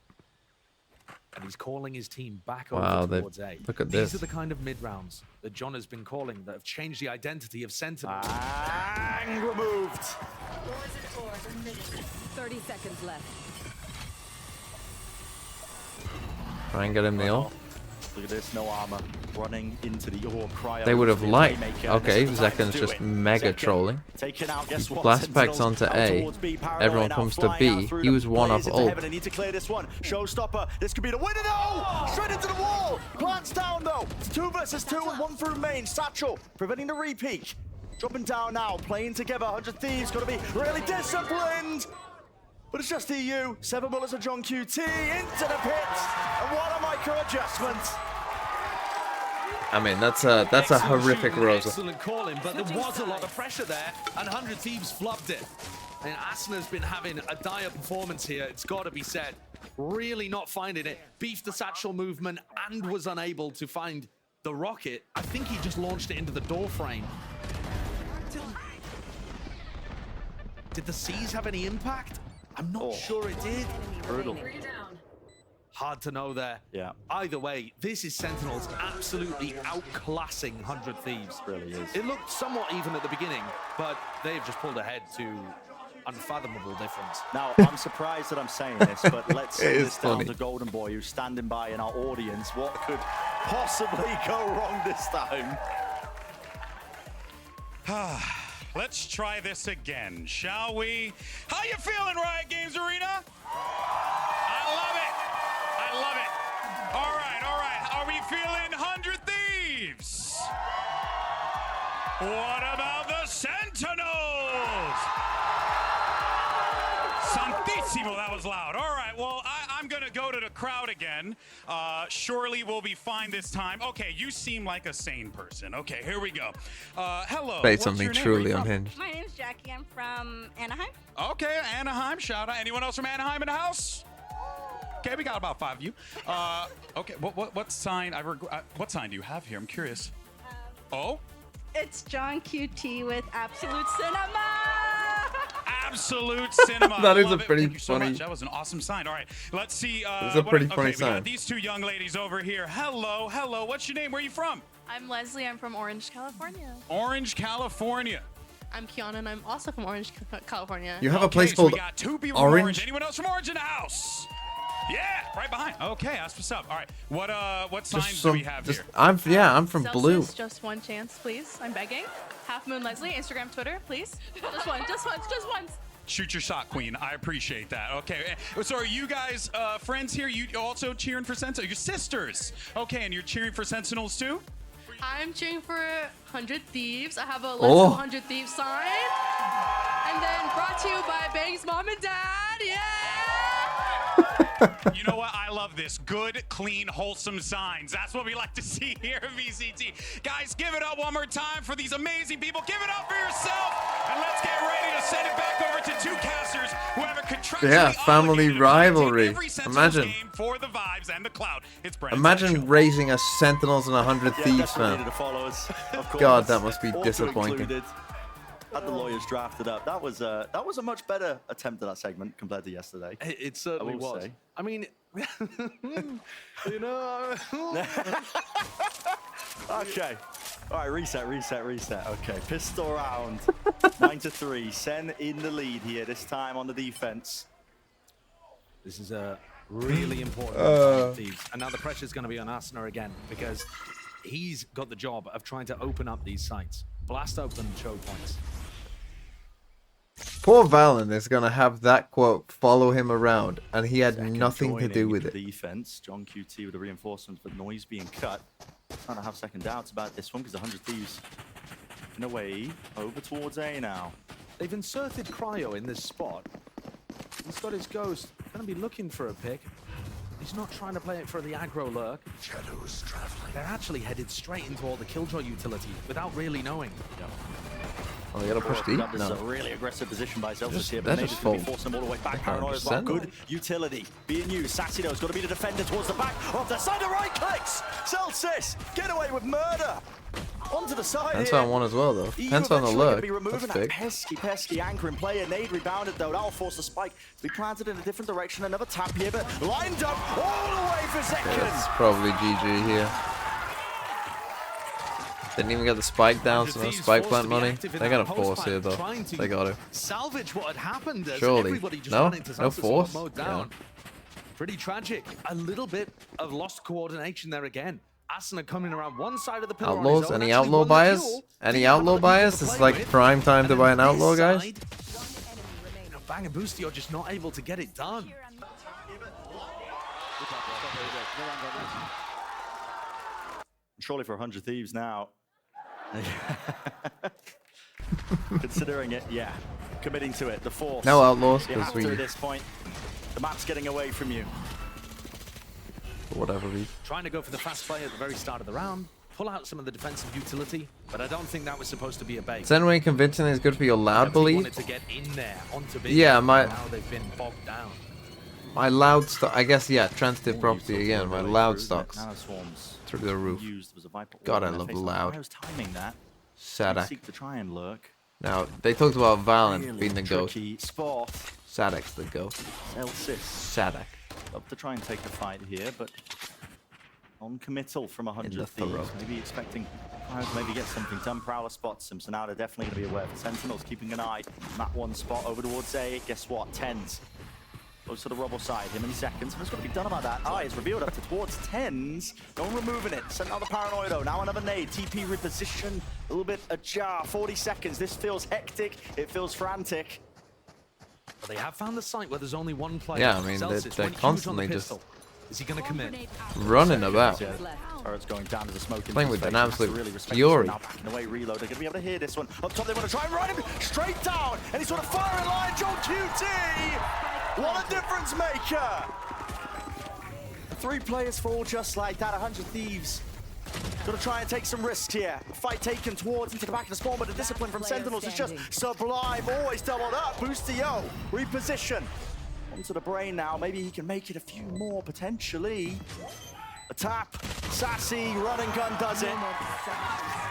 And he's calling his team back wow, over towards A. Look at These this. are the kind of mid-rounds that John has been calling that have changed the identity of Sentinel. Bang! Removed. 30 seconds left. Try and get him, Neil. Look at this, no armor. Running into the Cryo. They would have liked. Okay, Zekken's just mega trolling. Taken out, guess what? Blast packs onto A. Everyone comes to B. He was one off ult. They need to clear this one. Showstopper. This could be the winner. No! Straight into the wall. Plants down though. It's 2 versus 2 and 1 through main. Satchel preventing the repeat. Dropping down now. Playing together. 100 Thieves got to be really disciplined. But it's just EU. 7 bullets of John QT into the pits. And what a micro adjustment. I mean, that's a horrific Rosa. Excellent calling, but there was a lot of pressure there, and 100 Thieves flubbed it. And Asuna's been having a dire performance here, it's got to be said. Really not finding it. Beefed the satchel movement and was unable to find the rocket. I think he just launched it into the door frame. Did the C's have any impact? I'm not sure it did. Brutal. Hard to know there. Yeah. Either way, this is Sentinels absolutely outclassing 100 Thieves. It really is. It looked somewhat even at the beginning, but they've just pulled ahead to unfathomable difference. Now, I'm surprised that I'm saying this, but let's say this down to Golden Boy, who's standing by in our audience. What could possibly go wrong this time? Let's try this again, shall we? How you feeling, Riot Games Arena? I love it. I love it. All right. Are we feeling 100 Thieves? What about the Sentinels? Santissimo, that was loud. All right, well, I'm going to go to the crowd again. Surely we'll be fine this time. Okay, you seem like a sane person. Okay, here we go. Hello. Say something truly unhinged. My name's Jackie. I'm from Anaheim. Okay, Anaheim. Shout out. Anyone else from Anaheim in the house? Okay, we got about 5 of you. Okay, what sign? What sign do you have here? I'm curious. Oh? It's John QT with Absolute Cinema. Absolute Cinema. That is Love a pretty Thank you so funny. much. That was an awesome sign. All right, let's see. It's a pretty funny We sign. got these 2 young ladies over here. Hello. What's your name? Where are you from? I'm Leslie. I'm from Orange, California. Orange, California. I'm Kiana, and I'm also from Orange, California. You have a place so we called got 2 people from Orange? Anyone else from Orange in the house? Yeah, right behind. Okay, that's what's up. All right, what signs do we have here? I'm from Celsius, Blue. Just one chance, please. I'm begging. Half Moon Leslie, Instagram, Twitter, please. Just one, just once. Shoot your shot, Queen. I appreciate that. Okay, so are you guys friends here? You also cheering for Sentinels? You're sisters. Okay, and you're cheering for Sentinels too? I'm cheering for 100 Thieves. I have a Let's Go 100 Thieves sign. And then brought to you by Bang's mom and dad. Yeah! You know what? I love this. Good, clean, wholesome signs. That's what we like to see here at VCT. Guys, give it up one more time for these amazing people. Give it up for yourself. And let's get ready to send it back over to 2 casters who have a contractually family rivalry. every Sentinels Imagine. game for the vibes and the cloud. It's Brandon. Imagine raising a Sentinels and 100 Thieves fan. The followers, of course. God, that must be Also disappointing. included. Had the lawyers drafted up. That was a much better attempt at that segment compared to yesterday. It certainly I will was. say. I mean, you know. Okay. All right, reset. Okay, pistol round. 9-3. Sen in the lead here, this time on the defense. This is a really important Thieves. And now the pressure's going to be on Asuna again because he's got the job of trying to open up these sites, blast open choke points. Poor Valen is gonna have that quote follow him around, and he had nothing to do with it. Defense, John QT with the reinforcements, but Noise being cut. Trying to have second doubts about this one because 100 Thieves in a way over towards A now. They've inserted Cryo in this spot. He's got his Ghost. Going to be looking for a pick. He's not trying to play it for the aggro lurk. Shadows traveling. They're actually headed straight into all the Killjoy utility without really knowing. Oh, they gotta push deep? This No. is a really aggressive position by Zelsis here, That but just Nate's going to be falls. forcing them all the way back. Paranoia as well. 100%. Good utility being used. Sassido's got to be the defender towards the back of the side. Right clicks. Celsius get away with murder. Onto the side Depends here. on one as well, though. EU Depends on the eventually gonna lurk. be removing That's that big. pesky anchoring player. Nade rebounded though. That'll force the spike to be planted in a different direction. Another tap here, but lined up all the way for seconds. It's probably GG here. Didn't even get the spike down, so no spike plant money. They gotta force here, though. They gotta. Salvage what had happened as Surely. everybody just No? ran into No Celsius force? mode down. Pretty tragic. A little bit of lost coordination there again. Asuna coming around one side of the pillar. Outlaws? Any outlaw buyers? Any outlaw buyers? This is like prime time to buy an outlaw, guys. Bang and Boostio just not able to get it done. Surely for 100 Thieves now. Considering it, yeah. Committing to it, the force. No outlaws, You 'cause have to we- at this point. The map's getting away from you. For whatever reason. Trying to go for the fast play at the very start of the round. Pull out some of the defensive utility, but I don't think that was supposed to be a bait. Zenway convincing is good for your loud Everybody belief. wanted to get in there onto B. Yeah, my- Now they've been bogged down. My loud stock, I guess, yeah, transitive property again. My loud stocks Nanoswarms through the roof. used was a vital God, I orb in love their face. loud. I was timing that. Sadak. Seek to try and lurk. Now, they talked about Valen Really being the ghost. tricky spot. Sadak's the ghost. Celsius. Sadak. Love to try and take the fight here, but non-committal from 100 throat. Thieves. Maybe expecting Prowler to maybe get something done. Prowler spots him, so now they're definitely going to be aware. For Sentinels keeping an eye on that one spot over towards A. Guess what? Tens. Close to the rubble side. Him in seconds. Something's got to be done about that. Eye is revealed up to towards Tens. No one removing it. Sent out the Paranoia though. Now another nade. TP reposition. A little bit ajar. 40 seconds. This feels hectic. It feels frantic. But they have found the site where there's only one player. Yeah, I mean, Celsius they're went huge on the constantly just pistol. Is he going to commit? running about. Turret's going down as a smoke. Playing with an absolute really fury. Now backing away, reload. They're going to be able to hear this one. Up top, they want to try and run him straight down. And he's sort of firing line. John QT. What a difference maker. 3 players fall just like that. 100 Thieves. Got to try and take some risks here. A fight taken towards into the back of the spawn, but the discipline from Sentinels is just sublime. Always doubled up. Boostio. Reposition. Onto the brain now. Maybe he can make it a few more potentially. A tap. Sassy. Run and gun does it.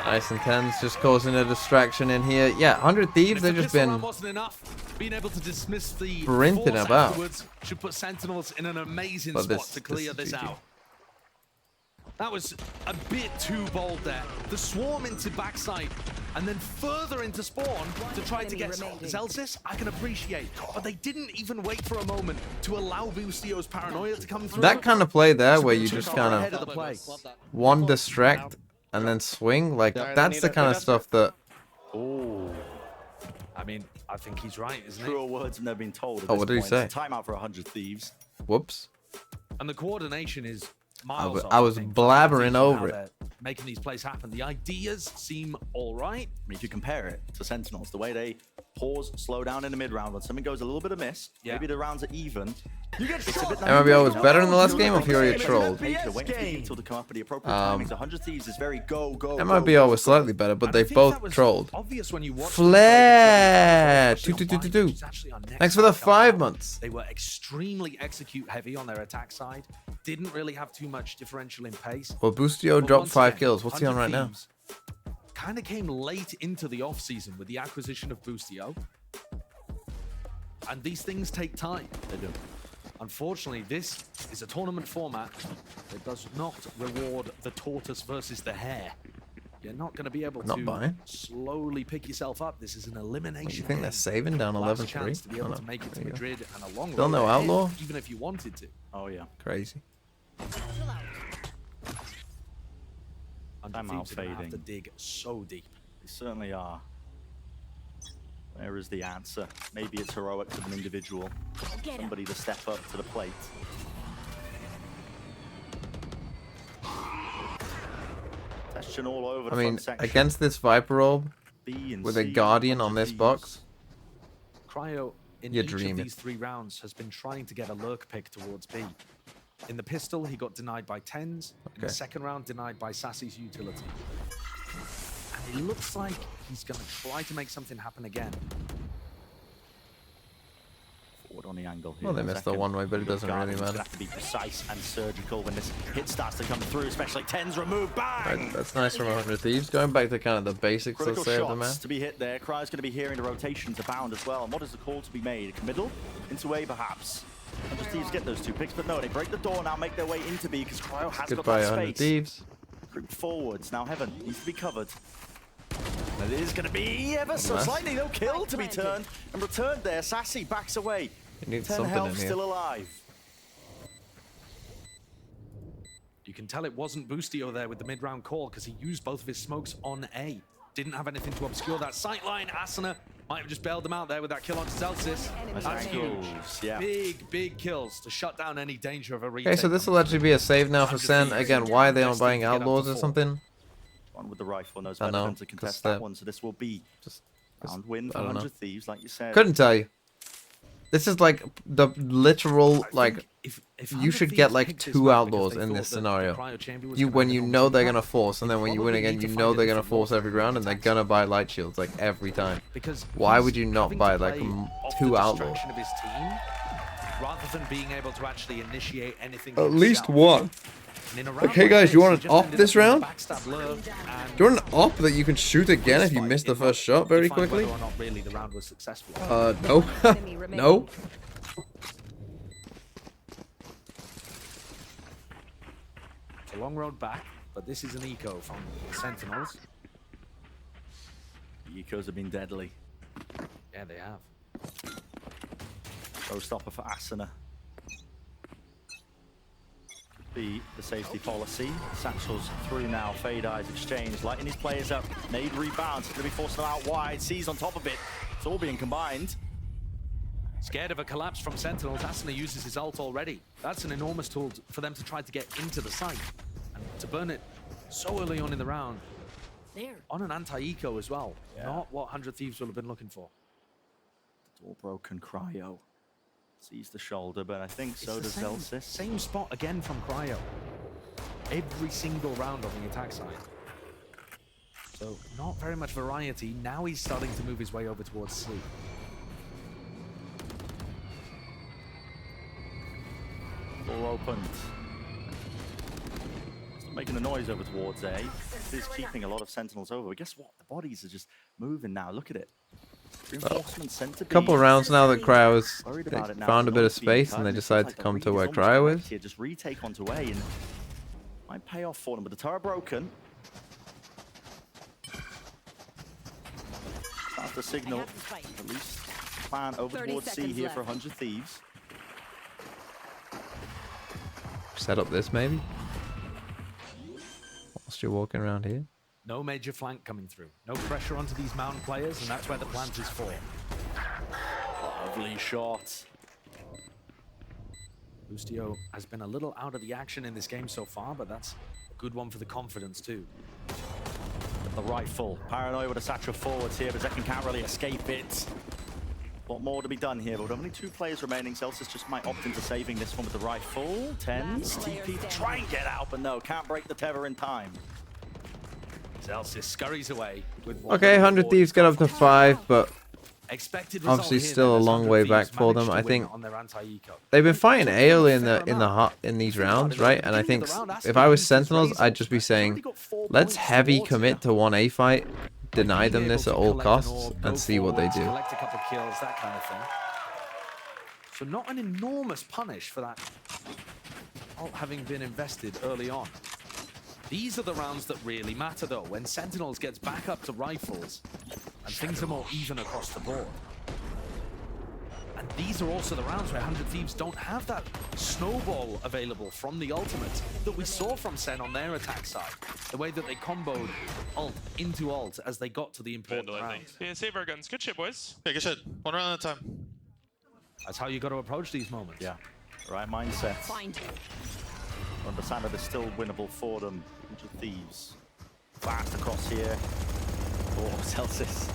Nice and Tens just causing a distraction in here. Yeah, 100 Thieves, they've just been Wasn't enough. Being able to dismiss the sprinting force about. afterwards should put Sentinels in an amazing But spot this- to clear this is this GG. out. That was a bit too bold there. The swarm into backside and then further into spawn to try to get Celsius, I can appreciate. But they didn't even wait for a moment to allow Boostio's Paranoia to come through. that kind of play there where you just kind ahead of of the play. one distract and then swing. Like, that's the kind of stuff that. Oh. I mean, I think he's right, isn't Truer words have never been told. At Oh, this what did he point. say? It's a timeout for 100 Thieves. Whoops. And the coordination is I miles was off, think, blabbering from how over it. they're making these plays happen. The ideas seem all right. I mean, if you compare it to Sentinels, the way they pause, slow down in the mid-round, when something goes a little bit amiss, maybe the rounds are even. You get shot. MIBR was better in the last game, or Furia trolled? Wait for the vehicle to come up at the appropriate timings. 100 Thieves is very go. MIBR was slightly better, but they both trolled. Obvious when you watch Flair! 2. Thanks for the 5 months. They were extremely execute heavy on their attack side. Didn't really have too much differential in pace. Well, Boostio dropped 5 kills. What's he on right now? Kind of came late into the off season with the acquisition of Boostio. And these things take time. They do. Unfortunately, this is a tournament format that does not reward the tortoise versus the hare. You're not going to be able Not to buying. slowly pick yourself up. This is an elimination. What, you think they're game. saving down Last 11-3? chance to be able Oh, no. to make it to There you go. Madrid and a long Still road no ahead, outlaw? even if you wanted to. Oh, yeah. Crazy. Timeout Thieves are gonna have fading. to dig so deep. They certainly are. Where is the answer? Maybe it's heroics of an individual. Somebody to step up to the plate. Question all over the I mean, front section. against this Viper orb, B and with a C, Guardian on this Thieves. box, Cryo in you're each dreaming. of these 3 rounds has been trying to get a lurk pick towards B. In the pistol, he got denied by Tens. In the Okay. second round, denied by Sassy's utility. And it looks like he's going to try to make something happen again. Forward on the angle here. Well, they missed the Second. one way, but it doesn't really Guardian's matter. gonna have to be precise and surgical when this hit starts to come through, especially Tens remove. Bang! Right, that's nice from 100 Thieves. Going back to kind of the basics, Critical let's say, of the shots match. to be hit there. Cryo's going to be hearing the rotations abound as well. And what is the call to be made? Middle into A, perhaps. And just Thieves get those 2 picks, but no, they break the door now, make their way into B because Cryo has got Goodbye, that 100 space. Thieves. Creep forwards. Now Heaven needs to be covered. And it is going to be ever so Nice. slightly no kill to be turned and returned there. Sassy backs away. You need 10 something health in here. still alive. You can tell it wasn't Boostio there with the mid-round call because he used both of his smokes on A. Didn't have anything to obscure that sight line. Asuna might have just bailed them out there with that kill onto Celsius. That's huge. Yeah. Big kills to shut down any danger of a retake. Okay, so this will actually be a save now for Sen. Again, why are they not buying Get up to Outlaws or 4. something? One with the rifle knows I better know, than to 'cause contest they're that one. So this will be round win for I don't know. 100 Thieves, like you said. Couldn't tell you. This is like the literal, like, if you should get like 2 Outlaws in this scenario. When you know they're gonna force, and then when you win again, you know they're gonna force every round, and they're gonna buy light shields like every time. Because Why he's would you not having buy to like play off 2 the Outlaws? distraction of his team, rather than being able to actually initiate anything. At least himself. one. And in a round Okay, like guys, you this, want he an just op ended this up with a round? backstab lure, and Do you want an op that you can shoot again if you miss the first shot very define quickly? whether or not really the round was successful. No. No. It's a long road back, but this is an eco from the Sentinels. The ecos have been deadly. Yeah, they have. Showstopper for Asuna. Be the safety policy. Satchel's through now. Fade eyes exchange. Lighting his players up. Nade rebounds. Going to be forcing them out wide. Sees on top of it. It's all being combined. Scared of a collapse from Sentinels, Asuna uses his ult already. That's an enormous tool for them to try to get into the site. And to burn it so early on in the round. There. On an anti-eco as well. Not what 100 Thieves will have been looking for. Door broken. Cryo sees the shoulder, but I think so It's does the same, Celsius. same spot again from Cryo. Every single round on the attack side. So not very much variety. Now he's starting to move his way over towards C. Door opened. Still making a noise over towards A. This is keeping a lot of Sentinels over. But guess what? The bodies are just moving now. Look at it. Reinforcements sent to B. Couple rounds now that Cryo has Worried about it now. found a bit of It's not being space, cut, and they it decide feels to like come the to read where almost Cryo correct is. here. Just retake onto A and might pay off for them. But the turret broken. That's the signal. At least plan over 30 towards C seconds here left. for 100 Thieves. Set up this maybe? Whilst you're walking around here. No major flank coming through. No pressure onto these mountain players, and that's where the plant is for. Lovely shot. Boostio has been a little out of the action in this game so far, but that's a good one for the confidence too. The rifle. Paranoia with a satchel forwards here, but Zekin can't really escape it. A lot more to be done here, but with only 2 players remaining. Celsius just might opt into saving this one with the rifle. Tens, TP to try and get out, but no, can't break the tether in time. Celsius scurries away with one Okay, 100 Thieves get up to 5, but expected result obviously here still a then, as long 100 way back Thieves for them. managed to I win think on their anti-eco. they've been fighting early in these rounds, right? And I think if I was Sentinels, I'd just be saying, let's heavy commit to 1A fight, deny them this at all costs, and see what they do. Collect a couple of kills, that kind of thing. So not an enormous punish for that ult having been invested early on. These are the rounds that really matter though, when Sentinels gets back up to rifles and things are more even across the board. And these are also the rounds where 100 Thieves don't have that snowball available from the ultimates that we saw from Sen on their attack side. The way that they comboed ult into ult as they got to the important rounds. Yeah, save our guns. Good shit, boys. Yeah, good shit. 1 round at a time. That's how you got to approach these moments. Yeah, right mindset. Understand that it's still winnable for them. 100 Thieves. Fast across here. Oh, Celsius.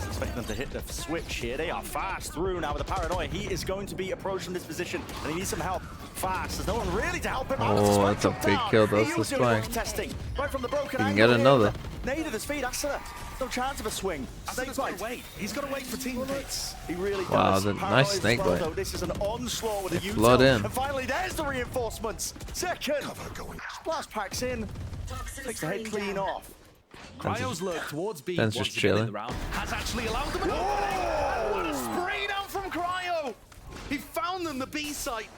Expecting them to hit the switch here. They are fast through now with the paranoia. He is going to be approaching this position and he needs some help fast. There's no one really to help him out. Oh, that's a big kill. That's the spike. Testing right from the broken You can get another. Nade at his feet. Asuna, no chance of a swing. Snake's got to wait. He's got to wait for teammates. He really wow, does. Wow, nice snake bite. Though. This is an onslaught with a U-turn. Blood in. And finally, there's the reinforcements. Second. Splash packs in. Takes the head clean off. Cryo's lurk towards B. Ben's just chilling. Has actually allowed them an opening. What a spray down from Cryo. He found them the B site.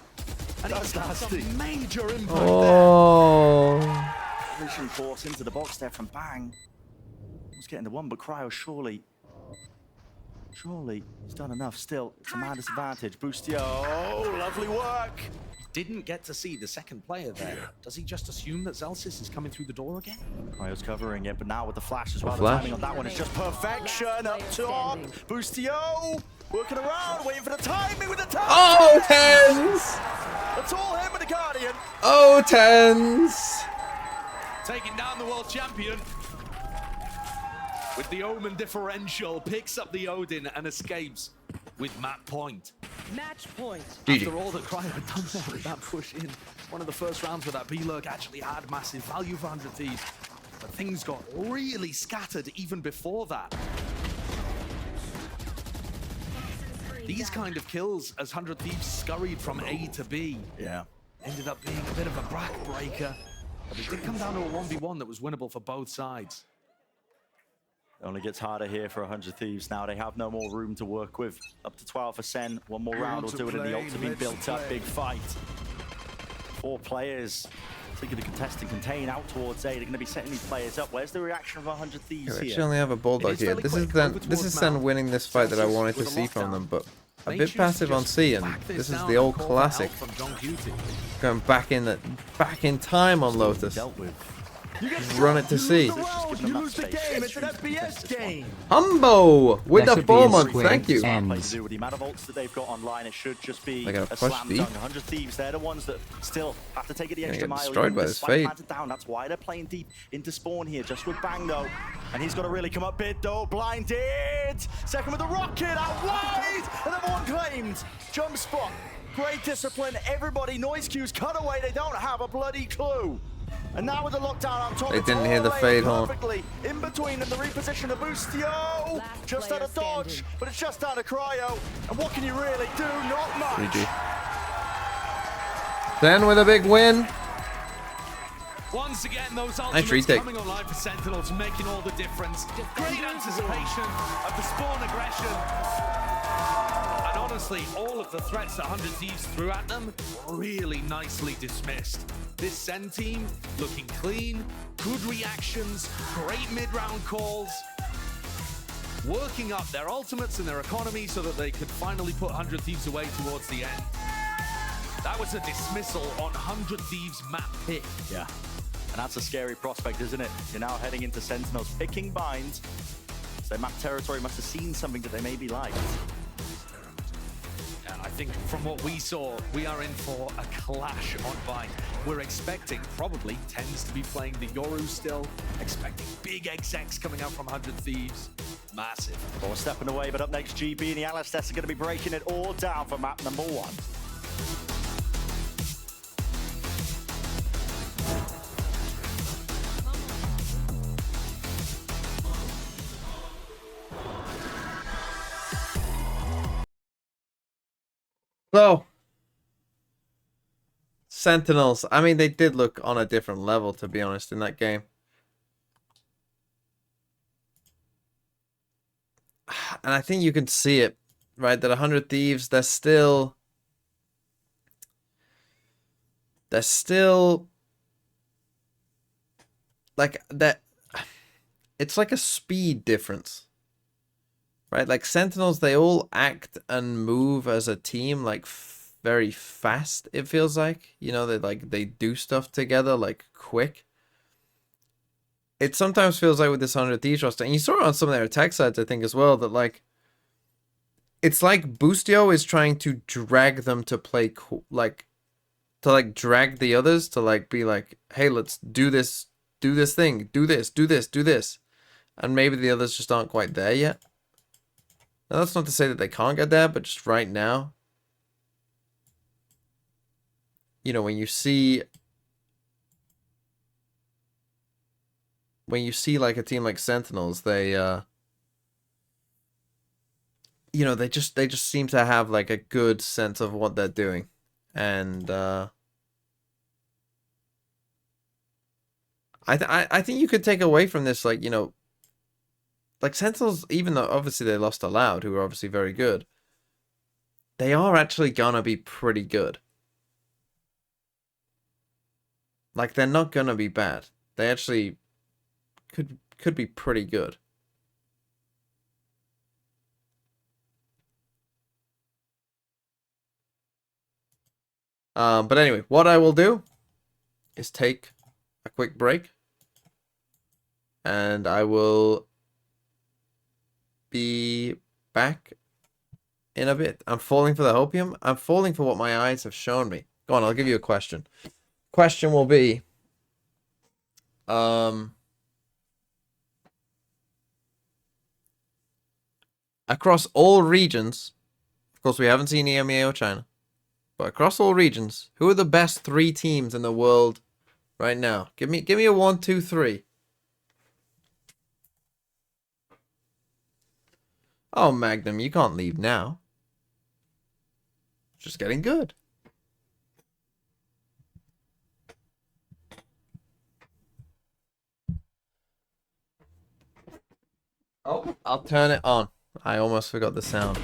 And that's nasty. A major impact there. Mission force into the box there from Bang. Was getting the one, but Cryo surely he's done enough still. It's a man disadvantage. Boostio, lovely work. Didn't get to see the second player there. Does he just assume that Celsius is coming through the door again? Cryo's covering it, but now with the flash as well. The timing on that one is just perfection. Up top, Boostio working around, waiting for the timing with the time. Oh, tens! That's all him with the Guardian. Oh, tens! Taking down the world champion. With the Omen differential, picks up the Odin and escapes with map point. Match point. After all that Cryo had done there with that push in, one of the first rounds where that B-lurk actually had massive value for 100 Thieves. But things got really scattered even before that. These kind of kills as 100 Thieves scurried from A to B. Yeah. Ended up being a bit of a backbreaker. But it did come down to a 1v1 that was winnable for both sides. It only gets harder here for 100 Thieves now. They have no more room to work with. Up to 12 for Sen. One more round will do it in the ult to be built up. Big fight. 4 players. Taking the contest and contain out towards A. They're going to be setting these players up. Where's the reaction of 100 Thieves We here? actually only have a Bulldog here. This is Sen winning this fight that I wanted to see from them, but a bit passive on C, and this is the old classic. Going back in time on Lotus. Run it to C. You lose the game. It's an FPS game. Humbo with the 4 months. Thank you. With the amount of ults that they've got online, it should just be a slam dunk. 100 Thieves, they're the ones that still have to take it the extra mile. Destroyed by this fade. Down. That's why they're playing deep into spawn here, just with Bang though. And he's got to really come up big though. Blinded. Second with the rocket out wide. Another one claimed. Jump spot. Great discipline. Everybody noise cues cut away. They don't have a bloody clue. And now with the lockdown on top, they didn't hear the fade horn. In between them, the reposition of Boostio. Just out of dodge, but it's just out of Cryo. And what can you really do? Not much. GG. Sen with a big win. Once again, those nice ultimates retake. coming online for Sentinels, making all the difference. Great anticipation of the spawn aggression. And honestly, all of the threats that 100 Thieves threw at them really nicely dismissed. This Sen team looking clean, good reactions, great mid-round calls, working up their ultimates and their economy so that they could finally put 100 Thieves away towards the end. That was a dismissal on 100 Thieves map pick. Yeah, and that's a scary prospect, isn't it? You're now heading into Sentinels, picking binds. So their map territory must have seen something that they maybe liked. I think from what we saw, we are in for a clash on Bind. We're expecting probably Tens to be playing the Yoru still, expecting big execs coming out from 100 Thieves. Massive. 4 stepping away, but up next, GB and the Alistes are going to be breaking it all down for map number 1. So, Sentinels, I mean, they did look on a different level, to be honest, in that game. And I think you can see it, right? That 100 Thieves, they're still like that. It's like a speed difference. right? Like Sentinels, they all act and move as a team like very fast. It feels like, you know, they do stuff together like quick. It sometimes feels like with this 100 Thieves roster, and you saw it on some of their attack sides, I think, as well, that like it's like Boostio is trying to drag them to play drag the others to like be like, hey, let's do this thing, do this. And maybe the others just aren't quite there yet. Now that's not to say that they can't get there, but just right now, you know, when you see like a team like Sentinels, they you know, they just seem to have like a good sense of what they're doing. And I think you could take away from this, like, you know, like Sentinels, even though obviously they lost to Loud, who are obviously very good, they are actually gonna be pretty good. Like, they're not gonna be bad. They actually could be pretty good. But anyway, what I will do is take a quick break, and I will be back in a bit. I'm falling for the hopium. I'm falling for what my eyes have shown me. Go on, I'll give you a question. Question will be, across all regions, of course we haven't seen EMEA or China, but across all regions, who are the best 3 teams in the world right now? Give me a 1, 2, 3. Oh, Magnum, you can't leave now. It's just getting good. Oh, I'll turn it on. I almost forgot the sound.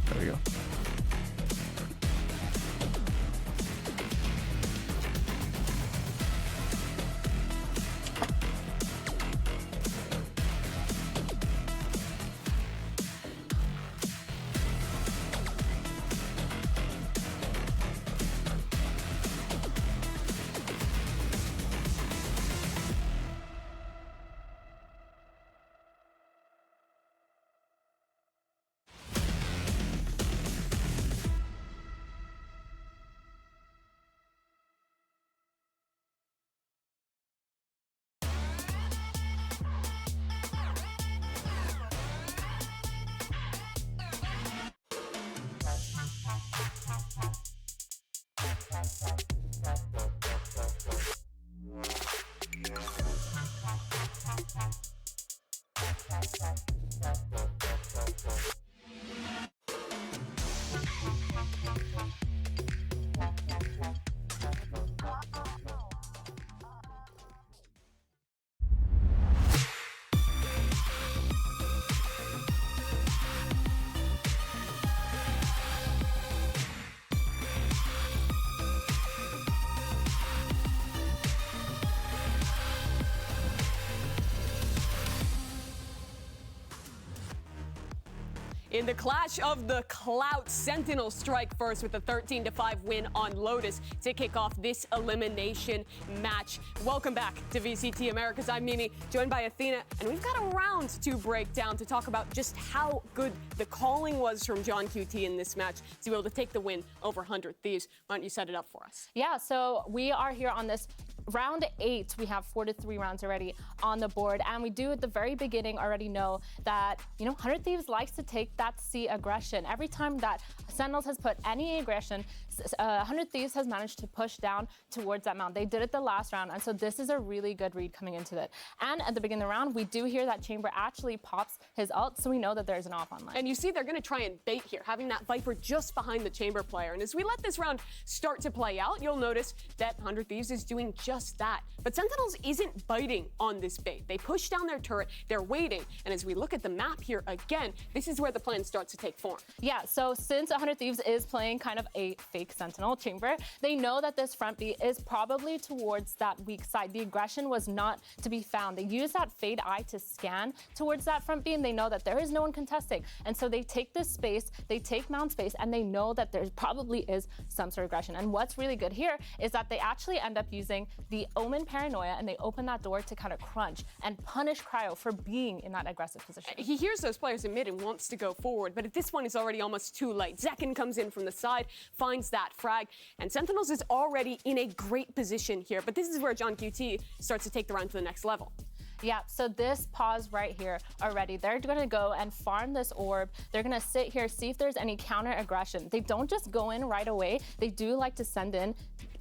There we go. In the clash of the Clout, Sentinels strike first with a 13-5 win on Lotus to kick off this elimination match. Welcome back to VCT Americas. I'm Mimi, joined by Athena, and we've got a round to break down to talk about just how good the calling was from John QT in this match to be able to take the win over 100 Thieves. Why don't you set it up for us? Yeah, so we are here on this round 8. We have 4 to 3 rounds already on the board, and we do at the very beginning already know that, you know, 100 Thieves likes to take that C aggression. Every time that Sentinels has put any aggression, 100 Thieves has managed to push down towards that mount. They did it the last round, and so this is a really good read coming into it. And at the beginning of the round, we do hear that Chamber actually pops his ult, so we know that there's an off online. And you see they're going to try and bait here, having that Viper just behind the Chamber player. And as we let this round start to play out, you'll notice that 100 Thieves is doing just just that. But Sentinels isn't biting on this bait. They push down their turret, they're waiting, and as we look at the map here again, this is where the plan starts to take form. Yeah, so since 100 Thieves is playing kind of a fake Sentinel chamber, they know that this front B is probably towards that weak side. The aggression was not to be found. They use that Fade Eye to scan towards that front B, and they know that there is no one contesting. And so they take this space, they take Mount space, and they know that there probably is some sort of aggression. And what's really good here is that they actually end up using the Omen Paranoia, and they open that door to kind of crunch and punish Cryo for being in that aggressive position. He hears those players in mid and wants to go forward, but at this point it's already almost too late. Zekken comes in from the side, finds that frag, and Sentinels is already in a great position here. But this is where John QT starts to take the round to the next level. Yeah, so this pause right here already, they're gonna go and farm this orb. They're gonna sit here, see if there's any counter aggression. They don't just go in right away. They do like to send in.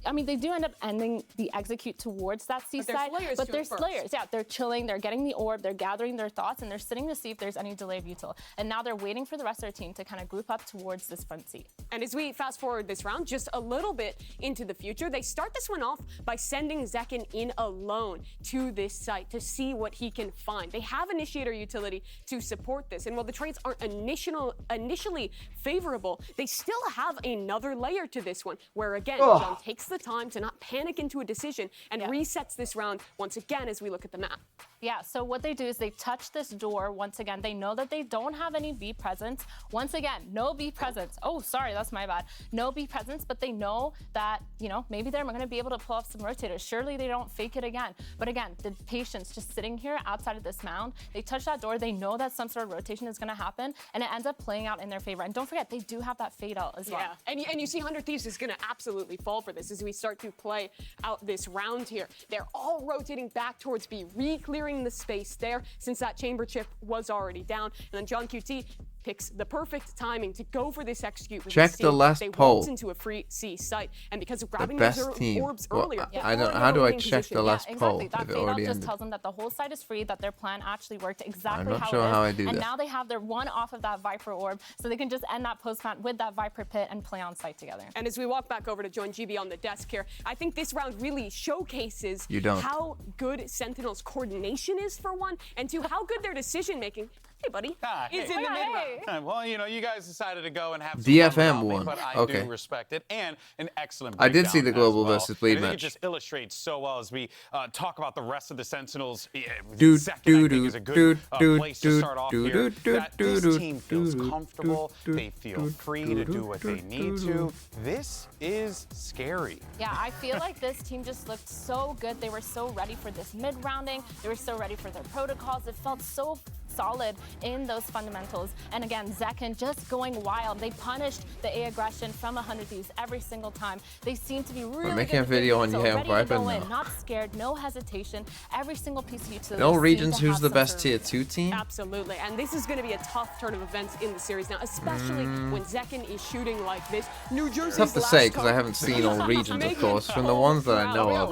I mean, they do end up ending the execute towards that C side, but there's Slayers. Yeah, they're chilling, they're getting the orb, they're gathering their thoughts, and they're sitting to see if there's any delay of util. And now they're waiting for the rest of their team to kind of group up towards this front C. And as we fast forward this round, just a little bit into the future, they start this one off by sending Zekken in alone to this site to see what he can find. They have Initiator utility to support this, and while the trades aren't initially favorable, they still have another layer to this one, where again, John takes the time to not panic into a decision and resets this round once again as we look at the map. Yeah, so what they do is they touch this door once again. They know that they don't have any B presence. Once again, no B presence. Oh, sorry, that's my bad. No B presence, but they know that, you know, maybe they're going to be able to pull off some rotators. Surely they don't fake it again. But again, the patience just sitting here outside of this mound, they touch that door. They know that some sort of rotation is going to happen, and it ends up playing out in their favor. And don't forget, they do have that fade out as well. Yeah, and you see 100 Thieves is going to absolutely fall for this as we start to play out this round here. They're all rotating back towards B, re-clearing the space there since that chamber chip was already down. And then John QT picks the perfect timing to go for this execute. Check the last poll. Into a free C site, and because of grabbing the best those team. orbs earlier, I don't. How do I check the last poll? That if it fade out already just ended? tells them that the whole site is free, that their plan actually worked exactly I'm not how sure it is. how I do and this. now they have their one off of that Viper orb, so they can just end that post mount with that Viper pit and play on site together. And as we walk back over to join GB on the desk here, I think this round really showcases how good Sentinel's coordination is for one, and two, how good their decision making. Hey, buddy. Is in the mid-round. Well, you know, you guys decided to go and have some DFM fun without me, won. but I Okay. do respect it, and an excellent I did see breakdown the global as well. versus bleed And I think match. it just illustrates so well as we talk about the rest of the Sentinels. Dude, Second, I think, is a good place to start off here. That this team feels comfortable. They feel free to do what they need to. This is scary. Yeah, I feel like this team just looked so good. They were so ready for this mid-rounding. They were so ready for their protocols. It felt so solid in those fundamentals. And again, Zekken just going wild. They punished the A aggression from 100 Thieves every single time. They seem to be really making a good video with on so Yale ready to Viper go now. in, not scared, no hesitation. Every single piece of utility. No seemed regions. to Who's have the some best sort tier of 2 team? Absolutely, and this is going to be a tough turn of events in the series now, especially when Zekken is shooting like this. New Jersey's It's tough to say because I haven't seen all regions, of course. From the ones that I know of.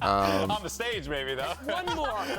On the stage, maybe, though.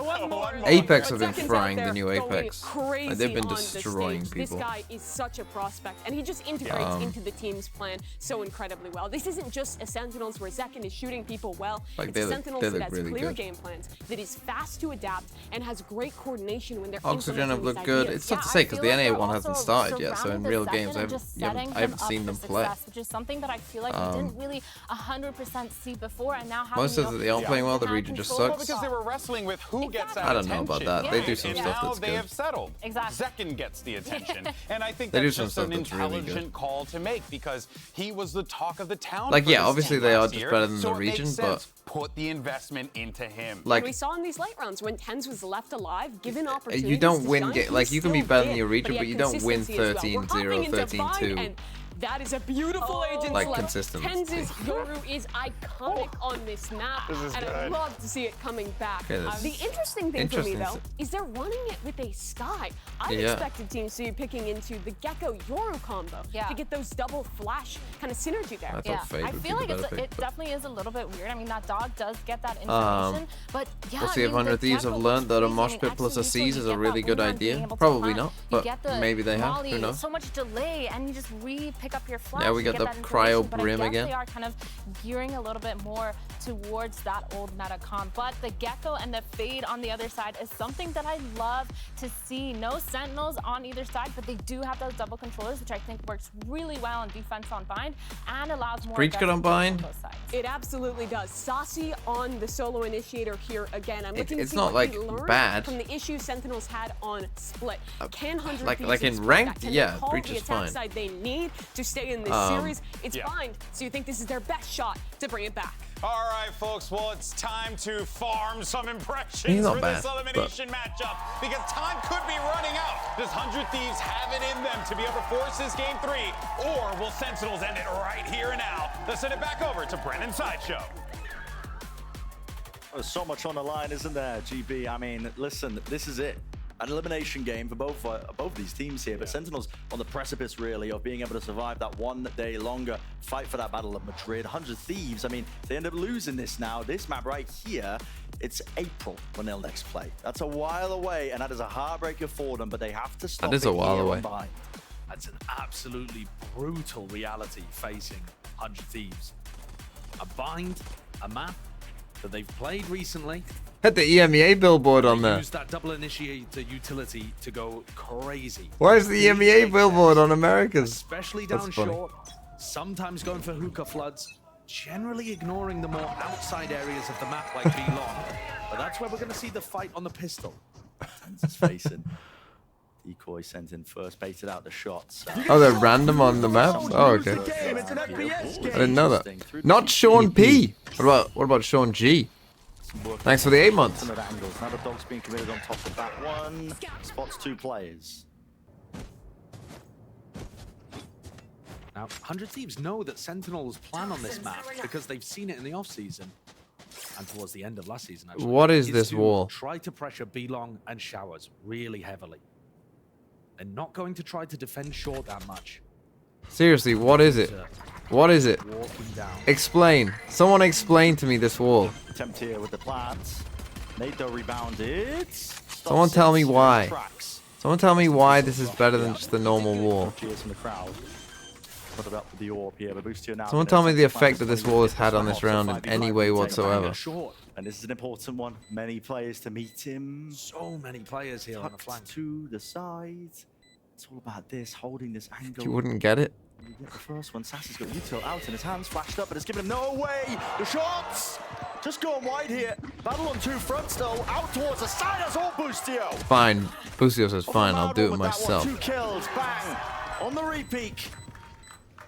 One more. Apex have been frying the new Apex. Like, they've been destroying people. This guy is such a prospect, and he just integrates into the team's plan so incredibly well. This isn't just a Sentinels where Zekken is shooting people well. Like, it's a Sentinels that has really clear good. game plans, that is fast to adapt, and has great coordination when they're Oxygen have implementing looked these good. ideas. It's tough to say because the NA one hasn't started yet, so in real games I haven't seen them play. Which is something that I feel like we didn't really 100% see before, and now Most says that they aren't playing well, the region just sucks. Because they were wrestling with who gets that I don't know about that. They do some and stuff now that's they good. have settled. Exactly. Zekken gets the attention. And I think They do that's some just stuff an that's really intelligent good. call to make because he was the talk of the town. Like, for yeah, this obviously team they are last just year, better than so the it makes region, sense. but Put the investment into him. Like, we saw in these late rounds when Tens was left alive, given opportunities. you don't to win shine, like he you can be still better than did, your region, he but had you don't win consistency as well. 13-0, We're hopping into Bind, 13-2. and that is a beautiful agent Like, select. consistently. Tens' Yoru is iconic on this map, This is and I good. love to see it coming back. Okay, The interesting thing for me, though, is they're running it with a Sky. I Yeah. expected teams to be picking into the Gecko Yoru combo to get those double flash kind of synergy there. I thought Fade I would be feel the like better pick, it but- definitely is a little bit weird. I mean, that dog does get that information, but yeah, We'll see if 100 Thieves have learned that a mosh pit plus a C's is a really good idea. Probably not, but maybe they have. Who knows? So much delay, and you just re-pick pick up your flash. Yeah, we got get the that cryo information, but brim I guess again. They are kind of gearing a little bit more towards that old meta comp. But the Gecko and the Fade on the other side is something that I love to see. No Sentinels on either side, but they do have those double controllers, which I think works really well in defense on bind and allows more Breach good on bind. both sides. It absolutely does. Saucy on the solo initiator here again. I'm looking to It's see not what like he learned bad. from the issues Sentinels had on Split. Can 100 like Thieves in exploit ranked, that? Can yeah, they call Breach the is attack fine. side they need to stay in this series? It's bind. So you think this is their best shot to bring it back? All right, folks. Well, it's time to farm some He's impressions not for bad, this elimination matchup because time could be running out. Does 100 Thieves have it in them to be able to force this game 3, or will Sentinels end it right here and now? Let's send it back over to Brennan Sideshow. There's so much on the line, isn't there, GB? I mean, listen, this is it. An elimination game for both these teams here, but Sentinels on the precipice, really, of being able to survive that one day longer, fight for that Battle of Madrid. 100 Thieves, I mean, they end up losing this now. This map right here, it's April when they'll next play. That's a while away, and that is a heartbreaker for them, but they have to stop That is a while here away. on Bind. That's an absolutely brutal reality facing 100 Thieves. A bind, a map that they've played recently. Had the EMEA billboard on there. Use that double initiator utility to go crazy. Why is the EMEA billboard on America's? Especially That's down funny. short, sometimes going for hookah floods, generally ignoring the more outside areas of the map like B-Long. But that's where we're going to see the fight on the pistol. Tense facing. Decoy sent in first, baited out the shots. Oh, they're random on the map? Oh, okay. It's an FPS game. I didn't know that. Not Sean P. What about Sean G? Thanks for the 8 months. Some of the angles. Now the dog's being committed on top of that one. Spots 2 players. Now, 100 Thieves know that Sentinels plan on this map because they've seen it in the off-season and towards the end of last season, actually. What is Is this to wall? Try to pressure B-Long and Showers really heavily. They're not going to try to defend short that much. Seriously, what is it? What is it? Walking down. Explain. Someone explain to me this wall. Attempt here with the plants. Nado rebounded. Someone tell me why. Tracks. Someone tell me why this is better than just the normal wall. Cheers from the crowd. Put it up with the orb here, but Boostio now. Someone tell me the effect that this wall has had on this round in any way whatsoever. And this is an important one. Many players to meet him. So many players here on the flank. To the side. It's all about this, holding this angle. You wouldn't get it? You get the first one. Sassy's got util out in his hands, flashed up, but it's given him no way. The shots just going wide here. Battle on 2 fronts though, out towards the side. That's all Boostio. Fine. Boostio says fine, I'll do it myself. 2 kills, bang, on the repeat.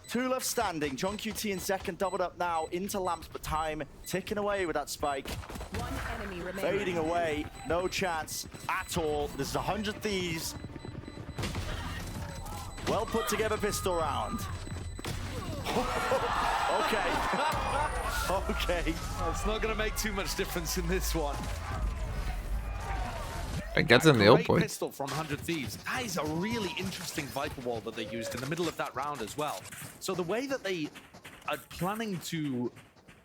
2 left standing. John QT in second, doubled up now into lamps, but time ticking away with that spike. One enemy remaining. Fading away, no chance at all. This is 100 Thieves. Well put together pistol round. Okay. Okay. It's not going to make too much difference in this one. It gets in the old point. Pistol from 100 Thieves. That is a really interesting Viper wall that they used in the middle of that round as well. So the way that they are planning to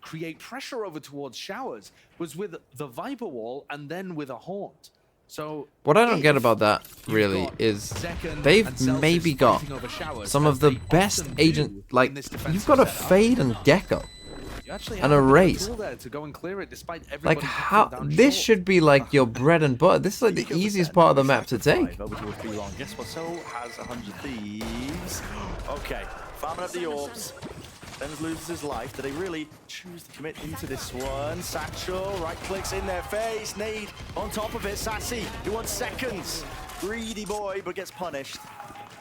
create pressure over towards Showers was with the Viper wall and then with a Haunt. So what I don't get about that really is they've maybe got some of the best agent, like you've got a Fade and Gecko and a Race. Like how this should be like your bread and butter. This is like the easiest part of the map to take. Guess what? So has 100 Thieves. Okay, farming up the orbs. Benz loses his life. Do they really choose to commit into this one? Satchel, right clicks in their face. Nade on top of it. Sassy, he wants seconds. Greedy boy, but gets punished.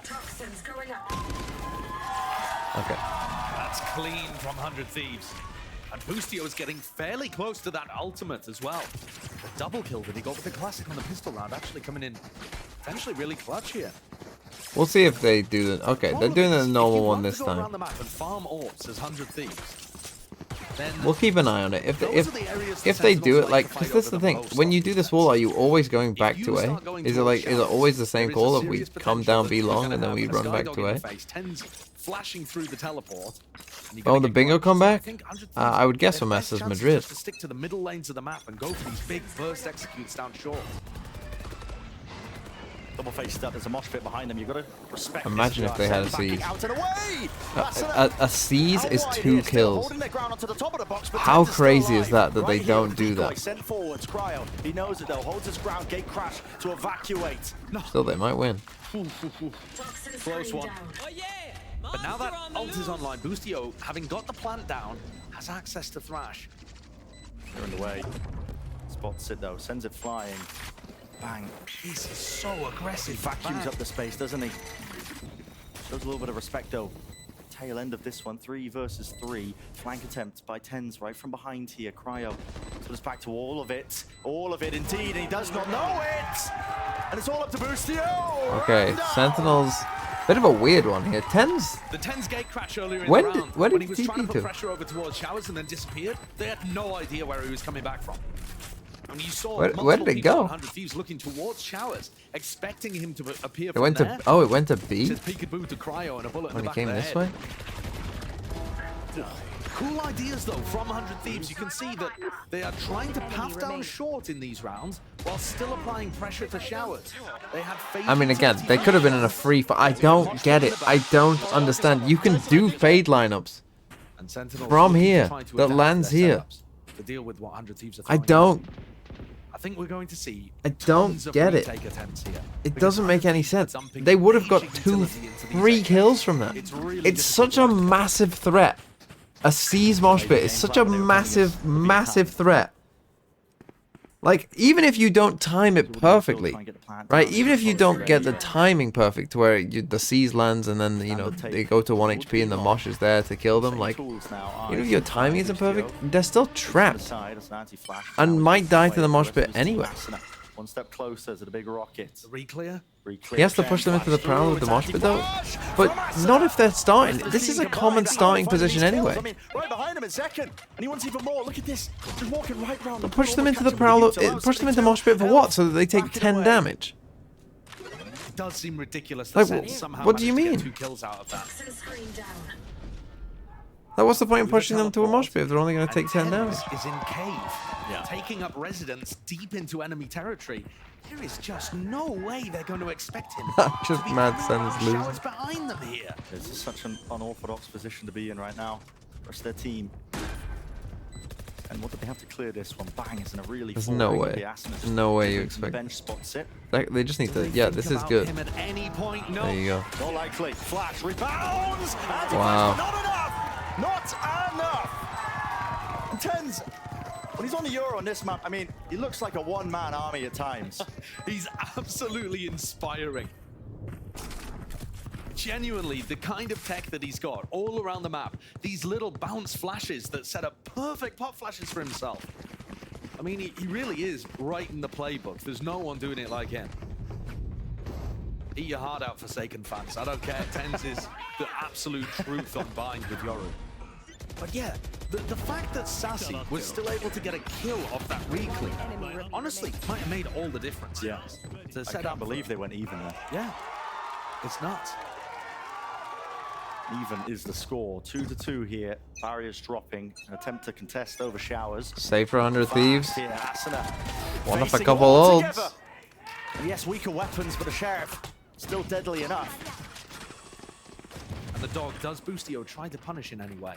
Toxins going up. Okay. That's clean from 100 Thieves. And Boostio is getting fairly close to that ultimate as well. The double kill that he got with the classic on the pistol round actually coming in potentially really clutch here. We'll see if they do the. Okay, they're doing the normal one this time. We'll keep an eye on it. If they do it like, because that's the thing. When you do this wall, are you always going back to A? Is it always the same call if we come down B long and then we run back to A? Flashing through the teleport. Oh, the bingo comeback? I would guess for Masters Madrid. To stick to the middle lanes of the map and go for these big burst executes down short. Double faced up. There's a mosh pit behind them. You've got to respect. Imagine if they had a seize. A seize is 2 kills. How crazy is that they don't do that? Sent forwards, Cryo. He knows it though. Holds his ground. Gate crash to evacuate. Still, they might win. Close one. But now that ult is online, Boostio, having got the plant down, has access to Thrash. They're in the way. Spots it though. Sends it flying. Bang. This is so aggressive. He vacuums up the space, doesn't he? Shows a little bit of respect though. Tail end of this one, 3 versus 3. Flank attempt by TenZ right from behind here. Cryo. So it's back to all of it. All of it indeed, and he does not know it! And it's all up to Boostio! Okay, Sentinels. Bit of a weird one here. TenZ. The TenZ gate crash earlier in When the did- round, where when did he was TP trying to put to? pressure over towards Showers and then disappeared, they had no idea where he was coming back from. And you saw Where multiple did it people go? on 100 Thieves looking towards Showers, expecting him to appear It from went there. to. Oh, it went to B. Just peekaboo to Cryo and a bullet in When the he back came of the this head. way. Cool ideas, though, from 100 Thieves. You can see that they are trying to path down short in these rounds while still applying pressure to Showers. They had fade I mean, again, they could have been in a free fight. I don't get it. I don't understand. You can do fade lineups and Sentinels from looking to here try to that adapt lands their here. setups to deal with what 100 Thieves are I throwing. don't. I think we're going to see I don't tons of get it. retake attempts here. It doesn't make any sense. They would have got 2, 3 kills from that. It's such a massive threat. A seize mosh pit is such a massive, massive threat. Like, even if you don't time it perfectly, right? Even if you don't get the timing perfect to where the seize lands and then, you know, they go to 1 HP and the mosh is there to kill them, like, even if your timing isn't perfect, they're still trapped and might die to the mosh pit anyway. 1 step closer to the big rocket. Reclear? He has to push them into the prowl of the mosh pit though, but not if they're starting. This is a common starting position anyway. I mean, right behind him is Zekken, and he wants even more. Look at this. Just walking right round the Push them into the prowl, push them into mosh pit for what? So that they take 10 damage? It does seem ridiculous Like, that Sen somehow what do you managed to mean? get 2 kills out of that. Like, what's the point in pushing them to a mosh pit if they're only going to take 10 damage? Is in cave, taking up residence deep into enemy territory. There is just no way they're going to expect him. Just mad Sen's losing. Showers behind them here. This is such an unorthodox position to be in right now. Rest of their team. And what do they have to clear this one? Bang, it's in a really There's full no ring of way. the Asmus. No way you The expect. bench spots it. They just need to. Yeah, this is good. Him at any point, no. There you go. Not likely. Flash rebounds. Wow. Not enough. Not enough. And TenZ, when he's on the Euro on this map, I mean, he looks like a one-man army at times. He's absolutely inspiring. Genuinely, the kind of tech that he's got all around the map, these little bounce flashes that set up perfect pop flashes for himself. I mean, he really is right in the playbook. There's no one doing it like him. Eat your heart out, Forsaken fans. I don't care. TenZ is the absolute truth on bind with Yoru. But yeah, the fact that Sassy was still able to get a kill off that reclaim, honestly, might have made all the difference. Yeah. To I can't believe they went even there. Yeah, it's nuts. Even is the score. 2-2 here. Barriers dropping. An attempt to contest over Showers. Save for 100 Thieves. Here, Asuna One off a facing couple all ults. together. And yes, weaker weapons, but the Sheriff still deadly enough. And the dog does Boostio try to punish in any way.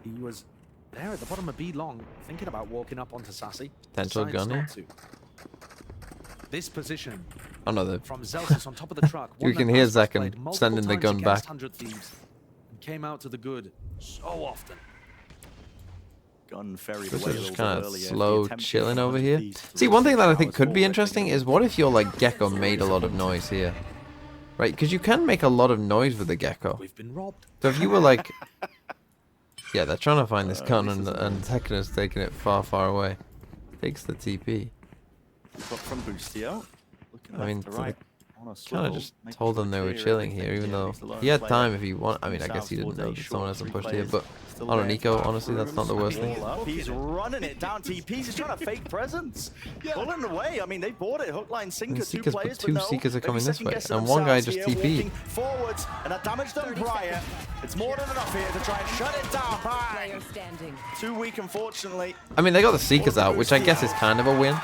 He was there at the bottom of B long, thinking about walking up onto Sassy. Potential Decides gun not here. to. This position Oh no, from Zelsis on top of the truck. you one can that hear Aspas played Zekken multiple sending the times gun against back. 100 Thieves and came out to the good so often. Gun ferried This away is a just little kind bit of earlier. slow The attempt chilling from over 100 here. Thieves to See, one thing that I Showers think could be forward. interesting is what if your like Gecko made a lot of noise here, right? Because you can make a lot of noise with the Gecko. We've been robbed. So if you were like, yeah, they're trying to find this gun and Tekken is taking it far, far away. Takes the TP. Got from Boostio. Looking I mean, left to right. On a kind swivel, of just making told sure them they were clear chilling everything. here, even Yeah, though he's the lone he had player. time if he want. I mean, I guess South he didn't towards know A that short, someone hasn't 3 pushed here, players but still on there. an eco, honestly, that's not the worst thing. All up. He's running it down TPs. He's trying to fake presence. Pulling away. I mean, they bought it. Hook, line, sinker. And Two Seekers, players, but two but no. Seekers are Maybe coming this way, second-guessing and one guy themselves just here, TP'd. walking forwards, and that damage done prior. It's more than enough here to try and shut it down. Bang. Too weak, unfortunately. I mean, they got the Seekers out, which I guess is kind of a win.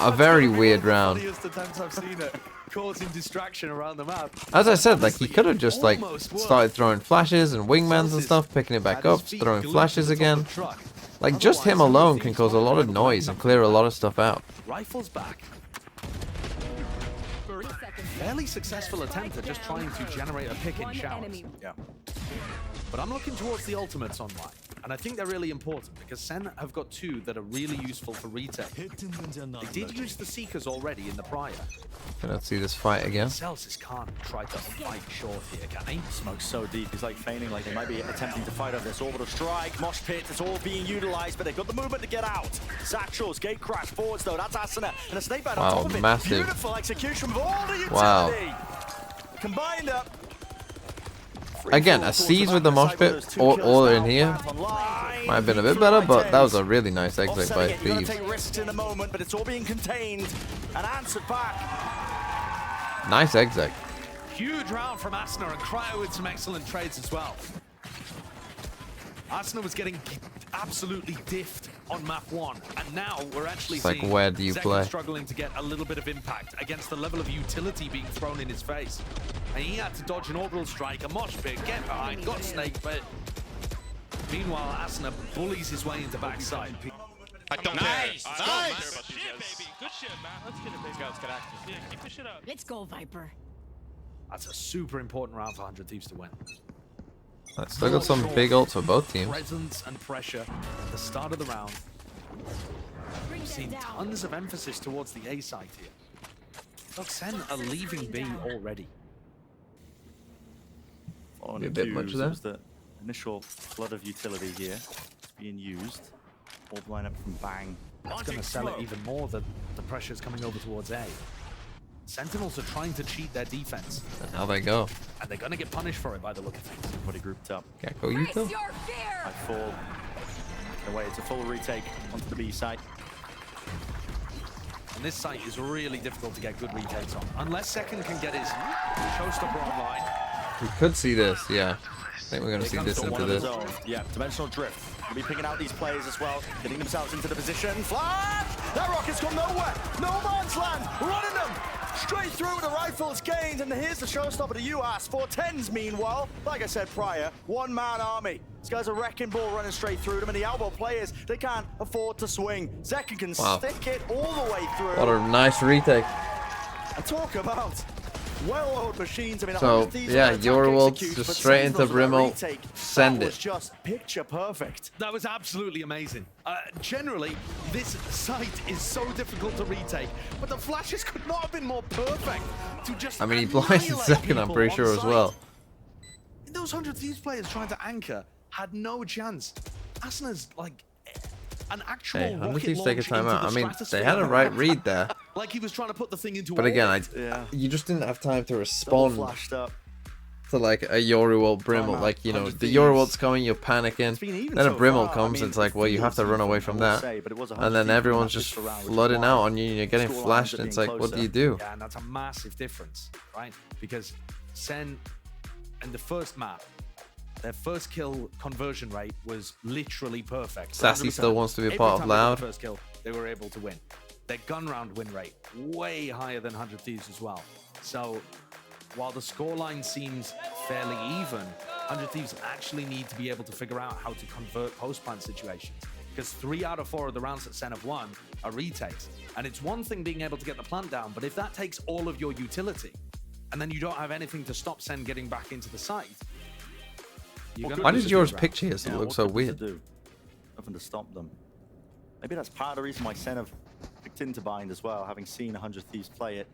a very weird round. Funniest attempts I've seen at causing distraction around the map. As I said, like he could have just like started throwing flashes and wingmans and stuff, picking it back up, throwing flashes again. Like just him alone can cause a lot of noise and clear a lot of stuff out. Rifles back. Fairly successful attempt at just trying to generate a pick in showers. Yeah. But I'm looking towards the ultimates online. And I think they're really important because Sen have got two that are really useful for retake. They did use the Seekers already in the prior. Cannot see this fight again. Celsius can't try to fight short here, can he? Smoke's so deep, he's like feigning like they might be attempting to fight over this orbital strike. Mosh pit, it's all being utilized, but they've got the movement to get out. Satchels, gate crash, forwards though, that's Asuna. And a snake bite on top of it. Massive. Beautiful execution with all the utility. Wow. Combined up. Again, a C's with the mosh pit all in here might have been a bit better, but that was a really nice exit by Thieves. Take risks in the moment, but it's all being contained and answered back. Nice exit. Huge round from Asuna and Cryo with some excellent trades as well. Asuna was getting absolutely diffed on map 1, and now we're actually like, seeing where do you play? struggling to get a little bit of impact against the level of utility being thrown in his face. And he had to dodge an orbital strike, a mosh pit, get behind, got snake bit. Meanwhile, Asuna bullies his way into backside. I don't Nice! care. Nice! I don't care about Shit, these guys. baby. Good shit, man. Let's get it, baby. Let's get active. Yeah, keep this shit up. Let's go, Viper. That's a super important round for 100 Thieves to win. Still got some big ults for both teams. Presence and pressure at the start of the round. We've seen tons of emphasis towards the A side here. Look, Sen are leaving B already. On a bit much there. Was the initial flood of utility here being used. All the line up from Bang. That's going to sell it even more that the pressure's coming over towards A. Sentinels are trying to cheat their defense. And how they go. And they're going to get punished for it by the look of things. Everybody grouped up. Gecko, you too. By 4. Away, it's a full retake onto the B site. And this site is really difficult to get good retakes on. Unless Second can get his showstopper online. We could see this, yeah. I think we're going to see this into this. Yeah, dimensional drift. We'll be picking out these players as well, getting themselves into the position. Flash! That rocket's gone nowhere. No man's land. Running them straight through the rifles gained. And here's the showstopper to you, Ass. 410s, meanwhile, like I said prior, one-man army. This guy's a wrecking ball running straight through them. And the elbow players, they can't afford to swing. Zekken can stick it all the way through. What a nice retake. And talk about well-oiled machines. I mean, so, yeah, Euroworld just straight into Brimmel. Send it. Was just picture perfect. That was absolutely amazing. Generally, this site is so difficult to retake, but the flashes could not have been more perfect to just. I mean, he blinded Second, I'm pretty sure, as well. Those 100 Thieves players trying to anchor had no chance. Asuna's like an actual hey, 100 Thieves take a timeout. I mean, they had a right read there. Like he was trying to put the thing into. But again, you just didn't have time to respond to like a Yoruwalt Brimmel. Like, you know, the Yoruwalt's coming, you're panicking. Then a Brimmel comes, it's like, well, you have to run away from that. And then everyone's just flooding out on you, and you're getting flashed, and it's like, what do you do? Yeah, and that's a massive difference, right? Because Sen and the first map, their first kill conversion rate was literally perfect. Sassy still wants to be a part of Loud. First kill, they were able to win. Their gun round win rate way higher than 100 Thieves as well. So while the scoreline seems fairly even, 100 Thieves actually need to be able to figure out how to convert post-plant situations. Because 3 out of 4 of the rounds that Sen have won are retakes. And it's one thing being able to get the plant down, but if that takes all of your utility, and then you don't have anything to stop Sen getting back into the site. Why did yours picture here look so weird? Nothing to stop them. Maybe that's part of the reason why Sen have picked into Bind as well, having seen 100 Thieves play it.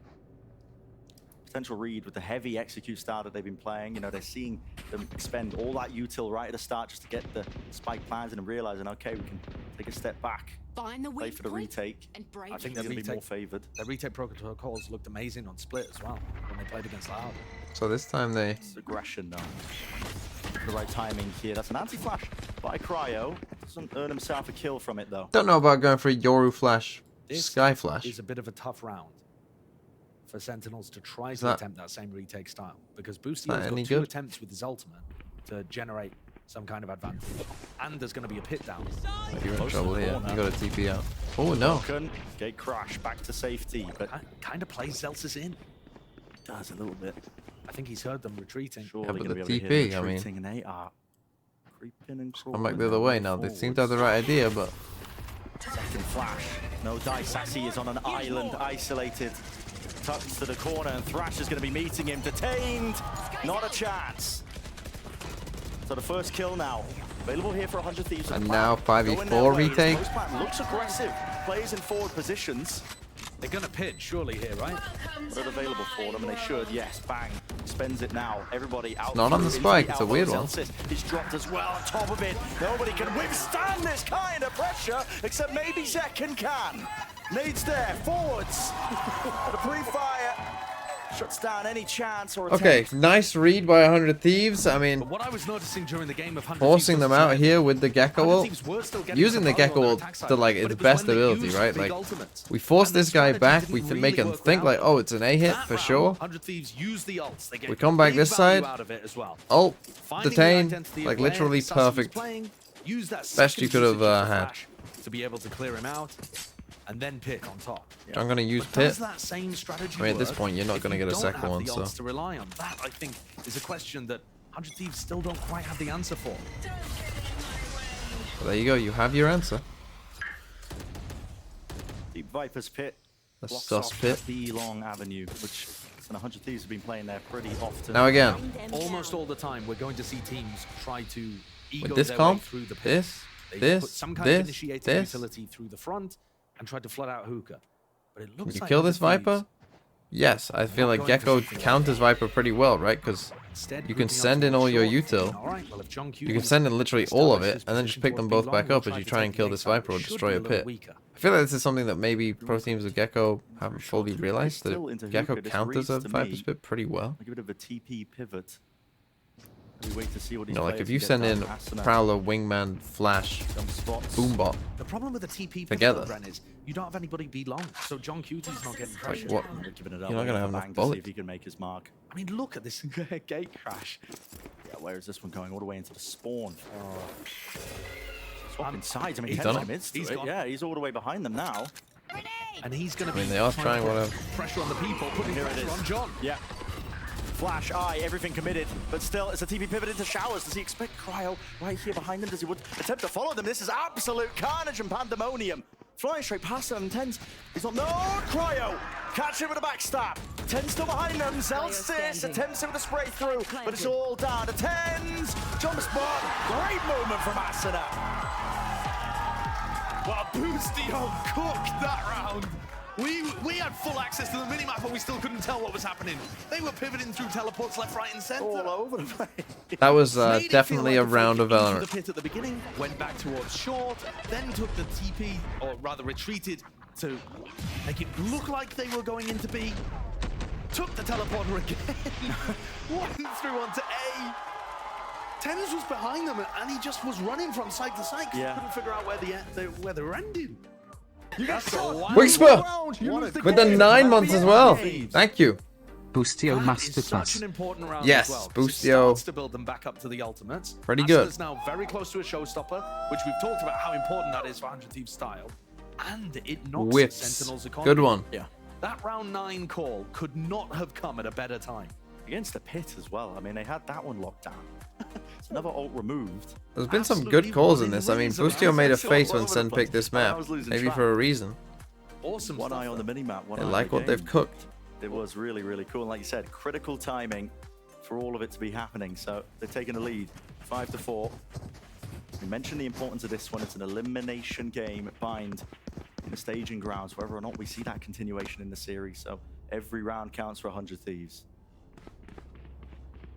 Potential read with the heavy execute style that they've been playing. You know, they're seeing them expend all that util right at the start just to get the spike plans and realizing, okay, we can take a step back. Play for the retake. I think they're more favored. Their retake protocols looked amazing on Split as well when they played against Loud. So this time they... It's aggression though. The right timing here. That's an anti-flash by Cryo. Doesn't earn himself a kill from it though. Don't know about going for a Yoru flash, Sky Flash. Is a bit of a tough round for Sentinels to try to attempt that same retake style, because Boostio's got 2 attempts with his ultimate to generate some kind of advantage. And there's going to be a pit down. You're in trouble here. You got a TP out. Oh no. Gate crash back to safety, but kind of plays Celsius in. Does a little bit. I think he's heard them retreating. Yeah, but the TP, I mean, and they are creeping and crawling. I'm back the other way now. They seem to have the right idea, but second flash. No dice. Sassy is on an island, isolated, tucked to the corner, and Thrash is going to be meeting him. Detained. Not a chance. So the first kill now. Available here for 100 Thieves. And now 5v4 retake. Looks aggressive. Plays in forward positions. They're going to pit, surely, here, right? But available for them, and they should. Yes, bang. Spends it now. Everybody out. It's not on the spike. It's a weird one. He's dropped as well on top of it. Nobody can withstand this kind of pressure, except maybe Zekken can. Nades there. Forwards. The pre-fire shuts down any chance or attempt. Okay, nice read by 100 Thieves. I mean, but what I was noticing during the game of 100 forcing them out here with the Gecko ult, using the Gecko ult to like its best ability, right? Like, we force this guy back, we can make him think like, oh, it's an A hit for sure. We come back this side, ult, detain, like literally perfect. Best you could have had. To be able to clear him out. And then pit on top. I'm going to use pit. That same strategy I mean, at this point, you're not going to get a second one, so. To rely on that, I think, is a question that 100 Thieves still don't quite have the answer for. Well, there you go. You have your answer. Deep Viper's pit. The sus pit. The long avenue, which 100 Thieves have been playing there pretty often. Now again. Almost all the time, we're going to see teams try to ego with this their comp, way through the pit. They put some kind of initiating utility through the front and tried to flood out Hookah. But it looks you like kill this Viper? Yes, I feel like Gecko counters Viper pretty well, right? Because you can send in all your util. You can send in literally all of it, and then just pick them both back up as you try and kill this Viper or destroy a pit. I feel like this is something that maybe pro teams of Gecko haven't fully realized, that Gecko counters a Viper's pit pretty well. Like a bit of a TP pivot. Wait to see what you know, like if you send in Prowler, Wingman, Flash, Boombot the problem with the TP together, is you don't have anybody be long, so John Cutie's not getting pressure. Like what? Giving it You're not gonna have enough bullets. See if he can make his mark. I mean, look at this gate crash. Yeah, where is this one going? All the way into the spawn. Swapping sides. I mean, he's done it. Yeah, he's all the way behind them now. And he's going to be. I mean, they are trying whatever. Pressure on the people, putting pressure on John. Yeah. Flash, eye, everything committed, but still, it's a TP pivot into showers. Does he expect Cryo right here behind him? Does he would attempt to follow them? This is absolute carnage and pandemonium. Flying straight past them, Tens. He's not. No, Cryo! Catch him with a backstab. Tens still behind them. Celsius attempts it with a spray through, but it's all down to Tens. Jump spot. Great movement from Asuna. Well, Boostio cooked that round. We had full access to the minimap, but we still couldn't tell what was happening. They were pivoting through teleports left, right, and center. All over the place. That was definitely a round of Valorant. The pit at the beginning, went back towards short, then took the TP, or rather retreated to make it look like they were going into B. Took the teleporter again. Went through onto A. Tens was behind them, and he just was running from side to side. Yeah. Couldn't figure out where they were ending. Whisper with the 9 months as well. Thank you. Boostio masterclass. Yes, well. Boostio. To build them back up to the ultimates. Pretty good. Asuna's now very close to a showstopper, which we've talked about how important that is for 100 Thieves style. And it knocks Whips. Sentinel's economy. Good one. Yeah. That round 9 call could not have come at a better time. Against the pit as well. I mean, they had that one locked down. It's another ult removed. There's been some good calls in this. I mean, Boostio made a face when Sen picked this map. Maybe for a reason. Awesome. One eye on the minimap. They like what they've cooked. It was really, really cool. And like you said, critical timing for all of it to be happening. So they've taken the lead, 5-4. We mentioned the importance of this one. It's an elimination game at Bind in the staging grounds, whether or not we see that continuation in the series. So every round counts for 100 Thieves.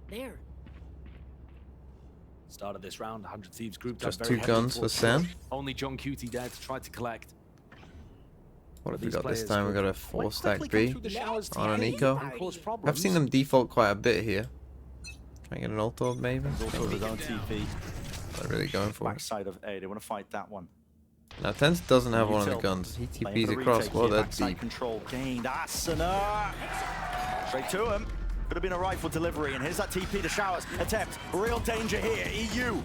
There. Start of this round, 100 Thieves grouped Just up very 2 guns for Sen. Only John Cutie there to try to collect. What have we got this time? We got a 4-stack B on an eco. I've seen them default quite a bit here. Try and get an ult orb maybe. They're really going for it. Backside of A, they want to fight that one. Now Tens doesn't have one of the guns. He TPs across. Well, that's deep. Control gained. Asuna! Straight to him. Could have been a rifle delivery, and here's that TP to Showers attempt. Real danger here, EU.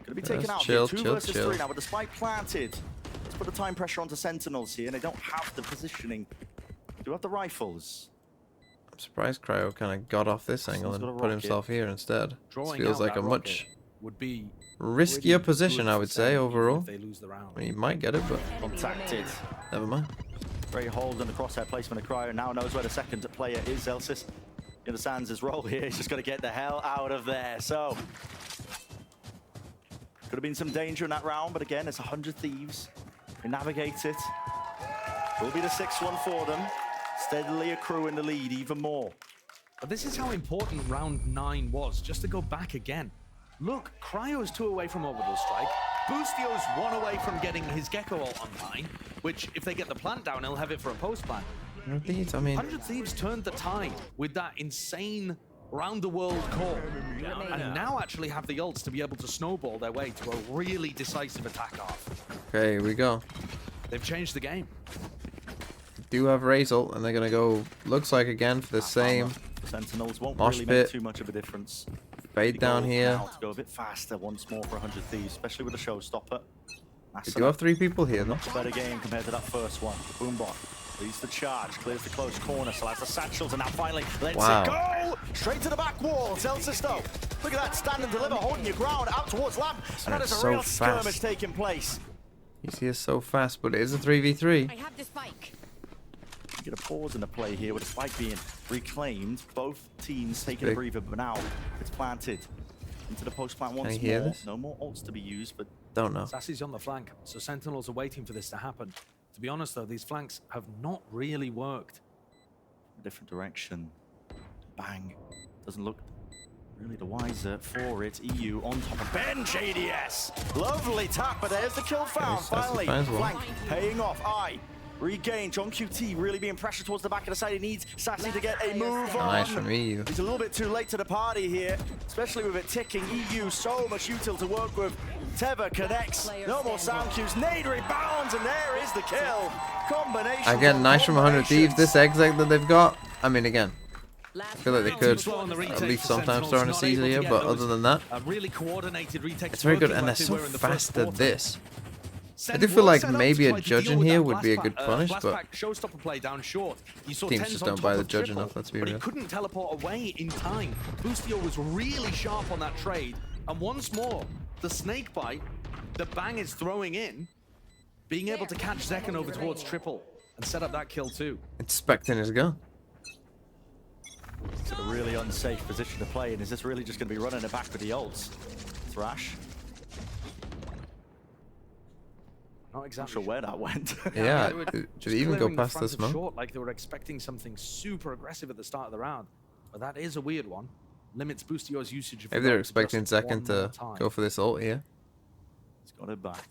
Gonna be taken out here, 2 versus 3 now with the spike planted. Let's put the time pressure onto Sentinels here, and they don't have the positioning. They do have the rifles. I'm surprised Cryo kind of got off this angle and put himself here instead. This feels like a much riskier position, I would say, overall. I mean, he might get it, but contacted. Never mind. Very hold on the crosshair placement of Cryo. Now knows where the second player is. Zelsis understands his role here. He's just got to get the hell out of there. So could have been some danger in that round, but again, it's 100 Thieves. They navigate it. Will be the 6-1 for them. Steadily accruing the lead even more. But this is how important round 9 was, just to go back again. Look, Cryo's 2 away from Orbital Strike. Boostio's 1 away from getting his Gecko ult online, which, if they get the plant down, he'll have it for a post-plant. 100 Thieves turned the tide with that insane round-the-world call. And now actually have the ults to be able to snowball their way to a really decisive attack off. Okay, here we go. They've changed the game. Do have Raze ult, and they're gonna go. Looks like again for the same. Sentinels won't Mosh really pit. make too much of a difference. Fade down here. To go a bit faster once more for 100 Thieves, especially with the showstopper. They do have 3 people here though. Better game compared to that first one. Boombot leads the charge, clears the close corner, so has the satchels, and now finally lets it go! Straight to the back wall, Zelsis though. Look at that, stand and deliver, holding your ground out towards Lamb, and that is a real skirmish taking place. He's here so fast, but it is a 3v3. I have the spike. You get a pause in the play here with the spike being reclaimed. Both teams taking a breather, but now it's planted into the post plant once more. No more ults to be used, but don't know. Sassy's on the flank, so Sentinels are waiting for this to happen. To be honest though, these flanks have not really worked. Different direction. Bang. Doesn't look really the wiser for it. EU on top of bench ADS. Lovely tap, but there's the kill found. Finally, flank paying off. Regain. John QT really being pressured towards the back of the side. He needs Sassy to get a move on. Nice from EU. He's a little bit too late to the party here, especially with it ticking. EU, so much util to work with. Teva connects. No more sound cues. Nade rebounds, and there is the kill. Combination. Again, nice from 100 Thieves. This exec that they've got. I mean, again, I feel like they could at least sometimes throw in a Caesar here, but other than that, it's very good, and they're so fast at this. I do feel like maybe a judge in here would be a good punish, but showstopper play down short. You saw teams just don't buy the judge enough, let's be real. But he couldn't teleport away in time. Boostio was really sharp on that trade, and once more, the snake bite that Bang is throwing in, being able to catch Zekken over towards triple and set up that kill too. Inspecting his gun. It's a really unsafe position to play in. Is this really just going to be running it back with the ults? Thrash. Not exactly sure where that went. Yeah, did he even go past the smoke? Short, like they were expecting something super aggressive at the start of the round, but that is a weird one. Limits Boostio's usage. Maybe they're expecting Zekken to go for this ult here. He's got it back.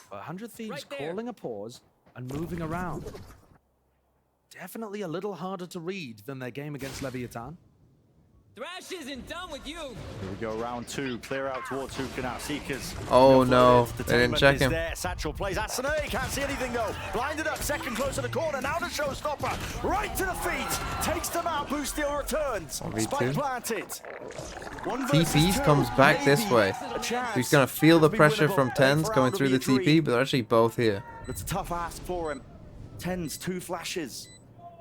100 Thieves calling a pause and moving around. Definitely a little harder to read than their game against Leviathan. Thrash isn't done with you. Here we go, round 2. Clear out towards Hookah now. Seekers. Oh no, they didn't check him. Satchel plays. Asane can't see anything though. Blinded up. Second close to the corner. Now the showstopper. Right to the feet. Takes them out. Boostio returns. Spike planted. TPs comes back this way. He's gonna feel the pressure from Tens coming through the TP, but they're actually both here. That's a tough ask for him. Tens, 2 flashes.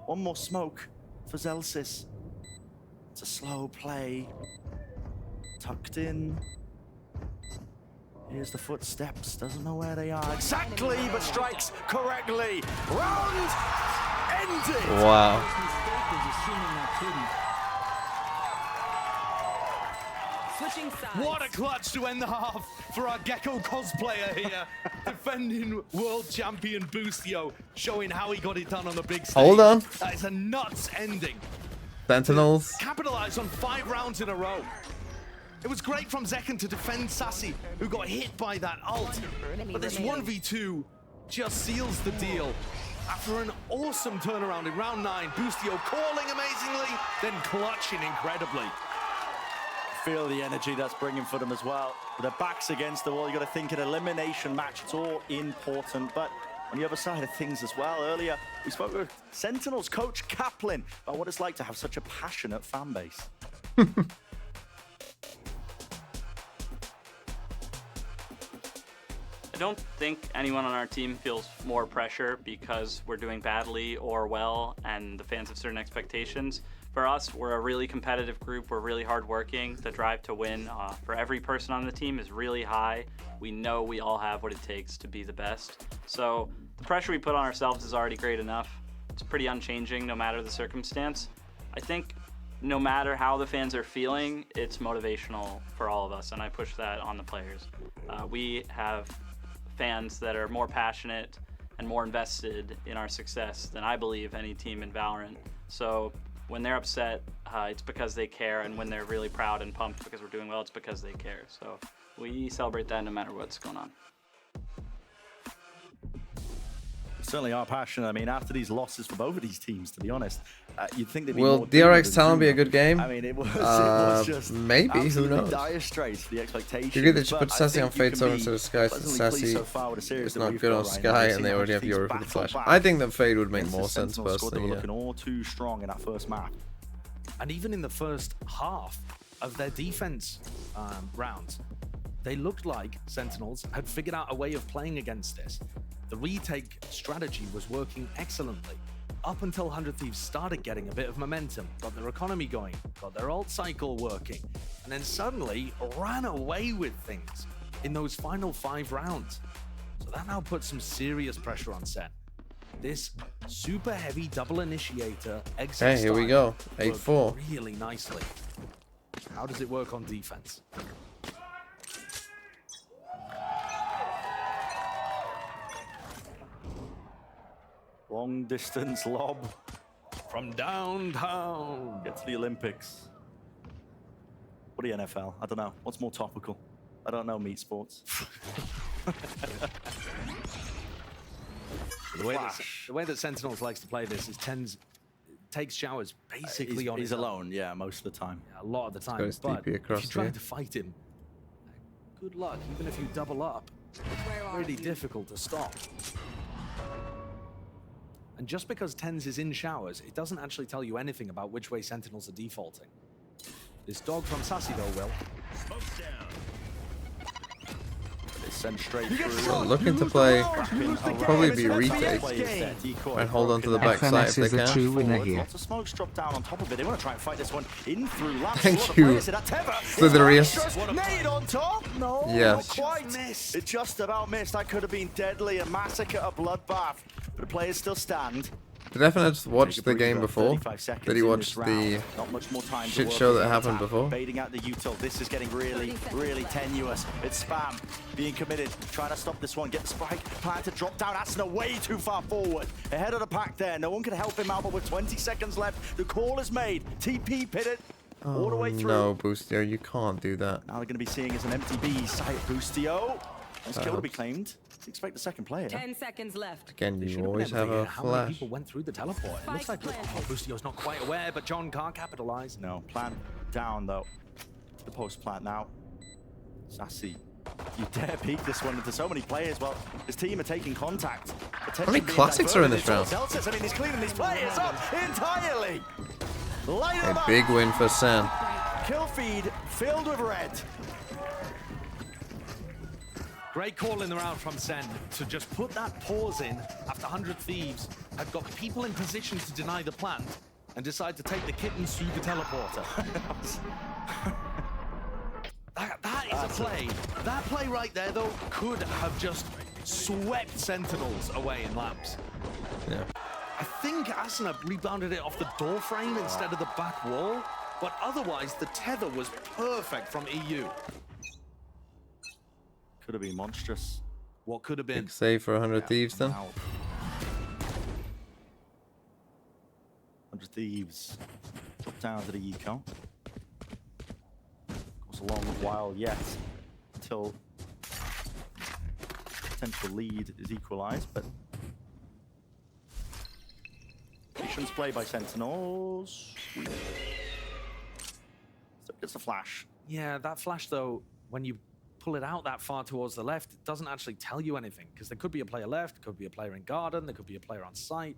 One more smoke for Zelsis. It's a slow play. Tucked in. Here's the footsteps. Doesn't know where they are exactly, but strikes correctly. Round ended. Wow. What a clutch to end the half for our Gecko cosplayer here. Defending world champion Boostio, showing how he got it done on the big stage. Hold on. That is a nuts ending. Sentinels. Capitalize on 5 rounds in a row. It was great from Zekken to defend Sassy, who got hit by that ult. But this 1v2 just seals the deal. After an awesome turnaround in round 9, Boostio calling amazingly, then clutching incredibly. Feel the energy that's bringing for them as well. With their backs against the wall, you got to think an elimination match. It's all important, but on the other side of things as well. Earlier, we spoke with Sentinels coach Kaplan about what it's like to have such a passionate fan base. I don't think anyone on our team feels more pressure because we're doing badly or well and the fans have certain expectations. For us, we're a really competitive group. We're really hardworking. The drive to win for every person on the team is really high. We know we all have what it takes to be the best. So the pressure we put on ourselves is already great enough. It's pretty unchanging no matter the circumstance. I think no matter how the fans are feeling, it's motivational for all of us, and I push that on the players. We have fans that are more passionate and more invested in our success than I believe any team in Valorant. So when they're upset, it's because they care, and when they're really proud and pumped because we're doing well, it's because they care. So we celebrate that no matter what's going on. Certainly are passionate. I mean, after these losses for both of these teams, to be honest, you'd think they'd be Will more DRX Talon be a good game? I mean, it was just maybe, who knows? Dire straits for the expectations. You could just put Sassy on Fate over instead of Sky, since Sassy is not good on Sky, and they already have Yorick with the Flash. I think that Fate would make more sense personally. They were looking all too strong in that first map. And even in the first half of their defense rounds, they looked like Sentinels had figured out a way of playing against this. The retake strategy was working excellently up until 100 Thieves started getting a bit of momentum, got their economy going, got their ult cycle working, and then suddenly ran away with things in those final 5 rounds. So that now puts some serious pressure on Sen. This super heavy double initiator exit Okay, here we go. 8-4. Really nicely. How does it work on defense? Long distance lob from downtown. Get to the Olympics. What the NFL? I don't know. What's more topical? I don't know meat sports. The way that Sentinels likes to play this is takes showers basically on he's his own. alone, yeah, most of the time. Yeah, a lot of the time. Goes But DP if across you try here. to fight him, good luck. Even if you double up, it's really difficult to stop. And just because TenZ is in showers, it doesn't actually tell you anything about which way Sentinels are defaulting. This dog from Sassy though will. They send straight through. So looking to play, probably be retake. And hold on to the back side if they can. Lots of smokes drop down on top of it. They want to try and fight this one in through. Thank you, Slitherius. Nade on top? No, yes. not quite. It just about missed. That could have been deadly. A massacre, a bloodbath. But the players still stand. Did Definite watch the game before? Did he watch the shit show that happened before? Baiting out the util. This is getting really, really tenuous. It's spam being committed, trying to stop this one. Get the spike, plan to drop down. Asuna way too far forward. Ahead of the pack there. No one can help him out, but with 20 seconds left, the call is made. TP pitted all the way through. No, Boostio, you can't do that. Now they're going to be seeing as an MTB site. Boostio. This kill to be claimed. Expect the second player. 10 seconds left. Again, you always have a How many flash. people went through the teleport? It looks like Boostio's not quite aware, but John can't capitalize. No, plant down though. The post plant now. Sassy, you dare peek this one into so many players. Well, his team are taking contact. How many classics are in this round? I mean, he's cleaning these players up entirely. Light them A up. big win for Sen. Kill feed filled with red. Great call in the round from Sen to just put that pause in after 100 Thieves had got people in position to deny the plant and decide to take the kittens through the teleporter. that is a play. That play right there, though, could have just swept Sentinels away in lamps. Yeah. I think Asuna rebounded it off the door frame instead of the back wall, but otherwise the tether was perfect from EU. Could have been monstrous. What could have been? Big save for 100 Thieves then. 100 Thieves drop down to the eco. Of course, a long while yet until potential lead is equalized, but patience play by Sentinels. So it's a flash. Yeah, that flash though, when you pull it out that far towards the left, it doesn't actually tell you anything, because there could be a player left, could be a player in garden, there could be a player on site.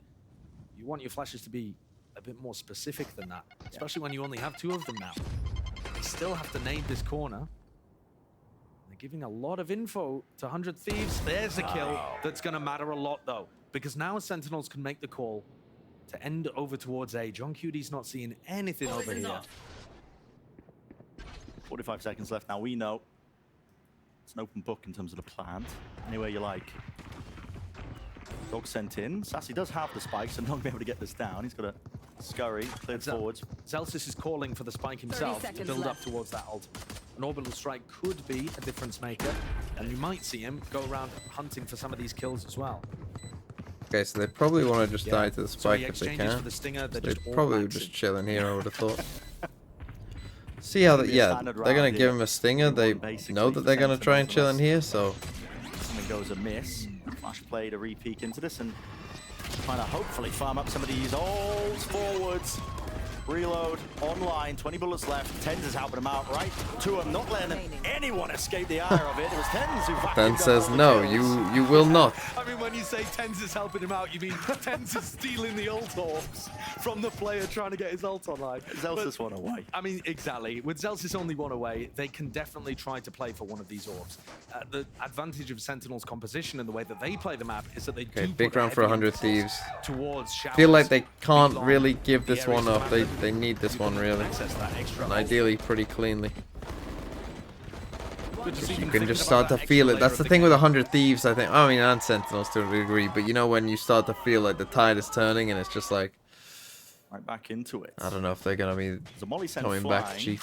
You want your flashes to be a bit more specific than that, especially when you only have 2 of them now. They still have to nade this corner. They're giving a lot of info to 100 Thieves. There's a kill that's going to matter a lot, though, because now Sentinels can make the call to end over towards A. John QD's not seeing anything over here. 45 seconds left. Now we know it's an open book in terms of the plant. Anywhere you like. Dog sent in. Sassy does have the spike, so not going to be able to get this down. He's got a scurry, cleared forwards. Zelsis is calling for the spike himself to build up towards that ult. An orbital strike could be a difference maker, and you might see him go around hunting for some of these kills as well. Okay, so they probably want to just die to the spike if they can. For the stinger, So they probably would just chill in here, I would have thought. See how that, yeah, they're going to give him a stinger. They know that they're going to try and chill in here, so... Something goes amiss. Flash play to re-peek into this and trying to hopefully farm up some of these ults forwards. Reload, online, 20 bullets left. Tens is helping him out, right? To him, not letting anyone escape the ire of it. It was Tens who vacuumed Ten says no, you will not. I mean, when you say Tens is helping him out, you mean Tens is stealing the ult orbs from the player trying to get his ult online. Zelsis one away. I mean, exactly. With Zelsis only 1 away, they can definitely try to play for one of these orbs. The advantage of Sentinel's composition and the way that they play the map is that they do big round for 100 Thieves. Towards showers. Feel like they can't really give this one up. They need this one really, and ideally pretty cleanly. You can just start to feel it. That's the thing with 100 Thieves, I think. I mean, and Sentinels to a degree, but you know when you start to feel like the tide is turning and it's just like... Right back into it. I don't know if they're going to be coming back, Chief.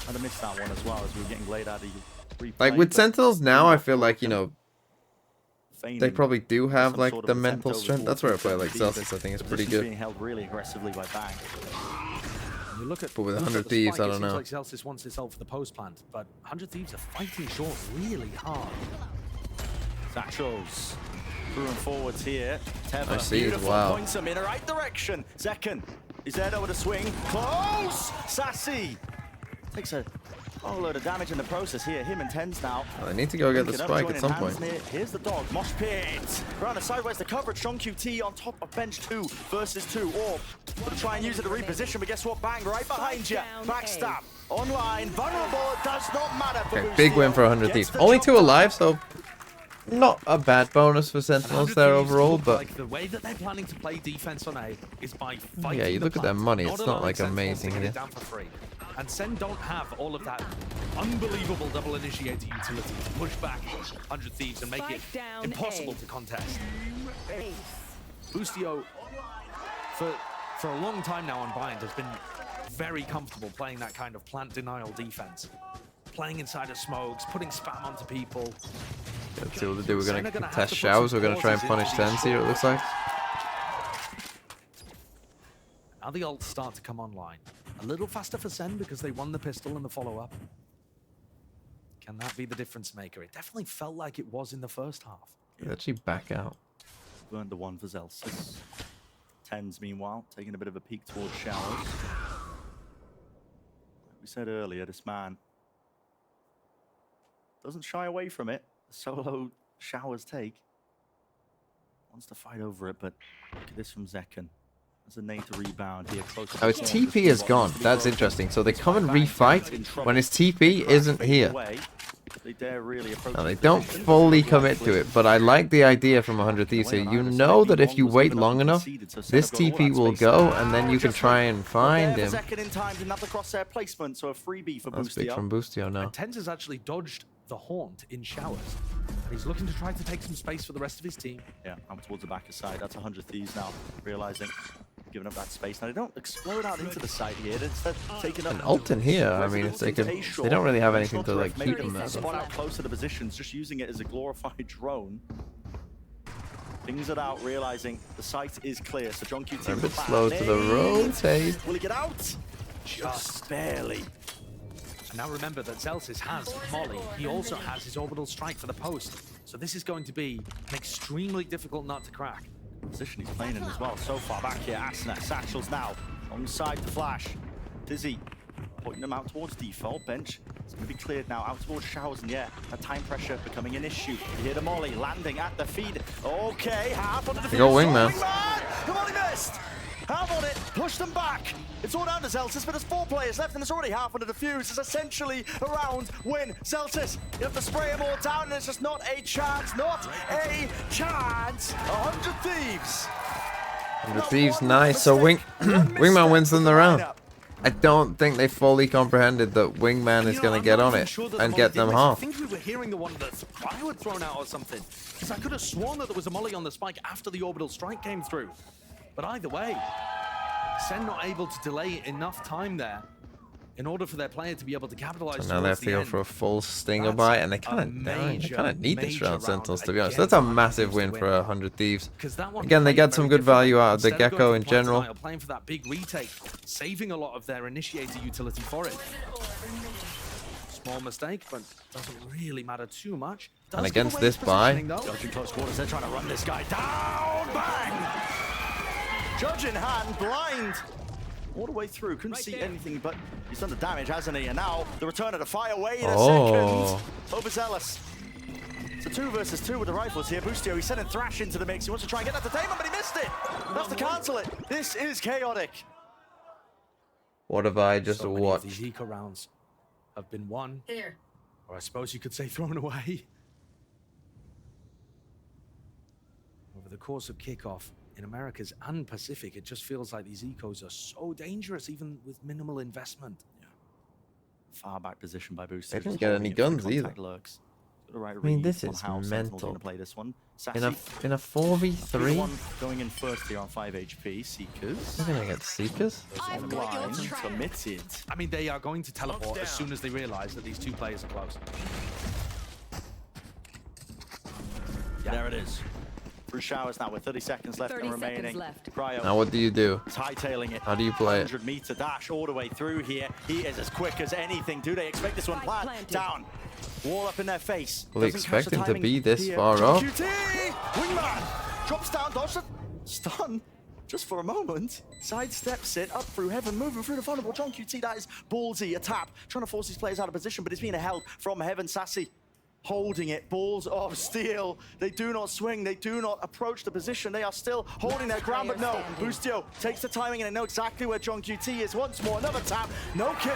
I'd have missed that one as well as we were getting laid out of replay. Like with Sentinels now, I feel like, you know, they probably do have like the mental strength. That's where I play like Celsius. I think is pretty good. Being held really aggressively by Bang. You look at, but with 100 Thieves, I don't know. Like Celsius wants this ult for the post plant, but 100 Thieves are fighting short really hard. Satchels through and forwards here. Teva, I see. beautiful, Wow. points him in the right direction. Zekken is there with a swing. Close! Sassy takes a whole load of damage in the process here. Him and Tens now. Well, they need to go get the spike at some point. Here's the dog. Mosh pit. Around the sideways, the coverage. Sean QT on top of bench 2 versus 2. Orb. Gonna try and use it to reposition, but guess what? Bang, right behind you. Backstab. Online. Vulnerable. It does not matter. Okay, big win for 100 Thieves. Only 2 alive, so not a bad bonus for Sentinels there overall, but... Like the way that they're planning to play defense on A is by fighting yeah, you look at their money, it's not like amazing here. And Sen don't have all of that unbelievable double initiator utility to push back 100 Thieves and make it impossible to contest. Boostio, for a long time now on Bind, has been very comfortable playing that kind of plant denial defense. Playing inside of smokes, putting spam onto people. Let's see what they do. We're going to contest showers. We're going to try and punish Tens here, it looks like. Now the ults start to come online. A little faster for Sen because they won the pistol and the follow-up. Can that be the difference maker? It definitely felt like it was in the first half. Let's actually back out. Burned the one for Zelsis. Tens, meanwhile, taking a bit of a peek towards showers. Like we said earlier, this man doesn't shy away from it. The solo showers take. Wants to fight over it, but look at this from Zekken. There's a nade to rebound here. Oh, his TP is gone. That's interesting. So they come and refight when his TP isn't here. Now, they don't fully commit to it, but I like the idea from 100 Thieves here. You know that if you wait long enough, this TP will go, and then you can try and find him. That's big from Boostio now. Tens has actually dodged the haunt in showers. And he's looking to try to take some space for the rest of his team. Yeah, I'm towards the backer side. That's 100 Thieves now, realizing giving up that space. Now they don't explode out into the side here. They're instead taking up an ult in here. I mean, if they don't really have anything to like keep them there. Spot out close to the positions, just using it as a glorified drone. Things it out, realizing the site is clear. So John QT a bit slow to the rotate. Will he get out? Just barely. And now remember that Zelsis has Molly. He also has his orbital strike for the post. So this is going to be an extremely difficult nut to crack. Position he's playing in as well. So far back here, Asna, Satchels now alongside the flash. Dizzy pointing them out towards default bench. It's going to be cleared now out towards Showers, and yeah, that time pressure becoming an issue. You hear the molly landing at the feed. Okay, half on the defense. They got wingman. The molly missed. Half on it, push them back. It's all down to Zelsis, but there's 4 players left, and there's already half on the defuse. It's essentially a round win. Zelsis, you have to spray them all down, and it's just not a chance. Not a chance. 100 Thieves. 100 Thieves, nice. So Wingman wins them the round. I don't think they fully comprehended that Wingman is going to get on it and get them half. I think we were hearing the one that Cryo had thrown out or something. Because I could have sworn that there was a molly on the spike after the orbital strike came through. But either way, Sen not able to delay enough time there in order for their player to be able to capitalize. So now they have to go for a full stinger bite, and they kind of need this round, Sentinels, to be honest. That's a massive win for 100 Thieves. Again, they get some good value out of the Gecko in general. Playing for that big retake, saving a lot of their initiator utility for it. Small mistake, but doesn't really matter too much. And against this buy, Judging close quarters, they're trying to run this guy down. Bang! Judge in hand, blind. All the way through, couldn't see anything, but he's done the damage, hasn't he? And now the return of the fire. Wait a second. Overzealous. It's a 2 versus 2 with the rifles here. Boostio, he's sending Thrash into the mix. He wants to try and get that detainment, but he missed it. Has to cancel it. This is chaotic. What have I just watched? These eco rounds have been won, or I suppose you could say thrown away. Over the course of kickoff, in Americas and Pacific, it just feels like these ecos are so dangerous, even with minimal investment. Yeah. Far back position by Booster. They didn't get any guns either. Right, I mean, this is mental. Play this one. In a 4v3? Going in first here on 5 HP. Seekers. They're gonna get Seekers? Blind, committed. I mean, they are going to teleport as soon as they realize that these 2 players are close. Yeah. There it is. Through Showers now with 30 seconds left and remaining. Cryo. Now what do you do? Hightailing it. How do you play it? 100-meter dash all the way through here. He is as quick as anything. Do they expect this one planned? Down. Wall up in their face. Well, they expect him to be this far off. Wingman drops down, dodge the stun just for a moment. Sidesteps it up through heaven, moving through the vulnerable. John QT, that is ballsy. A tap, trying to force these players out of position, but it's being held from heaven. Sassy holding it, balls of steel. They do not swing, they do not approach the position. They are still holding their ground, but no. Boostio takes the timing and they know exactly where John QT is. Once more, another tap, no kill,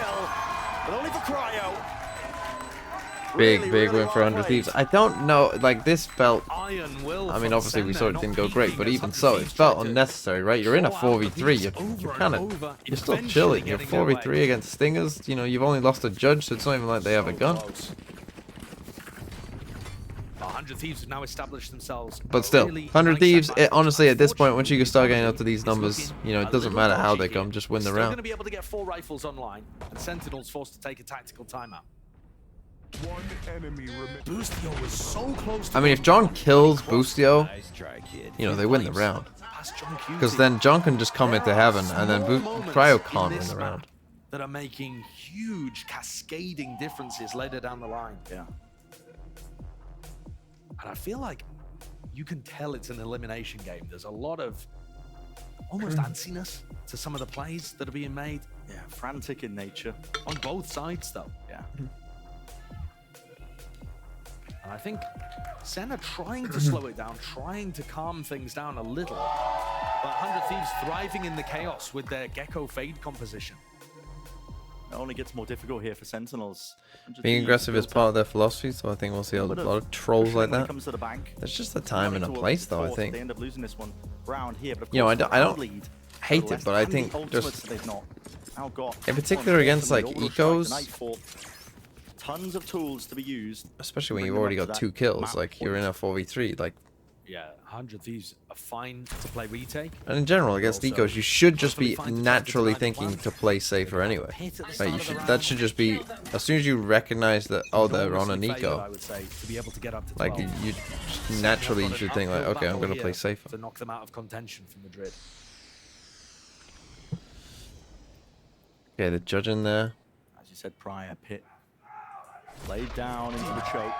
but only for Cryo. Big win for 100 Thieves. I don't know, like this felt, I mean obviously we saw it didn't go great, but even so it felt unnecessary, right? You're in a 4v3, you're still chilling. You're 4v3 against Stingers, you know, you've only lost a Judge, so it's not even like they have a gun. 100 Thieves have now established themselves. But still, 100 Thieves, honestly, at this point, once you can start getting up to these numbers, you know, it doesn't matter how they come, just win the round. Going to be able to get 4 rifles online, and Sentinels forced to take a tactical timeout. One enemy Boostio was so close to I mean, if John kills Boostio, you know, they win the round. Because then John can just come into heaven, and then Cryo can't win the round. That are making huge cascading differences later down the line. Yeah. And I feel like you can tell it's an elimination game. There's a lot of almost antsiness to some of the plays that are being made. Yeah, frantic in nature. On both sides, though. Yeah. And I think Sen are trying to slow it down, trying to calm things down a little. But 100 Thieves thriving in the chaos with their Gecko Fade composition. It only gets more difficult here for Sentinels. Being aggressive is part of their philosophy, so I think we'll see a lot of trolls like that. Comes to the bank. There's just a time and a place, though, I think. They end up losing this one round here, but you know, I don't hate it, but I think just in particular against like ecos, tons of tools to be used, especially when you've already got 2 kills, like you're in a 4v3, like. Yeah, 100 Thieves are fine to play retake. And in general, against ecos, you should just be naturally thinking to play safer anyway. Right, you should. That should just be as soon as you recognize that they're on an eco. Like you just naturally you should think like, okay, I'm gonna play safer. To knock them out of contention from Madrid. Okay, the judge in there. As you said, prior pit laid down into the choke.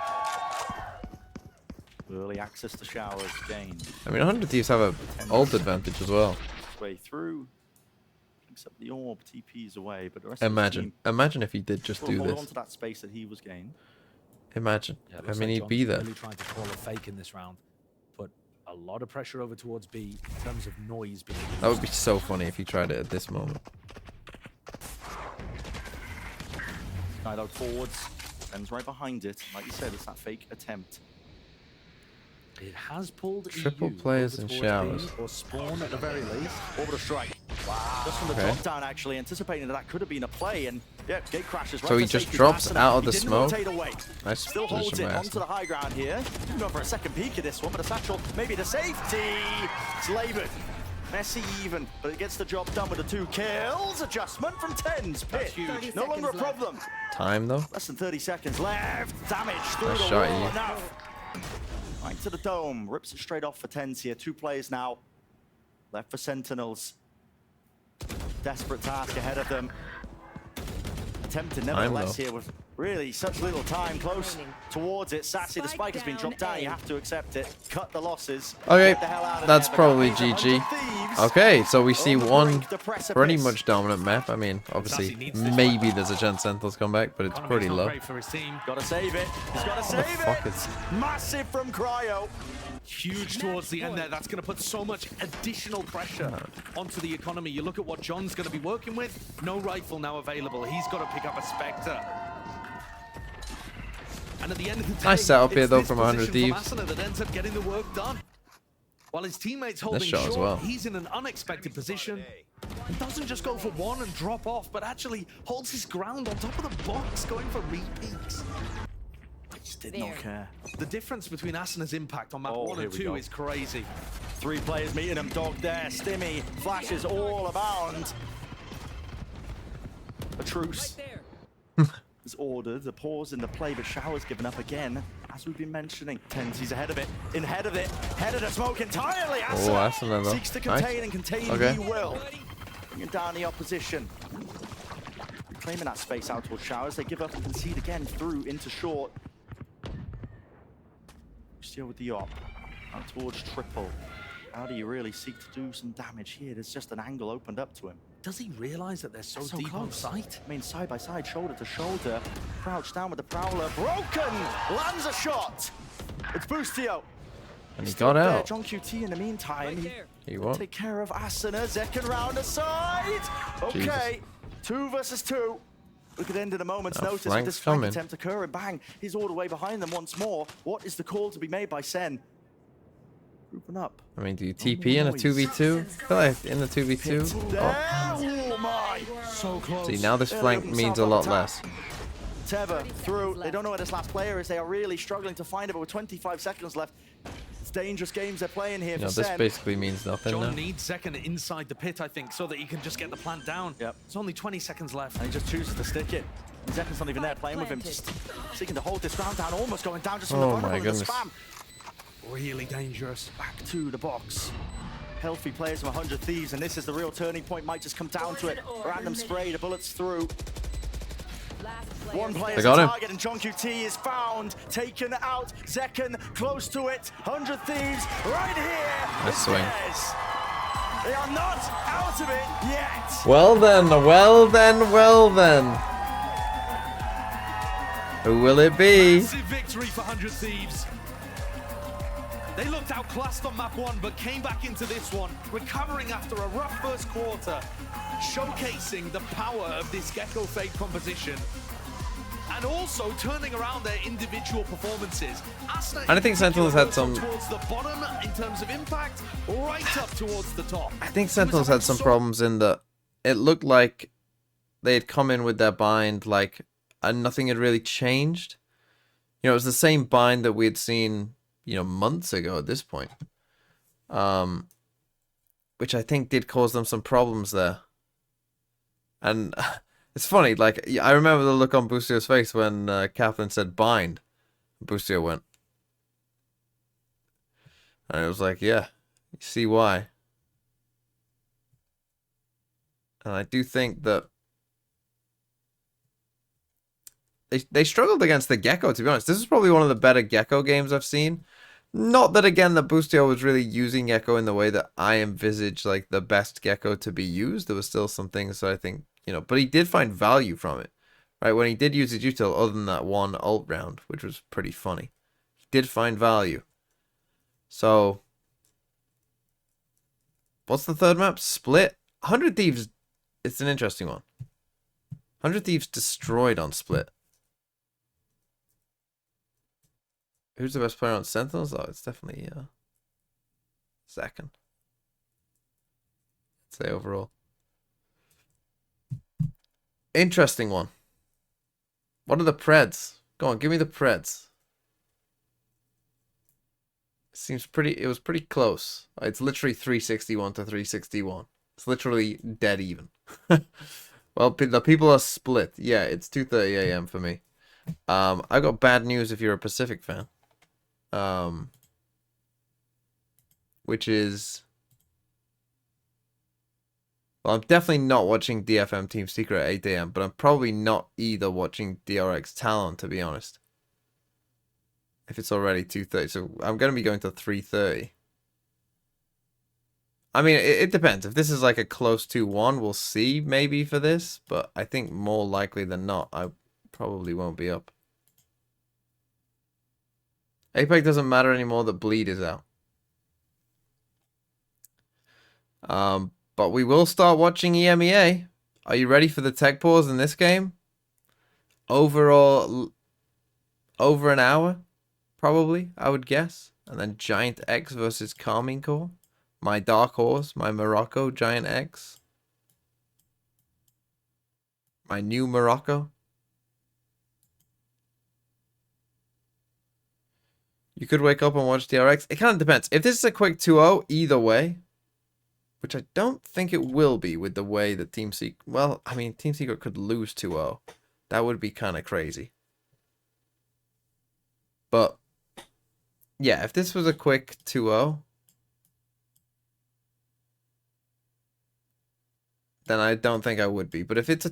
Early access to Showers gained. I mean, 100 Thieves have a ult advantage as well. Way through. Picks up the orb, TP's away, but the rest Imagine. of the team Imagine if he did just do hold this. on to that space that he was gained. Imagine. Yeah, I mean, he'd be there. Really trying to call a fake in this round. Put a lot of pressure over towards B in terms of noise being used. That would be so funny if he tried it at this moment. Skyload forwards, Sen's right behind it. Like you said, it's that fake attempt. It has pulled Triple EU players over in towards showers. B, or spawn at the very least. Orbital strike. Wow. Just from the Okay. drop down, actually, anticipating that could have been a play, and yeah, gate crashes. Right So he for just safety drops pass, out of he the didn't smoke. rotate away. Nice Still holds position it by onto Aston. the high ground here. Going for a second peek at this one, but a satchel, maybe the safety. It's laboured. Messy even, but it gets the job done with the 2 kills. Adjustment from Tens. Pit. No longer a problem. Time though. Less than 30 seconds left. Damage through Nice the shot, wall. you. Enough. Right to the dome. Rips it straight off for Tens here. 2 players now. Left for Sentinels. Desperate task ahead of them. Attempted nevertheless though. here with really such little time. Close towards it. Sassy, the spike has been dropped down. You have to accept it. Cut the losses. Okay, Get the hell out of that's there. probably But guys, GG. 100 Thieves Okay, so we see on the one brink, the precipice. pretty much dominant map. I mean, obviously, maybe there's a chance Sentinels come back, but it's pretty low. Great for his team. Gotta save it. He's gotta save fuck it. is- Massive from Cryo. Huge towards the end there. That's going to put so much additional pressure onto the economy. You look at what John's going to be working with. No rifle now available. He's got to pick up a Spectre. And at the end of the day, Nice setup here, it's though, this from 100 position Thieves. from Asuna that ends up getting the work done. While his teammates holding shot short, as well. he's in an unexpected position. He doesn't just go for one and drop off, but actually holds his ground on top of the box, going for repeats. Just did not care. The difference between Asuna's impact on map 1 here and we 2 go. is crazy. 3 players meeting him. Dog there. Stimmy. Flashes all abound. A truce is ordered. The pause in the play, but Shower's given up again. As we've been mentioning, Tens, he's ahead of it. In head of it. Head of the smoke entirely. Oh, Asuna though. Seeks to Nice. contain and contain. Okay. He will. Bringing down the opposition. Reclaiming that space out towards Showers. They give up and concede again through into short. Still with the op. Out towards triple. How do you really seek to do some damage here? There's just an angle opened up to him. Does he realize that they're so deep on sight? I mean, side by side, shoulder to shoulder. Crouched down with the Prowler. Broken! Lands a shot! It's Boostio. And he got out. John QT in the meantime. He won't. Take care of Asuna. Second round aside. Okay. 2 versus 2. Look at the end of the moment's Now notice with flank's this flank coming. attempt occurring. Bang. He's all the way behind them once more. What is the call to be made by Sen? Grouping up. I mean, do you TP in a 2v2? I feel like in the 2v2. There. Oh. Oh my. So close. See, now this They're flank looking means south a lot on less. Teva through. They don't know where this last player is. They are really struggling to find it, but with 25 seconds left, it's dangerous games they're playing here You for know, this Sen. basically means nothing now. John needs second inside the pit, I think, so that he can just get the plant down. Yep. It's only 20 seconds left. And he just chooses to stick it. Zekin's not even there playing with him, just seeking to hold this ground down, almost going down just from the Oh vulnerable my and the goodness. spam. Really dangerous. Back to the box. Healthy players from 100 Thieves, and this is the real turning point. Might just come down to it. Random spray, the bullets through. One player's got him. target, and John QT is found, taken out. Zekin close to it. 100 Thieves right here. Nice swing. Yes. They are not out of it yet. Well then, well then, well then. Who will it be? Massive victory for 100 Thieves. They looked outclassed on map 1, but came back into this one, recovering after a rough first quarter, showcasing the power of this Gecko Fade composition, and also turning around their individual performances. Asuna And I think Sentinels had some. towards the bottom in terms of impact, right up towards the top. I think Sentinels had some problems in that it looked like they had come in with their bind, like, and nothing had really changed. You know, it was the same bind that we had seen, you know, months ago at this point. Which I think did cause them some problems there. And it's funny, like, I remember the look on Boostio's face when Kaplan said bind. Boostio went. And it was like, yeah, you see why. And I do think that they struggled against the Gecko, to be honest. This is probably one of the better Gecko games I've seen. Not that, again, that Boostio was really using Gecko in the way that I envisage, like, the best Gecko to be used. There was still some things that I think, you know, but he did find value from it. Right, when he did use his util, other than that one ult round, which was pretty funny. He did find value. So, what's the third map? Split. 100 Thieves, it's an interesting one. 100 Thieves destroyed on Split. Who's the best player on Sentinels? Oh, it's definitely Zekken. I'd say overall. Interesting one. What are the Preds? Go on, give me the Preds. It was pretty close. It's literally 361 to 361. It's literally dead even. Well, the people are split. Yeah, it's 2:30 a.m. for me. I got bad news if you're a Pacific fan. Which is... Well, I'm definitely not watching DFM Team Secret at 8 a.m., but I'm probably not either watching DRX Talon, to be honest. If it's already 2:30, so I'm going to be going to 3:30. I mean, it depends. If this is like a close 2-1, we'll see maybe for this, but I think more likely than not, I probably won't be up. Apex doesn't matter anymore that Bleed is out. But we will start watching EMEA. Are you ready for the tech pause in this game? Overall, over an hour, probably, I would guess. And then Giant X versus Carmine Core. My dark horse, my Morocco, Giant X. My new Morocco. You could wake up and watch DRX. It kind of depends. If this is a quick 2-0, either way, which I don't think it will be with the way that Team Secret... Well, I mean, Team Secret could lose 2-0. That would be kind of crazy. But, yeah, if this was a quick 2-0, then I don't think I would be. But if it's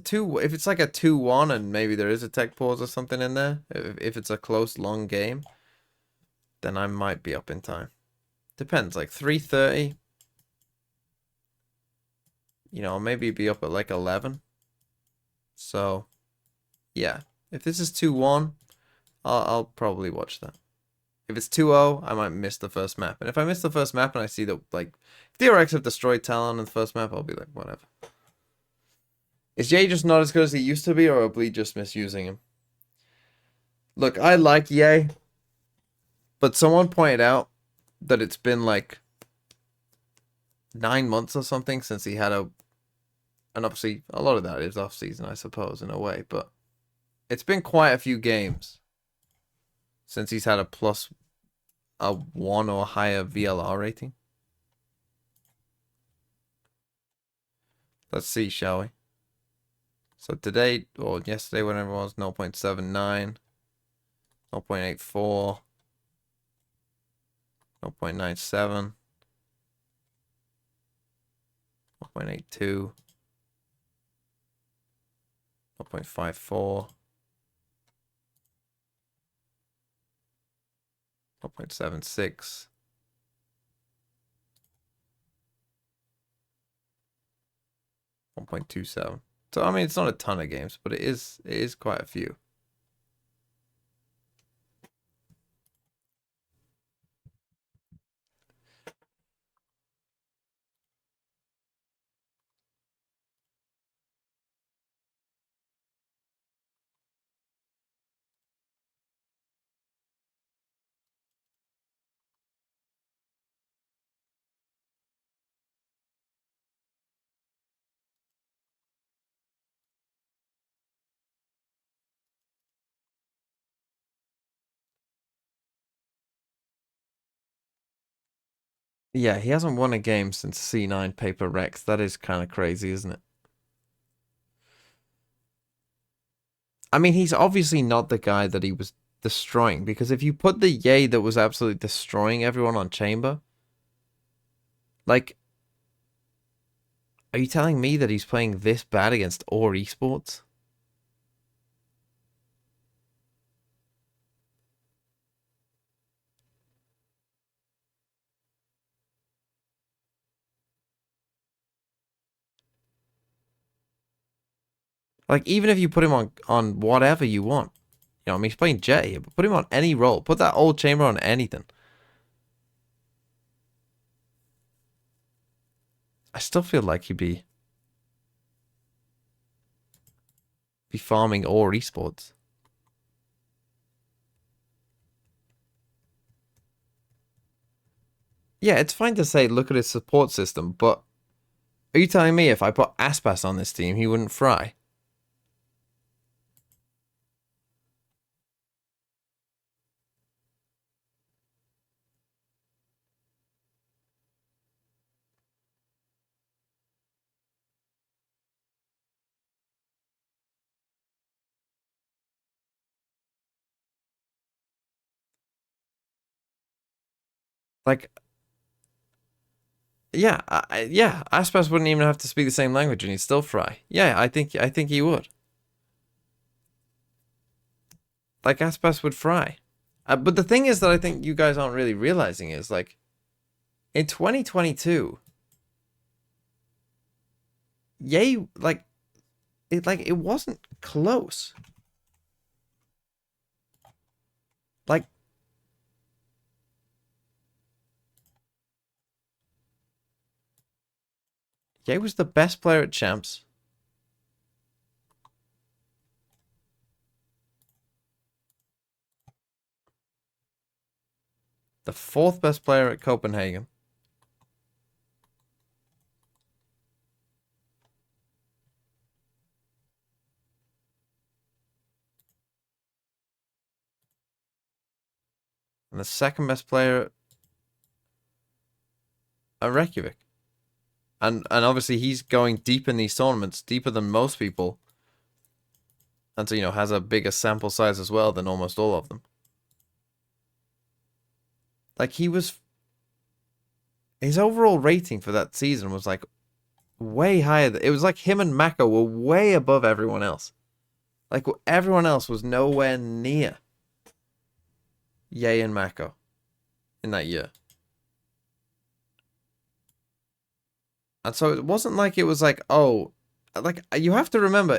like a 2-1 and maybe there is a tech pause or something in there, if it's a close, long game, then I might be up in time. Depends, like 3:30. You know, maybe be up at like 11. So, yeah. If this is 2-1, I'll probably watch that. If it's 2-0, I might miss the first map. And if I miss the first map and I see that, like, if DRX have destroyed Talon in the first map, I'll be like, whatever. Is Ye just not as good as he used to be, or are Bleed just misusing him? Look, I like Ye, but someone pointed out that it's been like 9 months or something since he had and obviously a lot of that is off season, I suppose, in a way, but it's been quite a few games since he's had a 1 or higher VLR rating. Let's see, shall we? So today, or yesterday, whatever it was, 0.79, 0.84, 0.97, 0.82, 0.54, 0.76, 1.27. So I mean, it's not a ton of games, but it is quite a few. Yeah, he hasn't won a game since C9 Paper Rex. That is kind of crazy, isn't it? I mean, he's obviously not the guy that he was destroying, because if you put the Ye that was absolutely destroying everyone on Chamber, like, are you telling me that he's playing this bad against Or Esports? Like, even if you put him on whatever you want. You know, I mean, he's playing Jet here, but put him on any role. Put that old Chamber on anything. I still feel like he'd be farming or esports. Yeah, it's fine to say, look at his support system, but are you telling me if I put Aspas on this team, he wouldn't fry? Like, yeah, yeah, Aspas wouldn't even have to speak the same language and he'd still fry. Yeah, I think he would. Like, Aspas would fry. But the thing is that I think you guys aren't really realizing is, like, in 2022, Yay, it wasn't close. Like, Yay was the best player at Champs. The 4th best player at Copenhagen. And the 2nd best player at Reykjavik. And obviously he's going deep in these tournaments, deeper than most people. And so, you know, has a bigger sample size as well than almost all of them. Like, his overall rating for that season was like way higher. It was like him and Mako were way above everyone else. Like, everyone else was nowhere near Yay and Mako in that year. And so it wasn't like it was like, oh, like, you have to remember,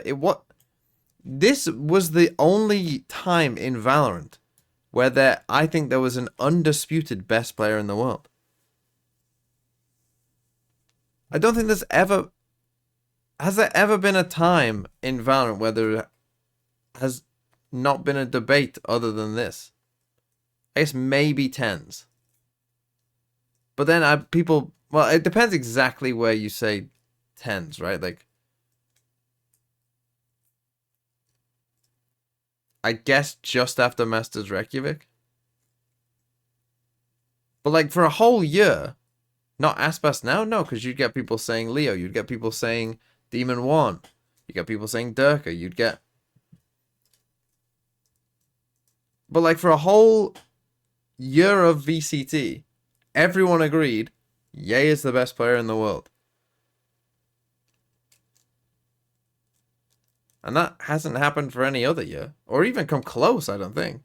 this was the only time in Valorant where I think there was an undisputed best player in the world. I don't think has there ever been a time in Valorant where there has not been a debate other than this? I guess maybe tens. But then well, it depends exactly where you say tens, right? Like, I guess just after Masters Reykjavik. But like for a whole year, not Aspas now, no, because you'd get people saying Leo, you'd get people saying Demon 1, you'd get people saying Durka, you'd get... But like for a whole year of VCT, everyone agreed Yay is the best player in the world. And that hasn't happened for any other year. Or even come close, I don't think.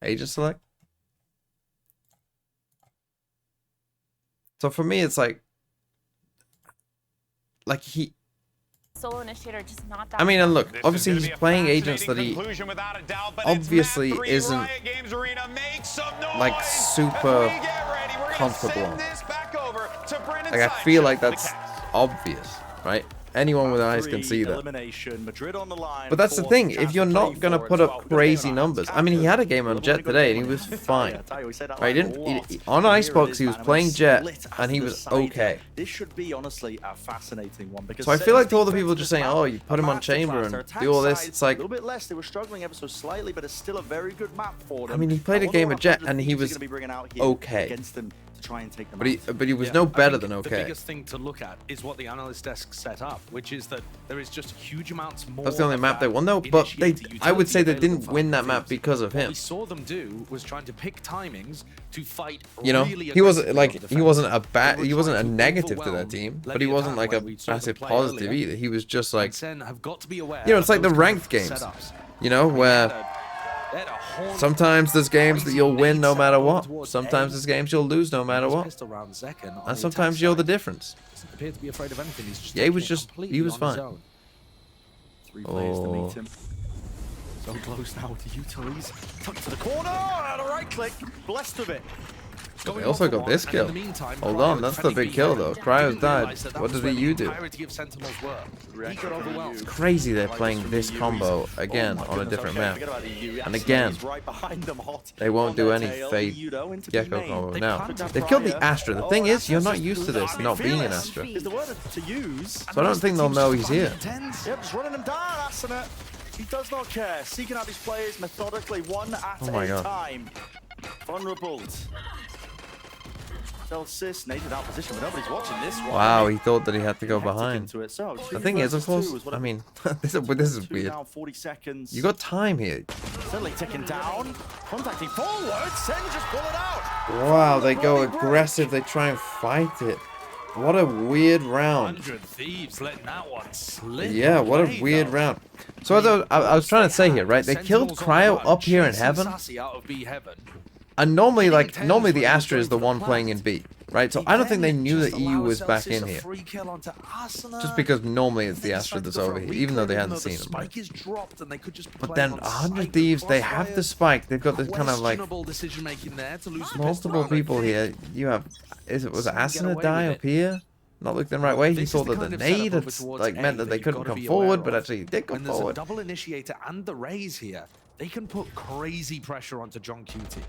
Agent select. So for me, it's like he... Solo initiator just not that. I mean, and look, obviously he's playing agents that he obviously isn't like super comfortable on. Like, I feel like that's obvious, right? Anyone with eyes can see that. But that's the thing, if you're not going to put up crazy numbers... I mean, he had a game on Jet today and he was fine. Right? On Icebox, he was playing Jet and he was okay. This should be, honestly, a fascinating one. So I feel like to all the people just saying, oh, you put him on Chamber and do all this, it's like... A little bit less, they were struggling ever so slightly, but it's still a very good map for them. I mean, he played a game of Jet and he was okay. Try and take them but he was no better than okay. The biggest thing to look at is what the analyst desk set up, which is that there is just huge amounts more. That's the only map they won though, but I would say they didn't win that map because of him. What we saw them do was trying to pick timings to fight. You know, he wasn't a negative to that team, but he wasn't like a massive positive either. He was just like, you know, it's like the ranked games, you know, where Sometimes there's games that you'll win no matter what. Sometimes there's games you'll lose no matter what. And sometimes you're the difference. Appear to be afraid of anything. He's just Yeah, he was fine. 3 players to meet him. So close now with the utilities. Tucked to the corner, and a right click. Blessed with it. They also got this kill. Hold on, that's the big kill though. Cryo's died. What does the U do? It's crazy they're playing this combo again on a different map. And again, they won't do any fake Gecko combo. Now, they've killed the Astra. The thing is, you're not used to this, not being an Astra. So I don't think they'll know he's here. Yep, just running him down, Asana. He does not care. Seeking out his players methodically, one at a time. Vulnerable. Celsius needed out position, but nobody's watching this one. Wow, he thought that he had to go behind. The thing is, of course, I mean, this is weird. 40 seconds. You got time here. Suddenly ticking down. Contacting forward. Sen just pull it out. Wow, they go aggressive. They try and fight it. What a weird round. 100 Thieves letting that one slip. Yeah, what a weird round. So as I was trying to say here, right? They killed Cryo up here in heaven. And normally the Astra is the one playing in B, right? So I don't think they knew that EU was back in here. Just because normally it's the Astra that's over here, even though they hadn't seen him. Right? But then 100 Thieves, they have the spike. They've got this kind of like multiple people here. You have, was Asuna die up here? Not looking the right way. He thought that the nade had like meant that they couldn't come forward, but actually he did come forward. There's a double initiator and the raise here. They can put crazy pressure onto John QT.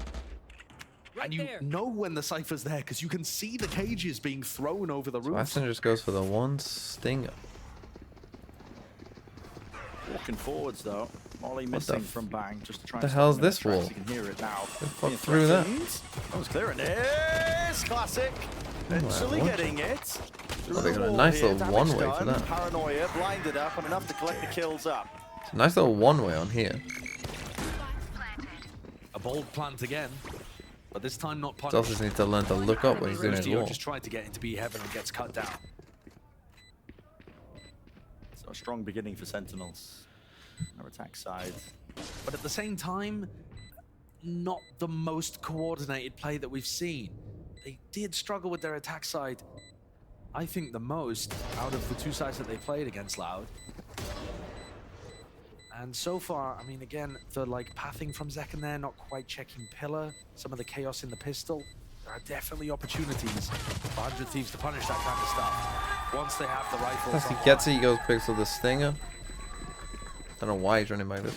And you know when the Cypher's there because you can see the cages being thrown over the roof. Aston just goes for the one stinger. Walking forwards though. Molly missing from Bang. Just to try. What the hell's this wall? You can hear it now. Fuck through that. That was clear and it's classic. Eventually getting it. Oh, they got a nice little one-way for that. Paranoia blinded up and enough to collect the kills up. It's a nice little one-way on here. A bold plant again. But this time not punished. Celsius needs to learn to look up when he's doing his wall. Just tried to get into B heaven and gets cut down. So a strong beginning for Sentinels. Our attack side. But at the same time, not the most coordinated play that we've seen. They did struggle with their attack side, I think the most out of the two sides that they played against Loud. And so far, I mean, again, the like pathing from Zekken there, not quite checking pillar, some of the chaos in the pistol. There are definitely opportunities for 100 Thieves to punish that kind of stuff. Once they have the rifles. As he gets it, he goes picks up the stinger. Don't know why he's running by this.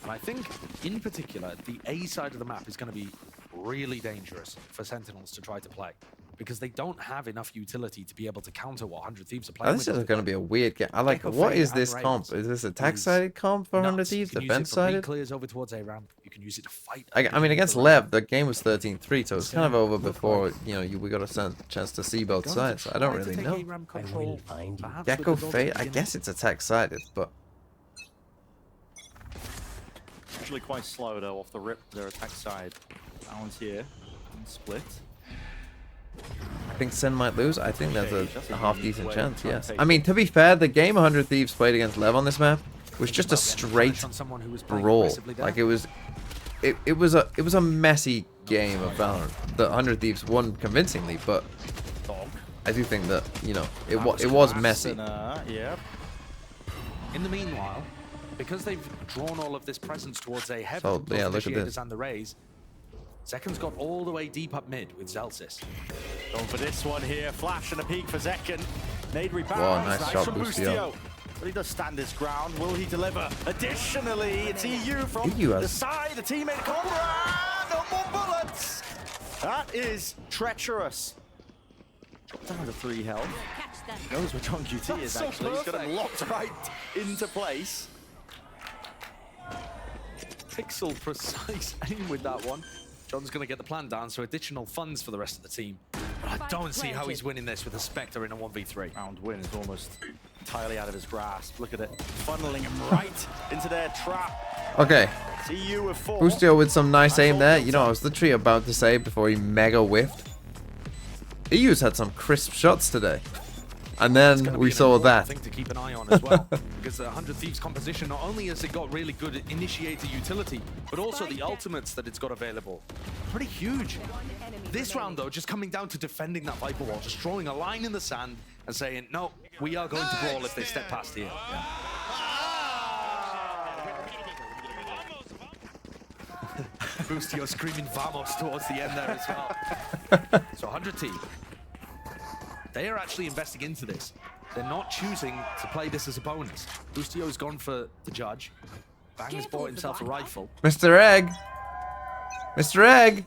And I think, in particular, the A side of the map is going to be really dangerous for Sentinels to try to play. Because they don't have enough utility to be able to counter what 100 Thieves are playing. This is going to be a weird game. I like. What is this comp? Is this attack-sided comp for 100 Thieves? Defense-sided? Clears over towards A ramp. You can use it to fight. I mean, against Lev, the game was 13-3, so it's kind of over before we got a chance to see both sides. So I don't really know. Gecko Fate. I guess it's attack-sided, but usually quite slow though off the rip. Their attack side. Balance here and split. I think Sen might lose. I think there's a half-decent chance, yes. I mean, to be fair, the game 100 Thieves played against Lev on this map was just a straight brawl. Like, it was a messy game of Valorant. The 100 Thieves won convincingly, but I do think that, it was messy. In the meanwhile, because they've drawn all of this presence towards A heaven, so, yeah, look at this. And the raise, Zekken's got all the way deep up mid with Celsius. Going for this one here. Flash and a peek for Zekken. Nade rebound. Wow, nice shot, Bustio. But he does stand his ground. Will he deliver? Additionally, it's EU from the side. The teammate Conrad. No more bullets. That is treacherous. Drop down to 3 health. Knows where John QT is actually. He's got him locked right into place. Pixel precise aim with that one. John's going to get the plan down, so additional funds for the rest of the team. But I don't see how he's winning this with a Spectre in a 1v3. Round win is almost entirely out of his grasp. Look at it, funneling him right into their trap. Okay. EU with 4. Bustio with some nice aim there. I was literally about to say before he mega whiffed. EU's had some crisp shots today. And then we saw that. Thing to keep an eye on as well, because the 100 Thieves composition, not only has it got really good initiator utility, but also the ultimates that it's got available. Pretty huge. This round, though, just coming down to defending that Viper wall, just drawing a line in the sand and saying, no, we are going to brawl if they step past here. Yeah. Boostio screaming Vamos towards the end there as well. So 100 T. They are actually investing into this. They're not choosing to play this as a bonus. Boostio's gone for the judge. Bang has bought himself a rifle. Mr. Egg! Mr. Egg!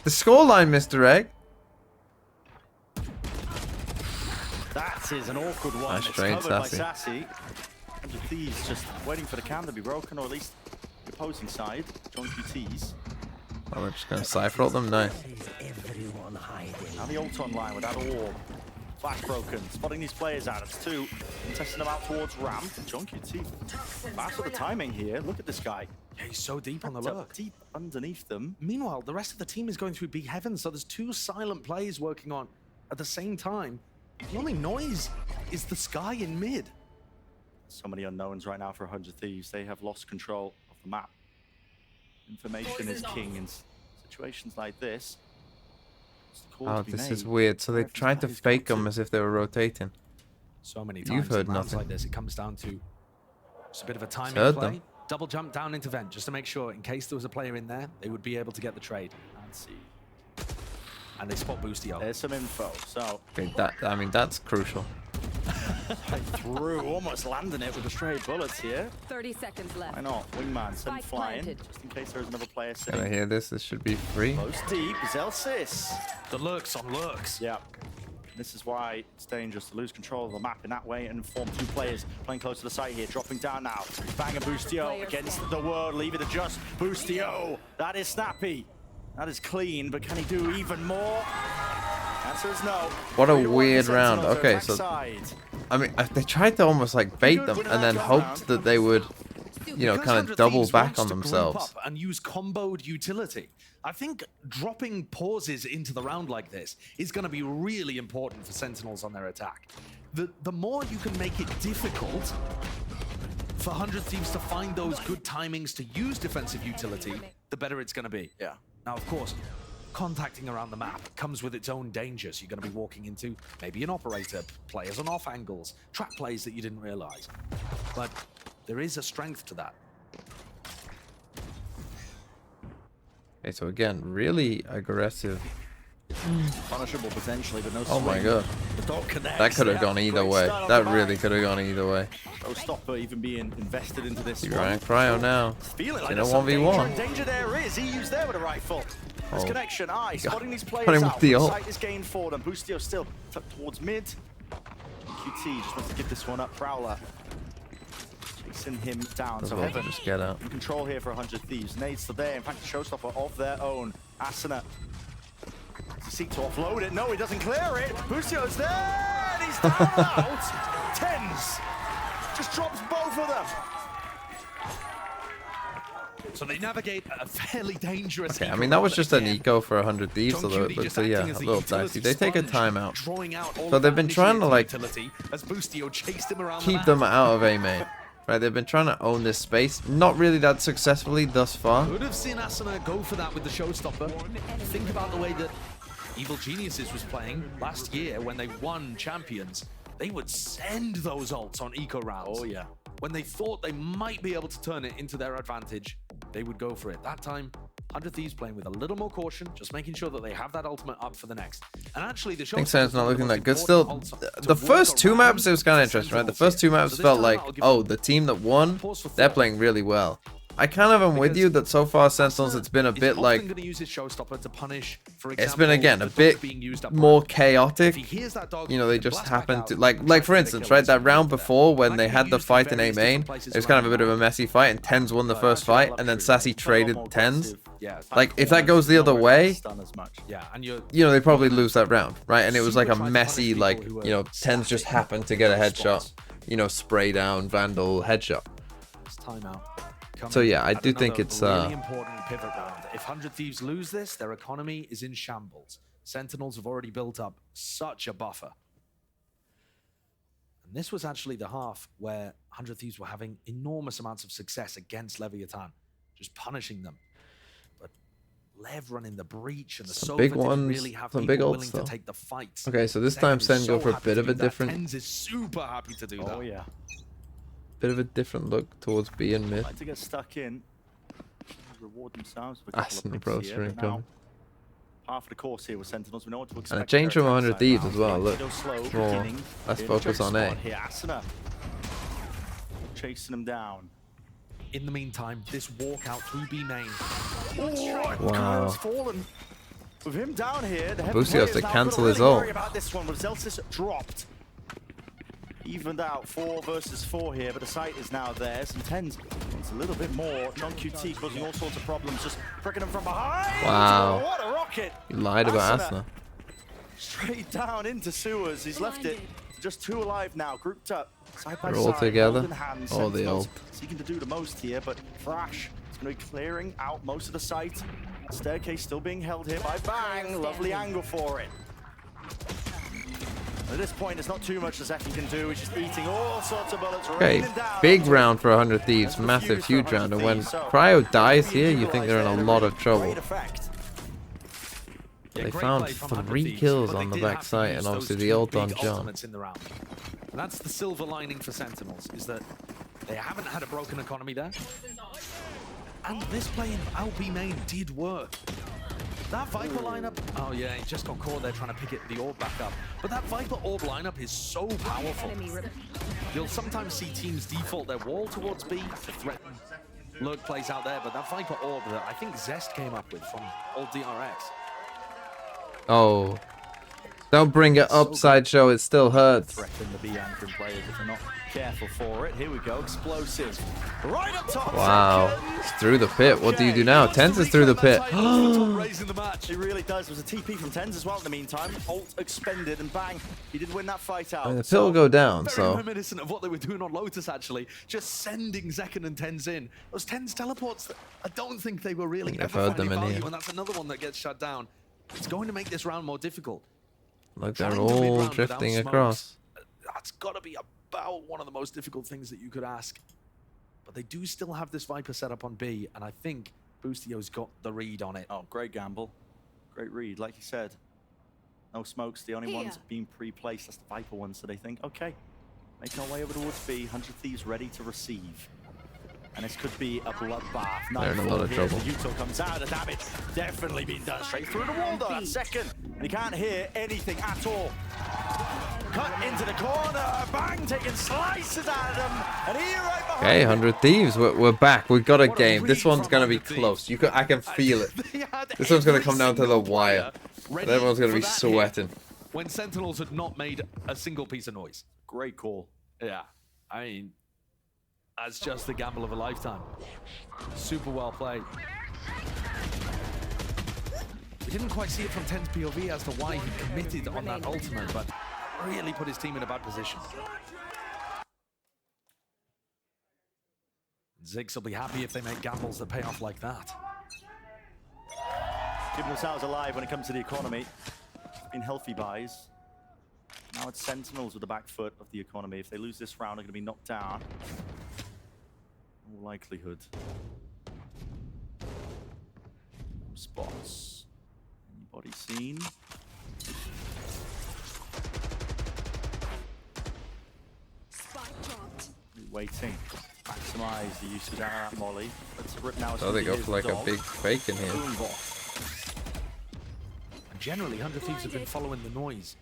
The scoreline, Mr. Egg! That is an awkward one. Nice It's trade, covered by Sassy. Sassy. 100 Thieves just waiting for the cam to be broken, or at least the opposing side. John QTs. Oh, we're just gonna cypher them? Nice. Now the ult online with that orb. Flash broken. Spotting these players out. It's two. And testing them out towards ramp. John QT. Fast with the timing here. Look at this guy. Yeah, he's so deep on the lurk. Deep underneath them. Meanwhile, the rest of the team is going through big heavens, so there's two silent plays working on at the same time. The only noise is the sky in mid. So many unknowns right now for 100 Thieves. They have lost control of the map. Information is king in situations like this. Oh, this is weird. So they tried to fake them as if they were rotating. So many times You've heard in rounds nothing. like this, it comes down to just a bit of a timing Heard play. them. Double jump down into vent, just to make sure, in case there was a player in there, they would be able to get the trade. Let's see. And they spot Boostio. There's some info. So Okay, I mean, that's crucial. right through, almost landing it with the stray bullets here. 30 seconds left. Why not? Wingman, send Spike flying, planted. just in case there is another player Can I sitting hear this? This should be free. close deep. Zelsis. The lurks on lurks. Yeah. This is why it's dangerous to lose control of the map in that way and inform two players playing close to the site here. Dropping down now. Bang and Boostio against the world. Leave it to just Boostio. That is snappy. That is clean, but can he do even more? Answer is no. What a 3-1 weird round. Sentinels are Okay, so backside. I mean, they tried to almost like bait them and then hoped that they would, you know, Because kind 100 of double Thieves back wants on to group themselves. up and use comboed utility. I think dropping pauses into the round like this is going to be really important for Sentinels on their attack. The more you can make it difficult for 100 Thieves to find those good timings to use defensive utility, the better it's going to be. Yeah. Now, of course, contacting around the map comes with its own dangers. You're going to be walking into maybe an operator, players on off angles, trap plays that you didn't realize. But there is a strength to that. Okay, so again, really aggressive. Punishable potentially, but no Oh my swing. god. The dog connects. That could have Yeah, gone either great way. start off That the really back. could have gone either way. No stopper even being invested into this You're one. right, Cryo now. Feeling like In a there's some danger, 1v1. and danger there is. He used there with a rifle. This Oh. connection, spotting these players Got him with out. the ult. Sight is gained for them. Boostio still tucked towards mid. QT just wants to give this one up. Prowler chasing him down. Does So well to Heaven just get out. in control here for 100 Thieves. Nades still there. In fact, a showstopper of their own. Asuna seek to offload it. No, he doesn't clear it. Boostio's there. And he's down out. Tens. Just drops both of them. So they navigate a fairly dangerous. Okay, I mean, that was just an eco for 100 Thieves, John although it Cutie looks just like, yeah, a acting as the little utility dicey. They take a sponge, timeout. drawing out all So of they've that been trying to, like, utility as Boostio chased him around the keep map. them out of A main. Right, they've been trying to own this space. Not really that successfully thus far. Could have seen Asuna go for that with the showstopper. Think about the way that Evil Geniuses was playing last year when they won Champions. They would send those ults on eco rounds. Oh, yeah. When they thought they might be able to turn it into their advantage, they would go for it. That time, 100 Thieves playing with a little more caution, just making sure that they have that ultimate up for the next. And actually, the I think Sen's not looking that good. Still, the first two maps, it was kind of interesting, right? The first two maps felt like, oh, the team that won, they're playing really well. I kind of am with you that so far, Sentinels, it's been a bit like, going to use his showstopper to punish, for it's example, been, again, a the bit dog being used up more front. chaotic. If he hears that dog, You know, they he can just blast back happened out to, and like try for to instance, get a right, kill that round before when they had the used in fight in A various main, different places it was kind of a around bit of a messy fight, and Tens won the first fight, and then Sassy traded Tens. Like, if that goes the other way, yeah, and you're, you know, they probably lose that round, right? And it was like a messy, like, you know, Tens just happened to get a headshot, you know, spray down, Vandal, headshot. It's timeout. So yeah, I At do think another it's really important pivot round. If 100 Thieves lose this, their economy is in shambles. Sentinels have already built up such a buffer And this was actually the half where 100 Thieves were having enormous amounts of success against Leviathan, just punishing them. But Lev running the breach and the Some Sova big didn't ones, really have some people big ults, willing though. to take the fights. Okay, so this Zekken time is Sen go so for a happy bit to of a do that. different, Tens is super happy to do that. Oh, yeah. bit of a different look towards B and mid. Like to get stuck in. Reward themselves with a couple Aston of Pro picks here, string but now, coming. half of the course here with Sentinels. We know what to expect. And a change from 100 Thieves as well. Look, Still slow, more, beginning less in focus the on A. spot here. Asuna chasing him down. In the meantime, this walkout through B main. Oh, Wow. Kyle's fallen. With him down here, the heavy Boosty has players to now cancel gotta his really ult. worry about this one with Zelsis dropped. Evened out 4 versus 4 here, but the site is now theirs. And Tens wants a little bit more. John QT causing all sorts of problems, just pricking him from behind. Wow. What a rocket. You lied about Asuna. Straight down into sewers. He's left it. Just 2 alive now, grouped up. Side by They're all side, together. holding hands. Oh, the Sentinels ult. seeking to do the most here, but Thrash is going to be clearing out most of the site. Staircase still being held here by Bang. Lovely angle for it. At this point, it's not too much that Zekken can do. He's just eating all sorts of bullets. Okay, raining down big onto round for 100 Thieves. Massive, huge round. And when Cryo dies here, you think they're in a lot of trouble. great effect. They found 3 kills on the back site, and obviously the ult on John. In the round. And that's the silver lining for Sentinels, is that they haven't had a broken economy there. And this play in LB main did work. That Viper lineup, oh yeah, he just got caught there trying to pick the orb back up. But that Viper orb lineup is so powerful. You'll sometimes see teams default their wall towards B to threaten lurk plays out there, but that Viper orb that I think Zest came up with from old DRX. Oh. Don't bring it up, Sideshow. It still hurts. Threaten the B anchoring players if they're not careful for it. Here we go, explosive. Right up top. Wow. It's through the pit. What do you do now? Tens is through the pit. Raising the match. He really does. There was a TP from Tens as well in the meantime. Ult expended and bang. He did win that fight out. I mean, the pit will go down, Very so. reminiscent of what they were doing on Lotus, actually. Just sending Zekken and Tens in. Those Tens teleports, I don't think they were really I've ever heard finding them in value, here. and that's another one that gets shut down. It's going to make this round more difficult. Look, they're Trying to mid-round all without drifting smokes, across. That's got to be about one of the most difficult things that you could ask. But they do still have this Viper set up on B, and I think Boostio's got the read on it. Oh, great gamble. Great read, like you said. No smokes, the only ones being pre-placed. That's the Viper ones, so they think, okay, making our way over towards B, 100 Thieves ready to receive. And this could be a bloodbath. They're in a lot of trouble. Yuto comes out, the damage definitely being done straight through the wall though. That's second. And he can't hear anything at all. Cut into the corner, Bang taking slices out of them. And he right behind. Okay, 100 Thieves. We're back. We've got a game. This one's gonna be close. I can feel it. This one's gonna come down to the wire. But everyone's gonna be sweating. When Sentinels had not made a single piece of noise. Great call. Yeah, I mean, that's just the gamble of a lifetime. Super well played. We didn't quite see it from Ten's POV as to why he committed on that ultimate, but really put his team in a bad position. Ziggs will be happy if they make gambles that pay off like that. Keeping themselves alive when it comes to the economy. In healthy buys. Now it's Sentinels with the back foot of the economy. If they lose this round, they're going to be knocked down. No likelihood. Spots. Anybody seen? Waiting. Maximize the use of that molly. Let's rip now. So they go for like a big fake in here. And generally, 100 Thieves have been following the noise.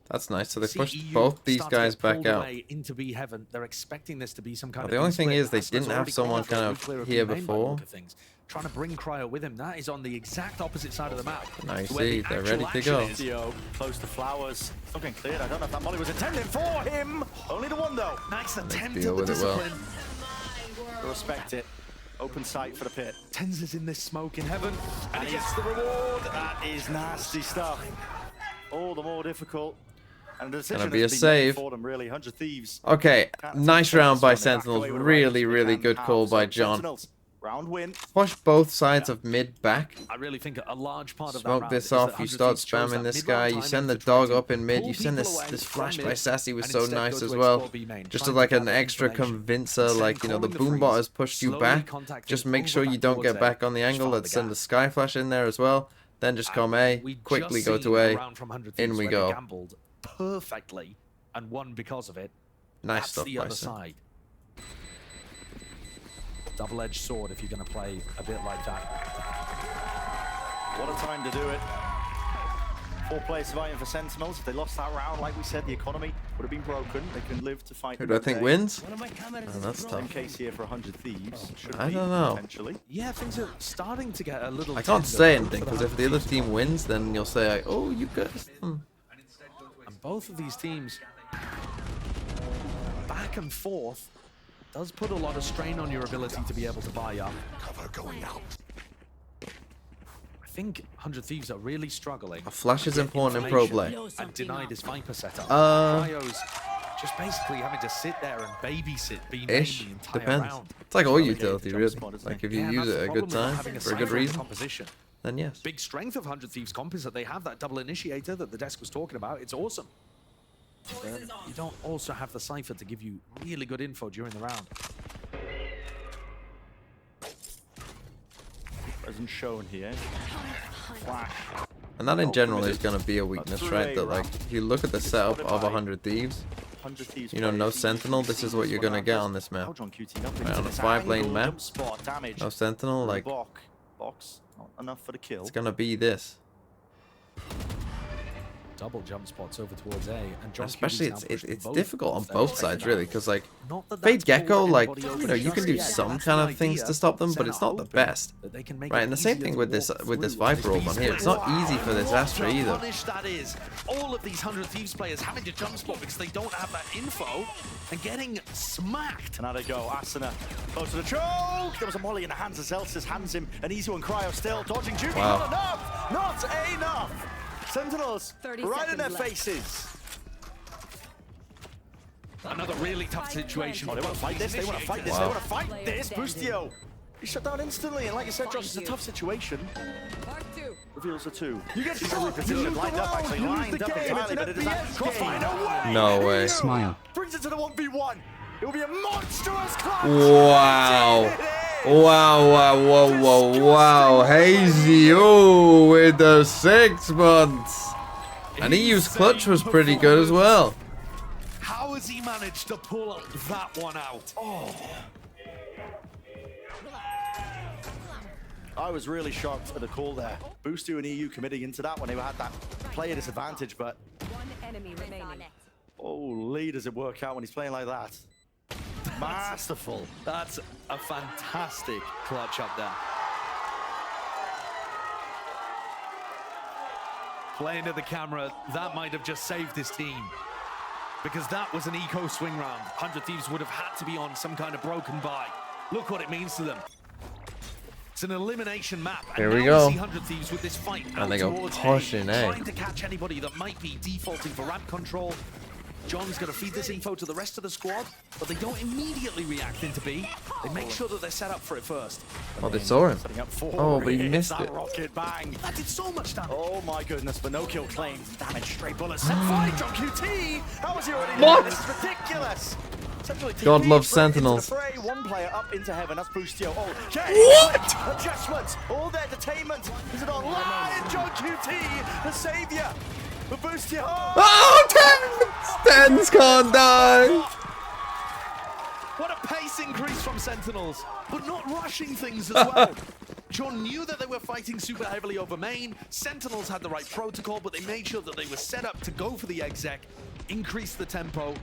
That's nice. So they pushed both these guys back out. Into B heaven. They're expecting this to be some kind of The only thing split. is they Asna's didn't have already someone gone for a kind blue clear of B here main by the before. look of things. Trying to bring Cryo with him. That is on the exact opposite side of the map. Now you where see, the they're actual ready to go. action is. Close to Flowers. Still getting cleared. I don't know if that molly was intended for him. Only the one though. Nice attempt deal at the with it well. discipline. Respect it. Open sight for the pit. Tens is in this smoke in heaven. And he gets the reward. That is nasty stuff. All the more difficult. And the decision Gonna be a has been made save. for them, really. 100 Thieves. Okay, Can't nice take round by this one. They back Sentinels. away with a Really, right. really They good can call have by some John. Sentinels Round win. Push both sides of mid back. I really think a large part of that Smoke round this is off. that You 100 start Thieves chose spamming that this mid-round guy. You timing send the to try dog to up in mid. pull You send people this away this from flash by mid Sassy was and so instead nice go as to well. explore B main, Just trying as to like an gather extra information. convincer, Sen like, you know, the calling boom bot freeze, has pushed you slowly back. contacting Just make over sure you back don't towards get A. back on the Just angle. found Let's the send gap. the Sky Flash in there as well. Then just come A. We Quickly just go seen to a A. round from 100 In Thieves we where they go. gambled perfectly and won because of it. Nice That's stuff the by other Sen. side. Double-edged sword if you're going to play a bit like that. What a time to do it. 4 players surviving for Sentinels. If they lost that round, like we said, the economy would have been broken. They can live to fight. Who do I think wins? Oh, that's Same tough. case here for 100 Thieves. Should I be, don't know. Potentially. Yeah, things are starting to get a little. I can't tender say both anything for because if the 100 other Thieves team wins, then you'll say, like, "Oh, you guys." And both of these teams, back and forth, does put a lot of strain on your ability to be able to buy up. Cover going out. I think 100 Thieves are really struggling. A flash is to get important in pro information play. And denied his Viper setup. Uh, Cryo's just basically having to sit there and babysit B main Ish. the entire Depends. round. It's like all Relegated utility, jump really. spot, isn't Like it? if you Yeah, use that's it the at a good problem with time having a for a good Cypher in the reason, composition. then yes. Big strength of 100 Thieves comp is that they have that double initiator that the desk was talking about. It's awesome. You don't also have the Cypher to give you really good info during the round. Presence shown here. Flash. And that in general is going to be a weakness, right? That like, if you look at the setup of 100 Thieves, 100 Thieves you know, no players. Sentinel, this is what you're going to get on this map. How John QT up Right, into on a this 5-lane angle, map, jump spot, damage. no Sentinel, like, Box, not enough for the kill. it's going to be this. Double jump spots over towards A, and John Especially QT's now pushed it's both difficult on of them. both sides, really, because like Not that Fade that's Gecko, pulled like, anybody over you know, you can do just yet. some That's kind the of things idea. to stop them, but Sen it's are not the hoping best. that they can make Right, it and the same easier thing to with this walk through Viper these roll on here. It's not easy for this Astra What a either. punish that is. All of these 100 Thieves players having to jump spot because they don't have that info and getting smacked. And now they go. Asuna close to the choke. There was a molly in the hands of Zelsis. Hands him. An easy one. Cryo still dodging Juki. Wow. Not enough. Not enough. Sentinels 30 right in their seconds left. faces. Another really tough situation. Oh, they want to fight this. They want to fight this. Wow. They want to fight this. Boostio. He shut down instantly. And like you said, Josh, it's a tough situation. Part 2. Reveals the 2. You get shot. Lined up, actually. Lined up entirely, but it is that crossfire. No way. No way. Smile. Brings it to the 1v1. It will be a monstrous clutch. Wow. Wow, wow, whoa, whoa, wow. Hazy, oh, with the 6 months. And EU's clutch was pretty good as well. How has he managed to pull that one out? Oh. I was really shocked at the call there. Boostio and EU committing into that when they had that player disadvantage, but One enemy remaining. holy, does it work out when he's playing like that? Masterful. That's a fantastic clutch up there. Playing to the camera, that might have just saved his team. Because that was an eco swing round. 100 Thieves would have had to be on some kind of broken buy. Look what it means to them. It's an elimination map. And Here we now go. see 100 Thieves with this fight And out they go towards pushing A. trying to catch anybody that might be defaulting for ramp control. John's going to feed this info to the rest of the squad, but they don't immediately react into B. They make sure that they're set up for it first. Oh, they saw him. Setting up for Oh, but he it. missed That it. rocket bang. That did so much damage. Oh my goodness, but no kill claims. Damage, stray bullets. Set fire, John QT. How was he already What? doing? This is ridiculous. Essentially, God TP loves straight into Sentinels. the fray. One player up into heaven. That's Boostio. Oh, okay. What? Adjustments. All the entertainment. Is it online? John QT, the savior. But Boostio. Oh, Tens can't die. What a pace increase from Sentinels, but not rushing things as well. John knew that they were fighting super heavily over main. Sentinels had the right protocol, but they made sure that they were set up to go for the exec, increase the tempo.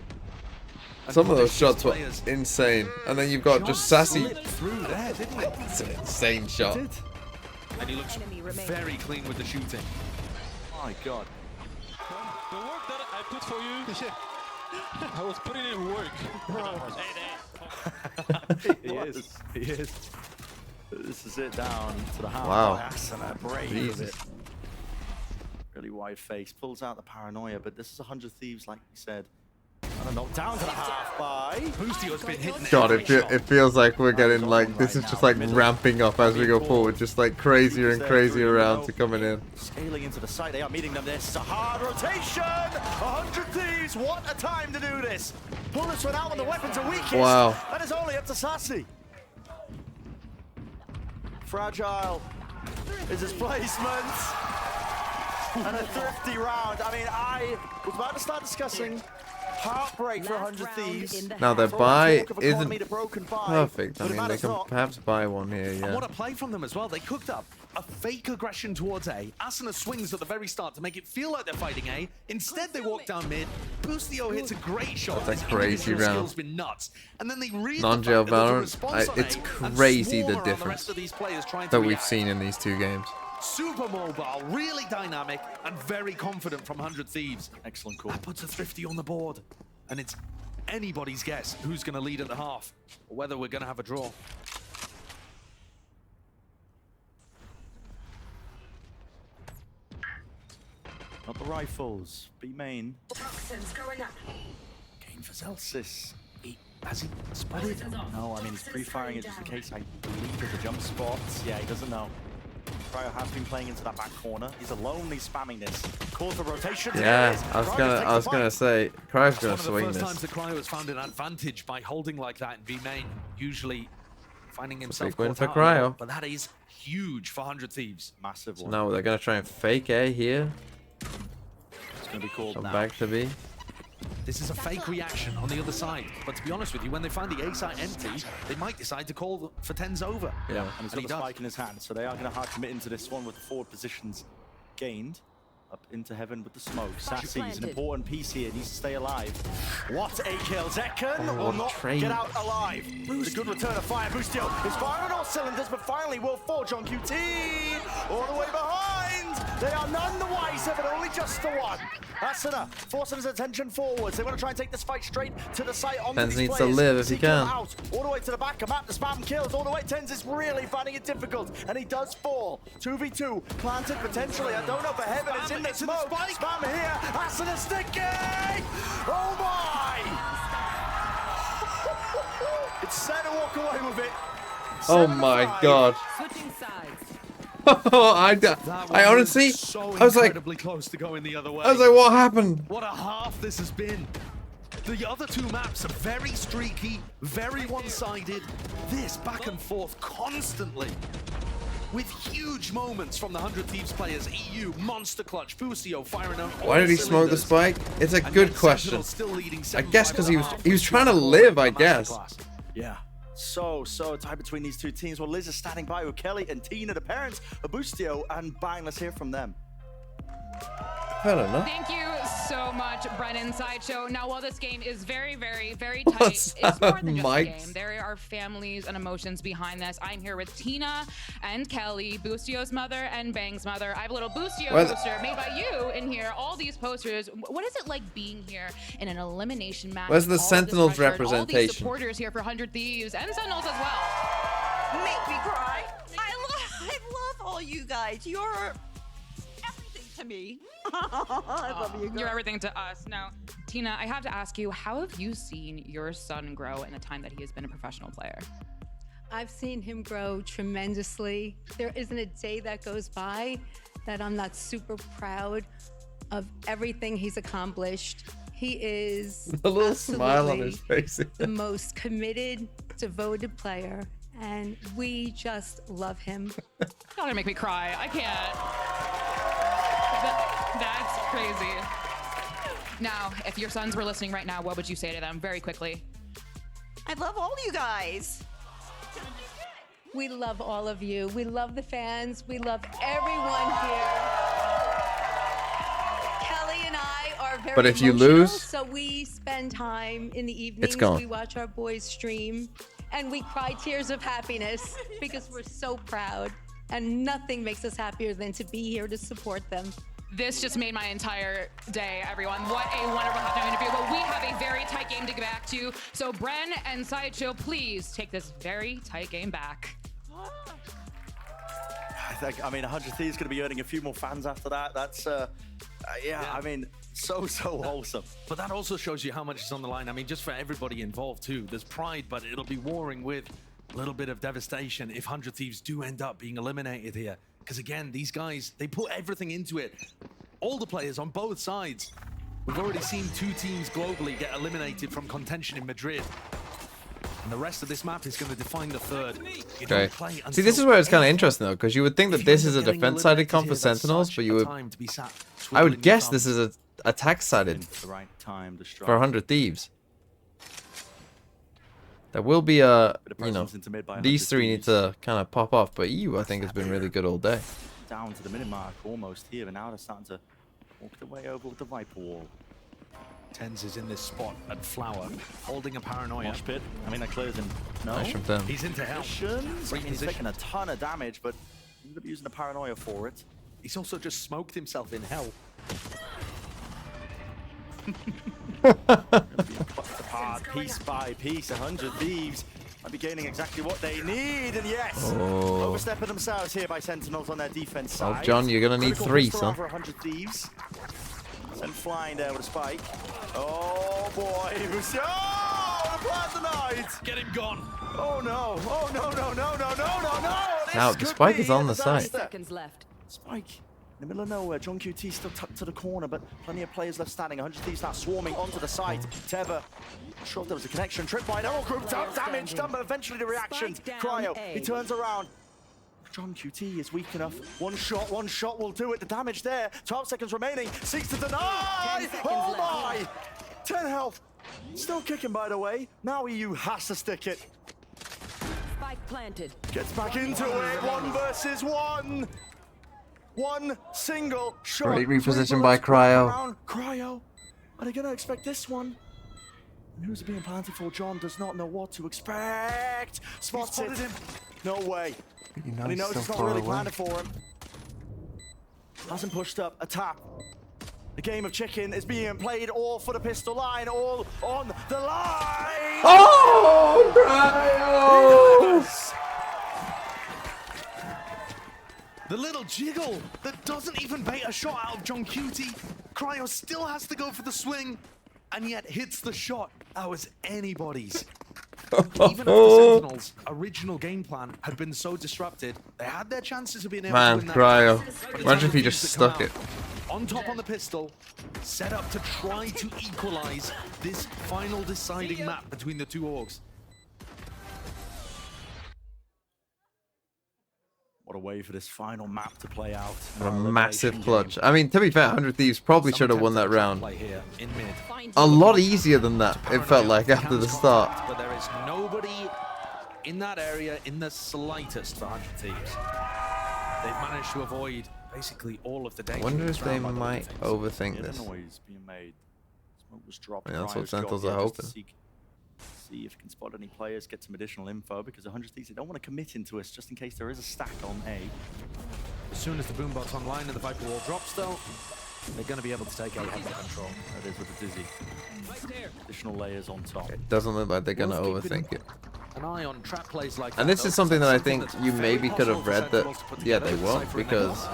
and Some of those punish shots his were players. insane. And then you've got just Sassy. Slipped through there, didn't he? It's an insane shot. And he looks very clean with the shooting. My God. The work that I put for you, I was putting in work. He is. He is. This is it down to the half. Wow. Asuna, brave of it. Jesus. Really wide face. Pulls out the paranoia, but this is 100 Thieves, like we said. And Knocked down to the half by Boostio's been hitting God, it feels like we're getting like, this is just like ramping up as we go forward, just like crazier and crazier rounds are coming in. Scaling into the site, they are meeting them. This is a hard rotation. 100 Thieves, what a time to do this. Pull this one out when the weapons are weakest. Wow. That is only up to Sassy. Fragile is his placement. And a thrifty round. I mean, I was about to start discussing heartbreak for 100 Thieves. Now their buy isn't perfect. I mean, they can perhaps buy one here, yeah. And what a play from them as well. They cooked up a fake aggression towards A. Asuna swings at the very start to make it feel like they're fighting A. Instead, they walk down mid. Boostio hits a great shot. That's a crazy round. Been nuts. And then they read Non-jail Valorant, it's crazy the difference that we've seen in these two games. Super mobile, really dynamic, and very confident from 100 Thieves. Excellent call. That puts a thrifty on the board. And it's anybody's guess who's going to lead at the half, or whether we're going to have a draw. Not the rifles. B main. Kane for Celsius. Has he spotted? No, I mean, he's pre-firing it just in case, I believe, at the jump spots. Yeah, he doesn't know. Cryo has been playing into that back corner. He's alone, he's spamming this. Calls for rotation. Yeah, I was gonna say, Cryo's gonna swing One of the this. first times that Cryo has found an advantage by holding like that in B main, usually finding himself Big win caught for out. Cryo. But that is huge for 100 Thieves. Massive So one. now they're gonna try and fake A here. It's gonna be called Come now. back to B. This is a fake reaction on the other side. But to be honest with you, when they find the A site empty, they might decide to call for 10s over. Yeah. And he's got the spike in his hand, so they are going to hard commit into this one with the forward positions gained. Up into heaven with the smoke. Sassy is an important piece here, needs to stay alive. What a kill. Zekken will not get out alive. The good return of fire. Boostio is firing on all cylinders, but finally will forge on QT. All the way behind. They are none the wiser, but only just the one. Asuna forcing his attention forwards. They want to try and take this fight straight to the site on Tens these needs players. to live if he Seeking them can. out. All the way to the back, a map, the spam kills. All the way, Tens is really finding it difficult, and he does fall. 2v2, planted potentially. I don't know for heaven, it's in the smoke. Spam here, Asuna sticky! Oh my! It's Sen to walk away with it. Oh my god. Switching sides. I honestly, I was like, close to going the other way. I was like, what happened? What a half this has been. The other two maps are very streaky, very one-sided. This back and forth constantly. With huge moments from the 100 Thieves players, EU, Monster Clutch, Fusio firing on all Why did he smoke the spike? It's a good question. I guess because he was trying to live, I guess. Yeah. So tight between these two teams. Well, Liz is standing by with Kelly and Tina, the parents of Boostio, and bang, let's hear from them. I don't know. Thank you so much, Brennan Sideshow. Now, while this game is very, very, very tight, it's more than just a game. There are families and emotions behind this. I'm here with Tina and Kelly, Boostio's mother and Bang's mother. I have a little Boostio poster made by you in here. All these posters. What is it like being here in an elimination match? Where's the Sentinels All these representation? supporters here for 100 Thieves and Sentinels as well. Make me cry. I love all you guys. You're everything to me. I love you. You're everything to us. Now, Tina, I have to ask you, how have you seen your son grow in the time that he has been a professional player? I've seen him grow tremendously. There isn't a day that goes by that I'm not super proud of everything he's accomplished. He is A little smile on his face. the most committed, devoted player, and we just love him. You're gonna make me cry. I can't. That's crazy. Now, if your sons were listening right now, what would you say to them very quickly? I love all you guys. We love all of you. We love the fans. We love everyone here. Kelly and I are very But if you emotional, lose, so we spend time in the evenings. it's gone. We watch our boys stream, and we cry tears of happiness because we're so proud. And nothing makes us happier than to be here to support them. This just made my entire day, everyone. What a wonderful halftime interview. But we have a very tight game to get back to. So Bren and Sideshow, please take this very tight game back. I mean, 100 Thieves going to be earning a few more fans after that. That's, yeah, I mean, So wholesome. But that also shows you how much is on the line. I mean, just for everybody involved too. There's pride, but it'll be warring with a little bit of devastation if 100 Thieves do end up being eliminated here. Because again, these guys, they put everything into it. All the players on both sides. We've already seen 2 teams globally get eliminated from contention in Madrid. And the rest of this map is going to define the third. Okay. See, this is where it's kind of interesting though, because you would think that this is a defense-sided comp for Sentinels, but you would... I would guess this is a attack-sided for 100 Thieves. There will be a, you know, these 3 need to kind of pop off, but EU I think has been really good all day. Down to the minute mark almost here, and now they're starting to walk their way over with the Viper wall. Tens is in this spot at Flower, holding a paranoia. Mosh pit. I mean, that clears him. No. Nice from them. He's into hell. He's taking a ton of damage, but he's going to be using the paranoia for it. He's also just smoked himself in hell. Apart piece by piece, 100 Thieves might be gaining exactly what they need, and yes, overstepping themselves here by Sentinels on their defense side. Oh, John, you're gonna need 3, son. For 100 Thieves. Send flying there with a spike. Oh boy, oh, the plan tonight. Get him gone. Oh no! Oh no! No! No! No! No! No! No! Now the spike is on the side. Seconds left. Spike. In the middle of nowhere, John QT still tucked to the corner, but plenty of players left standing. 100 Thieves start swarming onto the site. Teva, not sure if there was a connection. Trip by Arrow Group, damage done, but eventually the reaction. Cryo, he turns around. John QT is weak enough. One shot will do it. The damage there. 12 seconds remaining. Seeks to deny. Oh my! 10 health. Still kicking, by the way. Now EU has to stick it. Spike planted. Gets back into it. 1 versus 1. One single shot. Great reposition by Cryo. Cryo. Are they going to expect this one? And who's it being planted for? John does not know what to expect. Spotted him. No way. And he knows it's not really planted for him. Hasn't pushed up. A tap. The game of chicken is being played all for the pistol line. All on the line. Oh, Cryo! Yes. The little jiggle that doesn't even bait a shot out of John QT. Cryo still has to go for the swing, and yet hits the shot. That was anybody's. Even if the Sentinels' original game plan had been so disrupted, they had their chances of being able to win that. Cryo. Imagine if he just stuck it. On top on the pistol, set up to try to equalize this final deciding map between the 2 orgs. What a way for this final map to play out. A massive clutch. I mean, to be fair, 100 Thieves probably should have won that round. A lot easier than that, it felt like, after the start. But there is nobody in that area in the slightest for 100 Thieves. They've managed to avoid basically all of the danger. I wonder if they might overthink this. Noise being made. Smoke was dropped. Yeah, that's what Sentinels are hoping. See if you can spot any players, get some additional info, because 100 Thieves, they don't want to commit into us just in case there is a stack on A. As soon as the boombot's online and the Viper wall drops, though, they're going to be able to take A head control. That is with the Dizzy. Additional layers on top. It doesn't look like they're going to overthink it. An eye on trap plays like and this is something that I think you maybe could have read that, yeah, they won't, because...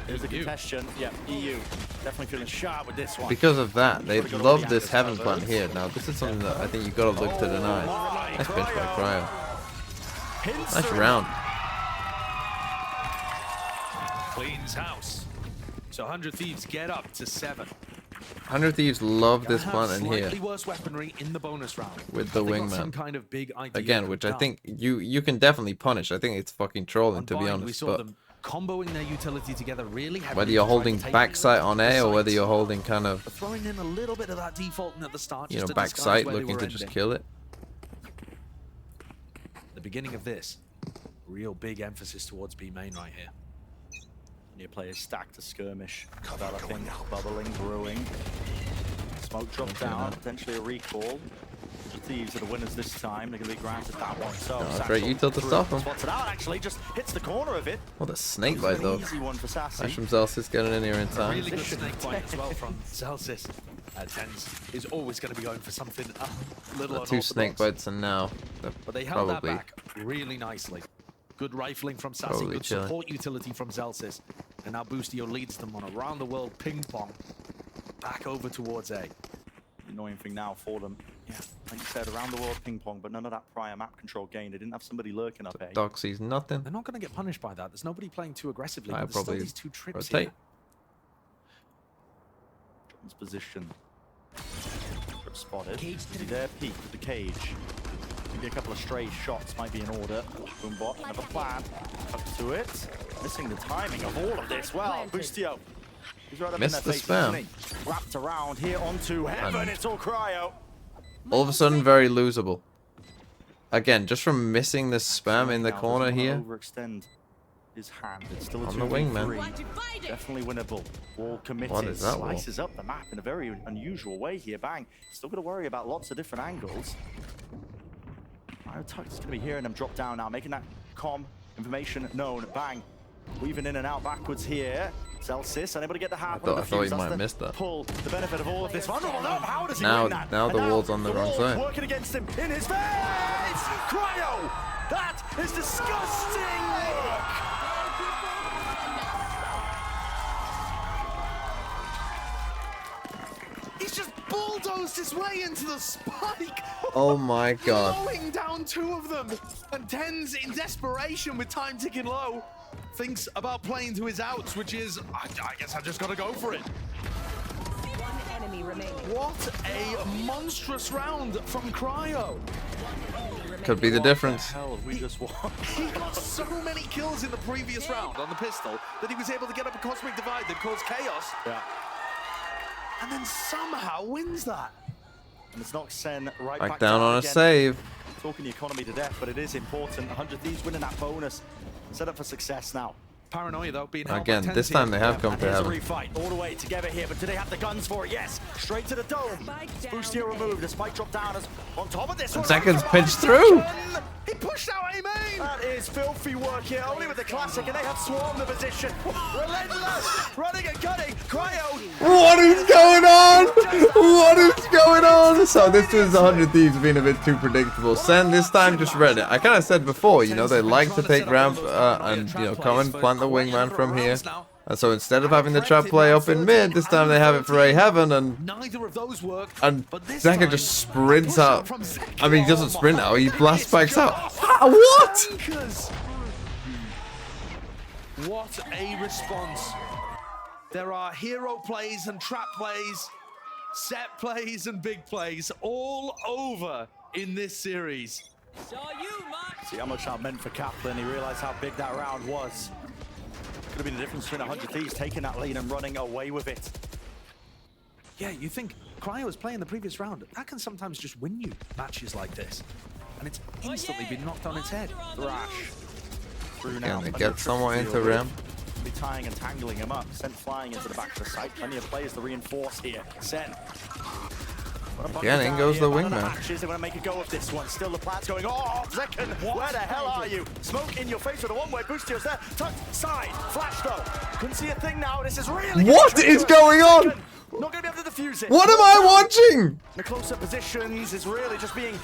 There's a contestation. Yeah, EU definitely feeling sharp with this one. Because of that, they love this heaven plant here. Now, this is something that I think you've got to look to deny. Nice pinch by Cryo. Nice round. Cleans house. So 100 Thieves get up to 7. 100 Thieves love this plant in here. Worse weaponry in the bonus round. With the wingman. Kind of big idea again, which I think you can definitely punish. I think it's fucking trolling, to be honest. We saw them comboing their utility together really heavily. Whether you're holding backside on A or whether you're holding kind of, throwing in a little bit of that defaulting at the start, you know, backside looking to just kill it. The beginning of this, real big emphasis towards B main right here. New players stacked to skirmish, developing, bubbling, brewing. Smoke dropped down, potentially a recall. The Thieves are the winners this time. They're going to be granted that one. So great util to stop him. Spots it out, actually, just hits the corner of it. What a snake bite, though. Easy one for Sassy. Nice from Zelsis getting in here in time. Really good snake bite as well from Zelsis. Tens is always going to be going for something a little unorthodox. 2 snake bites and now but they held that back really nicely. Good rifling from Sassy, good support utility from Zelsis. And now Boostio leads them on a round-the-world ping-pong. back over towards A. Annoying thing now for them. Yeah, like you said, around the world ping pong, but none of that prior map control gain. They didn't have somebody lurking up A. Dog sees nothing. They're not going to get punished by that. There's nobody playing too aggressively. I But there's still probably these 2 trips rotate. here. John's position. Trip spotted. Is he there? Peek with the cage. Maybe a couple of stray shots might be in order. Boombot, another plan. Up to it. Missing the timing of all of this. Well, Boostio. He's right up Missed in their the face, spam. isn't he? Wrapped around here onto heaven. And it's all cryo. all of a sudden, very losable. Again, just from missing the spam in the corner here. Overextend his hand. It's still a On the wing, man. 2v3. Definitely winnable. Wall committed. What is that wall? Slices up the map in a very unusual way here. Bang. Still got to worry about lots of different angles. Tuck's going to be hearing them drop down now, making that information known. Bang. Weaving in and out backwards here. Celsius, unable to get the half. I thought you might have missed that. Pull the benefit of all of this. Vulnerable. No, how does he Now win that? the And wall's on the wrong side. Working against him in his face. Cryo. That is disgusting work. He's just bulldozed his way into the spike. Oh my god. Mowing down 2 of them. And Ten's in desperation with time ticking low. Thinks about playing to his outs, which is, I guess I just got to go for it. One enemy remaining. What a monstrous round from Cryo. Could be the difference. Hell, we just won. He got so many kills in the previous round on the pistol that he was able to get up a Cosmic Divide that caused chaos. Yeah. And then somehow wins that. And it's knocked Sen right Back back down on a again. save. Talking the economy to death, but it is important. 100 Thieves winning that bonus. Set up for success now. Paranoia though, being held Again, by this Ten's time they have come And to here's a heaven. refight all the way together here, but do they have the guns for it? Yes. Straight to the dome. Boostio removed. The spike drop down as on top of this. And one. Seconds pinched through. He pushed out A main. That is filthy work here, only with the classic, and they have swarmed the position. Relentless, running and cutting. Cryo. What is going on? What is going on? So this was 100 Thieves being a bit too predictable. Sen this time just read it. I kind of said before, you know, they like to take ramp and, you know, come and plant the wingman from here. And so instead of having the trap play up in mid, this time they have it for A heaven, and Neither of those work. Zeka just sprints out. I mean, he doesn't sprint out, he blast spikes out. What? What a response. There are hero plays and trap plays, set plays and big plays all over in this series. See how much that meant for Kaplan. He realized how big that round was. Could have been the difference between 100 Thieves taking that lead and running away with it. Yeah, you think Cryo was playing the previous round. That can sometimes just win you matches like this. And it's instantly been knocked on its head. Thrash. Through now. Can they get someone into ramp? Be tying and tangling him up. Sen flying into the back of the site. Plenty of players to reinforce here. Sen. Again, in goes the wingman. They want to make a go of this one. Still the plan's going off. Second, where the hell are you? Smoke in your face with a one-way Boostio's there. Tucked side. Flash though. Couldn't see a thing now. This is really What is going on? Not going to be able to defuse it. What am I watching? The closer positions is really just being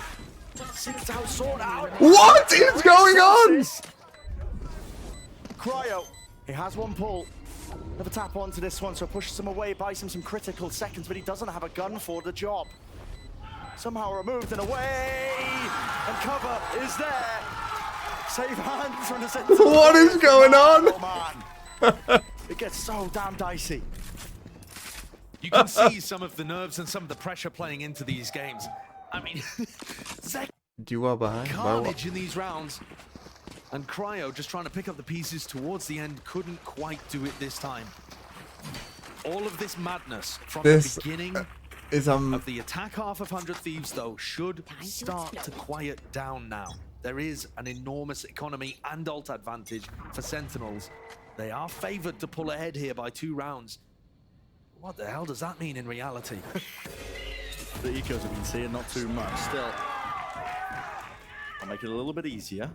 synced out, sorted out. What is going on? Cryo. He has one pull. Never tap onto this one, so pushes him away, buys him some critical seconds, but he doesn't have a gun for the job. Somehow removed and away, and cover is there. Save hands from the center. What is going on? Oh, man. It gets so damn dicey. You can see some of the nerves and some of the pressure playing into these games. I mean, Zek Duo behind. carnage in these rounds. And Cryo just trying to pick up the pieces towards the end, couldn't quite do it this time. All of this madness from the beginning of the attack half of 100 Thieves, though, should start to quiet down now. There is an enormous economy and ult advantage for Sentinels. They are favored to pull ahead here by 2 rounds. What the hell does that mean in reality? The ecos have been seeing not too much still. I'll make it a little bit easier.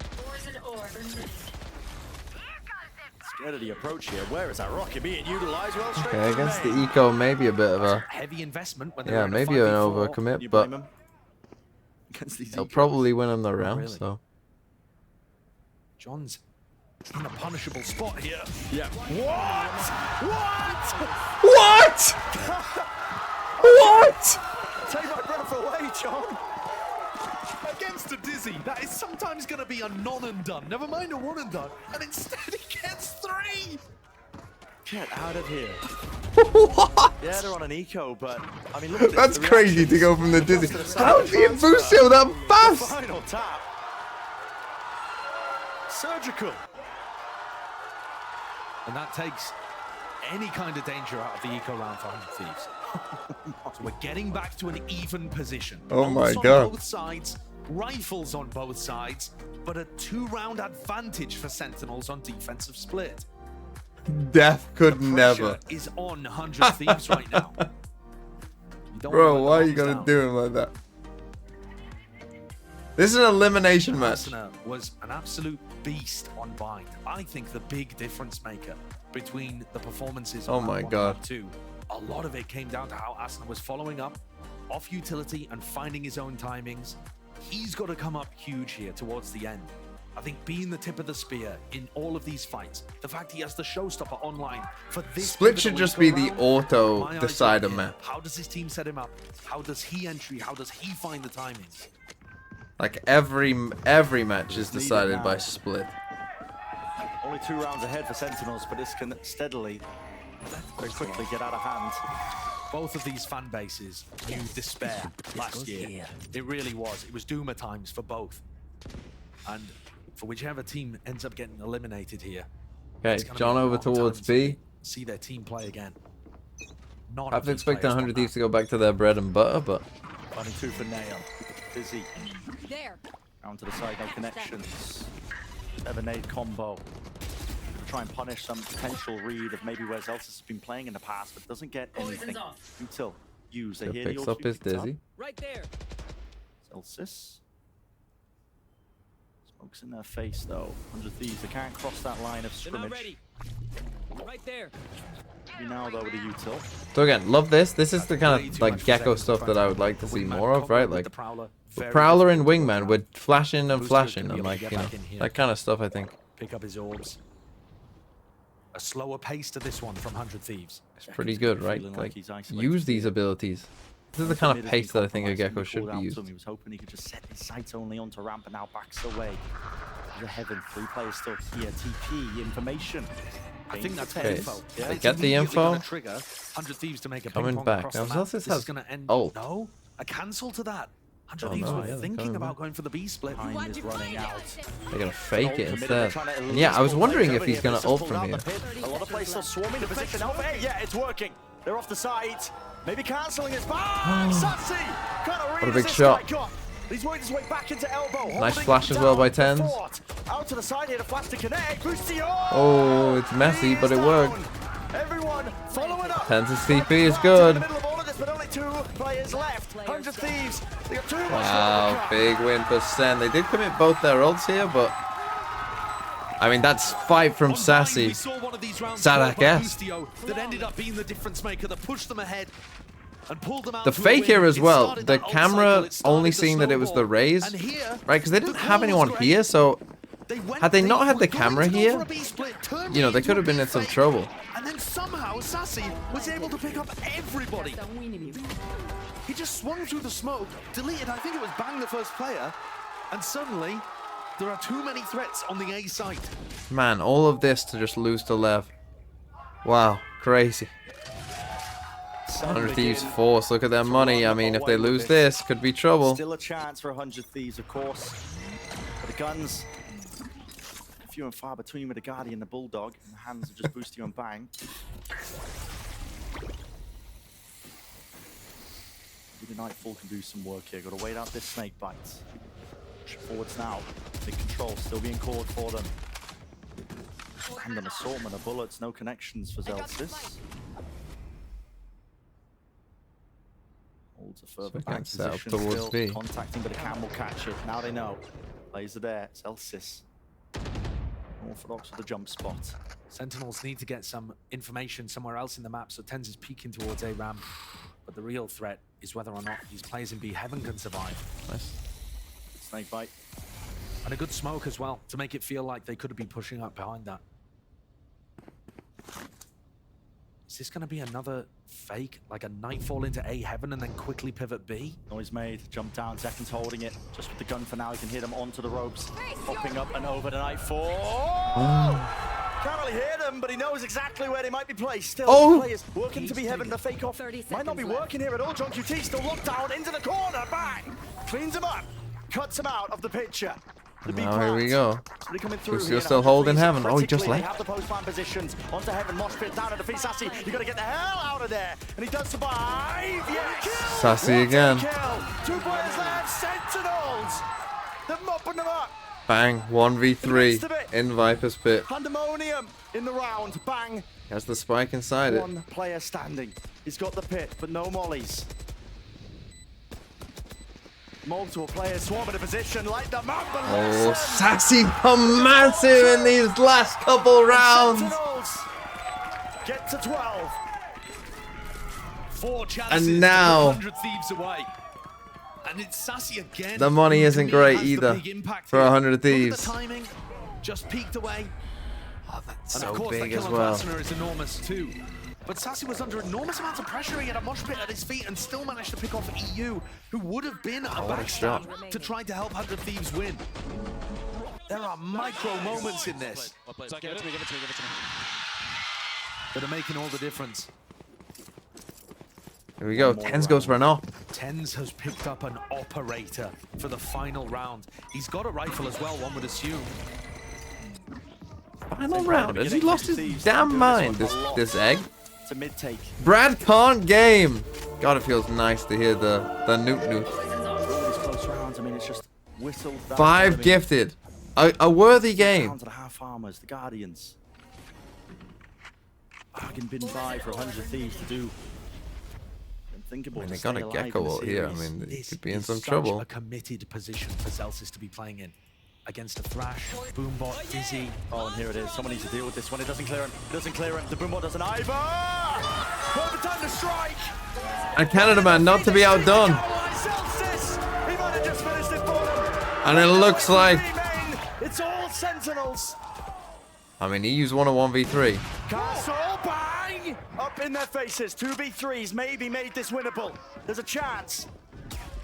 Scared of the approach here. Where is that rocket being utilized? Well, straight Okay, I to guess the the eco may be a bit of a heavy investment when yeah, maybe an overcommit, but they'll probably win on the round. Really? So John's in a punishable spot here. Yeah. What? what? What? Take my breath away, John. Against a Dizzy, that is sometimes going to be a non and done. Never mind a one and done. And instead he gets 3. Get out of here. What? Yeah, they're on an eco, but I mean, look at this. That's crazy to go from the Dizzy. How did you boost him that fast? Final tap. Surgical. And that takes any kind of danger out of the eco round for 100 Thieves. So we're getting back to an even position. Oh my Bolts God. on both sides, rifles on both sides, but a 2-round advantage for Sentinels on defensive split. Death could The never. pressure is on 100 Thieves right now. Bro, why are you gonna do him like that? This is an elimination match. Asuna was an absolute beast on Bind. I think the big difference maker between the performances Oh on my round 1 God. and 2, a lot of it came down to how Asuna was following up off utility and finding his own timings. He's got to come up huge here towards the end. I think being the tip of the spear in all of these fights, the fact he has the showstopper online for this Split should just be the auto my eyes decider on him. map. How does his team set him up? How does he entry? How does he find the timings? Like every match is decided by split. Only 2 rounds ahead for Sentinels, but this can steadily, very quickly get out of hand. Both of these fan bases knew despair last year. It really was. It was Doomer times for both. And for whichever team ends up getting eliminated here. Okay, it's gonna John be a over long time towards to B. See their team play again. None I of was these expecting players 100 want Thieves to go back to their bread and butter, but Running 2 for Nail. Busy. There. Down to the side, no connections. 7-8 combo. Try and punish some potential read of maybe where Zelsis has been playing in the past, but doesn't get anything until use. They it hear the picks ulti up his picked Dizzy. Right there. Zelsis. Smokes in their face though. 100 Thieves, they can't cross that line of They're not scrimmage. ready. Right there. Maybe now though with a util. So again, love this. This is the kind of like Gecko stuff that I would like to see more of, right? Like Prowler and Wingman with flashing and flashing and like, you know, that kind of stuff I think. Pick up his orbs. A slower pace to this one from 100 Thieves. It's pretty good, right? Like, use these abilities. This is the kind of pace that I think a Gecko should be used. He was hoping he could just set his sights only onto ramp and now backs away. The heaven, 3 players still here. TP, information. I think that's Okay. info. They get the info. Trigger 100 Thieves to make a Coming ping pong back. across Now, the map. Zelsis This has is going to end. ult. No, a cancel to that. 100 Oh, Thieves no, were yeah, they're thinking coming about back. going for the B split. Time is running out. They're gonna fake it instead. And yeah, I was wondering if he's gonna ult from here. A lot of players still swarming the position. Oh, hey, yeah, it's working. They're off the side. Maybe cancelling his back. Sassy. What a big shot. He's worked his way back into elbow. Nice flash as well by Tens. Out to the side here to flash to connect. Boostio. Oh, it's messy, but it worked. Everyone following up. Tens' CP is good. But only 2 players left. 100 Thieves. They got too much. Wow, big win for Sen. They did commit both their ults here, but I mean that's fight from Sassy. Sadak S. That ended up being the difference maker that pushed them ahead and pulled them out. The fake here as well. The camera only seeing that it was the Raze, right? Because they didn't have anyone here, so had they not had the camera here, you know, they could have been in some trouble. And then somehow Sassy was able to pick up everybody. He just swung through the smoke, deleted, I think it was Bang the first player, and suddenly there are too many threats on the A site. Man, all of this to just lose to Lev. Wow, crazy. 100 Thieves force. Look at their money. I mean, if they lose this, could be trouble. Still a chance for 100 Thieves, of course. But the guns, few and far between with the Guardian, the Bulldog, and the hands of just Boosty and Bang. Maybe the Nightfall can do some work here. Got to wait out this snake bite. Push forwards now. Big control still being called for them. And an assortment of bullets, no connections for Zelsis. Holds a further back set up position towards still. B. Contacting, but the Cam will catch it. Now they know. Players are there. Zelsis. Orthodox with the jump spot. Sentinels need to get some information somewhere else in the map, so Tens is peeking towards A ramp. But the real threat is whether or not these players in B Heaven can survive. Nice. Snake bite. And a good smoke as well, to make it feel like they could have been pushing up behind that. Is this going to be another fake, like a Nightfall into A heaven and then quickly pivot B? Noise made, jump down, Zekin's holding it. Just with the gun for now, he can hit him onto the ropes. Popping up and over to Nightfall. Can't really hear them, but he knows exactly where they might be placed. Still, players working to be heaven, the fake off might not be working here at all. John QT still locked down into the corner, bang! Cleans him up, cuts him out of the picture. Now here we go. You're still holding heaven. Oh, he just left. Have the post-man positions onto heaven. Mosh pit down at the feet. Sassy, you got to get the hell out of there. And he does survive. Yes. Sassy again. 2 players left. Sentinels. They're mopping them up. Bang. 1v3 in Viper's pit. Pandemonium in the round. Bang. He has the spike inside it. One player standing. He's got the pit, but no mollies. Multiple players swarming a position like the map. Oh, Sassy come massive in these last couple rounds. Sentinels get to 12. 4 chances and now 100 Thieves away. And it's Sassy again. The money isn't great either for 100 Thieves. The timing just peeked away. Oh, that's and so of course, big the kill as on well. Vassner is enormous too. But Sassy was under enormous amounts of pressure. He had a mosh pit at his feet and still managed to pick off EU, who would have been a backstab to try to help 100 Thieves win. There are micro moments in this Give it to me. that are making all the difference. Here we go. Tens goes for an op. Tens has picked up an operator for the final round. He's got a rifle as well, one would assume. Final round. Has he lost his damn mind, this egg? It's a mid-take. Brad can't game. God, it feels nice to hear the noot. These close rounds, I mean, it's just whistled. 5 gifted. A worthy game. Down to the half armors, the Guardians. Bargain bin by for 100 Thieves to do. Unthinkable. I mean, they to got stay a alive Gecko in out the here. I series. mean, they This could be in is some such trouble. a committed position for Celsius to be playing in. Against a Thrash, Boombot, Dizzy. Oh, and here it is. Someone needs to deal with this one. It doesn't clear him. It doesn't clear him. The Boombot doesn't either. Perfect time to strike. And Canada Man not to be outdone. Celsius. He might have just finished it for them. And it looks like... It's all Sentinels. I mean, he used one on 1v3. Castle, bang! Up in their faces. 2v3s maybe made this winnable. There's a chance.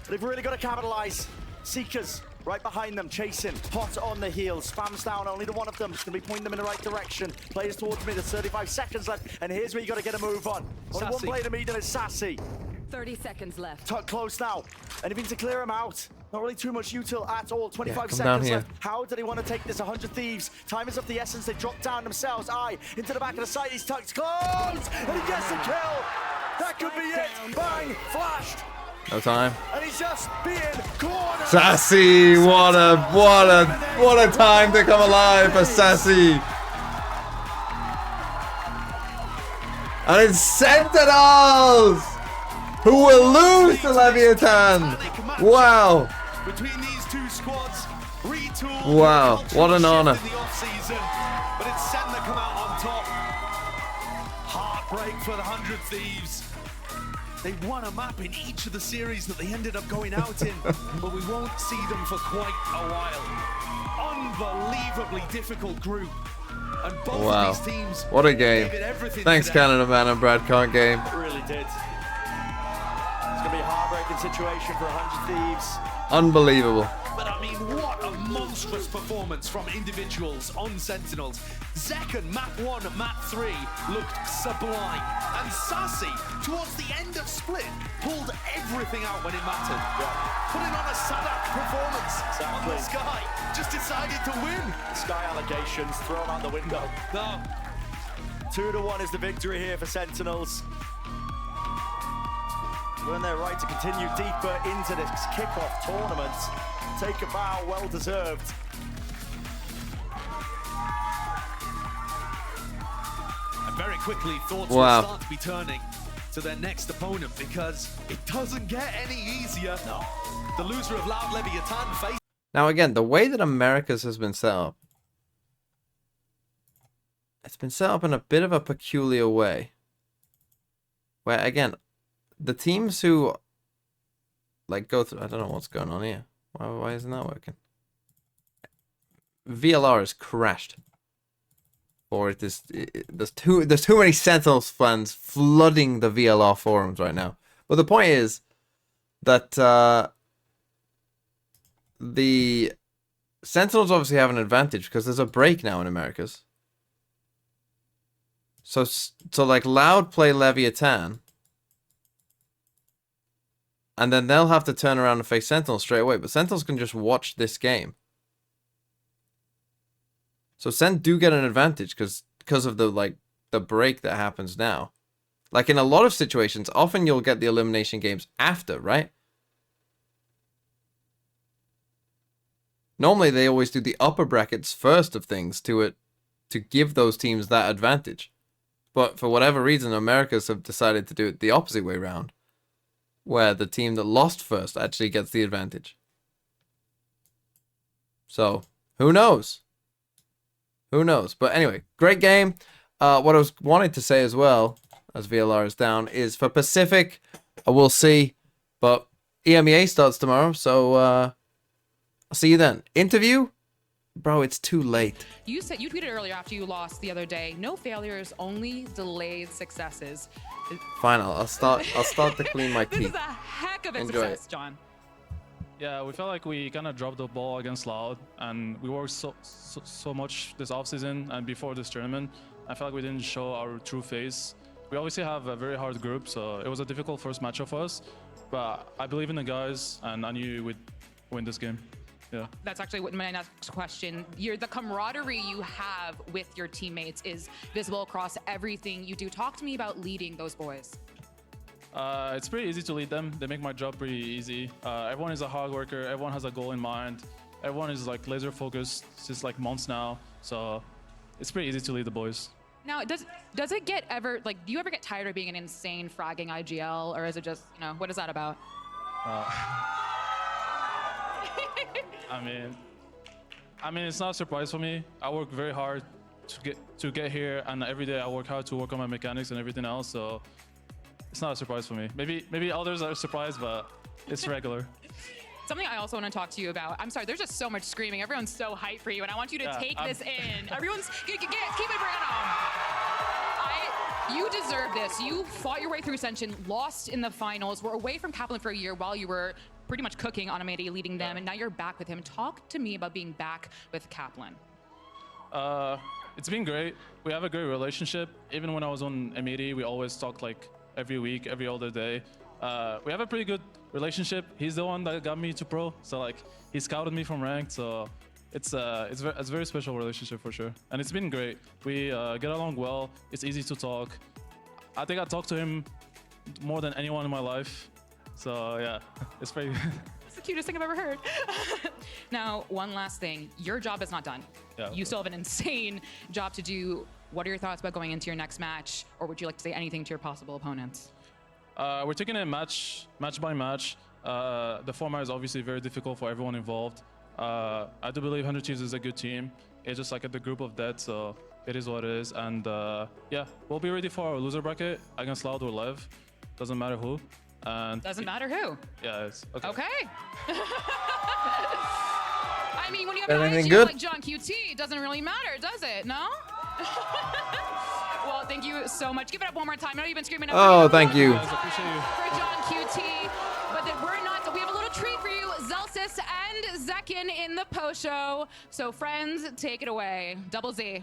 They've really got to capitalize. Seekers right behind them, chasing. Hot on the heels. Spams down. Only the one of them is going to be pointing them in the right direction. Players towards me. There's 35 seconds left. And here's where you got to get a move on. Only one player to meet, and it's Sassy. 30 seconds left. Tuck close now. Anything to clear him out. Not really too much util at all. 25 come down seconds here. left. How do they want to take this? 100 Thieves. Time is of the essence. They drop down themselves. Into the back of the site. He's tucked close. And he gets a kill. That could be it. Bang. Flashed. No time. And he's just being cornered. Sassy, what a time to come alive for Sassy. And it's Sentinels who will lose to Leviathan. Wow. Between these two squads, retool. Wow, what an honor. But it's Sen that come out on top. Heartbreak for the 100 Thieves. They won a map in each of the series that they ended up going out in, but we won't see them for quite a while. Unbelievably difficult group. And both of these teams, what a game. gave it everything Thanks, today. Canada Man and Brad Can't game. It really did. It's going to be a heartbreaking situation for 100 Thieves. Unbelievable. But I mean, what a monstrous performance from individuals on Sentinels. Zekken, map 1, map 3 looked sublime. And Sassy, towards the end of Split, pulled everything out when it mattered. Putting on a Sadak performance on the Sky. Just decided to win. Sky allegations thrown out the window. No. 2-1 is the victory here for Sentinels. We're in their right to continue deeper into this kickoff tournament. Take a bow, well deserved. And very quickly, thoughts will start to be turning to their next opponent because it doesn't get any easier. No. The loser of Loud Leviathan faces. Now again, the way that Americas has been set up, it's been set up in a bit of a peculiar way. Where again, the teams who like go through, I don't know what's going on here. Why isn't that working? VLR is crashed. or there's too many Sentinels fans flooding the VLR forums right now. But the point is that the Sentinels obviously have an advantage because there's a break now in Americas. So like Loud play Leviathan, and then they'll have to turn around and face Sentinels straight away. But Sentinels can just watch this game. So Sen do get an advantage because of the break that happens now. Like in a lot of situations, often you'll get the elimination games after, right? Normally they always do the upper brackets first of things to give those teams that advantage. But for whatever reason, Americas have decided to do it the opposite way around, where the team that lost first actually gets the advantage. So, who knows? Who knows? But anyway, great game. What I was wanting to say as well, as VLR is down, is for Pacific, we'll see. But EMEA starts tomorrow, so I'll see you then. Interview? Bro, it's too late. You tweeted earlier after you lost the other day, no failures, only delayed successes. Fine, I'll start to clean my teeth. This is a heck of a success, John. Yeah, we felt like we kind of dropped the ball against Loud, and we worked so much this offseason and before this tournament. I felt like we didn't show our true face. We obviously have a very hard group, so it was a difficult first matchup for us. But I believe in the guys, and I knew we'd win this game. Yeah. That's actually my next question. The camaraderie you have with your teammates is visible across everything you do. Talk to me about leading those boys. It's pretty easy to lead them. They make my job pretty easy. Everyone is a hard worker. Everyone has a goal in mind. Everyone is like laser focused since like months now. So it's pretty easy to lead the boys. Now, does it get ever, like, do you ever get tired of being an insane fragging IGL, or is it just, what is that about? I mean, it's not a surprise for me. I work very hard to get here, and every day I work hard to work on my mechanics and everything else. So it's not a surprise for me. Maybe others are surprised, but it's regular. Something I also want to talk to you about. I'm sorry, there's just so much screaming. Everyone's so hyped for you, and I want you to take this in. Everyone's keep it bringing on. You deserve this. You fought your way through Ascension, lost in the finals, were away from Kaplan for a year while you were pretty much cooking on Amity, leading them, and now you're back with him. Talk to me about being back with Kaplan. It's been great. We have a great relationship. Even when I was on Amity, we always talk like every week, every other day. We have a pretty good relationship. He's the one that got me to pro, so like he scouted me from ranked. So it's a very special relationship for sure, and it's been great. We get along well. It's easy to talk. I think I talked to him more than anyone in my life. So yeah, it's pretty. It's the cutest thing I've ever heard. Now, one last thing. Your job is not done. Yeah, you still have an insane job to do. What are your thoughts about going into your next match, or would you like to say anything to your possible opponents? We're taking it match by match. The format is obviously very difficult for everyone involved. I do believe 100 Thieves is a good team. It's just like at the group of death, so it is what it is. And yeah, we'll be ready for our loser bracket against Loud or Lev. Doesn't matter who. And doesn't matter who. Yeah, it's okay. Okay. I mean, when you have an IGL like John QT, it doesn't really matter, does it? No? Well, thank you so much. Give it up one more time. I know you've been screaming out. Oh, thank you. Appreciate you. For John QT. But then we're not, we have a little treat for you. Zelsis and Zekin in the post show. So friends, take it away. Double Z.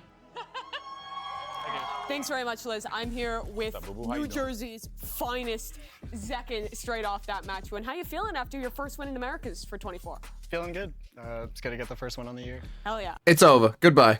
Thanks very much, Liz. I'm here with New Jersey's finest, Zekin, straight off that match win. How you feeling after your first win in Americas for 24? Feeling good. It's good to get the first one on the year. Hell yeah. It's over. Goodbye.